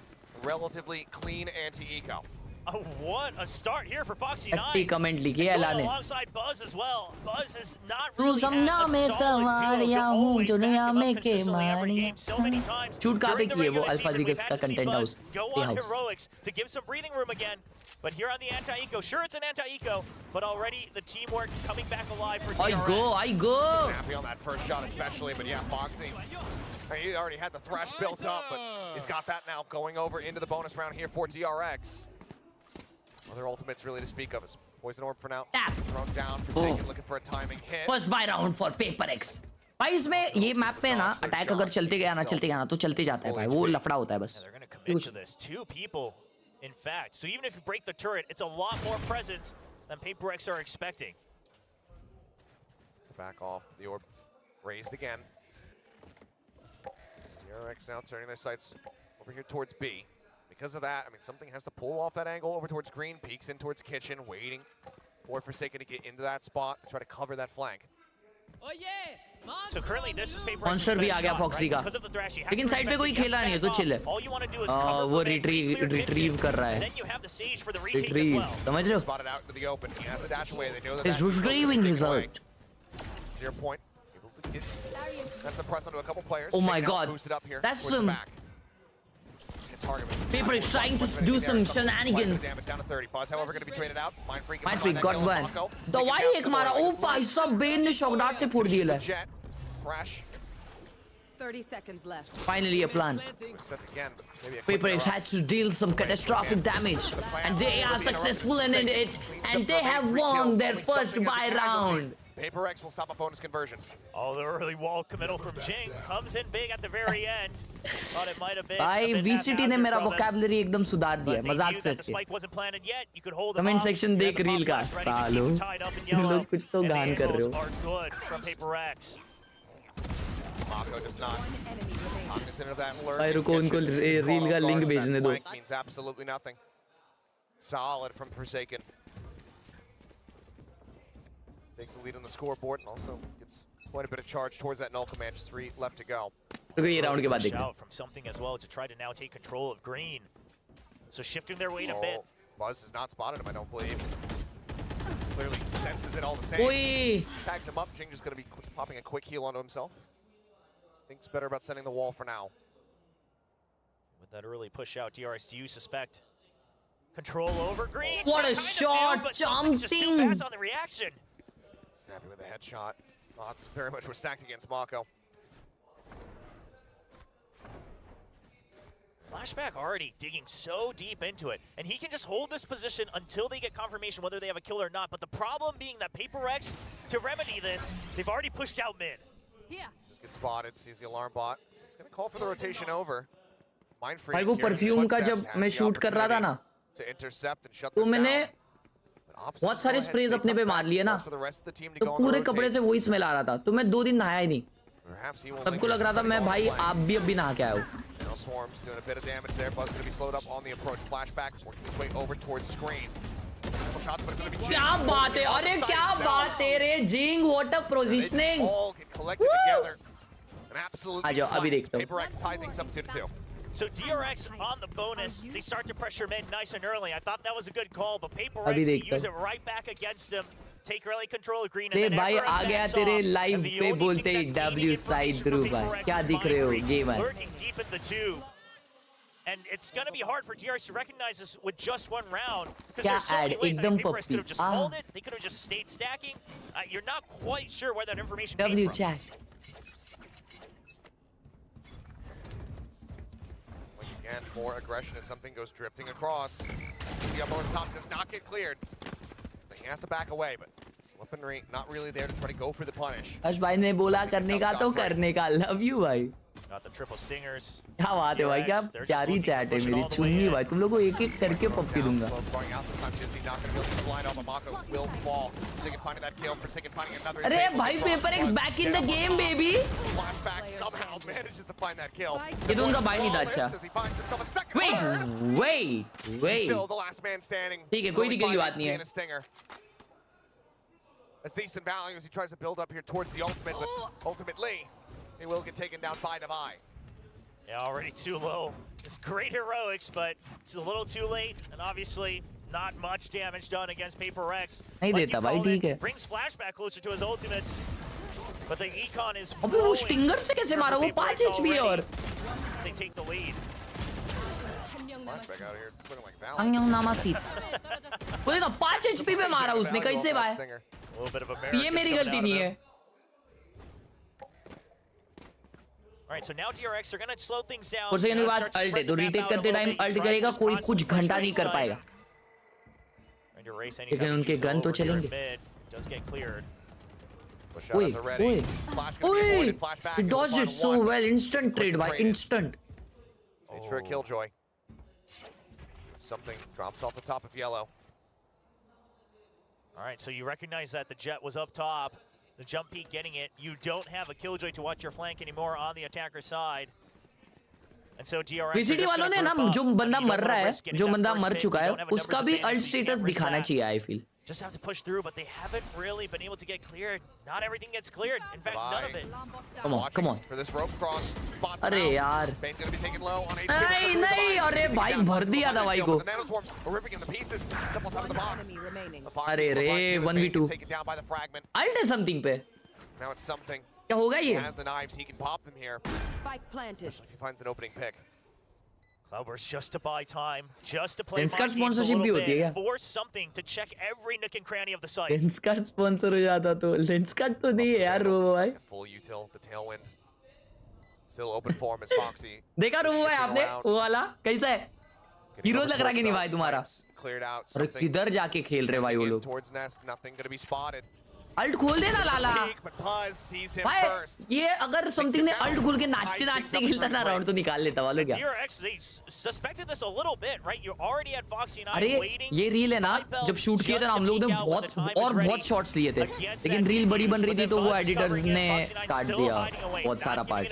relatively clean anti-eco. Oh, what a start here for Foxy9. comment लिखी है Going लाने. alongside Buzz as well. Buzz is not तू really समझा had मैं a solid सवारिया duo to हूँ always दुनिया back him में up के consistently every Maria. game so many times. Shoot कहाँ पे During the की है वो regular alpha season, we've जिगस had का to see content Buzz house go पे on house. heroics to give some breathing room again. But here on the anti-eco, sure it's an anti-eco, but already the teamwork coming back alive for DRX. I go. Snappy on that first shot especially, but yeah, Foxy. He already had the thrash built up, but he's got that now going over into the bonus round here for DRX. Other ultimates really to speak of is Poison Orb for now. Thrown down, Forsaken looking for a timing hit. First buy round for PRX. भाई इसमें ये map पे ना attack अगर चलते गया ना तो चलते जाता है भाई वो लफड़ा होता है बस. They're going to commit to this. 2 people, in fact. So even if you break the turret, it's a lot more presence than PRX are expecting. Back off, the orb raised again. DRX now turning their sights over here towards B. Because of that, I mean, something has to pull off that angle over towards green, peeks in towards kitchen, waiting for Forsaken to get into that spot, try to cover that flank. So currently this is PRX's Monster भी आ best गया shot, Foxy right? का. Because of the thrash, you have लेकिन to side पे respect कोई it. You खेला have नहीं है to तो back चिल है. off. All you want to do is cover वो from it, clear retrieve kitchen, कर रहा and है. then you have the sage for the retake as Retrieve well. समझ रहे हो? Spotted out to the open. He has the dash away. They know that He's that is retrieving his away. ult. 0 point. Able to get that's a press onto a couple players. Oh my Jing now god. boosted up here That's towards the some back. PRX trying to do some shenanigans. Down to 30. Buzz, however, going to be traded out. Mindfreak got one. दवाई एक मारा. ओ भाई सब Ben ने shock dart से फोड़ दिया है. Crash. 30 seconds left. Finally a plan. PRX had to deal some catastrophic damage, and they are successful in it, and they have won their first buy round. PRX will stop a bonus conversion. Oh, the early wall committal from Jing comes in big at the very end. Thought it might have been. भाई VCT ने मेरा vocabulary एकदम सुधार दिया है मजाक से. Comment section देख रील का सालो. लोग कुछ तो गान कर रहे हो. Mako does not. Cognizant of that alert. भाई रुको उनको रील का लिंक भेजने दो. Means absolutely nothing. Solid from Forsaken. Takes the lead on the scoreboard and also gets quite a bit of charge towards that null command. Just 3 left to go. तो ये round के बाद देखते हैं. From something as well to try to now take control of green. So shifting their weight a bit. Buzz has not spotted him, I don't believe. Clearly senses it all the same. Oi. Tags him up. Jing just going to be popping a quick heal onto himself. Thinks better about sending the wall for now. With that early push out, DRX, do you suspect control over green? What a shot! Jumping! Just too fast on the reaction. Snappy with a headshot. Odds very much were stacked against Mako. Flashback already digging so deep into it, and he can just hold this position until they get confirmation whether they have a kill or not. But the problem being that PRX, to remedy this, they've already pushed out mid. Yeah. Just gets spotted, sees the alarm bot. He's going to call for the rotation over. Mindfreak भाई वो perfume का जब मैं shoot कर रहा था ना to intercept and shut तो this मैंने down. बहुत सारे स्प्रेज अपने पे मार लिए ना, तो पूरे कपड़े से वही स्मेल आ रहा था, तो मैं 2 दिन नहाया ही नहीं। सबको लग रहा था मैं भाई आप भी अभी नहा के आया हूँ। Swarm's doing a bit of damage there. Buzz going to be slowed up on the approach. Flashback working his way over towards screen. क्या बात है, अरे क्या बात है रे जिंग, व्हाट अ पोजीशनिंग। आ जाओ अभी देखता हूँ। PRX tie things up 2-2. So DRX on the bonus, they start to pressure mid nice and early. I thought that was a good call, but PRX use it right back against him. Take early control of green and then भाई आ गया तेरे live पे बोलते ही W side through भाई, क्या दिख रहे हो gamer. Lurking deep in the tube. And it's going to be hard for DRX to recognize this with just one round. Because there's so many ways that PRX could have just called it. They could have just stayed stacking. You're not quite sure where that information came W from. chat. Again, more aggression as something goes drifting across. The up on top does not get cleared. So he has to back away, but weaponry not really there to try to go for the punish. हर्ष भाई ने बोला करने का तो करने का, love you भाई। Got the triple stingers. क्या बात है भाई, क्या प्यारी चैट है मेरी, चुन्नी भाई तुम लोग को एक एक करके पप्पी दूंगा। अरे भाई paper x back in the game baby. ये तो उनका भाई नहीं था अच्छा। वेट ठीक है कोई दिक्कत की बात नहीं है। As decent value as he tries to build up here towards the ultimate, but ultimately he will get taken down by Divide. Yeah, already too low. It's great heroics, but it's a little too late, and obviously not much damage done against PRX. नहीं देता भाई ठीक है। Brings Flashback closer to his ultimates, but the econ is. अबे वो stinger से कैसे मारा, वो 5 HP है और। They take the lead. Flashback out here looking like Val. अंग नामासी। वो देखो 5 HP पे मारा उसने, कैसे भाई? ये मेरी गलती नहीं है। Alright, so now DRX are going to slow things down. और सेकंड के बाद अल्ट है, तो रीटेक करते टाइम अल्ट करेगा, कोई कुछ घंटा नहीं कर पाएगा। लेकिन उनके गन तो चलेंगे। ओए ओए ओए, he dodged it so well, instant trade भाई, instant. Sage for a killjoy. Something drops off the top of yellow. Alright, so you recognize that the jet was up top. The jump peak getting it. You don't have a killjoy to watch your flank anymore on the attacker side. And so DRX VCT वालों ने ना जो बंदा मर रहा है, जो बंदा मर चुका है, उसका भी अल्ट स्टेटस दिखाना चाहिए I feel. Just have to push through, but they haven't really been able to get cleared. Not everything gets cleared. In fact, none of it. Come on. For this rope cross. अरे यार। Bane's gonna be taken low on HP. नहीं, अरे भाई भर दिया दवाई को। अरे रे 1v2। अल्ट है समथिंग पे। Now it's something. क्या होगा ये? He has the knives, he can pop them here. Spike planted. If he finds an opening pick. Cloudburst just to buy time, just to play Lenskart mind games a sponsorship भी little होती है क्या? bit, force something to check every nook and cranny of the site. Lenskart sponsor हो जाता तो Lenskart तो नहीं है यार वो भाई। Full util, the tailwind. Still open for him as Foxy. देखा रूबो भाई आपने वो वाला कैसा है? हीरो लग रहा कि नहीं भाई तुम्हारा? अरे किधर जाके खेल रहे भाई वो लोग? Towards nest, nothing gonna be spotted. Ult खोल देना लाला भाई, ये अगर समथिंग ने अल्ट खोल के नाचते नाचते खेलता ना राउंड तो निकाल लेता वालों क्या। अरे ये रील है ना, जब शूट किए थे ना हम लोग ने बहुत शॉट्स लिए थे, लेकिन रील बड़ी बन रही थी तो वो एडिटर्स ने काट दिया बहुत सारा part.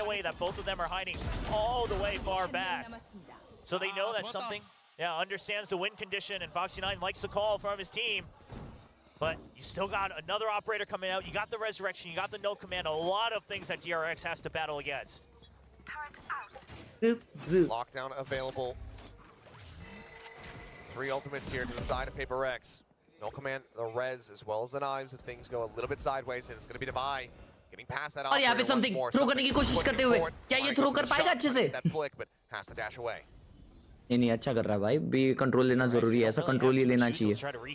So they know that something, understands the win condition, and Foxy9 likes the call from his team. But you still got another operator coming out. You got the resurrection. You got the no command. A lot of things that DRX has to battle against. Lockdown available. 3 ultimates here to the side of PRX. No command, the res as well as the knives. If things go a little bit sideways, and it's going to be Divide getting past that. और यहाँ पे something throw करने की कोशिश करते हुए, क्या ये थ्रो कर पाएगा अच्छे से? That flick, but has to dash away. नहीं अच्छा कर रहा है भाई, भी कंट्रोल लेना जरूरी है, ऐसा कंट्रोल ही लेना चाहिए।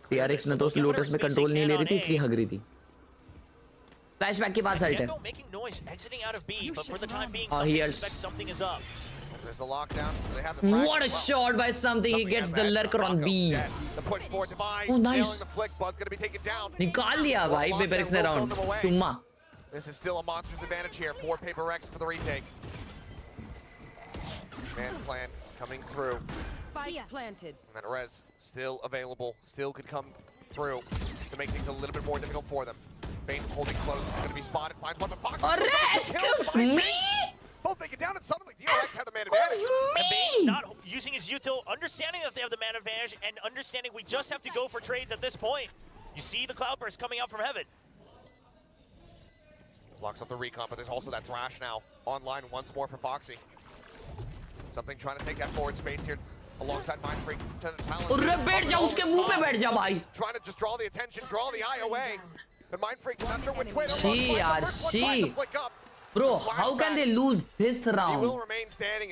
PRX ने तो उस लोटस में कंट्रोल नहीं ले रही थी इसलिए हग रही थी। फ्लैशबैक के पास अल्ट है। There's the lockdown. They have the what a shot by something. He gets the lurker on B. The push for Divide. Oh nice. The flick, Buzz going to be taken down. निकाल लिया भाई PRX ने round. चुम्मा। This is still a monster's advantage here for PRX for the retake. Man plan coming through. Spike planted. And that res still available. Still could come through to make things a little bit more difficult for them. Bane holding close, going to be spotted, finds one, but Fox. Excuse me? Both take it down, and suddenly DRX have the man advantage. And Bane not using his util, understanding that they have the man advantage, and understanding we just have to go for trades at this point. You see the Cloudburst coming out from heaven. Blocks up the recon, but there's also that Thrash now online once more for Foxy. Something trying to take that forward space here alongside Mindfreak. Trying to just draw the attention, draw the eye away. The Mindfreak, not sure which way to look. Bro, how can they lose this round?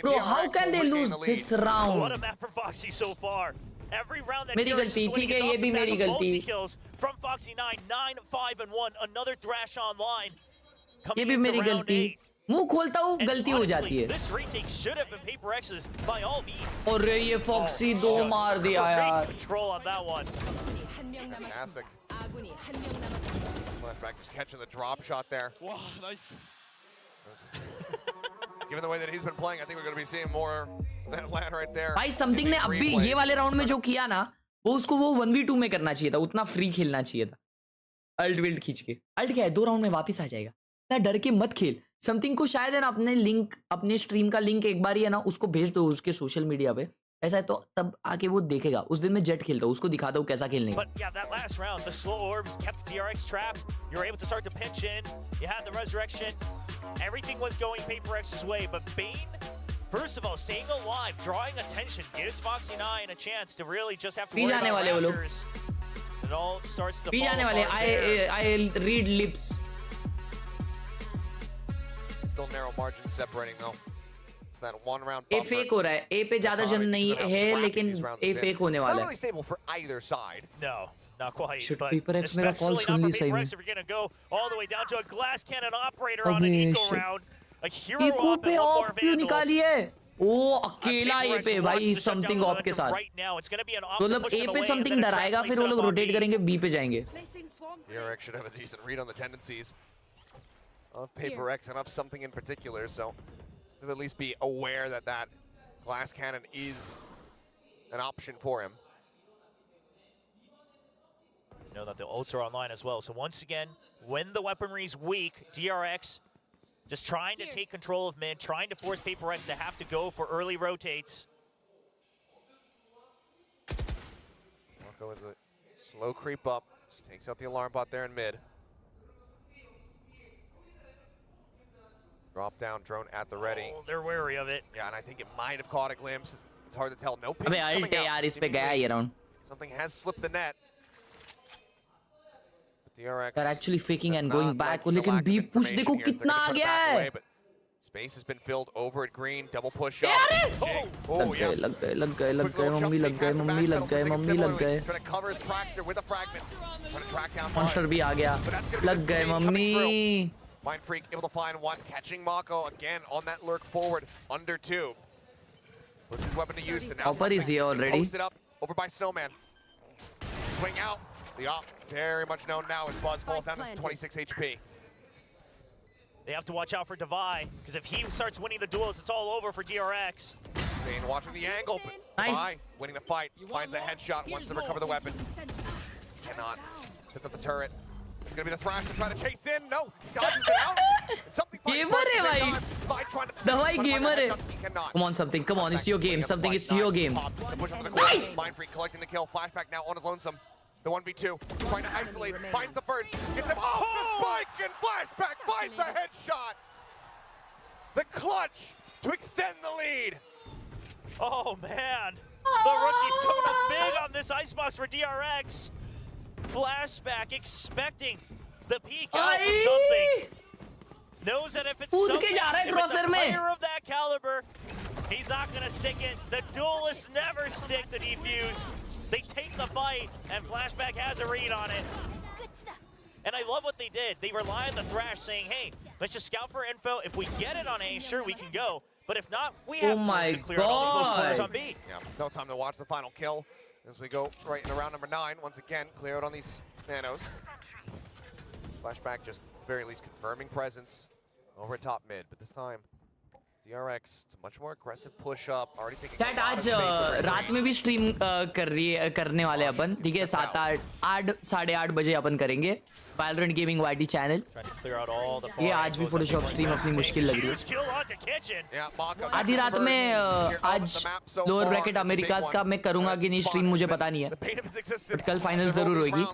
Bro, how can they lose this round? What a map from Foxy so far. Every round that मेरी DRX is गलती, winning, ठीक है, it's ये off भी the back मेरी of गलती। multi-kills from Foxy 9, 9, 5, and 1. Another Thrash online. ये भी मेरी गलती। मुंह खोलता हूँ गलती हो जाती है। This retake should have been PRX's by all means. और ये Foxy दो मार दिया यार। Control on that one. Fantastic. Flashback just catching the drop shot there. Wow, nice. Given the way that he's been playing, I think we're going to be seeing more of that land right there. भाई something ने अभी ये वाले round में जो किया ना, वो उसको वो 1v2 में करना चाहिए था, उतना फ्री खेलना चाहिए था। अल्ट विल्ट खींच के। अल्ट क्या है, 2 राउंड में वापस आ जाएगा। ना डर के मत खेल। समथिंग को शायद है ना अपने लिंक, अपने स्ट्रीम का लिंक एक बार ही है ना उसको भेज दो उसके सोशल मीडिया पे। ऐसा है तो तब आके वो देखेगा। उस दिन मैं जेट खेलता हूँ, उसको दिखा दो कैसा खेलने का। But yeah, that last round, the slow orbs kept DRX trapped. You were able to start to pinch in. You had the resurrection. Everything was going PRX's way, but Bane, first of all, staying alive, drawing attention, gives Foxy 9 a chance to really just have to worry about Raptors. It all starts to fall apart there. I read lips. Still narrow margin separating though. It's that 1 round A buffer. fake हो रहा है। A पे ज़्यादा जन नहीं है, लेकिन A fake होने It's वाला not है। really stable for either side. No, not quite. Should but PRX मेरा call especially soon not Lee for सही में। PRX if you're going to go all the way down to a glass cannon operator on an अबे eco shit। round. A hero Eco op पे and one more of क्यों vandal. निकाली है? ओ अकेला A PRX पे wants भाई to shut down something the of के momentum साथ। right now. It's going to be an op to मतलब push A them पे away, something and then a डराएगा, trap फिर वो place लोग up on रोटेट B. करेंगे B पे जाएंगे। DRX should have a decent read on the tendencies of PRX and of something in particular, so to at least be aware that that glass cannon is an option for him. You know that the ults are online as well. So once again, when the weaponry's weak, DRX just trying to take control of mid, trying to force PRX to have to go for early rotates. Marco with a slow creep up, just takes out the alarm bot there in mid. Drop down, drone at the ready. Oh, they're wary of it. Yeah, and I think it might have caught a glimpse. It's hard to tell. No pings अबे coming alt है out. यार, इस पे गया ये round. Something has slipped the net. But DRX. They're actually faking and not going back. liking the लेकिन lack B of push information देखो here. They're कितना gonna आ try to गया back है। away, but space has been filled over at green. Double push up. Jing. Oh, लग yeah. गए, लग गए, लग गए, लग Quick गए, little मम्मी jump लग गए, behind the मम्मी back लग गए, pedal, मम्मी लग similarly. गए। Trying to cover his tracks there with a fragment. Trying to track down monster भी आ गया। But that's gonna be लग the गए thing coming mummy. through. Mindfreak able to find one, catching Mako again on that lurk forward under 2. Puts his weapon to use, and now Hopper is here already. Posted up over by Snowman. Swing out. The op, very much known now as Buzz, falls down to 26 HP. They have to watch out for Divide, because if he starts winning the duels, it's all over for DRX. Bane watching the angle, but Nice. Divide winning the fight, finds a headshot, wants to recover the weapon. Cannot. Sets up the turret. It's gonna be the Thrash to try to chase in. No, he dodges it out. And something finds Gamer Buzz है at the भाई। same time. Divide trying to दवाई find a gamer है। headshot, he cannot. Come on something, come on, it's your game. Something, it's your game. The push up to the corner. Mindfreak collecting the kill. Flashback now on his lonesome. The 1v2, trying to isolate, finds the first, gets him off the spike, and Flashback finds the headshot. The clutch to extend the lead. Oh, man. The rookie's coming up big on this Icebox for DRX. Flashback expecting the peak out from something. Knows that if it's something, if it's a player of that caliber, he's not going to stick it. The duelists never stick the defuse. They take the fight, and Flashback has a read on it. And I love what they did. They rely on the Thrash saying, hey, let's just scout for info. If we get it on A, sure, we can go. But if not, we have to clear out all the close corners on B. Yeah, no time to watch the final kill as we go right into round number 9. Once again, clear out on these nanos. Flashback just at the very least confirming presence over at top mid, but this time DRX, it's a much more aggressive push up. Already thinking chat आज रात में भी stream करने वाले अपन, ठीक है? 7-8 बजे अपन करेंगे Valorant Gaming YT चैनल। ये आज भी फोटोशॉप स्ट्रीम अपनी मुश्किल लग रही है। आधी रात में आज लोअर ब्रैकेट अमेरिकाज का मैं करूंगा कि नहीं स्ट्रीम मुझे पता नहीं है, बट कल फाइनल जरूर होगी।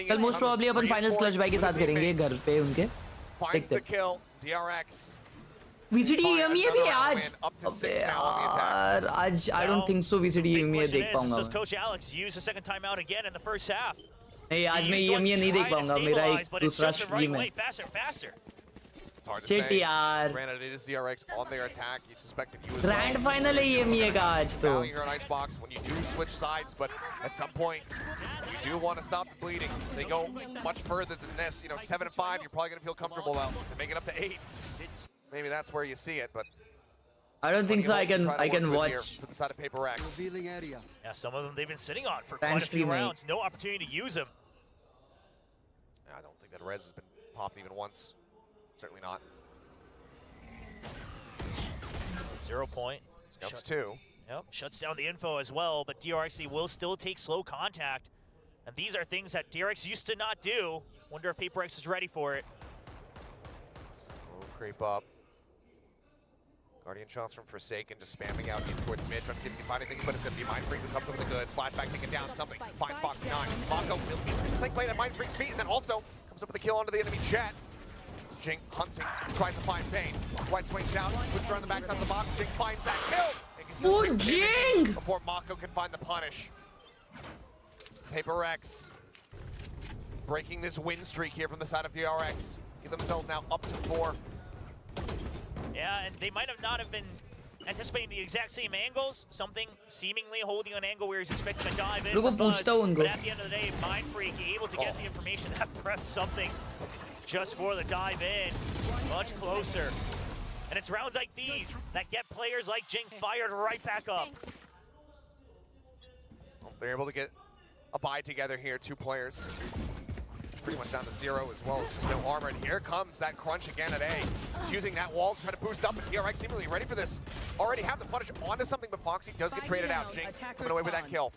कल most probably upon finals clutch by के साथ करेंगे घर पे उनके। देखते VCT EMEA भी आज। अबे यार आज I don't think so VCT EMEA देख पाऊंगा। नहीं आज मैं EMEA नहीं देख पाऊंगा, मेरा एक दूसरा स्ट्रीम है। Shit यार। ग्रैंड फाइनल है EMEA का आज तो। You're an Icebox when you do switch sides, but at some point you do want to stop the bleeding. They go much further than this. 7-5, you're probably going to feel comfortable about. To make it up to 8, maybe that's where you see it, but I don't think so. I can watch. For the side of PRX. Yeah, some of them they've been sitting on for quite a few rounds. No opportunity to use them. I don't think that Rez has been popped even once. Certainly not. 0 point. Jumps 2. Yep, shuts down the info as well, but DRX will still take slow contact. And these are things that DRX used to not do. Wonder if PRX is ready for it. Slow creep up. Guardian shots from Forsaken, just spamming out in towards mid, trying to see if he can find anything, but it's going to be Mind Freak with something with the goods. Flashback taking down something, finds Fox 9. Mako will be psych playing at Mind Freak speed, and then also comes up with a kill onto the enemy jet. Jing hunting, tries to find Bane. White swings out, puts her on the backside of the box. Jing finds that kill. Oh, Jing! Before Mako can find the punish. PRX breaking this win streak here from the side of DRX. Give themselves now up to 4. Yeah, and they might have not have been anticipating the exact same angles. Something seemingly holding an angle where he's expecting to dive in. But at the end of the day, Mind Freak able to get the information that preps something just for the dive in. Much closer. And it's rounds like these that get players like Jing fired right back up. Well, they're able to get a buy together here, 2 players. Pretty much down to 0 as well. It's just no armor. And here comes that crunch again at A. He's using that wall to try to boost up, and DRX seemingly ready for this. Already have the punish onto something, but Foxy does get traded out. Jing coming away with that kill.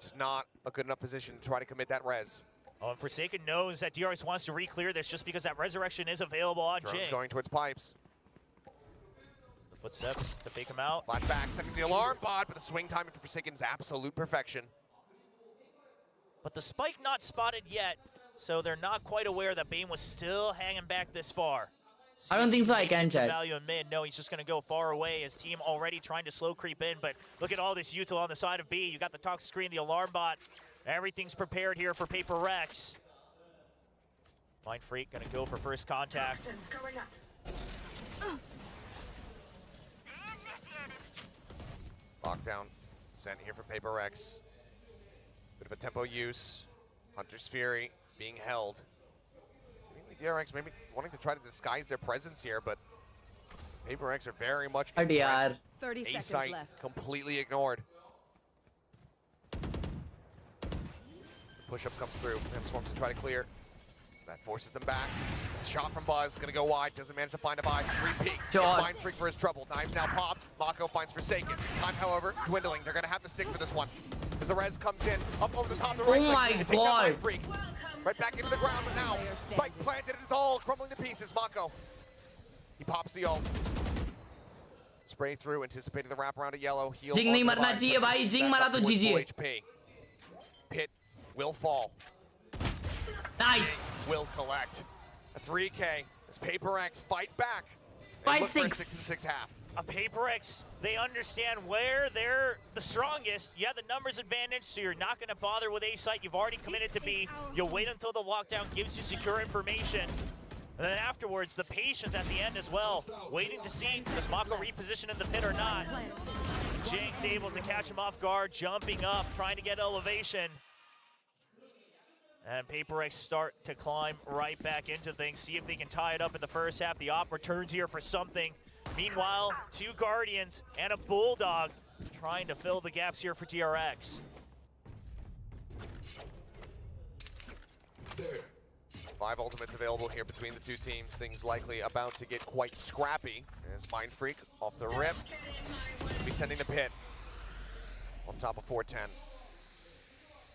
Just not a good enough position to try to commit that res. Oh, and Forsaken knows that DRX wants to re-clear this just because that resurrection is available on Jing. Going towards pipes. The footsteps to fake him out. Flashback, second the alarm bot, but the swing timing for Forsaken is absolute perfection. But the spike not spotted yet, so they're not quite aware that Bane was still hanging back this far. I don't think so. I can check. Value in mid. No, he's just going to go far away. His team already trying to slow creep in, but look at all this util on the side of B. You got the toxic screen, the alarm bot. Everything's prepared here for PRX. Mind Freak going to go for first contact. Lockdown sent here from PRX. Bit of a tempo use. Hunter's Fury being held. Seemingly DRX maybe wanting to try to disguise their presence here, but PRX are very much A 30 seconds site left. completely ignored. Push-up comes through, and Swarms to try to clear. That forces them back. Shot from Buzz, gonna go wide, doesn't manage to find a buy. 3 peeks, Mind Freak for his trouble. Knives now popped, Mako finds Forsaken. Time, however, dwindling. They're gonna have to stick for this one. As the res comes in, up over the top of the right. Oh my God. Mind Freak. Right back into the ground, but now, spike planted, it's all crumbling to pieces. Mako, he pops the ult. Spray through, anticipating the wraparound of yellow. Heal. Jing नहीं मरना चाहिए भाई, Jing मरा तो GG. Pit will fall. Nice. Will collect a 3K as PRX fight back. By look for a 6. 6-6 half. A PRX, they understand where they're the strongest. You have the numbers advantage, so you're not going to bother with A site. You've already committed to B. You'll wait until the lockdown gives you secure information. And then afterwards, the patience at the end as well. Waiting to see, does Mako reposition in the pit or not? Jing's able to catch him off guard, jumping up, trying to get elevation. And PRX start to climb right back into things. See if they can tie it up in the first half. The op returns here for something. Meanwhile, 2 Guardians and a Bulldog trying to fill the gaps here for DRX. 5 ultimates available here between the two teams. Things likely about to get quite scrappy. As Mind Freak off the rip. Be sending the pit on top of 410.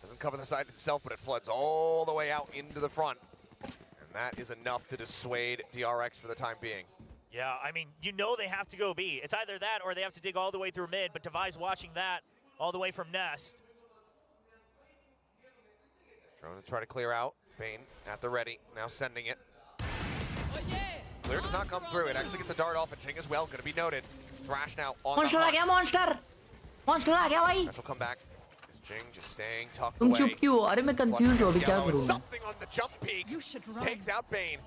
Doesn't cover the side itself, but it floods all the way out into the front. And that is enough to dissuade DRX for the time being. Yeah, I mean, you know they have to go B. It's either that or they have to dig all the way through mid, but Devi's watching that all the way from Nest. Trying to clear out. Bane at the ready, now sending it. Clear does not come through. It actually gets the dart off, and Jing as well, going to be noted. Thrash now on Monster the आ गया, monster! Monster आ गया भाई! Thrash will come back. Jing just staying tucked तुम away. चुप क्यों हो? अरे मैं confused हूँ अभी क्या करूँ? Something on the jump peak takes out Bane.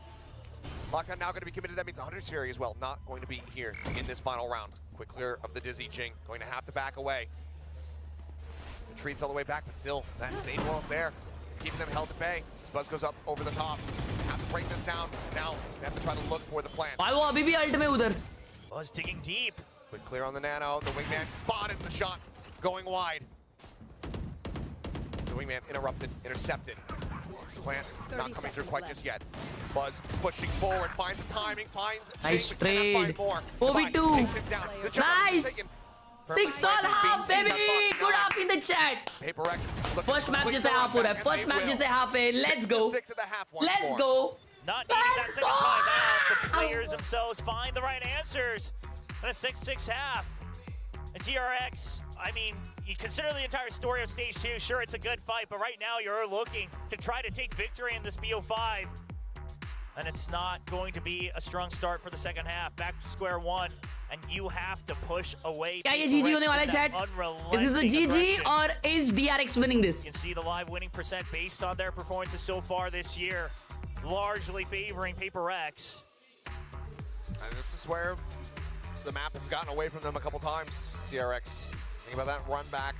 Lockdown now going to be committed. That means 100 Fury as well. Not going to be here in this final round. Quick clear of the Dizzy. Jing going to have to back away. Retreats all the way back, but still that same wall's there. It's keeping them held at bay. This Buzz goes up over the top. Have to break this down. Now they have to try to look for the plan. भाई वो अभी भी ult में उधर. Buzz digging deep. Quick clear on the Nano. The Wingman spotted the shot going wide. The Wingman intercepted. Plant not coming through quite just yet. Buzz pushing forward, finds the timing, finds Nice Jing, but cannot trade. find more. 4v2. Takes him down. The jump is Nice. taken. 6 on half, baby. Good half in the chat. PRX First map जैसे half हो रहा है. First map जैसे half है. Let's go. Let's go. Not needing that second time out. The players themselves find the right answers. And a 6-6 half. And DRX, I mean, you consider the entire story of stage 2, sure, it's a good fight, but right now you're looking to try to take victory in this BO5. And it's not going to be a strong start for the second half. Back to square one, and you have to push away. क्या ये GG होने वाला है chat? Is this a GG or is DRX winning this? You can see the live winning percent based on their performances so far this year, largely favoring PRX. And this is where the map has gotten away from them a couple times, DRX. Think about that run back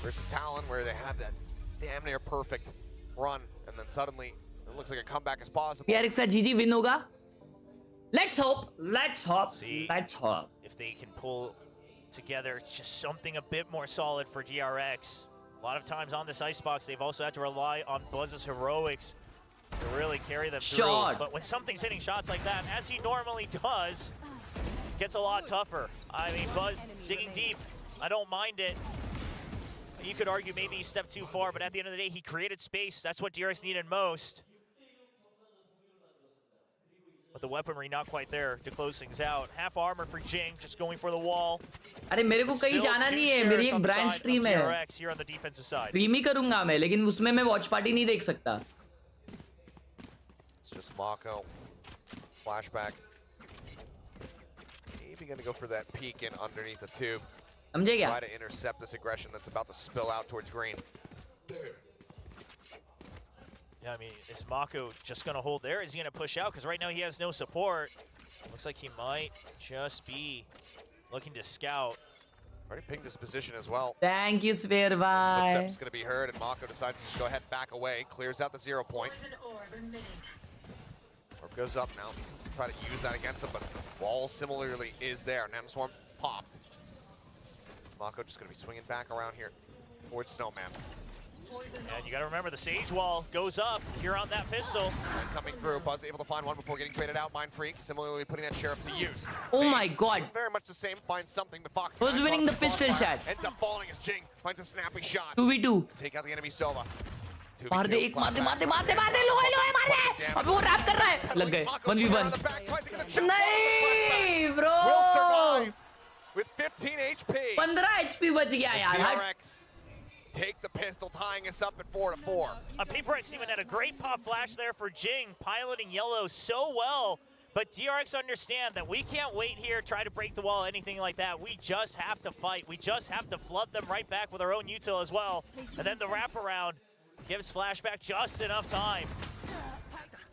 versus Talon, where they had that damn near perfect run, and then suddenly it looks like a comeback is possible. DRX का GG win होगा. Let's hope. Let's hope. See, let's hope. If they can pull together just something a bit more solid for DRX. A lot of times on this Icebox, they've also had to rely on Buzz's heroics to really carry them through. But when something's hitting shots like that, as he normally does, gets a lot tougher. I mean, Buzz digging deep. I don't mind it. You could argue maybe he stepped too far, but at the end of the day, he created space. That's what DRX needed most. But the weaponry not quite there to close things out. Half armor for Jing, just going for the wall. अरे मेरे को कहीं जाना नहीं है. मेरी एक brand stream है. DRX here on the defensive side. Stream ही करूँगा मैं, लेकिन उसमें मैं watch party नहीं देख सकता. It's just Mako. Flashback. Maybe gonna go for that peek in underneath the tube. समझे क्या? Try to intercept this aggression that's about to spill out towards green. Yeah, I mean, is Mako just going to hold there? Is he going to push out? Because right now he has no support. Looks like he might just be looking to scout. Already pinged his position as well. Thank you, Sphere His Bye. footsteps going to be heard, and Mako decides to just go ahead and back away. Clears out the 0 point. Orb goes up now. Let's try to use that against him, but wall similarly is there. Nano Swarm popped. Mako just going to be swinging back around here towards Snowman. And you got to remember, the Sage Wall goes up here on that pistol. And coming through, Buzz able to find one before getting traded out. Mind Freak similarly putting that Sheriff to use. Oh my god. Very much the same, finds something, but Fox Who's winning the pistol chat? Ends up falling as Jing finds a snappy shot. 2v2. Take out the enemy Sova. मार दे एक मार दे मार दे मार दे मार दे लोहे लोहे मार दे अबे वो रैप कर रहा है लग गए 1v1 नहीं bro will survive with 15 HP 15 HP बच गया यार DRX take the pistol, tying us up at 4-4. PRX even had a great pop flash there for Jing, piloting yellow so well. But DRX understand that we can't wait here, try to break the wall, anything like that. We just have to fight. We just have to flood them right back with our own util as well. And then the wraparound gives Flashback just enough time.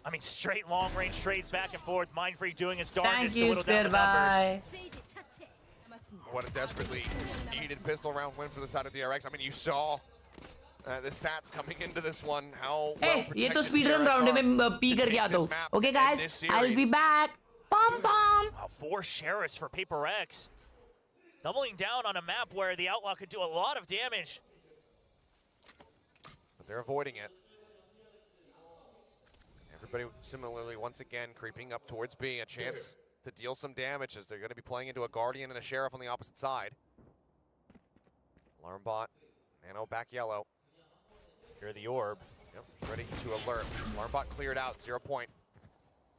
I mean, straight long-range trades back and forth. Mind Freak doing his darndest to whittle down the numbers. What a desperately needed pistol round win for the side of DRX. I mean, you saw the stats coming into this one. How well hey, ये तो speedrun round है मैं P करके आता हूँ. Okay guys, I'll be back. Pom pom. Wow, 4 sheriffs for PRX. Doubling down on a map where the Outlaw could do a lot of damage. But they're avoiding it. Everybody similarly, once again, creeping up towards B. A chance to deal some damage as they're going to be playing into a Guardian and a Sheriff on the opposite side. Alarm bot, Nano back yellow. Here the orb. Yep, ready to alert. Alarm bot cleared out, 0 point.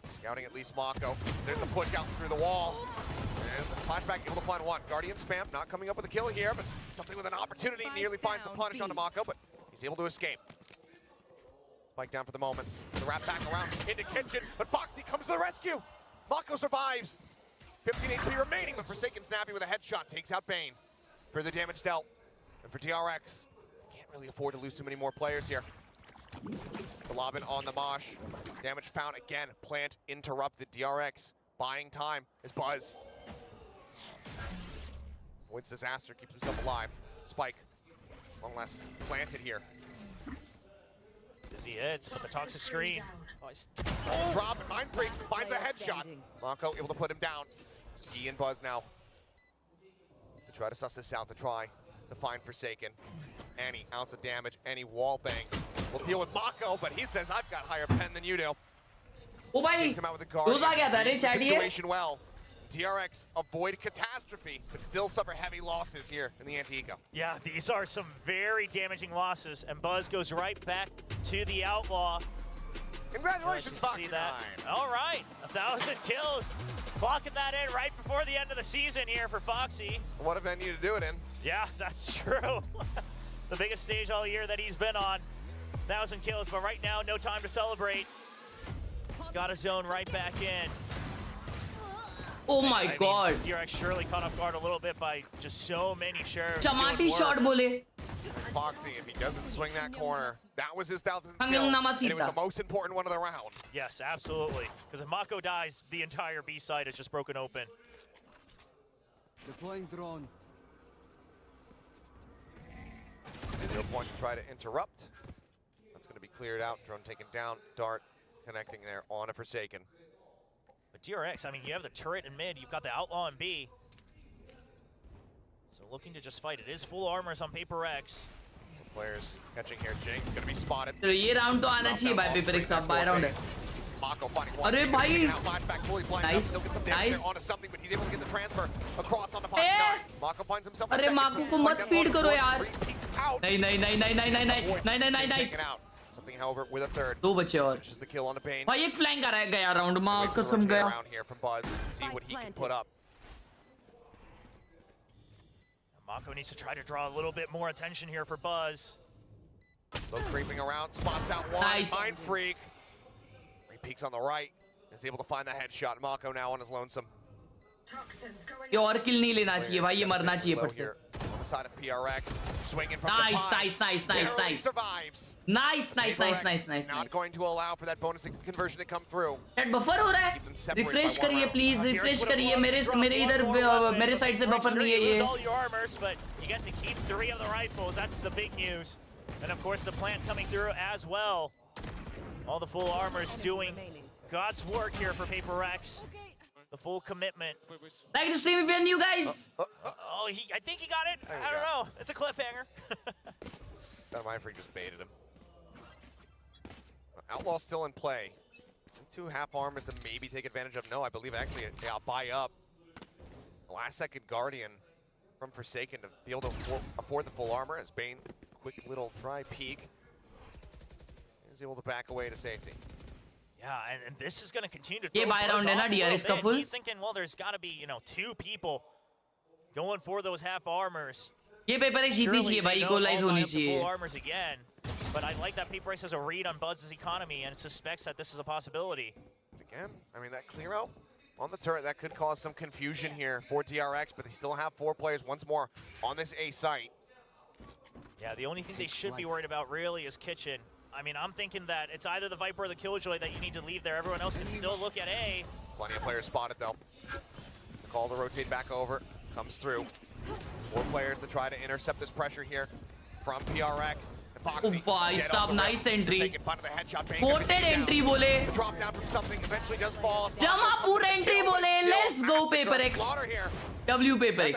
Scouting at least Mako. There's the push out through the wall. There's a flashback, able to find one. Guardian spam, not coming up with a kill here, but something with an opportunity. Nearly finds the punish onto Mako, but he's able to escape. Spike down for the moment. The wrap back around into kitchen, but Foxy comes to the rescue. Mako survives. 15 HP remaining, but Forsaken snappy with a headshot takes out Bane. Further damage dealt. And for DRX, can't really afford to lose too many more players here. The Lobbin on the Mosh. Damage found again. Plant interrupted. DRX buying time as Buzz avoids disaster, keeps himself alive. Spike, one less planted here. Dizzy hits, but the toxic screen. Drop, mind break, finds a headshot. Mako able to put him down. Just Yi and Buzz now. To try to suss this out, to try to find Forsaken. Any ounce of damage, any wall bang. We'll deal with Mako, but he says, I've got higher pen than you do. Oh भाई, Takes him out with a guard. Situation well. DRX avoid catastrophe, but still suffer heavy losses here in the anti-eco. Yeah, these are some very damaging losses, and Buzz goes right back to the Outlaw. Congratulations, Fox. See that? All right, 1,000 kills. Clocking that in right before the end of the season here for Foxy. What a venue to do it in. Yeah, that's true. The biggest stage all year that he's been on. 1,000 kills, but right now, no time to celebrate. Got his zone right back in. Oh my God. DRX surely caught off guard a little bit by just so many sheriffs. Chamati shot bole. Foxy, if he doesn't swing that corner, that was his 1,000 kills, and it was the most important one of the round. Yes, absolutely. Because if Mako dies, the entire B side is just broken open. Deploying drone. 0 point to try to interrupt. That's going to be cleared out. Drone taken down. Dart connecting there on a Forsaken. But DRX, I mean, you have the turret in mid, you've got the Outlaw in B. So looking to just fight. It is full armors on PRX. Players catching here. Jing going to be spotted. तो ये round तो आना चाहिए भाई PRX अब bye round है. Mako finding one. अरे भाई. Flashback fully blind. Nice. Still get some damage onto something, but he's able to get the transfer across on the Foxy. Mako finds himself. अरे Mako को मत feed करो यार. नहीं नहीं नहीं नहीं नहीं नहीं नहीं नहीं नहीं नहीं नहीं. Something, however, with a third. दो बचे और. Just the kill on the Bane. भाई एक flank आ रहा है गया round माँ कसम गया. Around here from Buzz to see what he can put up. Mako needs to try to draw a little bit more attention here for Buzz. Still creeping around, spots out one. Nice. Mind freak. He peeks on the right. Is able to find the headshot. Mako now on his lonesome. ये और kill नहीं लेना चाहिए भाई ये मरना चाहिए फट से. On the side of PRX, swinging from nice, the nice, nice, nice, nice. Survives. Nice, nice, nice, nice, nice. Not going to allow for that bonus conversion to come through. Chat buffer हो रहा है. Refresh करिए please, refresh करिए. मेरे इधर मेरे side से buffer नहीं है ये. You lose all your armors, but you get to keep 3 of the rifles. That's the big news. And of course the plant coming through as well. All the full armors doing God's work here for PRX. The full commitment. Like the stream if you're new, guys. Oh, I think he got it. I don't know. It's a cliffhanger. That mind freak just baited him. Outlaw still in play. 2 half armors to maybe take advantage of. No, I believe actually I'll buy up. Last second Guardian from Forsaken to be able to afford the full armor as Bane, quick little try peek. He's able to back away to safety. Yeah, and this is going to continue to ये throw buy round है ना DRX का full. He's thinking, well, there's got to be, 2 people going for those half armors. ये PRX जीतनी चाहिए भाई, equalize होनी चाहिए. Full armors again, but I like that PRX has a read on Buzz's economy and suspects that this is a possibility. Again, I mean, that clear out on the turret, that could cause some confusion here for DRX, but they still have 4 players once more on this A site. Yeah, the only thing they should be worried about really is Kitchen. I mean, I'm thinking that it's either the Viper or the Killjoy that you need to leave there. Everyone else can still look at A. Plenty of players spotted, though. The call to rotate back over comes through. 4 players to try to intercept this pressure here from PRX. Oh भाई साहब, nice entry. Quoted entry बोले. Drop down from something eventually does fall. जमा पूरा entry बोले. Let's go PRX. W PRX.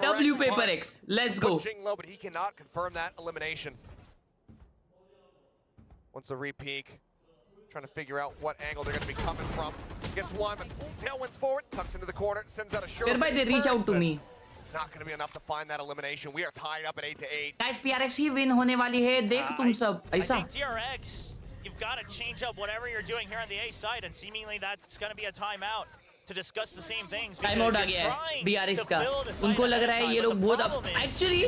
W PRX. Let's go. Jing low, but he cannot confirm that elimination. Once the re-peek, trying to figure out what angle they're going to be coming from. Gets one, but tailwinds forward, tucks into the corner, sends out a short. Whereby they reach out to me. It's not going to be enough to find that elimination. We are tied up at 8-8. Guys, PRX he win होने वाली है. देख तुम सब. ऐसा. I think DRX, you've got to change up whatever you're doing here on the A side, and seemingly that's going to be a timeout to discuss the same things. Time out आ गया है DRX का. उनको लग रहा है ये लोग बहुत अब एक्चुअली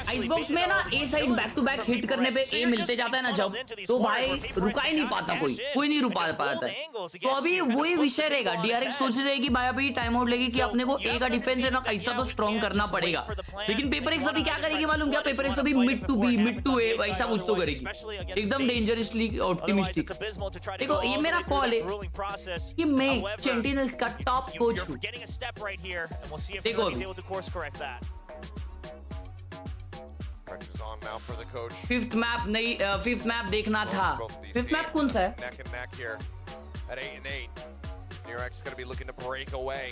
आइसबॉक्स में ना A side back to back hit करने पे ए मिलते जाता है ना जब तो भाई रुका ही नहीं पाता कोई नहीं रुका पाता है. तो अभी वही विषय रहेगा. DRX सोच रहे हैं कि भाई अभी टाइम आउट लेगी कि अपने को ए का डिफेंस है ना कैसा तो स्ट्रॉन्ग करना पड़ेगा. लेकिन PRX अभी क्या करेगी मालूम क्या? PRX अभी मिड टू ए वैसा कुछ तो करेगी. एकदम डेंजरसली ऑप्टिमिस्टिक. देखो ये मेरा कॉल है कि मैं सेंटिनल्स का टॉप कोच हूं. Getting a step right here, and we'll see if he's able to course correct that. Pressure's on now for the coach. Fifth map देखना था. फिफ्थ मैप कौन सा है? Neck and neck here at 8-8. DRX is going to be looking to break away,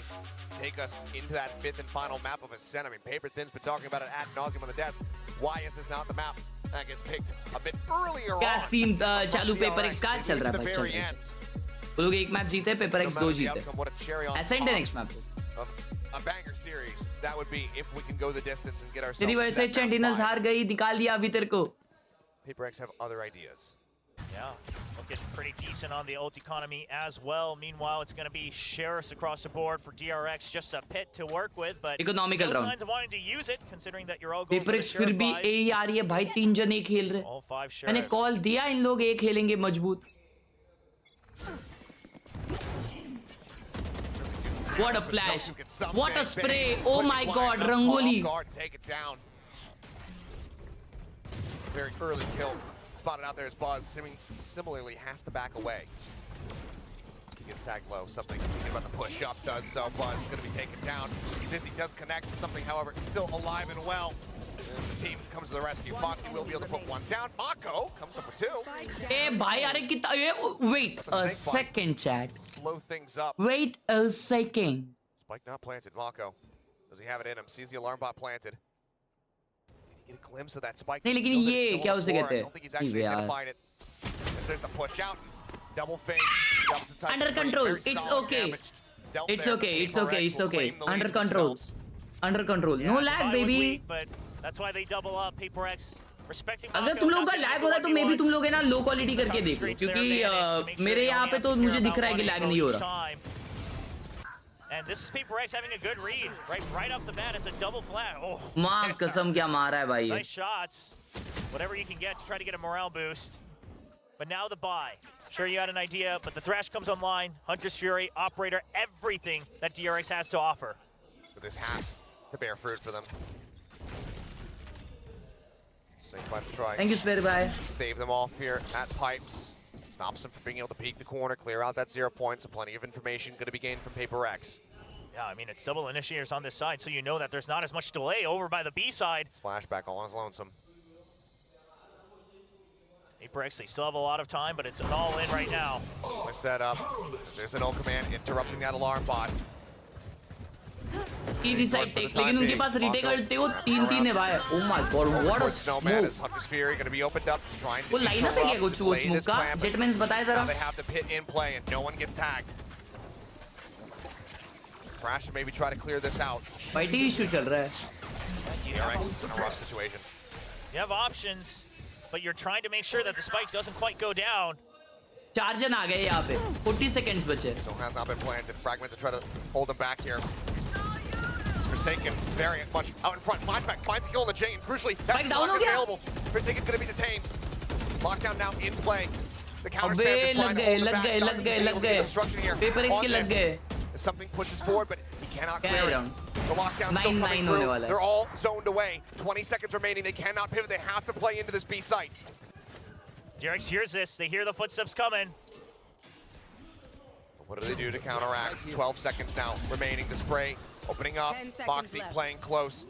take us into that fifth and final map of Ascent. I mean, Paper Thin's been talking about it ad nauseum on the desk. Why is this not the map that gets picked a bit earlier क्या on? Scene चालू PRX का चल रहा है भाई. वो लोग एक मैप जीते, PRX 2 जीते. Ascent next map. A banger series that would be if we can go the distance and get ourselves. तेरी वजह से सेंटिनल्स हार गई, निकाल दिया अभी तेरे को. PRX have other ideas. Yeah, looking pretty decent on the ult economy as well. Meanwhile, it's going to be sheriffs across the board for DRX, just a pit to work with, but economical no round. signs of wanting to use it, considering that you're all going PRX फिर भी ए आ रही है भाई. 3 जन एक खेल रहे. all 5 sheriffs. मैंने कॉल दिया इन लोग एक खेलेंगे मजबूत. What a flash! What a spray! Oh my God, Rangoli! Take it down. Very early kill. Spotted out there as Buzz. Similarly has to back away. He gets tagged low. Something thinking about the push up does so. Buzz is going to be taken down. Dizzy does connect. Something, however, still alive and well. As the team comes to the rescue, Foxy will be able to put one down. Mako comes up with 2. Hey, bhai, अरे कितना? Wait a second, chat. Slow things up. Wait a second. Spike not planted. Mako, does he have it in him? Sees the alarm bot planted. Can he get a glimpse of that spike? नहीं लेकिन ये क्या उसे कहते हैं? I don't think he's actually identified it. As there's the push out. Double face. Under control. It's okay. It's okay. It's okay. It's okay. Under control. Under control. No lag, baby. But that's why they double up. PRX respecting. अगर तुम लोगों का lag हो रहा है तो मैं भी तुम लोग है ना लो क्वालिटी करके देखो क्योंकि मेरे यहाँ पे तो मुझे दिख रहा है कि लैग नहीं हो रहा. And this is PRX having a good read right off the bat. It's a double flat. Oh, माँ कसम क्या मारा है भाई. Nice shots. Whatever you can get to try to get a morale boost. But now the buy. Sure, you had an idea, but the Thrash comes online. Hunter's Fury, Operator, everything that DRX has to offer. But this has to bear fruit for them. Safe by the try. Thank you, Spare Bye. Stave them off here at Pipes. Stops them from being able to peek the corner, clear out that 0 points. So plenty of information going to be gained from PRX. Yeah, I mean, it's double initiators on this side, so you know that there's not as much delay over by the B side. It's Flashback all on his lonesome. PRX, they still have a lot of time, but it's an all-in right now. They're set up. There's an ult command interrupting that alarm bot. Easy side take, लेकिन उनके पास retake ulti वो 3-3 है भाई. Oh my God, what a Snowman smoke. is Hunter's Fury going to be opened up, trying to वो lineup है क्या कुछ वो smoke का? Jetmans बताए जरा. Now they have the pit in play and no one gets tagged. Crash maybe try to clear this out. Fighting issue चल रहा है. DRX in a rough situation. You have options, but you're trying to make sure that the spike doesn't quite go down. 4 जन आ गए यहाँ पे. 40 seconds बचे. Still has not been planted. Fragment to try to hold them back here. Forsaken very much out in front. Flashback finds a kill on the Jane. Crucially, that's not available. Forsaken going to be detained. Lockdown now in play. The counter spam just trying to hold them back. Lug gए. Destruction here. PRX के लग गए. Something pushes forward, but he cannot clear it. The lockdown still coming through. They're all zoned away. 20 seconds remaining. They cannot pivot. They have to play into this B site. DRX hears this. They hear the footsteps coming. What do they do to counteract? 12 seconds now remaining. The spray opening up. Foxy playing close.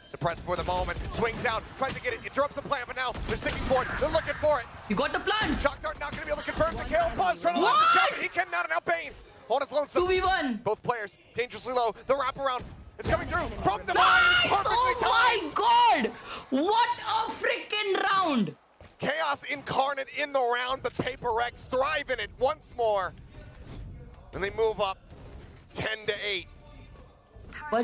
Suppressed for the moment. Swings out. Tries to get it. Interrupts the plan, but now they're sticking for it. They're looking for it. You got the plan. Shock Dart not going to be able to confirm the kill. Buzz trying to lock the shot. He cannot. Now Bane on his lonesome. 2v1. Both players dangerously low. The wraparound. It's coming through from the Nice! perfectly Oh my God! What a freaking round! Chaos incarnate in the round, but PACIFIC thrive in it once more. And they move up 10-8.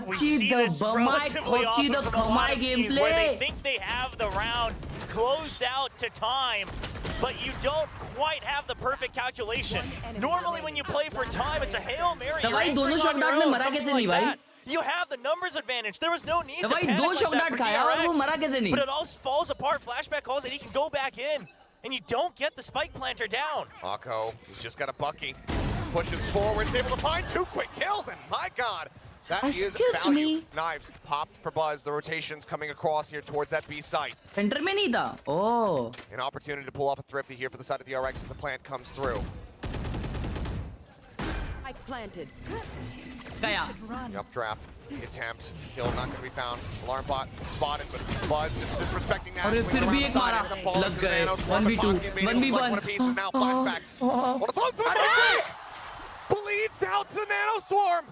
We see this relatively often from a lot of teams where they think they have the round closed out to time, but you don't quite have the perfect calculation. Normally when you play for time, it's a Hail Mary. You're anchoring on your own, something like that. You have the numbers advantage. There was no need to panic like that for DRX, but it all falls apart. Flashback calls it, he can go back in, and you don't get the spike planter down. Mako, he's just got a Bucky. Pushes forward, is able to find 2 quick kills, and my God, that is value. Knives popped for Buzz. The rotation's coming across here towards that B site. Center में नहीं था. Oh. An opportunity to pull off a thrifty here for the side of the DRX as the plant comes through. I planted. Gaya. The updraft attempt. Kill not going to be found. Alarm bot spotted, but Buzz just disrespecting that. और फिर भी एक मारा. लग गए. 1v2. 1v1. One piece is now Flashback. What a throw through. Bleeds out to the Nano Swarm.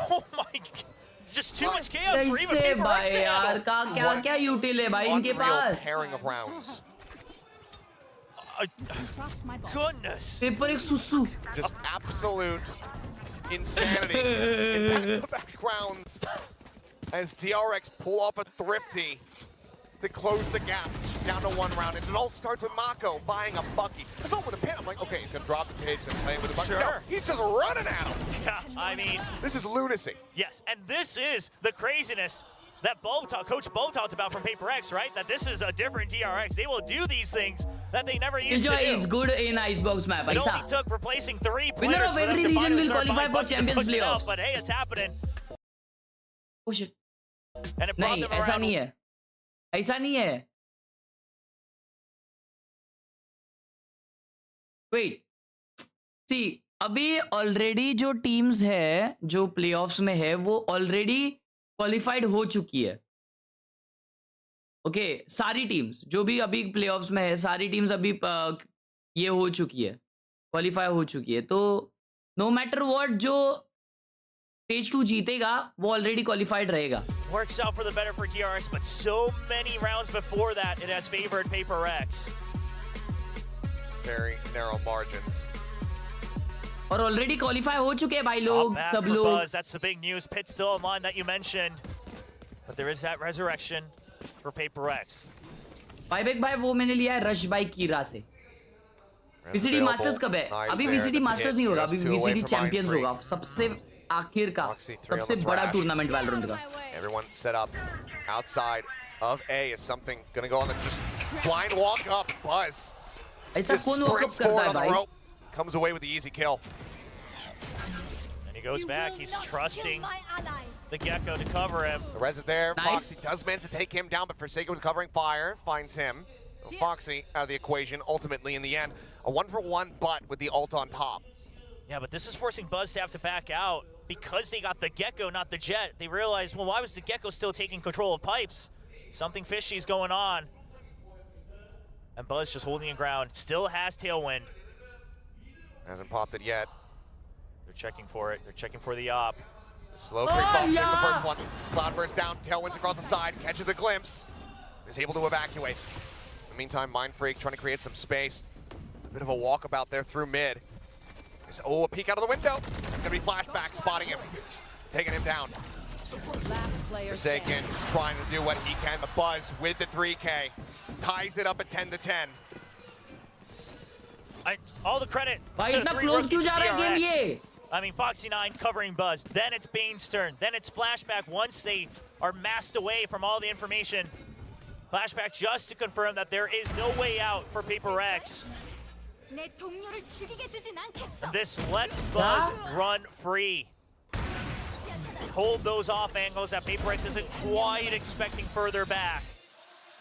Oh my God. It's just too much chaos for even PRX to handle. क्या util है भाई इनके पास? Pairing of rounds. Goodness. PRX सुसु. Just absolute insanity in back-to-back rounds as DRX pull off a thrifty to close the gap down to 1 round. And it all starts with Mako buying a Bucky. It's over the pin. I'm like, okay, he's gonna drop the pin, he's gonna play with the Bucky. Sure. No, he's just running at him. Yeah, I mean, this is lunacy. Yes, and this is the craziness that Coach Bo talked about from PRX, right? That this is a different DRX. They will do these things that they never used to do. is good in Icebox map. It only took replacing 3 players. Winner of every region will qualify for Champions playoffs. But hey, it's happening. Oh shit. And it brought them ऐसा around. नहीं है. ऐसा नहीं है. Wait. See, अभी already जो teams है, जो playoffs में है, वो already qualified हो चुकी है. Okay, सारी teams जो भी अभी playoffs में है, सारी teams अभी ये हो चुकी है, qualify हो चुकी है. तो no matter what जो Stage 2 जीतेगा, वो already qualified रहेगा. Works out for the better for DRX, but so many rounds before that, it has favored PRX. Very narrow margins. और already qualify हो चुके हैं भाई लोग, सब लोग. Buzz, that's the big news. Pit still online that you mentioned, but there is that resurrection for PRX. Icebox भाई वो मैंने लिया है Rush by Khelraay से. VCT Masters कब है? अभी VCT Masters नहीं होगा, अभी VCT Champions होगा. सबसे आखिर का सबसे बड़ा टूर्नामेंट Valorant का. Everyone set up outside of A is something gonna go on the just blind walk up. Buzz ऐसा कौन walk up करता है भाई? Comes away with the easy kill. And he goes back. He's trusting the Gecko to cover him. The res is there. Nice. Foxy does manage to take him down, but Forsaken was covering fire. Finds him. Foxy out of the equation. Ultimately, in the end, a 1-for-1 butt with the ult on top. Yeah, but this is forcing Buzz to have to back out because they got the Gecko, not the Jet. They realized, well, why was the Gecko still taking control of pipes? Something fishy's going on. And Buzz just holding the ground. Still has Tailwind. Hasn't popped it yet. They're checking for it. They're checking for the op. Slow creep bump. Here's the first one. Cloudburst down. Tailwinds across the side. Catches a glimpse. Is able to evacuate. In the meantime, Mindfreak trying to create some space. A bit of a walkabout there through mid. Oh, a peek out of the window. It's going to be Flashback spotting him. Taking him down. Forsaken just trying to do what he can. But Buzz with the 3K. Ties it up at 10-10. All the credit भाई to the इतना 3 close rookies क्यों जा of रहा है game DRX. ये? I mean, Foxy9 covering Buzz, then it's Banestern, then it's Flashback once they are masked away from all the information. Flashback just to confirm that there is no way out for PRX. And this lets Buzz run free. Hold those off angles that PRX isn't quite expecting further back.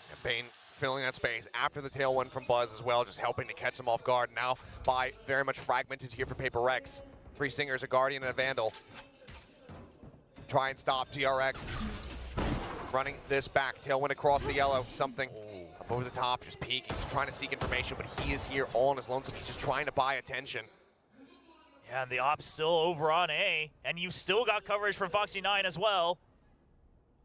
And Bane filling that space after the tailwind from Buzz as well, just helping to catch them off guard. Now, by very much fragmented here for PRX. 3 Singers, a Guardian, and a Vandal. Try and stop DRX. Running this back, tailwind across the yellow, something up over the top, just peeking, just trying to seek information, but he is here all on his lonesome. He's just trying to buy attention. Yeah, and the op's still over on A, and you've still got coverage from Foxy9 as well.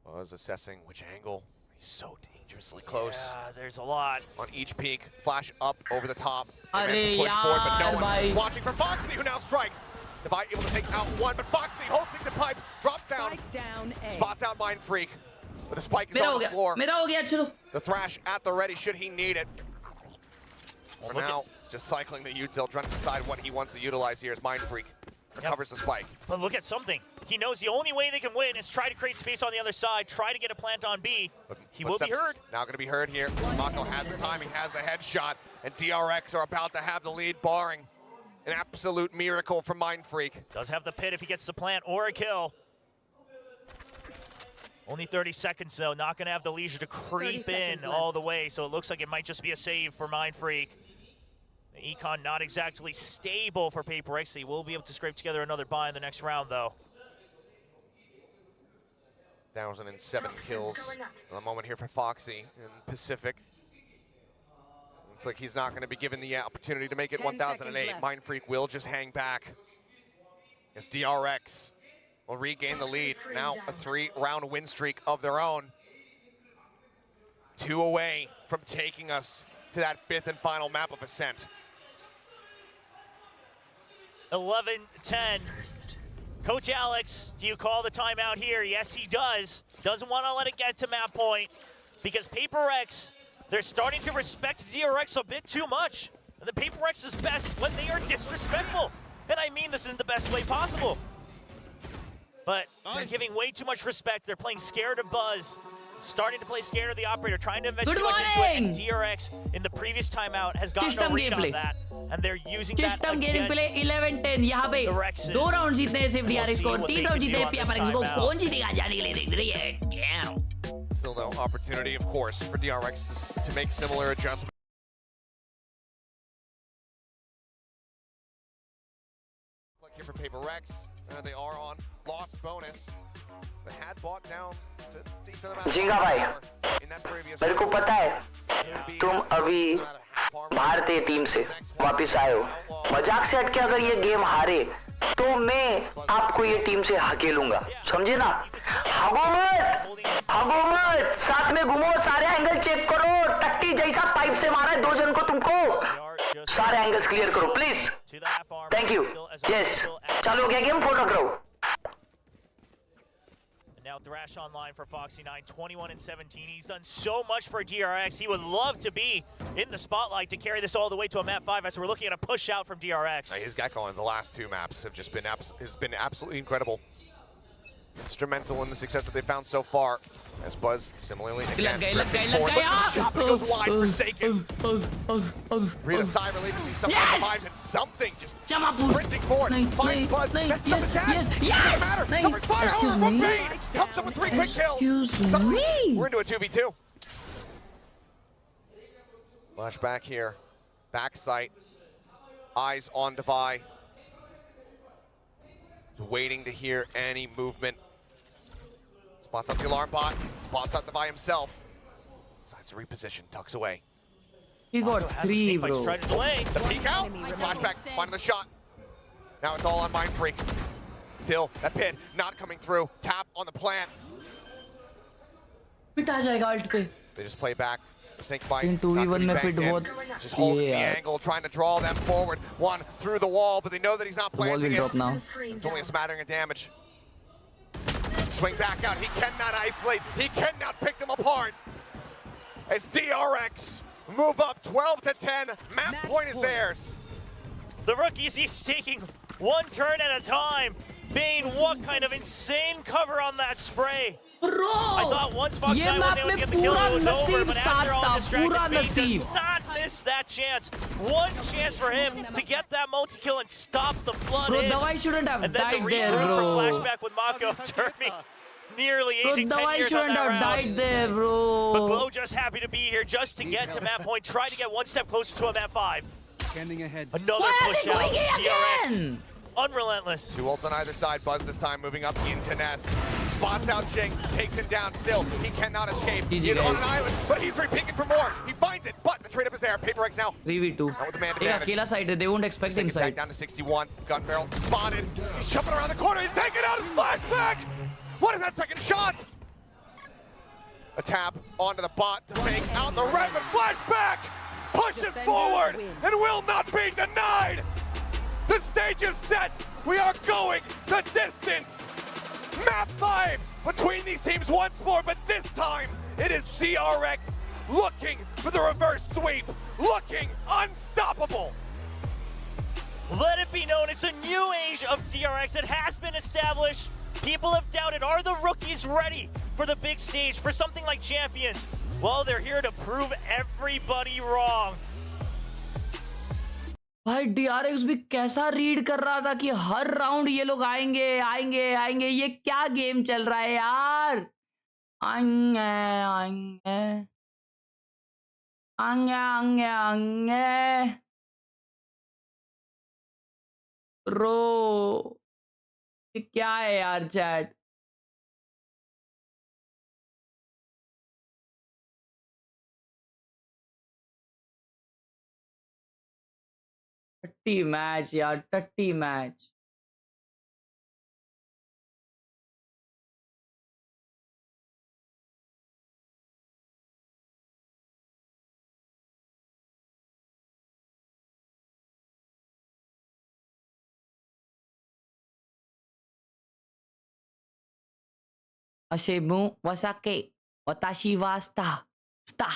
Was assessing which angle. He's so dangerously close. Yeah, there's a lot. On each peak, flash up over the top. Arre Push forward, but no one bhai. is watching for Foxy, who now strikes. Devi able to take out one, but Foxy holds things in pipe, drops down, spots out Mind Freak. But the spike is on the floor. मेरा हो गया चलो. The thrash at the ready, should he need it. For now, just cycling the util, trying to decide what he wants to utilize here as Mind Freak recovers the spike. But look at something. He knows the only way they can win is try to create space on the other side, try to get a plant on B. But he will be heard. Now going to be heard here. Mako has the timing, has the headshot, and DRX are about to have the lead, barring an absolute miracle from Mind Freak. Does have the pit if he gets the plant or a kill. Only 30 seconds though, not going to have the leisure to creep in all the way, so it looks like it might just be a save for Mind Freak. The econ not exactly stable for PRX. He will be able to scrape together another buy in the next round though. 1,007 kills. A moment here for Foxy in Pacific. Looks like he's not going to be given the opportunity to make it 1,008. Mind Freak will just hang back. As DRX will regain the lead. Now a 3-round win streak of their own. 2 away from taking us to that 5th and final map of Ascent. 11-10. Coach Alex, do you call the timeout here? Yes, he does. Doesn't want to let it get to map point because PRX, they're starting to respect DRX a bit too much. And the PRX is best when they are disrespectful. And I mean this in the best way possible. But they're giving way too much respect. They're playing scared of Buzz. Starting to play scared of the operator, trying to invest too much into it, and DRX in the previous timeout has gotten a read on that, and they're using that against 11-10 यहाँ पे 2 round जीतने हैं सिर्फ DRX को, 3 round जीतने हैं PRX को, कौन जीतेगा जाने के लिए देख रही है. Still no opportunity, of course, for DRX to make similar adjustments. Click here for PRX. They are on loss bonus. They had bought down to a decent amount. जिंगा भाई, मेरे को पता है तुम अभी भारतीय टीम से वापस आए हो. मजाक से हटके अगर ये गेम हारे तो मैं आपको ये टीम से हकेलूंगा, समझे ना? भागो मत, साथ में घूमो, सारे एंगल चेक करो. टट्टी जैसा पाइप से मारा है 2 जन को तुमको. सारे एंगल्स क्लियर करो प्लीज. Thank you. यस, चालू हो गया गेम, फोन रख रहा हूँ. Now Thrash online for Foxy9, 21-17. He's done so much for DRX. He would love to be in the spotlight to carry this all the way to a map 5 as we're looking at a push out from DRX. His Gecko on the last 2 maps have just been absolutely incredible. Instrumental in the success that they found so far. As Buzz similarly again. Shot goes wide, Forsaken. Breathe a sigh of relief as he somehow finds it. Something just sprinting forward. Finds Buzz. Messes up his dash. Doesn't matter. Covering fire. However, from Bane comes up with 3 quick kills. Suddenly, we're into a 2v2. Flashback here. Back sight. Eyes on Devi. Waiting to hear any movement. Spots up the alarm bot, spots out Devi himself. Decides to reposition, tucks away. He got 3, bro. Trying to delay. The peek out, Flashback, finding the shot. Now it's all on Mind Freak. Still, that pit not coming through. Tap on the plant. They just play back. Snake bite. Just holding the angle, trying to draw them forward. One through the wall, but they know that he's not planting it. It's only a smattering of damage. Swing back out. He cannot isolate. He cannot pick them apart. As DRX move up 12-10. Map point is theirs. The rookies, he's taking 1 turn at a time. Bane, what kind of insane cover on that spray. Bro, I thought once Foxy9 was able to get the kill, it was over, but after all distracted, Bane does not miss that chance. 1 chance for him to get that multi-kill and stop the flood in. Devi shouldn't have and then died the there, regroup bro. from Flashback with Mako turning nearly aging 10 Devi years on shouldn't that have round. died there, bro. But Glow just happy to be here just to get to map point, try to get 1 step closer to a map 5. Standing ahead. Another push out, DRX. Unrelentless. 2 ults on either side. Buzz this time moving up into Nest. Spots out Jing, takes him down still. He cannot escape. He's on an island, but he's re-peeking for more. He finds it, but the trade-up is there. PRX now. 3v2. Now with the man advantage. Akela side, they won't expect him side. Down to 61. Gun barrel spotted. He's jumping around the corner. He's taking out his Flashback. What is that second shot? A tap onto the bot to take out the red, but Flashback pushes forward and will not be denied. The stage is set. We are going the distance. Map 5 between these teams once more, but this time it is DRX looking for the reverse sweep, looking unstoppable. Let it be known, it's a new age of DRX. It has been established. People have doubted, are the rookies ready for the big stage, for something like Champions? Well, they're here to prove everybody wrong. भाई DRX भी कैसा read कर रहा था कि हर round ये लोग आएंगे आएंगे आएंगे। ये क्या गेम चल रहा है यार? आएंगे आएंगे आएंगे आएंगे आएंगे रो, ये क्या है यार चैट? टट्टी मैच यार, टट्टी match. Asemu wasake watashi wa sta sta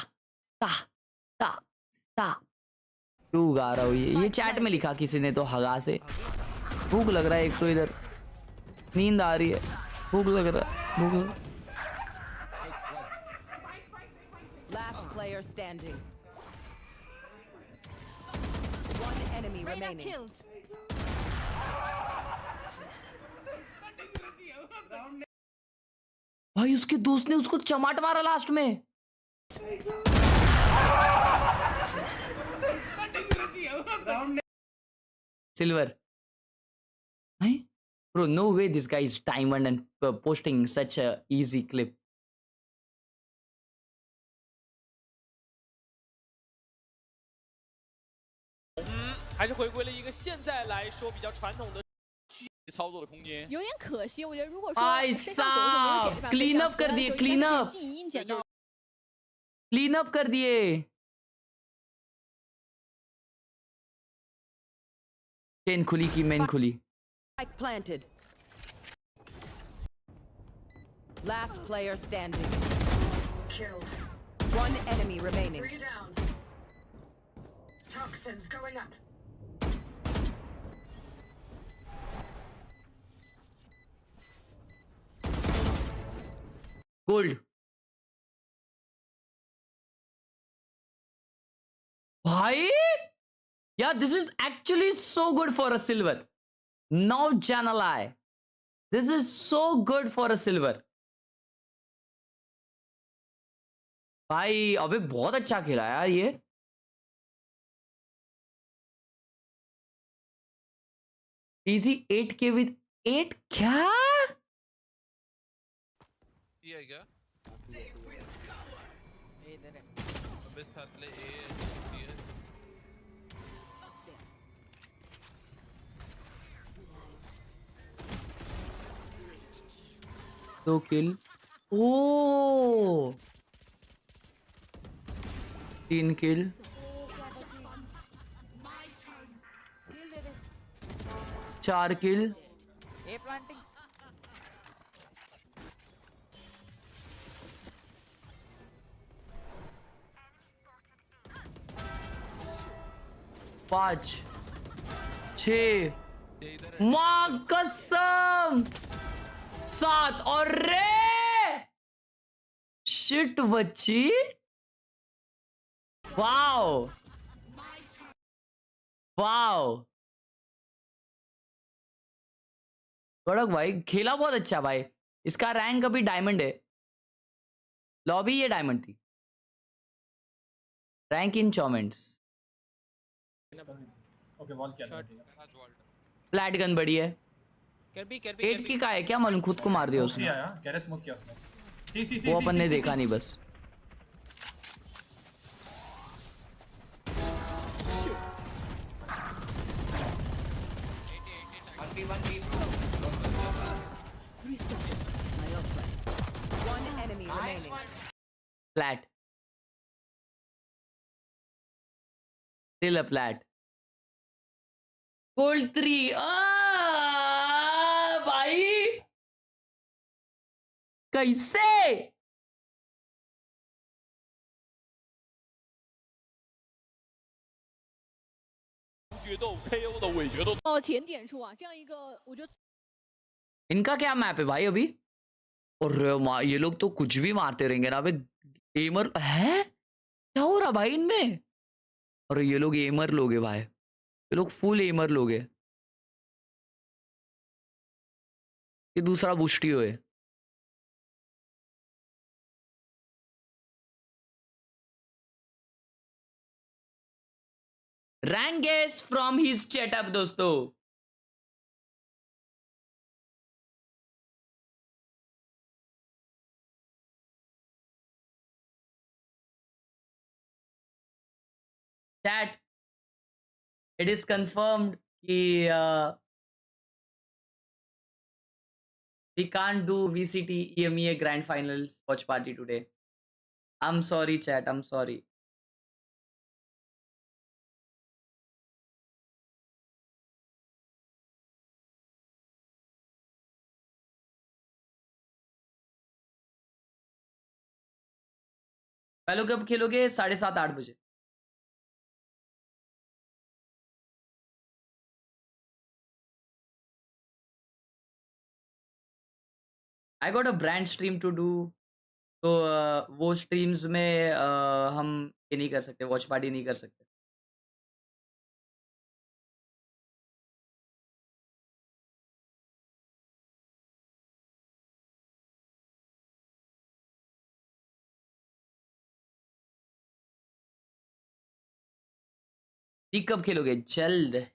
sta sta sta। क्यों गा रहा हूँ ये चैट में लिखा किसी ने तो हगा से। भूख लग रहा है, एक तो इधर नींद आ रही है, भूख लग रहा है, भूख लग... Last player standing. One enemy remaining. भाई उसके दोस्त ने उसको चमाट मारा लास्ट में। Silver. Hey? Bro, no way this guy is timed and posting such a easy clip. Clean up कर दिए, clean up. Clean up कर दिए। चेन खुली की मेन खुली। Spike planted. Last player standing. Killed. One enemy remaining. 3 down. Toxins going up. Gold. भाई yeah, this is actually so good for a silver. No janalai. This is so good for a silver. भाई अबे बहुत अच्छा खेला यार ये। Easy 8K with 8 क्या? ये क्या? अबे साथ ले ये। 2 kill. Oh, 3 kill. 4 kill. पाँच 6 माँ कसम 7 और रे शिट बच्ची। वाओ वाओ गड़क भाई खेला बहुत अच्छा भाई। इसका रैंक अभी डायमंड है। लॉबी ये डायमंड थी। Rank in comments. Okay wall क्या फ्लैट गन बड़ी है। 8 की का है क्या मालूम, खुद को मार दिया उसने। कैरे स्मोक किया उसने। वो अपन ने देखा नहीं बस। One enemy remaining. Flat. Still a flat. Gold 3. भाई कैसे?决斗 KO 的伪决斗到前点数啊，这样一个我觉得 इनका क्या मैप है भाई अभी? और ये लोग तो कुछ भी मारते रहेंगे ना। अबे एमर है क्या हो रहा भाई इनमें? और ये लोग एमर लोग है भाई, ये लोग फुल एमर लोग है। ये दूसरा बुष्टियो है। रैंक गेस फ्रॉम हिज चेटअप दोस्तों। Chat, it is confirmed कि we can't do VCT EMEA Grand Finals watch party today. I'm sorry chat, I'm sorry. पहले कब खेलोगे? 7:30-8 बजे। I got a brand stream to do. तो वो स्ट्रीम्स में हम ये नहीं कर सकते, वॉच पार्टी नहीं कर सकते। ठीक कब खेलोगे? जल्द।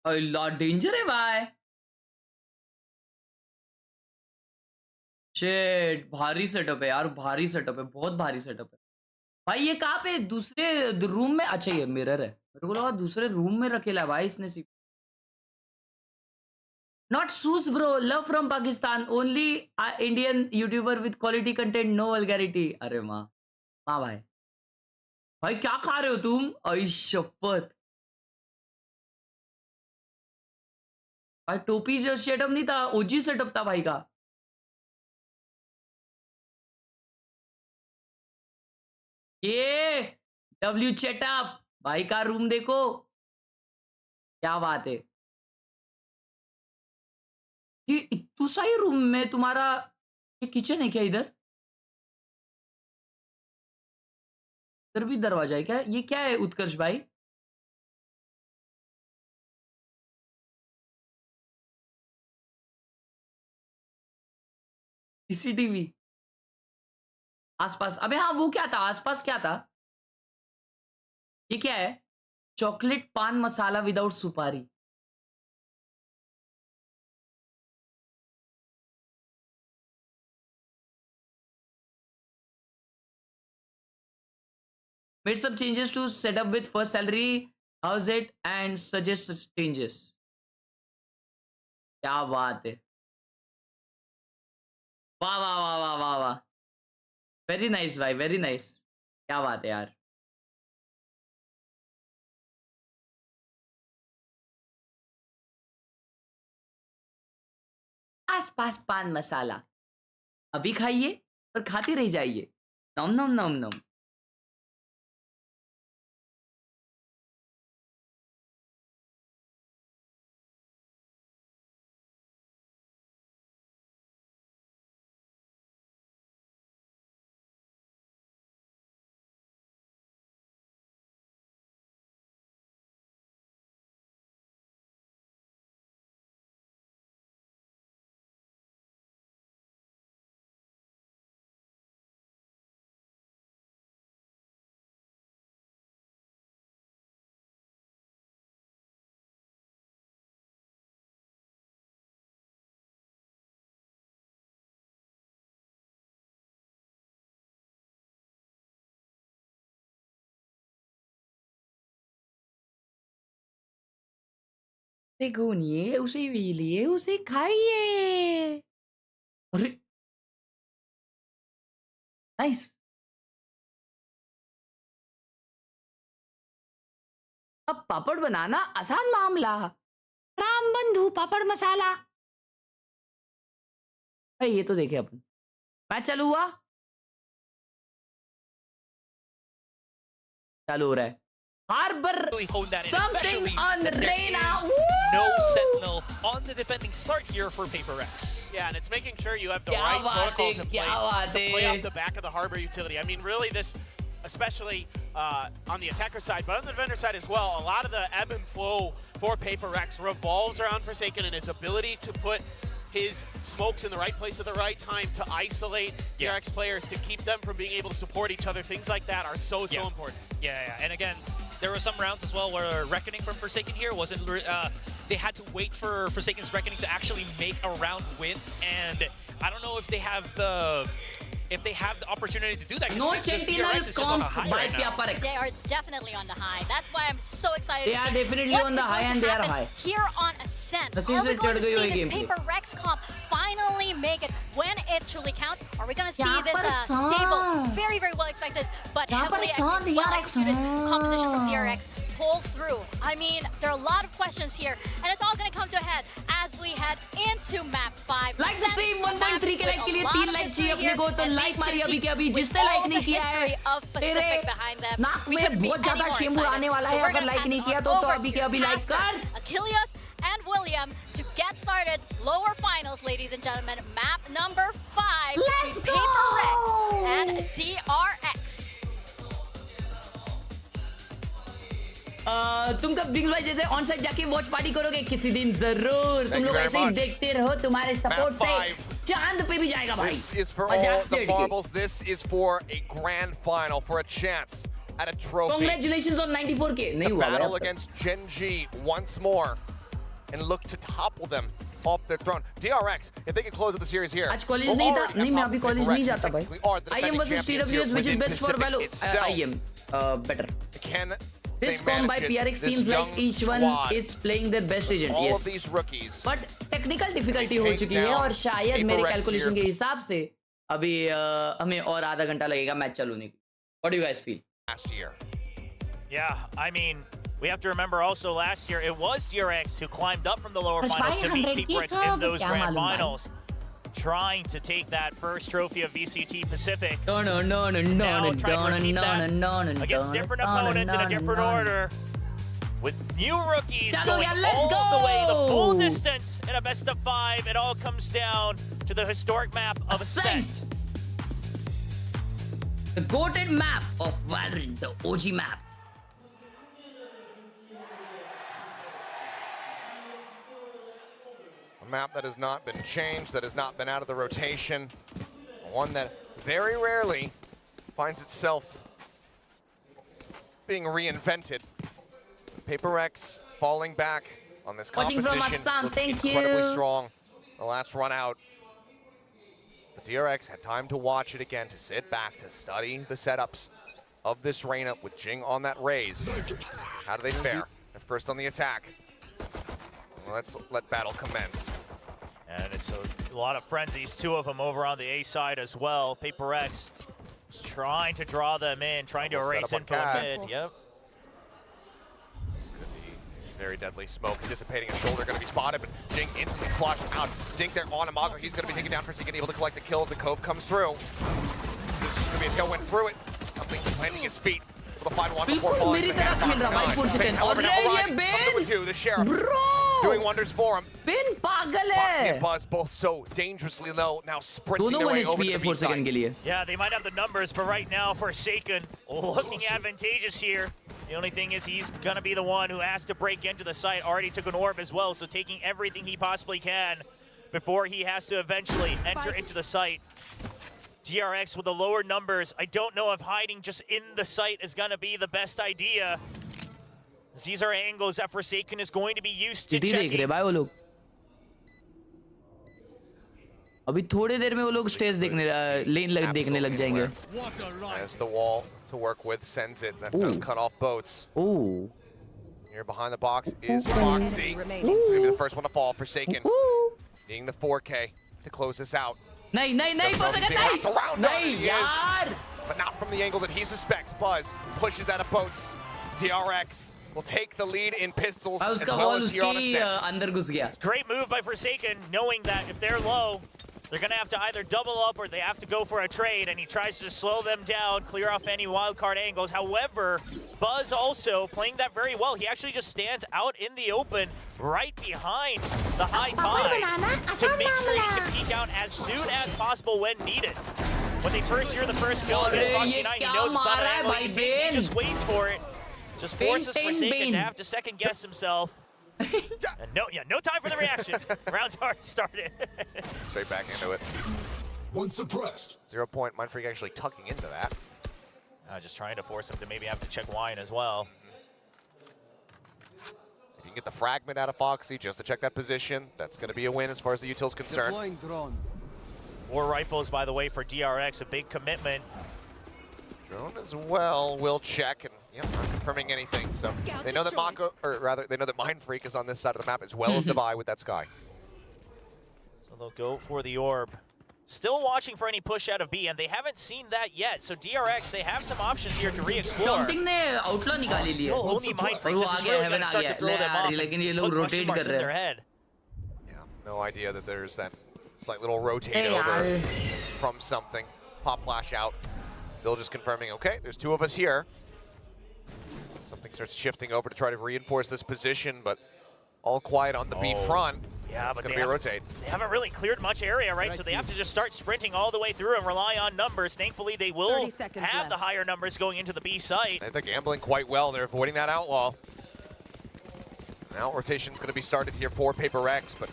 लॉट डेंजर है भाई। शेट भारी सेटअप है यार, भारी सेटअप है, बहुत भारी सेटअप है भाई। ये कहाँ पे? दूसरे रूम में? अच्छा ये मिरर है, मेरे को लगा दूसरे रूम में रखेला भाई इसने। Not sus bro, love from Pakistan, only Indian YouTuber with quality content, no vulgarity. अरे माँ माँ भाई, भाई क्या खा रहे हो तुम? आई शपथ भाई, टोपी जो सेटअप नहीं था, ओजी सेटअप था भाई का। ये डब्ल्यू सेटअप भाई का रूम देखो, क्या बात है। ये दूसरा ही रूम में तुम्हारा ये किचन है क्या? इधर इधर भी दरवाजा है क्या? ये क्या है उत्कर्ष भाई? सीसीटीवी आसपास? अबे हाँ, वो क्या था आसपास? क्या था ये? क्या है? चॉकलेट पान मसाला विदाउट सुपारी। Made some changes to set up with first salary. How's it? And suggest changes. क्या बात है, वाह वाह वाह वाह वाह वाह, वेरी नाइस भाई, वेरी नाइस। क्या बात है यार। आसपास पान मसाला अभी खाइए और खाते रह जाइए। नम नम नम नम। घूनिए, उसे लिए, उसे खाइए। अरे नाइस। अब पापड़ बनाना आसान मामला। राम बंधु पापड़ मसाला। भाई ये तो देखे अपन। मैच चालू हुआ, चालू हो रहा है। Harbor something on Reina. No sentinel on the defending start here for PRX. Yeah, and it's making sure you have the right protocols in place to play off the back of the Harbor utility. I mean, really, this, especially on the attacker side, but on the defender side as well, a lot of the ebb and flow for PRX revolves around Forsaken and his ability to put his smokes in the right place at the right time to isolate DRX players, to keep them from being able to support each other. Things like that are so important. Yeah, and again, there were some rounds as well where Reckoning from Forsaken here wasn't. They had to wait for Forsaken's Reckoning to actually make a round win, and I don't know if they have the opportunity to do that. No Sentinel comp by PRX. They are definitely on the high. That's why I'm so excited They to are see definitely what on the is high going and to they are happen high. here on Ascent. This Are is we going to see this gameplay. PRX comp finally make it when it truly counts? Are we going to see this stable, very, very well expected, but heavily executed composition from DRX pull through? I mean, there are a lot of questions here, and it's all going to come to a head as we head into map 5. Like the stream 1.3 के like के लिए 3 like चाहिए अपने को, तो like मारिए अभी के अभी। जिसने लाइक नहीं किया है तेरे नाक में बहुत ज्यादा शेम्बू आने वाला है। अगर लाइक नहीं किया तो अभी के अभी लाइक कर। Achilles and William to get started. Lower finals, ladies and gentlemen. Map number 5 between PRX and DRX. तुम कब बिग भाई जैसे ऑन साइड जाके वॉच पार्टी करोगे किसी दिन जरूर। तुम लोग ऐसे ही देखते रहो, तुम्हारे सपोर्ट से चांद पे भी जाएगा भाई। This is for all the marbles. This is for a grand final, for a chance at a trophy. Congratulations on 94K. नहीं The हुआ battle against Jing once more, and look to topple them off their throne. DRX, if they can close out the series here. आज college नहीं था, नहीं मैं अभी college नहीं जाता भाई। IM versus TWS, which is best for Valo. IM better. Can this comp by PRX seems like each one is playing their best agent. all yes. of these rookies. But technical difficulty हो चुकी है और शायद मेरे calculation के हिसाब से अभी हमें और आधा घंटा लगेगा मैच चालू होने को। What do you guys feel? Last year. Yeah, I mean, we have to remember also last year it was DRX who climbed up from the lower finals to beat PRX in those grand finals, trying to take that first trophy of VCT Pacific. Now trying to repeat that against different opponents in a different order, with new rookies going all the way, the full distance in a best of 5. It all comes down to the historic map of Ascent. The goated map of Valorant, the OG map. A map that has not been changed, that has not been out of the rotation. One that very rarely finds itself being reinvented. PRX falling back on this composition. Looking incredibly strong. The last run out. But DRX had time to watch it again, to sit back, to study the setups of this Reina with Jing on that raise. How do they fare? They're first on the attack. Let's let battle commence. And it's a lot of frenzies, 2 of them over on the A side as well. PRX is trying to draw them in, trying to erase info mid. Yep. This could be very deadly. Smoke anticipating a shoulder, going to be spotted, but Jing instantly flushed out. Dink there on Amago. He's going to be taken down for Forsaken, able to collect the kills. The Cove comes through. This is going to be a tailwind through it. Something planting his feet. The final one before falling to the hand. The Sheriff doing wonders for him. Spotsy and Buzz both so dangerously low, now sprinting their way over to the B side. Yeah, they might have the numbers, but right now Forsaken looking advantageous here. The only thing is he's going to be the one who has to break into the site. Already took an orb as well, so taking everything he possibly can before he has to eventually enter into the site. DRX with the lower numbers. I don't know if hiding just in the site is going to be the best idea. These are angles that Forsaken is going to be used to checking. अभी थोड़ी देर में वो लोग stage देखने लेन देखने लग जाएंगे. As the wall to work with sends it. That does cut off boats. Ooh. Here behind the box is Foxy. He's going to be the first one to fall. Forsaken. Needing the 4K to close this out. नहीं नहीं नहीं यार. But not from the angle that he suspects. Buzz pushes out of boats. DRX will take the lead in pistols as well as here on Ascent. Great move by Forsaken, knowing that if they're low, they're going to have to either double up or they have to go for a trade, and he tries to slow them down, clear off any wildcard angles. However, Buzz also playing that very well. He actually just stands out in the open right behind the high tide to make sure he can peek out as soon as possible when needed. When they first hear the first kill against Foxy 9, he knows it's on an angle he can take. He just waits for it. Just forces Forsaken to have to second guess himself. And no time for the reaction. Round's already started. Straight back into it. One suppressed. 0 point. Mindfreak actually tucking into that. Just trying to force him to maybe have to check wine as well. If you can get the fragment out of Foxy just to check that position, that's going to be a win as far as the util's concerned. 4 rifles, by the way, for DRX, a big commitment. Drone as well will check, and not confirming anything. So they know that Mako, or rather, they know that Mindfreak is on this side of the map as well as Divide with that Sky. So they'll go for the orb. Still watching for any push out of B, and they haven't seen that yet. So DRX, they have some options here to re-explore. Still only Mindfreak. This is really going to start to throw them off. Put question marks in their head. Yeah, no idea that there's that slight little rotate over from something. Pop flash out. Still just confirming, okay, there's 2 of us here. Something starts shifting over to try to reinforce this position, but all quiet on the B front. Yeah, it's but going to be a rotate. They haven't really cleared much area, right? So they have to just start sprinting all the way through and rely on numbers. Thankfully, they will have the higher numbers going into the B site. They're gambling quite well. They're avoiding that outlaw. Now rotation's going to be started here for PRX, but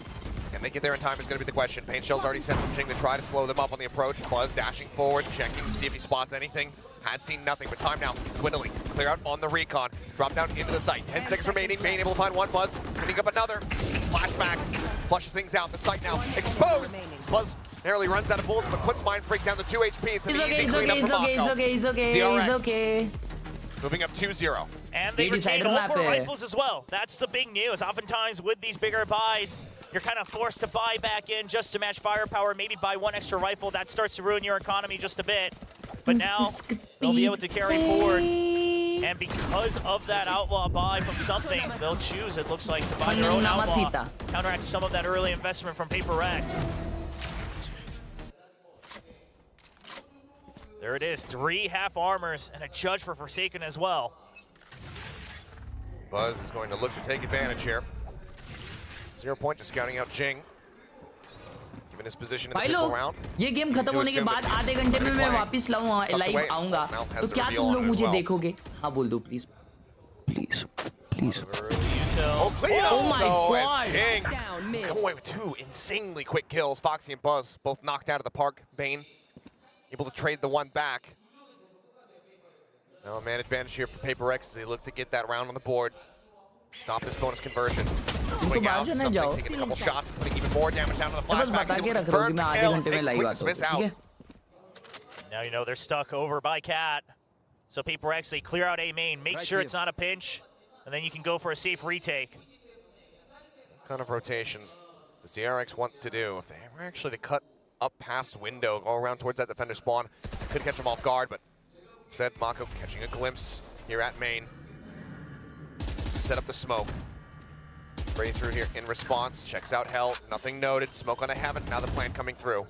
can they get there in time is going to be the question. Paint Shell's already sent from Jing to try to slow them up on the approach. Buzz dashing forward, checking to see if he spots anything. Has seen nothing, but time now dwindling. Clear out on the recon. Drop down into the site. 10 seconds remaining. Main able to find one. Buzz picking up another. Flashback. Flushes things out. The site now exposed. Buzz narrowly runs out of bullets, but puts Mindfreak down to 2 HP. It's an easy cleanup for Mako. DRX moving up 2-0. And they retain all 4 rifles as well. That's the big news. Oftentimes with these bigger buys, you're kind of forced to buy back in just to match firepower, maybe buy 1 extra rifle. That starts to ruin your economy just a bit. But now they'll be able to carry forward. And because of that outlaw buy from something, they'll choose, it looks like, to buy their own outlaw. Counteract some of that early investment from PRX. There it is, 3 half armors and a judge for Forsaken as well. Buzz is going to look to take advantage here. 0 point, just scouting out Jing. Given his position in the pistol round. ये game खत्म होने के बाद आधे घंटे में मैं वापस लाइव आऊंगा तो क्या तुम लोग मुझे देखोगे हाँ बोल दो please please oh my god Jing come away with 2 insanely quick kills. Foxy and Buzz both knocked out of the park. Bane able to trade the 1 back. Now a man advantage here for PRX as they look to get that round on the board. Stop this bonus conversion. Swing out, something, taking a couple shots, putting even more damage down to the flashback. Miss out. Now you know they're stuck over by Cat. So PRX, they clear out A main, make sure it's not a pinch, and then you can go for a safe retake. What kind of rotations does DRX want to do? If they were actually to cut up past window, go around towards that defender spawn, could catch them off guard, but instead Mako catching a glimpse here at main. Set up the smoke. Spray through here in response. Checks out Hell. Nothing noted. Smoke on a heaven. Now the plan coming through.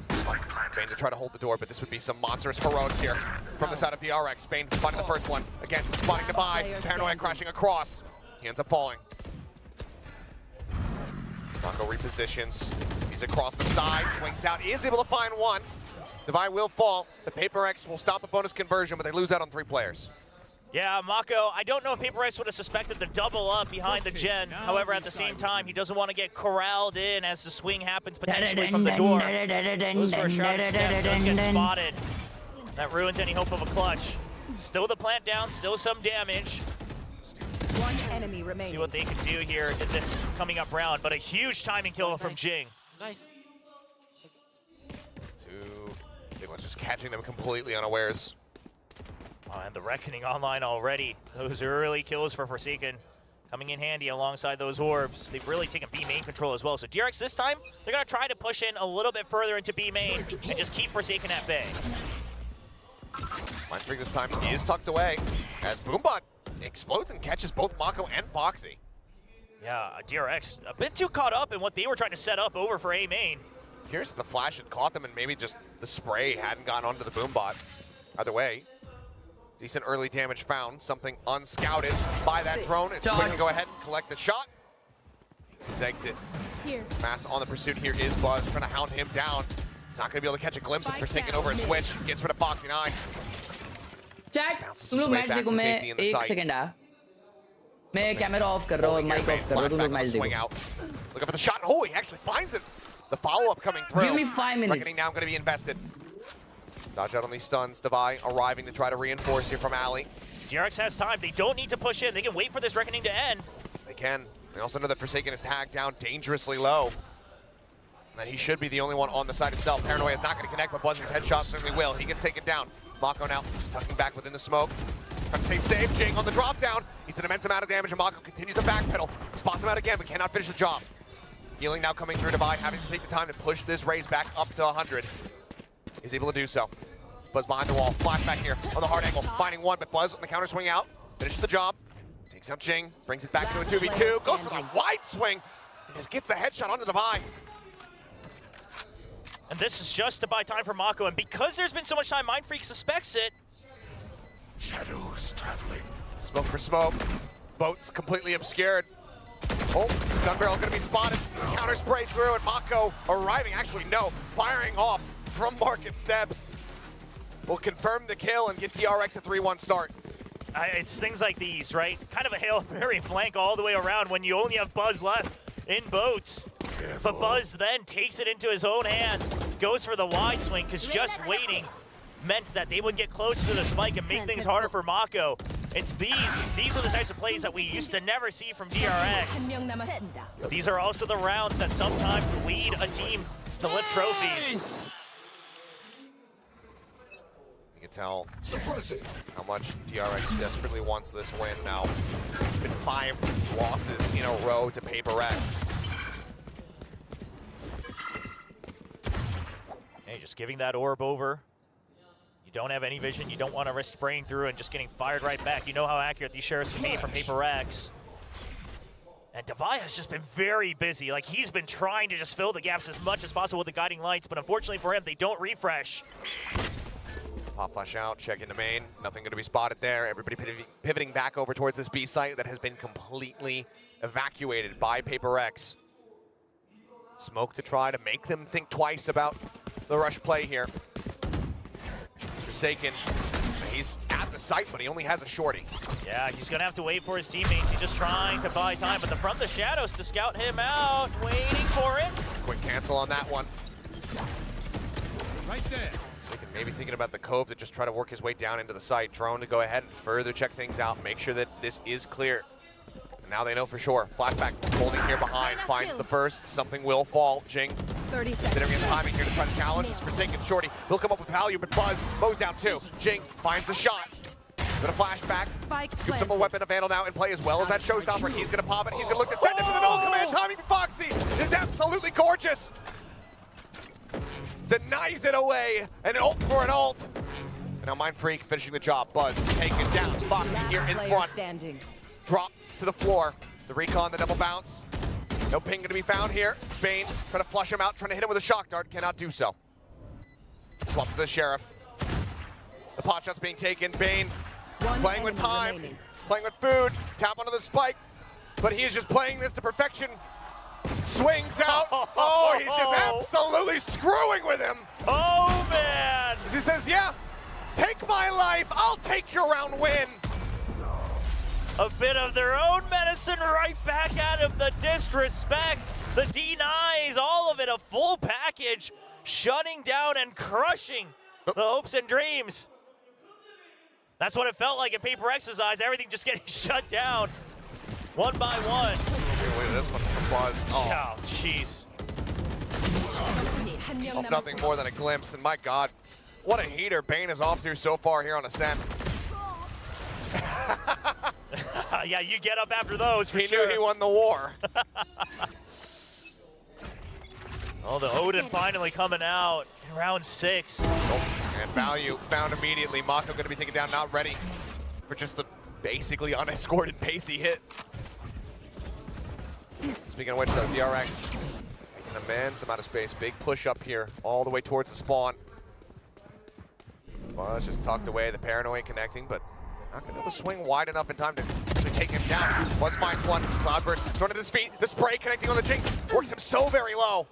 Bane to try to hold the door, but this would be some monstrous heroics here from the side of DRX. Bane spotting the first one. Again, spotting Divide. Paranoia crashing across. He ends up falling. Mako repositions. He's across the side. Swings out. He is able to find one. Divide will fall. The PRX will stop the bonus conversion, but they lose out on 3 players. Yeah, Mako, I don't know if PRX would have suspected the double up behind the gen. However, at the same time, he doesn't want to get corralled in as the swing happens potentially from the door. Goes for a shrouded step, does get spotted. That ruins any hope of a clutch. Still the plant down, still some damage. 1 enemy remaining. See what they can do here in this coming up round, but a huge timing kill from Jing. Nice. 2 big ones just catching them completely unawares. Oh, and the Reckoning online already. Those early kills for Forsaken coming in handy alongside those orbs. They've really taken B main control as well. So DRX this time, they're going to try to push in a little bit further into B main and just keep Forsaken at bay. Mindfreak this time is tucked away as Boombot explodes and catches both Mako and Foxy. Yeah, DRX a bit too caught up in what they were trying to set up over for A main. Here's the flash had caught them and maybe just the spray hadn't gone onto the Boombot. Either way, decent early damage found. Something unscouted by that drone. It's quick to go ahead and collect the shot. Makes his exit. Here. Fast on the pursuit here is Buzz trying to hound him down. It's not going to be able to catch a glimpse of Forsaken over a switch. Gets rid of Foxy 9. Chat तुम लोग match देखो मैं एक second आ मैं camera off कर रहा हूं mic off कर रहा हूं तुम लोग मैच देखो Looking for the shot. Oh, he actually finds it. The follow-up coming through. Give me 5 minutes. Reckoning now going to be invested. Dodge out on these stuns. Devi arriving to try to reinforce here from Ali. DRX has time. They don't need to push in. They can wait for this Reckoning to end. They can. They also know that Forsaken is tagged down dangerously low. And that he should be the only one on the side itself. Paranoia is not going to connect, but Buzzer's headshot certainly will. He gets taken down. Mako now just tucking back within the smoke. Trying to stay safe. Jing on the drop down. He's an immense amount of damage, and Mako continues to backpedal. Spots him out again, but cannot finish the job. Healing now coming through Devi, having to take the time to push this raise back up to 100. Is able to do so. Buzz behind the wall. Flashback here on the hard angle. Finding one, but Buzz on the counter swing out. Finishes the job. Takes out Jing. Brings it back to a 2v2. Goes for the wide swing. And just gets the headshot onto Devi. And this is just to buy time for Mako. And because there's been so much time, Mindfreak suspects it. Shadows traveling. Smoke for smoke. Boats completely obscured. Oh, gun barrel going to be spotted. Counter spray through, and Mako arriving. Actually, no. Firing off from Market Steps. Will confirm the kill and get DRX a 3-1 start. It's things like these, right? Kind of a Hail Mary flank all the way around when you only have Buzz left in boats. Careful. But Buzz then takes it into his own hands, goes for the wide swing, because just waiting meant that they would get close to the spike and make things harder for Mako. It's these are the types of plays that we used to never see from DRX. These are also the rounds that sometimes lead a team to lift trophies. You can tell how much DRX desperately wants this win now. It's been 5 losses in a row to PRX. Hey, just giving that orb over. You don't have any vision. You don't want to risk spraying through and just getting fired right back. You know how accurate these sheriffs can be from PRX. And Devi has just been very busy. Like, he's been trying to just fill the gaps as much as possible with the guiding lights, but unfortunately for him, they don't refresh. Pop flash out, check into main. Nothing going to be spotted there. Everybody pivoting back over towards this B site that has been completely evacuated by PRX. Smoke to try to make them think twice about the rush play here. Forsaken, he's at the site, but he only has a shorty. Yeah, he's gonna have to wait for his teammates. He's just trying to buy time, but from the shadows to scout him out, waiting for it. Quick cancel on that one. Right there. Forsaken maybe thinking about the cove to just try to work his way down into the site. Drone to go ahead and further check things out, make sure that this is clear. And now they know for sure. Flashback holding here behind, finds the first. Something will fall. Jing considering his timing here to try to challenge this Forsaken shorty. Will come up with value, but Buzz mows down 2. Jing finds the shot. Gonna flashback. Scoops up a weapon of Vandal now in play as well as that showstopper. He's gonna pop it. He's gonna look to send it to the null command. Timing for Foxy is absolutely gorgeous. Denies it away. An ult for an ult. And now Mindfreak finishing the job. Buzz taken down. Foxy here in front. Drop to the floor. The recon, the double bounce. No ping going to be found here. Bane trying to flush him out, trying to hit him with a shock dart. Cannot do so. Swap to the Sheriff. The pot shot's being taken. Bane playing with time, playing with food. Tap onto the spike. But he is just playing this to perfection. Swings out. Oh, he's just absolutely screwing with him. Oh, man. He says, yeah, take my life. I'll take your round win. A bit of their own medicine right back at him. The disrespect, the denies, all of it, a full package, shutting down and crushing the hopes and dreams. That's what it felt like in PRX's eyes, everything just getting shut down, one by one. Look at this one from Buzz. Oh, jeez. Oh, nothing more than a glimpse, and my God, what a heater Bane is off to so far here on Ascent. Yeah, you get up after those for He sure. knew he won the war. Oh, the Odin finally coming out in round 6. Oh, and value found immediately. Mako going to be taken down, not ready for just the basically unescorted pacey hit. Speaking of which, though, DRX making an immense amount of space. Big push up here, all the way towards the spawn. Buzz just tucked away, the paranoia connecting, but not going to be able to swing wide enough in time to actually take him down. Buzz finds one, Cloudburst thrown at his feet, the spray connecting on the Jing, works him so very low.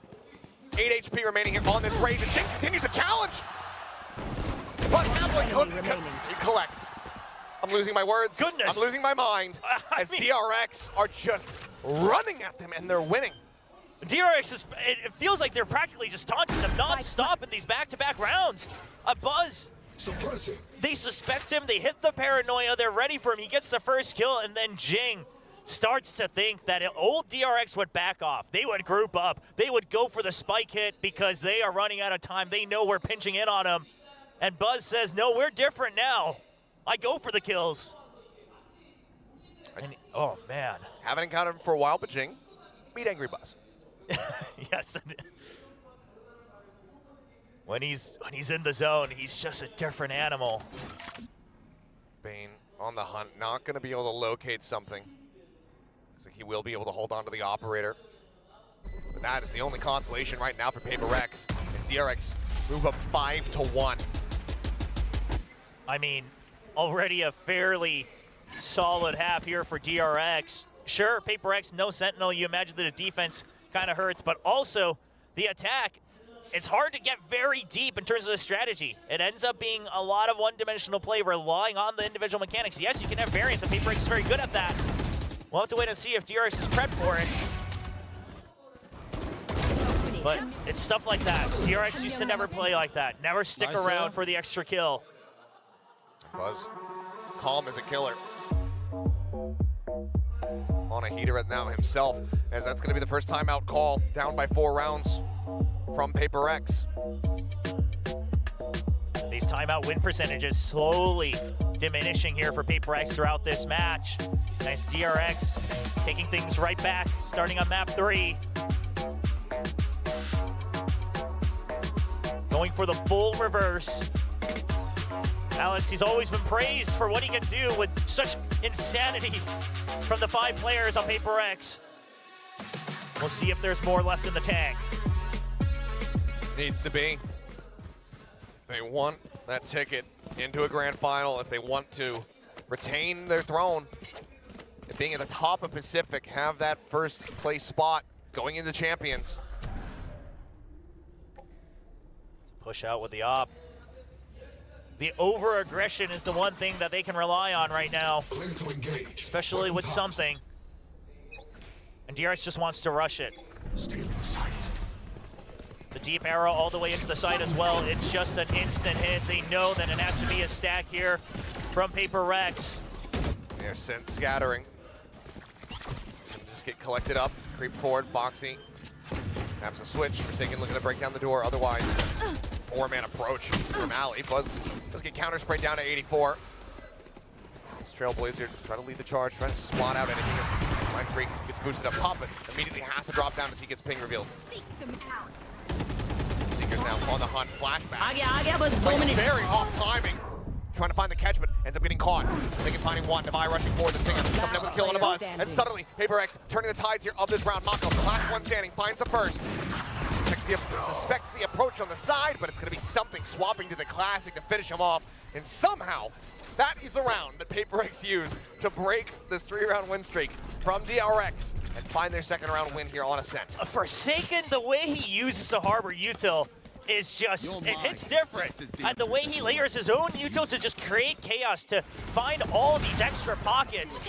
8 HP remaining here on this raid, and Jing continues the challenge. But he collects. I'm losing my words. Goodness. I'm losing my mind as DRX are just running at them and they're winning. DRX is, it feels like they're practically just taunting them non-stop in these back-to-back rounds. Buzz, they suspect him, they hit the paranoia, they're ready for him, he gets the first kill, and then Jing starts to think that old DRX would back off. They would group up, they would go for the spike hit because they are running out of time, they know we're pinching in on him. And Buzz says, no, we're different now. I go for the kills. And, oh, man. Haven't encountered him for a while, but Jing, meet Angry Buzz. Yes. When he's in the zone, he's just a different animal. Bane on the hunt, not going to be able to locate something. Looks like he will be able to hold on to the operator. But that is the only consolation right now for PRX, as DRX move up 5-1. I mean, already a fairly solid half here for DRX. Sure, PRX, no Sentinel. You imagine that the defense kind of hurts, but also the attack, it's hard to get very deep in terms of the strategy. It ends up being a lot of one-dimensional play, relying on the individual mechanics. Yes, you can have variance, and PRX is very good at that. We'll have to wait and see if DRX is prepped for it. But it's stuff like that. DRX used to never play like that. Never stick around for the extra kill. Buzz, calm as a killer. On a heater right now himself, as that's going to be the first timeout call, down by 4 rounds from PRX. These timeout win percentages slowly diminishing here for PRX throughout this match. Nice DRX taking things right back, starting on map 3. Going for the full reverse. Alex, he's always been praised for what he can do with such insanity from the 5 players on PRX. We'll see if there's more left in the tank. Needs to be. If they want that ticket into a grand final, if they want to retain their throne, and being at the top of Pacific, have that first place spot going into champions. Push out with the op. The over-aggression is the one thing that they can rely on right now, especially with something. And DRX just wants to rush it. It's a deep arrow all the way into the site as well. It's just an instant hit. They know that it has to be a stack here from PRX. They're sent scattering. Just get collected up, creep forward, Foxy. Taps a switch, Forsaken looking to break down the door, otherwise 4-man approach from Ali. Buzz does get counter sprayed down to 84. This Trailblazer trying to lead the charge, trying to spot out anything. Mind Freak gets boosted up, Pop it immediately has to drop down as he gets ping revealed. Seeker's now on the hunt, flashback. Very off timing. Trying to find the catch, but ends up getting caught. They can find one. Devi rushing forward. The Singer coming up with a kill on a Buzz. And suddenly, PRX turning the tides here of this round. Mako, the last one standing, finds the first. Suspects the approach on the side, but it's going to be something swapping to the Classic to finish him off. And somehow, that is a round that PRX used to break this 3-round win streak from DRX and find their 2nd round win here on Ascent. Forsaken, the way he uses the Harbor util is just, it hits different. And the way he layers his own util to just create chaos, to find all these extra pockets.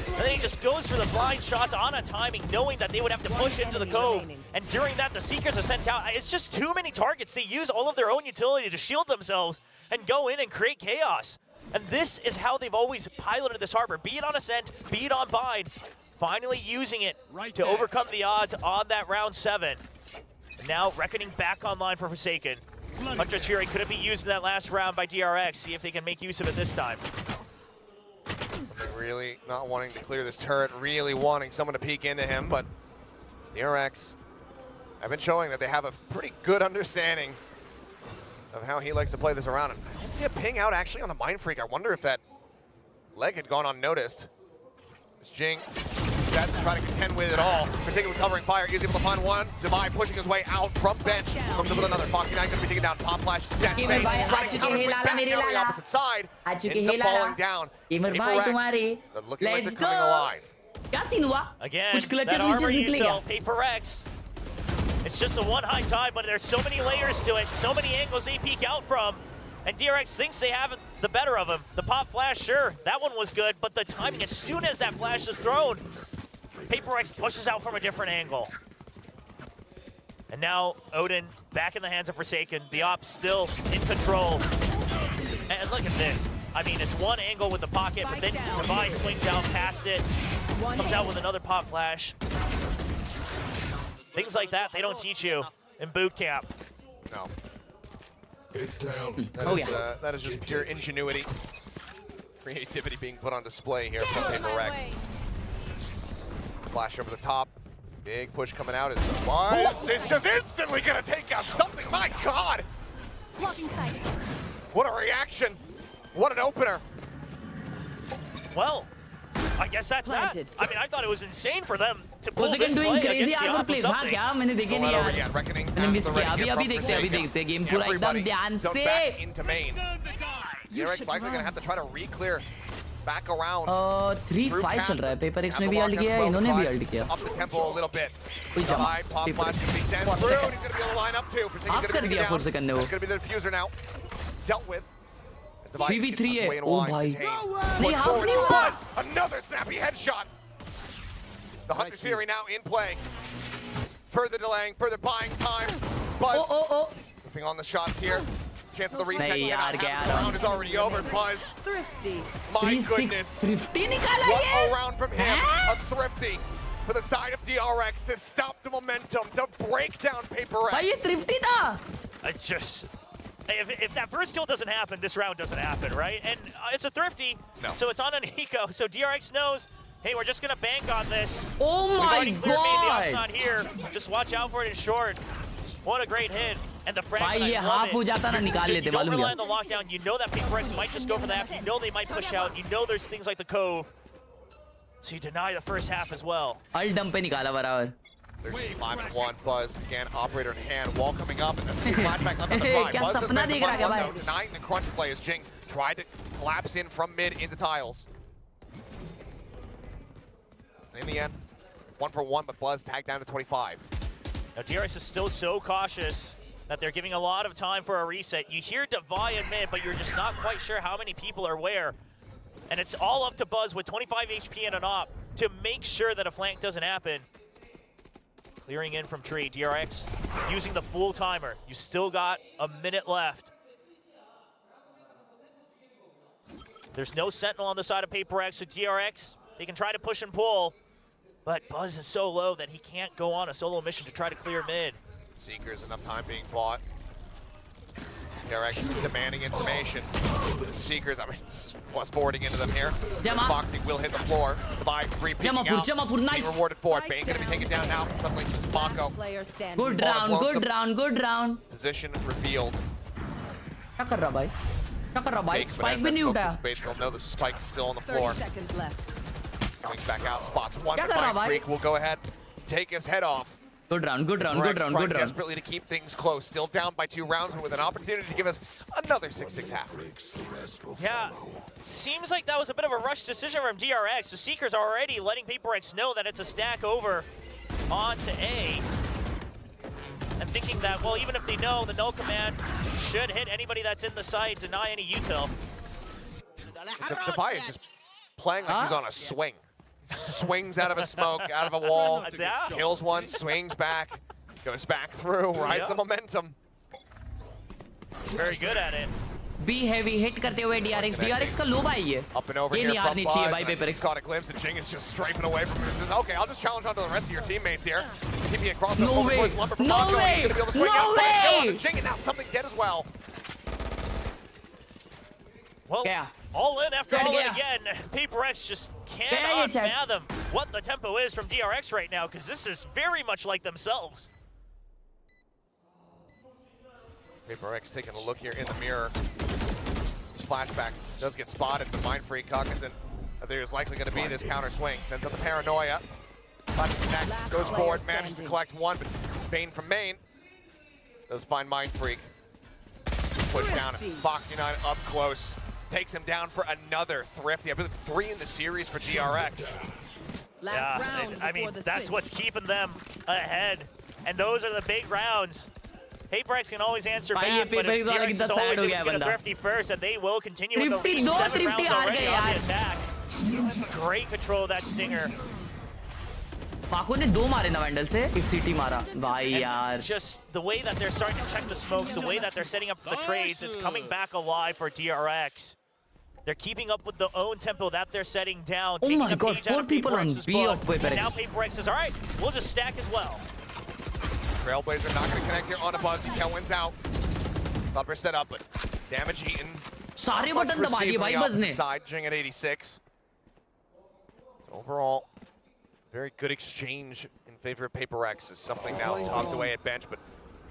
And then he just goes for the blind shots on a timing, knowing that they would have to push into the cove. And during that, the Seekers are sent out. It's just too many targets. They use all of their own utility to shield themselves and go in and create chaos. And this is how they've always piloted this Harbor, be it on Ascent, be it on Bind, finally using it to overcome the odds on that round 7. And now Reckoning back online for Forsaken. Hunter's Fury couldn't be used in that last round by DRX. See if they can make use of it this time. Something really not wanting to clear this turret, really wanting someone to peek into him, but DRX have been showing that they have a pretty good understanding of how he likes to play this around. And I didn't see a ping out actually on the Mind Freak. I wonder if that leg had gone unnoticed. It's Jing set to try to contend with it all. Particularly covering fire, he's able to find one. Divide pushing his way out from bench. Comes in with another. Foxy 9 gonna be taken down. Pop flash set. Trying to counter swing back down the opposite side. Ends up falling down. PRX looking like they're coming alive. Again, that armor util, PRX. It's just a one high time, but there's so many layers to it, so many angles they peek out from, and DRX thinks they have the better of him. The pop flash, sure, that one was good, but the timing, as soon as that flash is thrown, PRX pushes out from a different angle. And now Odin back in the hands of Forsaken. The op still in control. And look at this. I mean, it's one angle with the pocket, but then Device swings out past it, comes out with another pop flash. Things like that, they don't teach you in boot camp. No. That is just pure ingenuity. Creativity being put on display here from PRX. Flash over the top. Big push coming out. It's just instantly going to take out something. My God. What a reaction. What an opener. Well, I guess that's that. I mean, I thought it was insane for them to pull this doing play crazy against the armor plays. हाँ क्या मैंने देखे नहीं यार मैंने miss किया अभी देखते गेम पूरा एकदम ध्यान से into main. DRX likely going to have to try to re-clear back around. 3-5 चल रहा है PRX ने भी अल्ट किया इन्होंने भी अल्ट किया Up the tempo a little bit. कोई जमा Pop flash going to be sent through. He's going to be able to line up too. Half कर दिया 4 सेकंड ने वो It's going to be the diffuser now. Dealt with. PV3 है ओ भाई नहीं half नहीं हुआ Another snappy headshot. The Hunter's Fury now in play. Further delaying, further buying time. Buzz moving on the shots here. Chance of the reset. The round is already over. Buzz. Thrifty. My goodness. Thrifty निकाला ये. What a round from him. A thrifty for the side of DRX to stop the momentum, to break down PRX. भाई ये thrifty था. It's just, if that first kill doesn't happen, this round doesn't happen, right? And it's a thrifty, so it's on an eco. So DRX knows, hey, we're just gonna bank on this. Oh my God! The outside here. Just watch out for it in short. What a great hit. And the fragment, ये half हो जाता ना निकाल लेते मालूम मालूम रely on the lockdown. You know that PRX might just go for that. You know they might push out. You know there's things like the cove. So you deny the first half as well. Ult dump पे निकाला बराबर. There's 5-1. Buzz again, operator in hand. Wall coming up, and then flashback left on the drive. Buzz has been the one though, denying the crunch play as Jing tried to collapse in from mid into tiles. In the end, 1 for 1, but Buzz tagged down to 25. Now DRX is still so cautious that they're giving a lot of time for a reset. You hear Devi in mid, but you're just not quite sure how many people are where. And it's all up to Buzz with 25 HP and an op to make sure that a flank doesn't happen. Clearing in from tree, DRX using the full timer. You still got a minute left. There's no sentinel on the side of PRX, so DRX, they can try to push and pull, but Buzz is so low that he can't go on a solo mission to try to clear mid. Seekers, enough time being bought. DRX demanding information. Seekers, I mean, plus forwarding into them here. Foxy will hit the floor. Devi repeating out. Being rewarded for it. Bane going to be taken down now. Suddenly, just Paco. Good round, good round, good round. Position revealed. क्या कर रहा भाई? क्या कर रहा भाई? Spike भी नहीं उठाया. They'll know the spike is still on the floor. 30 seconds left. Going back out, spots one. क्या कर रहा भाई? Freak will go ahead, take his head off. Good round, good round, good round, good round. Desperately to keep things close. Still down by 2 rounds, but with an opportunity to give us another 6-6 half. Yeah, seems like that was a bit of a rush decision from DRX. The Seekers are already letting PRX know that it's a stack over onto A. And thinking that, well, even if they know, the null command should hit anybody that's in the site, deny any util. Devi is just playing like he's on a swing. Swings out of a smoke, out of a wall, kills one, swings back, goes back through, rides the momentum. He's very good at it. Be heavy hit करते हुए DRX का low भाई है. Up and over ये here नहीं हारनी चाहिए भाई from Buzz. He's got a glimpse and Jing is just strafing away from him. He says, okay, I'll just challenge onto the rest of your teammates here. TP across the No way, no way, no way! Jing, and now something dead as well. Well, क्या? All in after all in again. PRX just cannot fathom what the tempo is from DRX right now, because this is very much like themselves. PRX taking a look here in the mirror. Flashback does get spotted, but Mindfreak cognizant that there's likely going to be this counter swing. Sends up the paranoia. Connect, goes forward, manages to collect one, but Bane from main does find Mindfreak. Push down, Foxy9 up close. Takes him down for another Thrifty. I believe 3 in the series for DRX. I mean, that's what's keeping them ahead. And those are the big rounds. PRX can always answer back, but if DRX is always able to get a Thrifty first, and they will continue with the lead. 7 rounds already on the attack. Great control of that Stinger. पाको ने 2 मारे ना vandal से, एक सीटी मारा भाई यार. Just the way that they're starting to check the smokes, the way that they're setting up the trades, it's coming back alive for DRX. They're keeping up with the own tempo that they're setting down. Oh my god, 4 people on B of PRX. Now PRX says, all right, we'll just stack as well. Trailblazer not going to connect here on a buzz. Kel wins out. Thumper set up, but damage eaten. सारे button दबा दिए भाई बज ने. Side Jing at 86. So overall, very good exchange in favor of PRX. Is something now tucked away at bench, but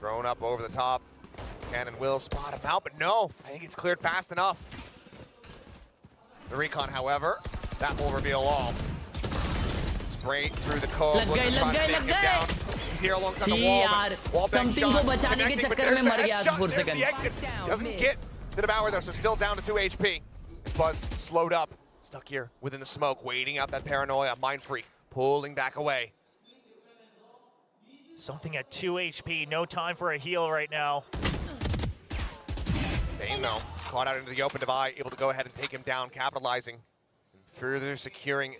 drone up over the top. Cannon will spot him out, but no, I think it's cleared fast enough. The recon, however, that will reveal all. Spray through the cove, looking to try to take him down. He's here alongside the wall. Wall bang shot, connecting, but there's the headshot, there's the exit. Doesn't get the Devour though, so still down to 2 HP. Buzz slowed up, stuck here within the smoke, waiting out that paranoia. Mindfreak pulling back away. Something at 2 HP, no time for a heal right now. Bane though, caught out into the open divide, able to go ahead and take him down, capitalizing, and further securing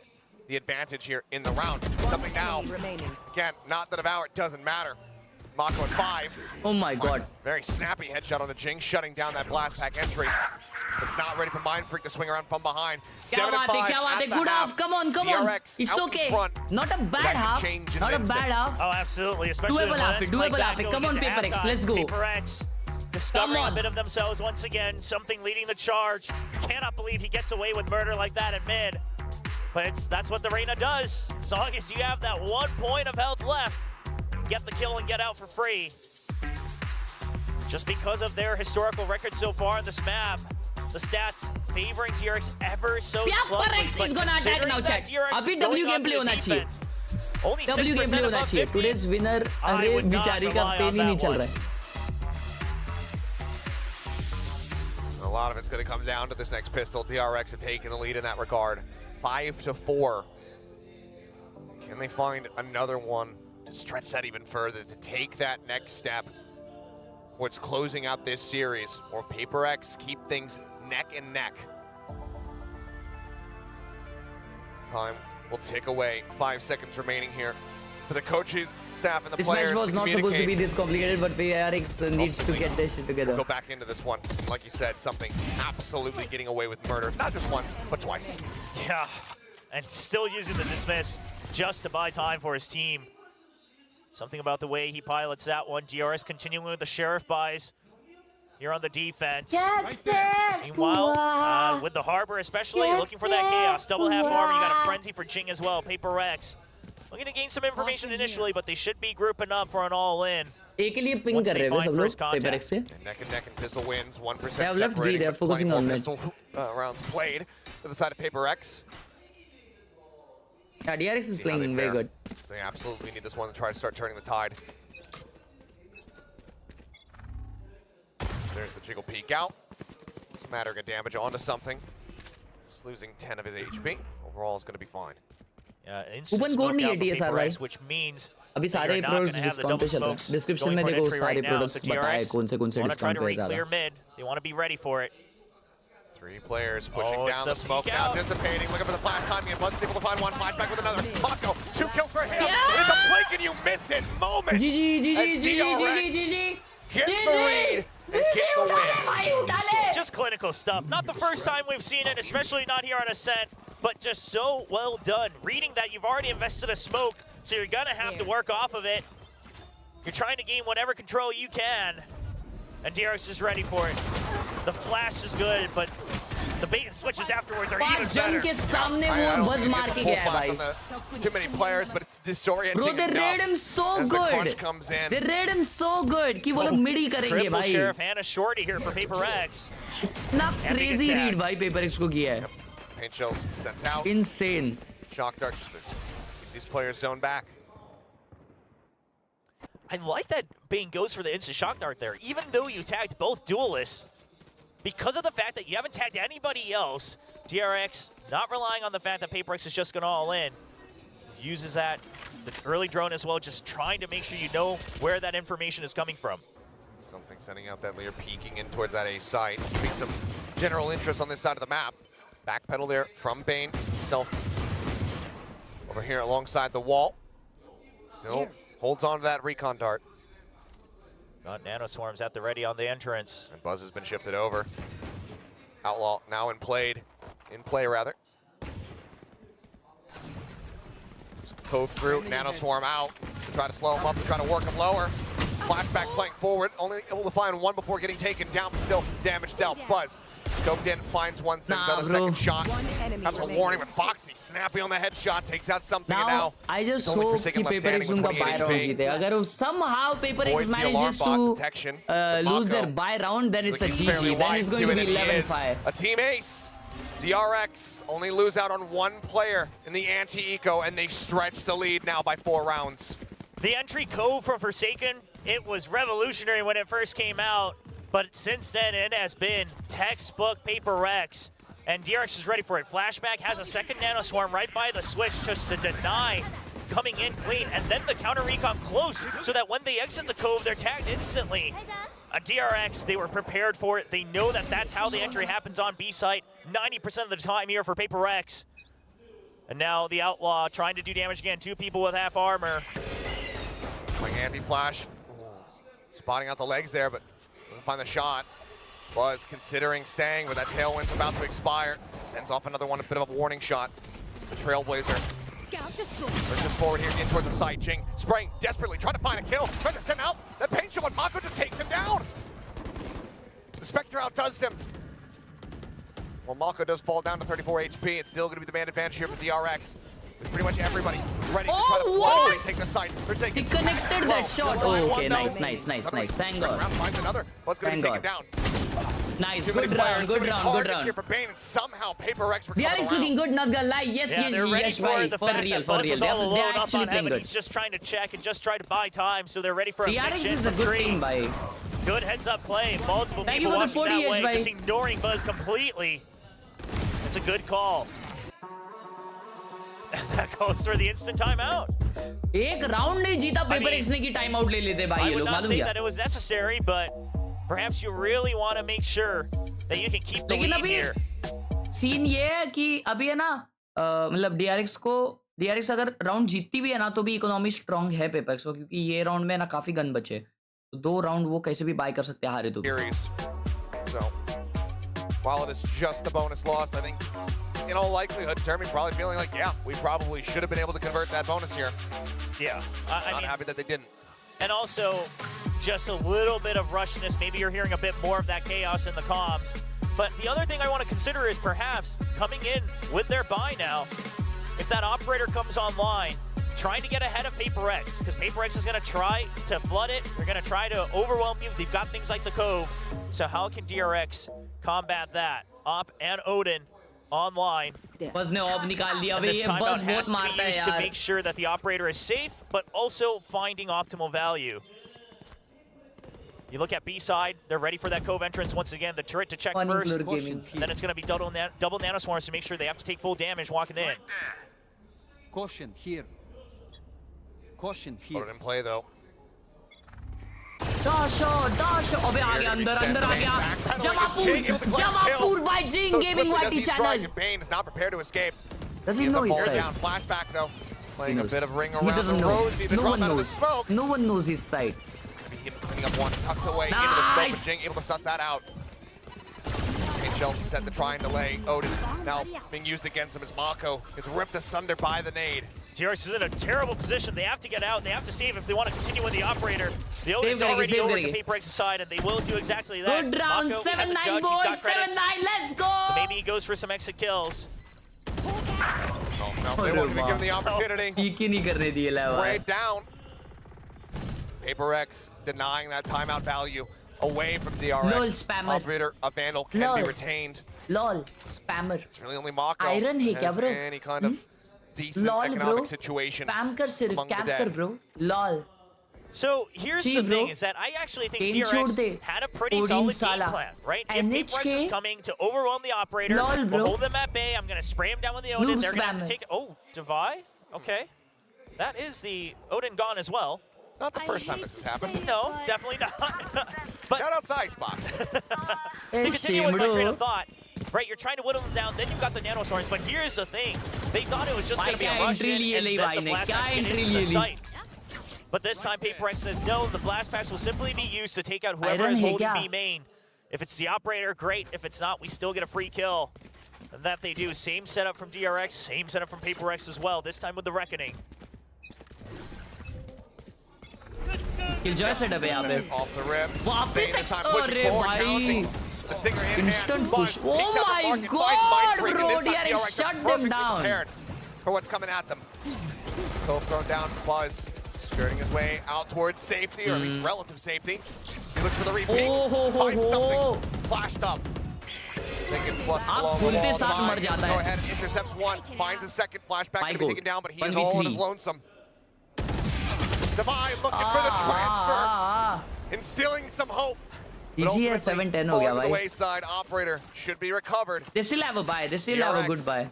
the advantage here in the round. Something now, again, not the Devour, it doesn't matter. Mako at 5. Oh my god. Very snappy headshot on the Jing, shutting down that blast pack entry. It's not ready for Mindfreak to swing around from behind. 7 and 5 at the good half. Come on. DRX It's okay. Front. Not a bad half. Not a bad half. Oh, absolutely. Especially doable half. Come on, PRX. Let's go. PRX discovering a bit of themselves once again. Something leading the charge. Cannot believe he gets away with murder like that at mid. But that's what the Reyna does. As long as you have that 1 point of health left, get the kill and get out for free. Just because of their historical record so far in this map, the stats favoring DRX ever so slightly. PRX is gonna attack now, chat. अभी W gameplay होना चाहिए. W gameplay होना चाहिए. Today's winner, अरे बिचारी का pen ही नहीं चल रहा है. A lot of it's going to come down to this next pistol. DRX are taking the lead in that regard. 5-4. Can they find another one to stretch that even further, to take that next step towards closing out this series, or PRX keep things neck and neck? Time will tick away. 5 seconds remaining here for the coaching staff and the players to This match was not supposed to be this complicated, but PRX needs to get this shit together. We'll go back into this one. Like you said, something absolutely getting away with murder. Not just once, but twice. Yeah, and still using the dismiss just to buy time for his team. Something about the way he pilots that one. DRX continuing with the Sheriff buys here on the defense. Yes, Meanwhile, with the Harbor especially, looking for that chaos. Double half armor, you got a Frenzy for Jing as well. PRX looking to gain some information initially, but they should be grouping up for an all-in. एक के लिए ping कर रहे हैं सब लोग PRX से. Neck and neck and pistol wins. 1% They have left B. They are focusing on pistol rounds played to the side of PRX. Yeah, DRX is playing very good. They absolutely need this one to try to start turning the tide. There's the jiggle peek out. Smattering a damage onto something. Just losing 10 of his HP. Overall, is going to be fine. Instant smoke out for PRX, which means अभी सारे products discount पे चल रहे हैं. Description में देखो सारे products बताए कौन से डिस्काउंट पे ज़्यादा. They want to be ready for it. 3 players pushing down the smoke now, dissipating, looking for the flash timing, and Buzz is able to find one, flashback with another. Mako, 2 kills for him. It's a blink and you miss it moment. GG. Get the lead and get the win. Just clinical stuff. Not the first time we've seen it, especially not here on Ascent, but just so well done. Reading that you've already invested a smoke, so you're gonna have to work off of it. You're trying to gain whatever control you can, and DRX is ready for it. The flash is good, but The bait and switches afterwards are even Jing better. के सामने वो buzz मार के गया है भाई. Too many players, but it's disorienting. Bro, they read him so good. They read him so good कि वो लोग mid ही करेंगे Triple भाई. Sheriff and a shorty here for PRX. इतना crazy read भाई PRX को किया है. Paint shells sent out. Insane. Shock dart just to keep these players zoned back. I like that Bane goes for the instant shock dart there, even though you tagged both duelists. Because of the fact that you haven't tagged anybody else, DRX not relying on the fact that PRX is just going all in. Uses that, the early drone as well, just trying to make sure you know where that information is coming from. Something sending out that layer, peeking in towards that A site, keeping some general interest on this side of the map. Backpedal there from Bane, himself over here alongside the wall. Still holds on to that recon dart. Got nano swarms at the ready on the entrance. And Buzz has been shifted over. Outlaw now in play rather. Cove through, nano swarm out to try to slow him up, to try to work him lower. Flashback playing forward, only able to find one before getting taken down, but still damage dealt. Buzz scoped in, finds one, sends out a second shot. Comes a warning, but Foxy snappy on the headshot, takes out something. Now, I just hope कि PRX उनका buy round जीते. अगर somehow PRX manages to lose their buy round, then it's a GG. Then it's going to be 11-5. A team ace. DRX only lose out on one player in the anti-eco, and they stretch the lead now by 4 rounds. The entry cove from Forsaken, it was revolutionary when it first came out, but since then it has been textbook PRX, and DRX is ready for it. Flashback has a second nano swarm right by the switch just to deny coming in clean, and then the counter recon close, so that when they exit the cove, they're tagged instantly. A DRX, they were prepared for it. They know that that's how the entry happens on B site 90% of the time here for PRX. And now the Outlaw trying to do damage again. 2 people with half armor. Playing anti-flash, spotting out the legs there, but doesn't find the shot. Buzz considering staying, but that tailwind's about to expire. Sends off another one, a bit of a warning shot. The Trailblazer. Pushes forward here, in towards the site. Jing spraying desperately, trying to find a kill, trying to send out that paint shot, but Mako just takes him down. The Spectre outdoes him. Well, Mako does fall down to 34 HP. It's still going to be the man advantage here for DRX. With pretty much everybody ready to try to flood and take the site. They're saying he connected that shot. Oh, okay, nice. Thank God. Finds another. Buzz going to be taken down. Nice, good round. Here for Bane, and somehow PRX were DRX looking good, not gonna lie. Yes, for real. They're actually playing good. He's just trying to check and just try to buy time, so they're ready for a DRX is a good team, bhai. Good heads-up play. Multiple people watching that way, just ignoring Buzz completely. It's a good call. That goes for the instant timeout. एक round नहीं जीता PRX ने की time out ले लेते भाई ये लोग मालूम क्या? I would not say that it was necessary, but perhaps you really want to make sure that you can keep the lead here. Scene ये है कि अभी है ना मतलब DRX अगर राउंड जीतती भी है ना तो भी इकोनॉमी स्ट्रांग है PRX को, क्योंकि ये राउंड में ना काफी गन बचे, तो 2 राउंड वो कैसे भी बाय कर सकते हैं हारे तो. So while it is just the bonus loss, I think in all likelihood, Termy probably feeling like, yeah, we probably should have been able to convert that bonus here. Yeah. I mean, happy that they didn't. And also, just a little bit of rushness. Maybe you're hearing a bit more of that chaos in the comms. But the other thing I want to consider is perhaps coming in with their buy now, if that operator comes online, trying to get ahead of PRX, because PRX is going to try to flood it. They're going to try to overwhelm you. They've got things like the Cove. So how can DRX combat that? Op and Odin online. Buzz ने op निकाल दिया. अबे ये Buzz बहुत मारता है यार. To make sure that the operator is safe, but also finding optimal value. You look at B side, they're ready for that Cove entrance once again. The turret to check first, and then it's going to be double nano swarms to make sure they have to take full damage walking in. Caution here. Caution here. Put it in play though. Dash! अबे आ गया अंदर आ गया. Jamapur by Jing Gaming YT channel. Bane is not prepared to escape. Does he know his side? Flashback though, playing a bit of ring around. He doesn't the know. Rosie, the drop out of the smoke. No one knows his side. It's gonna be him cleaning up one, tucks away into the smoke, but Jing able to suss that out. Shell set the try and delay. Odin now being used against him as Mako is ripped asunder by the nade. DRX is in a terrible position. They have to get out. They have to save if they want to continue with the operator. The Odin's already over to PACIFIC's side, and they will do exactly that. Good round, Mako has a 7-9 judge. He's got boys, credits. 7-9, let's go! So maybe he goes for some exit kills. No, they won't be given the opportunity. Sprayed down. PACIFIC denying that timeout value away from DRX. Lol, spammer. Operator, a Vandal can Lol. be retained. Lol, spammer. It's really only Mako Iron hai kya, has bro? any kind of decent Lol, economic bro. situation Spam kar sirf, among the camp dead. kar, bro. Lol. So here's See, the bro. thing, is that I actually think Game chhod de. DRX had a pretty Odin solid Sala. game plan, right? If NHK PACIFIC is coming to overwhelm the operator, Lol, we'll bro. hold them at bay. I'm going to spray him down with the Odin. Noob They're going to have to spammer. take... Oh, Divide? Okay. That is the Odin gone as well. It's not the first time this has happened. No, definitely not. But shout out Icebox. to continue with my train of thought, right, you're trying to whittle them down, then you've got the nanoswarms, but here's the thing. They thought it was just going to be a rush in, and then the blast pass get into the site. But this time, PACIFIC says no, the blast pass will simply be used to take out whoever is holding B main. If it's the operator, great. If it's not, we still get a free kill. And that they do. Same setup from DRX, same setup from PACIFIC as well, this time with the Reckoning. Killjoy setup है यहाँ पे. Off the rip. वापिस This time अरे pushing forward, भाई. challenging. The stinger in Instant hand. push. Buzz peeks Oh out the my market, god, finds Mind Freak, and bro. this time DRX DRX shut are them perfectly down. prepared for what's coming at them. Cove thrown down, Buzz skirting his way out towards safety, or at least relative safety. He looks for the repeat, finds something, flashed up. Thinking flush below the wall. Divide go ahead and intercepts one, finds a second flashback, going to be taken down, but he is all on his lonesome. Divide looking for the transfer, instilling some hope. GG है 7-10 हो गया The भाई. wayside operator should be recovered. They still have a buy. They still have a good buy.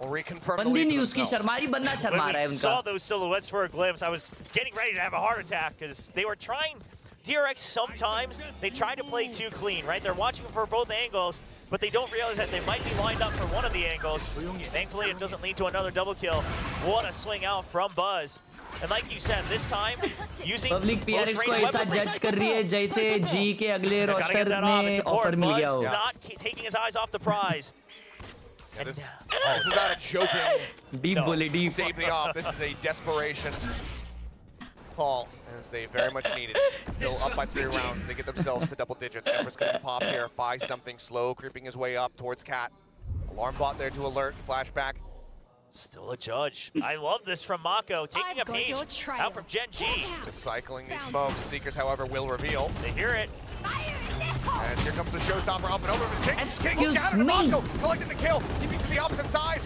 Will reconfirm the बंदी lead नहीं for उसकी themselves. शर्मारी बंदा शर्मा रहा है When we saw उनका. those silhouettes for a glimpse, I was getting ready to have a heart attack because they were trying. DRX sometimes they try to play too clean, right? They're watching for both angles, but they don't realize that they might be lined up for one of the angles. Thankfully, it doesn't lead to another double kill. What a swing out from Buzz. And like you said, this time using Public PRX को ऐसा जज कर रही है जैसे G के अगले roster में ऑफर मिल गया हो. Not taking his eyes off the prize. This is not a joking. Deep bully, deep. Save the off. This is a desperation call, as they very much need it. Still up by 3 rounds. They get themselves to double digits. Emperor's going to be popped here by something slow, creeping his way up towards Cat. Alarm bot there to alert. Flashback. Still a judge. I love this from Mako, taking a page out from Gen G. Just cycling these smokes. Seekers, however, will reveal. They hear it. And here comes the showstopper up and over to Jing. Getting Excuse scattered to me. Mako, collecting the kill. TP's to the opposite side.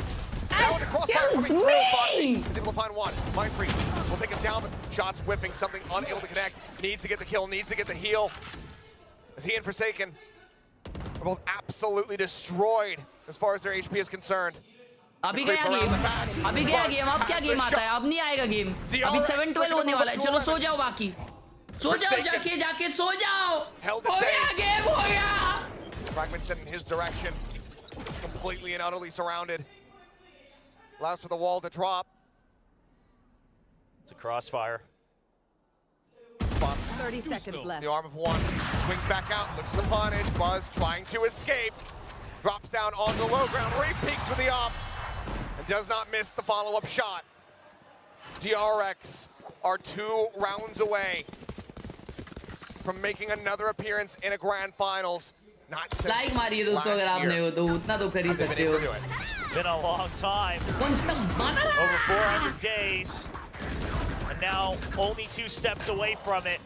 Now with the crossfire coming through. Foxy is able to find one. Mind Freak will take him down, but shots whipping, something unable to connect. Needs to get the kill, needs to get the heal. As he and Forsaken are both absolutely destroyed as far as their HP is concerned. अभी गया game. अभी गया game. अब क्या game आता है? अब नहीं आएगा गेम. अभी 7-12 होने वाला है. चलो सो जाओ बाकी. सो जाओ जाके सो जाओ. हो गया गेम हो गया. Fragment sent in his direction. Completely and utterly surrounded. Allows for the wall to drop. It's a crossfire. Spots 30 seconds left. the arm of one. Swings back out, looks for the punish. Buzz trying to escape. Drops down on the low ground. Re-peeks for the op. And does not miss the follow-up shot. DRX are 2 rounds away from making another appearance in a grand finals. Not since like मारिए दोस्तों अगर आपने हो तो उतना तो कर ही सकते हो. Been a long time. Over 400 days. And now only 2 steps away from it.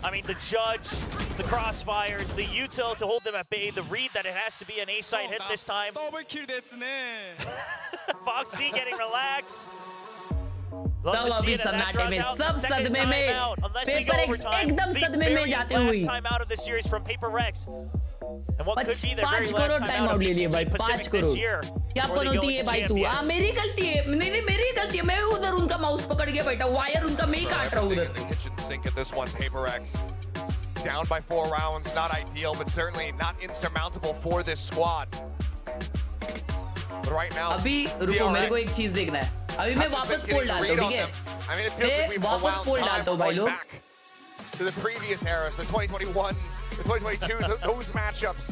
I mean, the judge, the crossfires, the util to hold them at bay, the read that it has to be an A-side hit this time. Foxy getting relaxed. सब अभी सन्नाटे में, सब सदमे में. PACIFIC एकदम सदमे में जाते हुए. Time out of the series from PACIFIC. And what could be their very 5 last crore time time out out of ले लिए भाई. VCT 5 Pacific this crore. year. क्या पनौती है भाई तू? हाँ मेरी गलती है. नहीं मेरी गलती है. मैं उधर उनका माउस पकड़ के बैठा. वायर उनका मैं ही काट रहा हूँ उधर से. Kitchen sink at this one. PACIFIC down by 4 rounds. Not ideal, but certainly not insurmountable for this squad. But right now, अभी रुको मेरे को एक चीज देखना है. अभी मैं वापस पोल डालता हूँ, ठीक है? I mean, it feels like we've वापस पोल डालता हूँ भाई लोग. back to the previous eras, the 2021s, the 2022s, those matchups.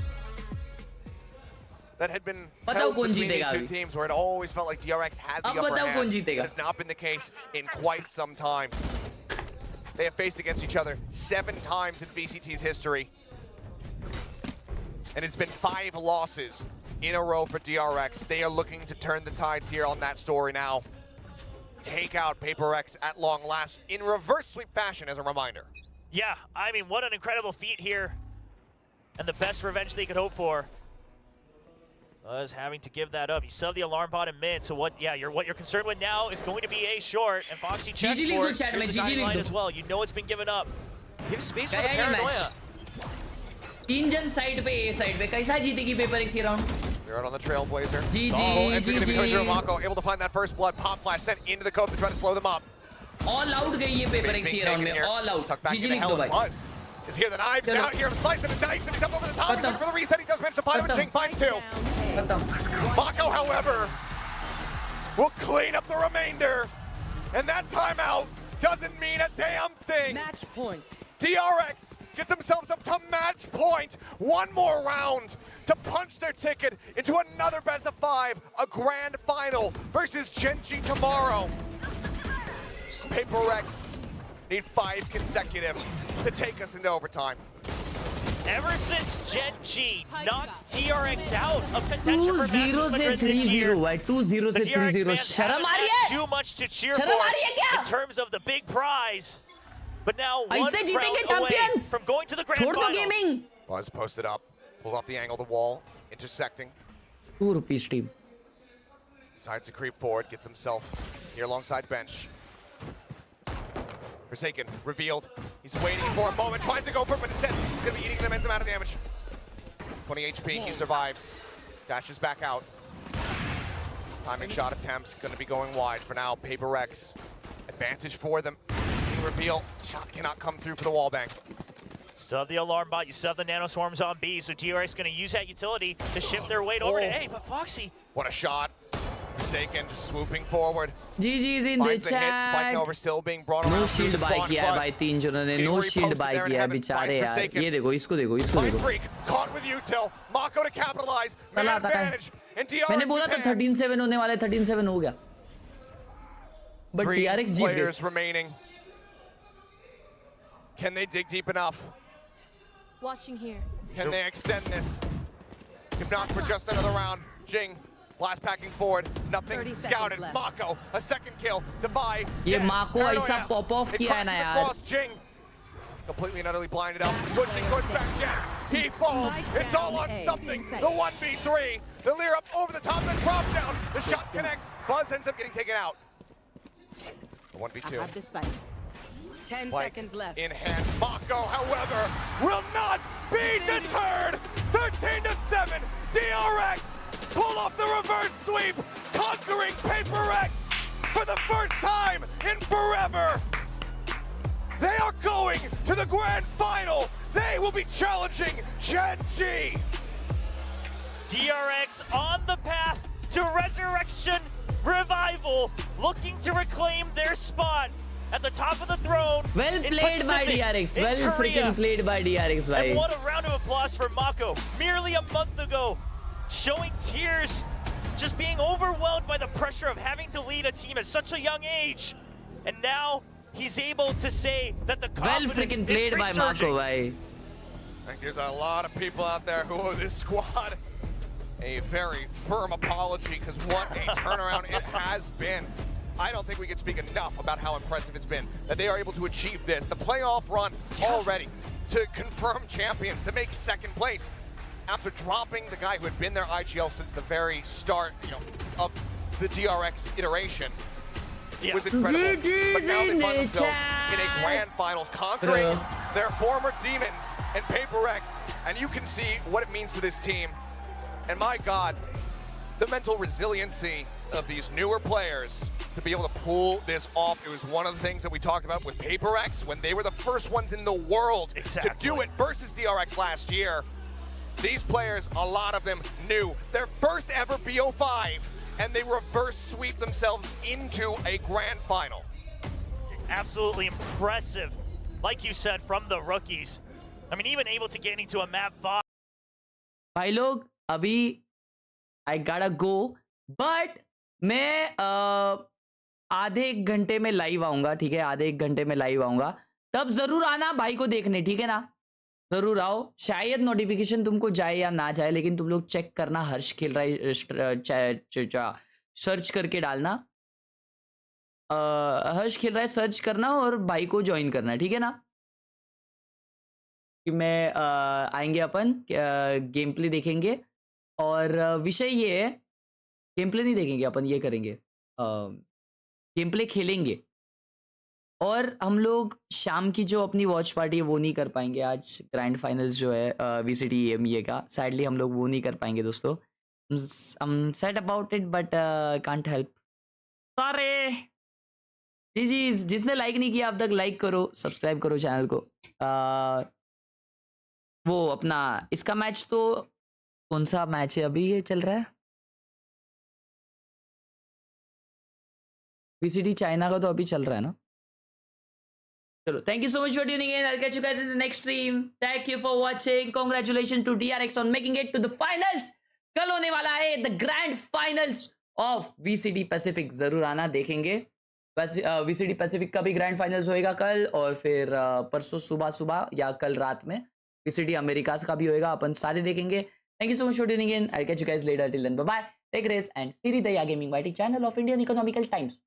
that had been बताओ held कौन between these जीतेगा two अभी? teams, where it always felt like DRX had the अब upper बताओ hand. कौन It जीतेगा? has not been the case in quite some time. They have faced against each other 7 times in VCT's history. And it's been 5 losses in a row for DRX. They are looking to turn the tides here on that story now. Take out PRX at long last in reverse sweep fashion, as a reminder. Yeah, I mean, what an incredible feat here. And the best revenge they could hope for was having to give that up. You still have the alarm bot in mid, so what you're concerned with now is going to be A short, and Foxy checks for it. Here's the guiding line as well. You know it's been given up. Give space for the paranoia. 3 जन side पे A side पे कैसा जीतेगी PRX ये round? They're out on the Trailblazer. GG, It's going to be coming through GG. Mako, able to find that first blood. Pop flash sent into the cove to try to slow them up. All out गई ये PRX ये round में, all out. Tucked back GG into लिख hell दो and भाई. Buzz is here. The knives चलो. out here. Slicing and dicing. He's up over the top. He's खत्म. looking for the reset. He does manage to find him, and खत्म. Jing finds 2. खत्म. Mako, however, will clean up the remainder. And that timeout doesn't mean a damn thing. Match point. DRX get themselves up to match point. One more round to punch their ticket into another best of 5, a grand final versus Genji tomorrow. PRX need 5 consecutive to take us into overtime. Ever since Genji knocked DRX out of contention for 2-0 Masters से Madrid this 3-0 year, भाई, 2-0 the से DRX 3-0. fans शर्म haven't आ रही had है? too much to cheer शर्म आ for रही है क्या? in terms of the big prize. But now one ऐसे round जीतेंगे away champions. from going to the grand छोड़ दो finals. Gaming. Buzz posted up, pulls off the angle of the wall, intersecting. ₹2 team. Decides to creep forward, gets himself here alongside bench. Forsaken, revealed. He's waiting for a moment, tries to go for it, but instead he's going to be eating an immense amount of damage. 20 HP, he survives. Dashes back out. Timing shot attempts, going to be going wide for now. PRX, advantage for them. Reveal, shot cannot come through for the wallbang. Still have the alarm bot, you still have the nano swarms on B, so DRX going to use that utility to shift their weight over to A, but Foxy. What a shot. Forsaken, just swooping forward. GG's in the Finds the hit, Spike chat. over still being brought No around. shield buy किया है भाई 3 जनों ने. No shield buy किया है बेचारे यार. ये देखो इसको देखो इसको देखो. Freak, caught with util. Mako to capitalize. Man advantage. And DRX मैंने बोला था 13-7 होने वाला है, 13-7 हो गया. But 3 DRX जीत गए. players remaining. Can they dig deep enough? Watching here. Can they extend this? If not for just another round, Jing, blast packing forward, nothing scouted. Mako, a second kill, Defy. ये Mako ऐसा pop off किया है ना यार. Across Jing, completely and utterly blinded out, pushing towards back jet. He falls. It's all on something. The 1v3. The Lear up over the top, the drop down. The shot connects. Buzz ends up getting taken out. The 1v2. I have this back. 10 seconds left. In hand. Mako, however, will not be deterred. 13-7. DRX pull off the reverse sweep, conquering PRX for the first time in forever. They are going to the grand final. They will be challenging Genji. DRX on the path to resurrection revival, looking to reclaim their spot at the top of the throne. Well in played by Pacific, DRX. in Well Korea. freaking played by DRX भाई. And what a round of applause for Mako. Merely a month ago, showing tears, just being overwhelmed by the pressure of having to lead a team at such a young age. And now he's able to say that the confidence Well freaking is played by resurging. Mako भाई. I think there's a lot of people out there who owe this squad a very firm apology, because what a turnaround it has been. I don't think we can speak enough about how impressive it's been that they are able to achieve this. The playoff run already to confirm champions, to make second place after dropping the guy who had been their IGL since the very start, of the DRX iteration. It was incredible. But now they find themselves in a grand finals, conquering their former demons and PRX, and you can see what it means to this team. And my God, the mental resiliency of these newer players to be able to pull this off. It was one of the things that we talked about with PRX when they were the first ones in the world to do it versus DRX last year. These players, a lot of them knew their first ever BO5, and they reverse sweep themselves into a grand final. Absolutely impressive, like you said, from the rookies. I mean, even able to get into a map 5. भाई लोग अभी आई गाटा गो, but मैं आधे एक घंटे में live आऊंगा, ठीक है, आधे एक घंटे में लाइव आऊंगा, तब जरूर आना भाई को देखने, ठीक है ना, जरूर आओ। शायद नोटिफिकेशन तुमको जाए या ना जाए, लेकिन तुम लोग चेक करना, हर्ष खेल रहा है सर्च करके डालना, हर्ष खेल रहा है सर्च करना और भाई को ज्वाइन करना, ठीक है ना। कि मैं आएंगे अपन, गेम प्ले देखेंगे, और विषय ये है, गेम प्ले नहीं देखेंगे अपन, ये करेंगे, गेम प्ले खेलेंगे, और हम लोग शाम की जो अपनी वॉच पार्टी है वो नहीं कर पाएंगे। आज ग्रैंड फाइनल्स जो है VCT EMEA का, सैडली हम लोग वो नहीं कर पाएंगे दोस्तों। I'm sad about it but can't help. Sorry. जी, जिसने लाइक नहीं किया अब तक लाइक करो, सब्सक्राइब करो चैनल को। वो अपना इसका मैच तो कौन सा मैच है अभी ये चल रहा है? VCT चाइना का तो अभी चल रहा है ना। चलो, thank you so much for tuning in. I'll catch you guys in the next stream. Thank you for watching. Congratulations to DRX on making it to the finals. कल होने वाला है the grand finals of VCT Pacific, जरूर आना, देखेंगे। बस VCT Pacific का भी ग्रैंड फाइनल्स होएगा कल, और फिर परसों सुबह या कल रात में VCT अमेरिकास का भी होएगा, अपन सारे देखेंगे। Thank you so much for tuning in. I'll catch you guys later. Till then, bye bye. Take rest and see the Gaming YT channel of Indian Economical Times.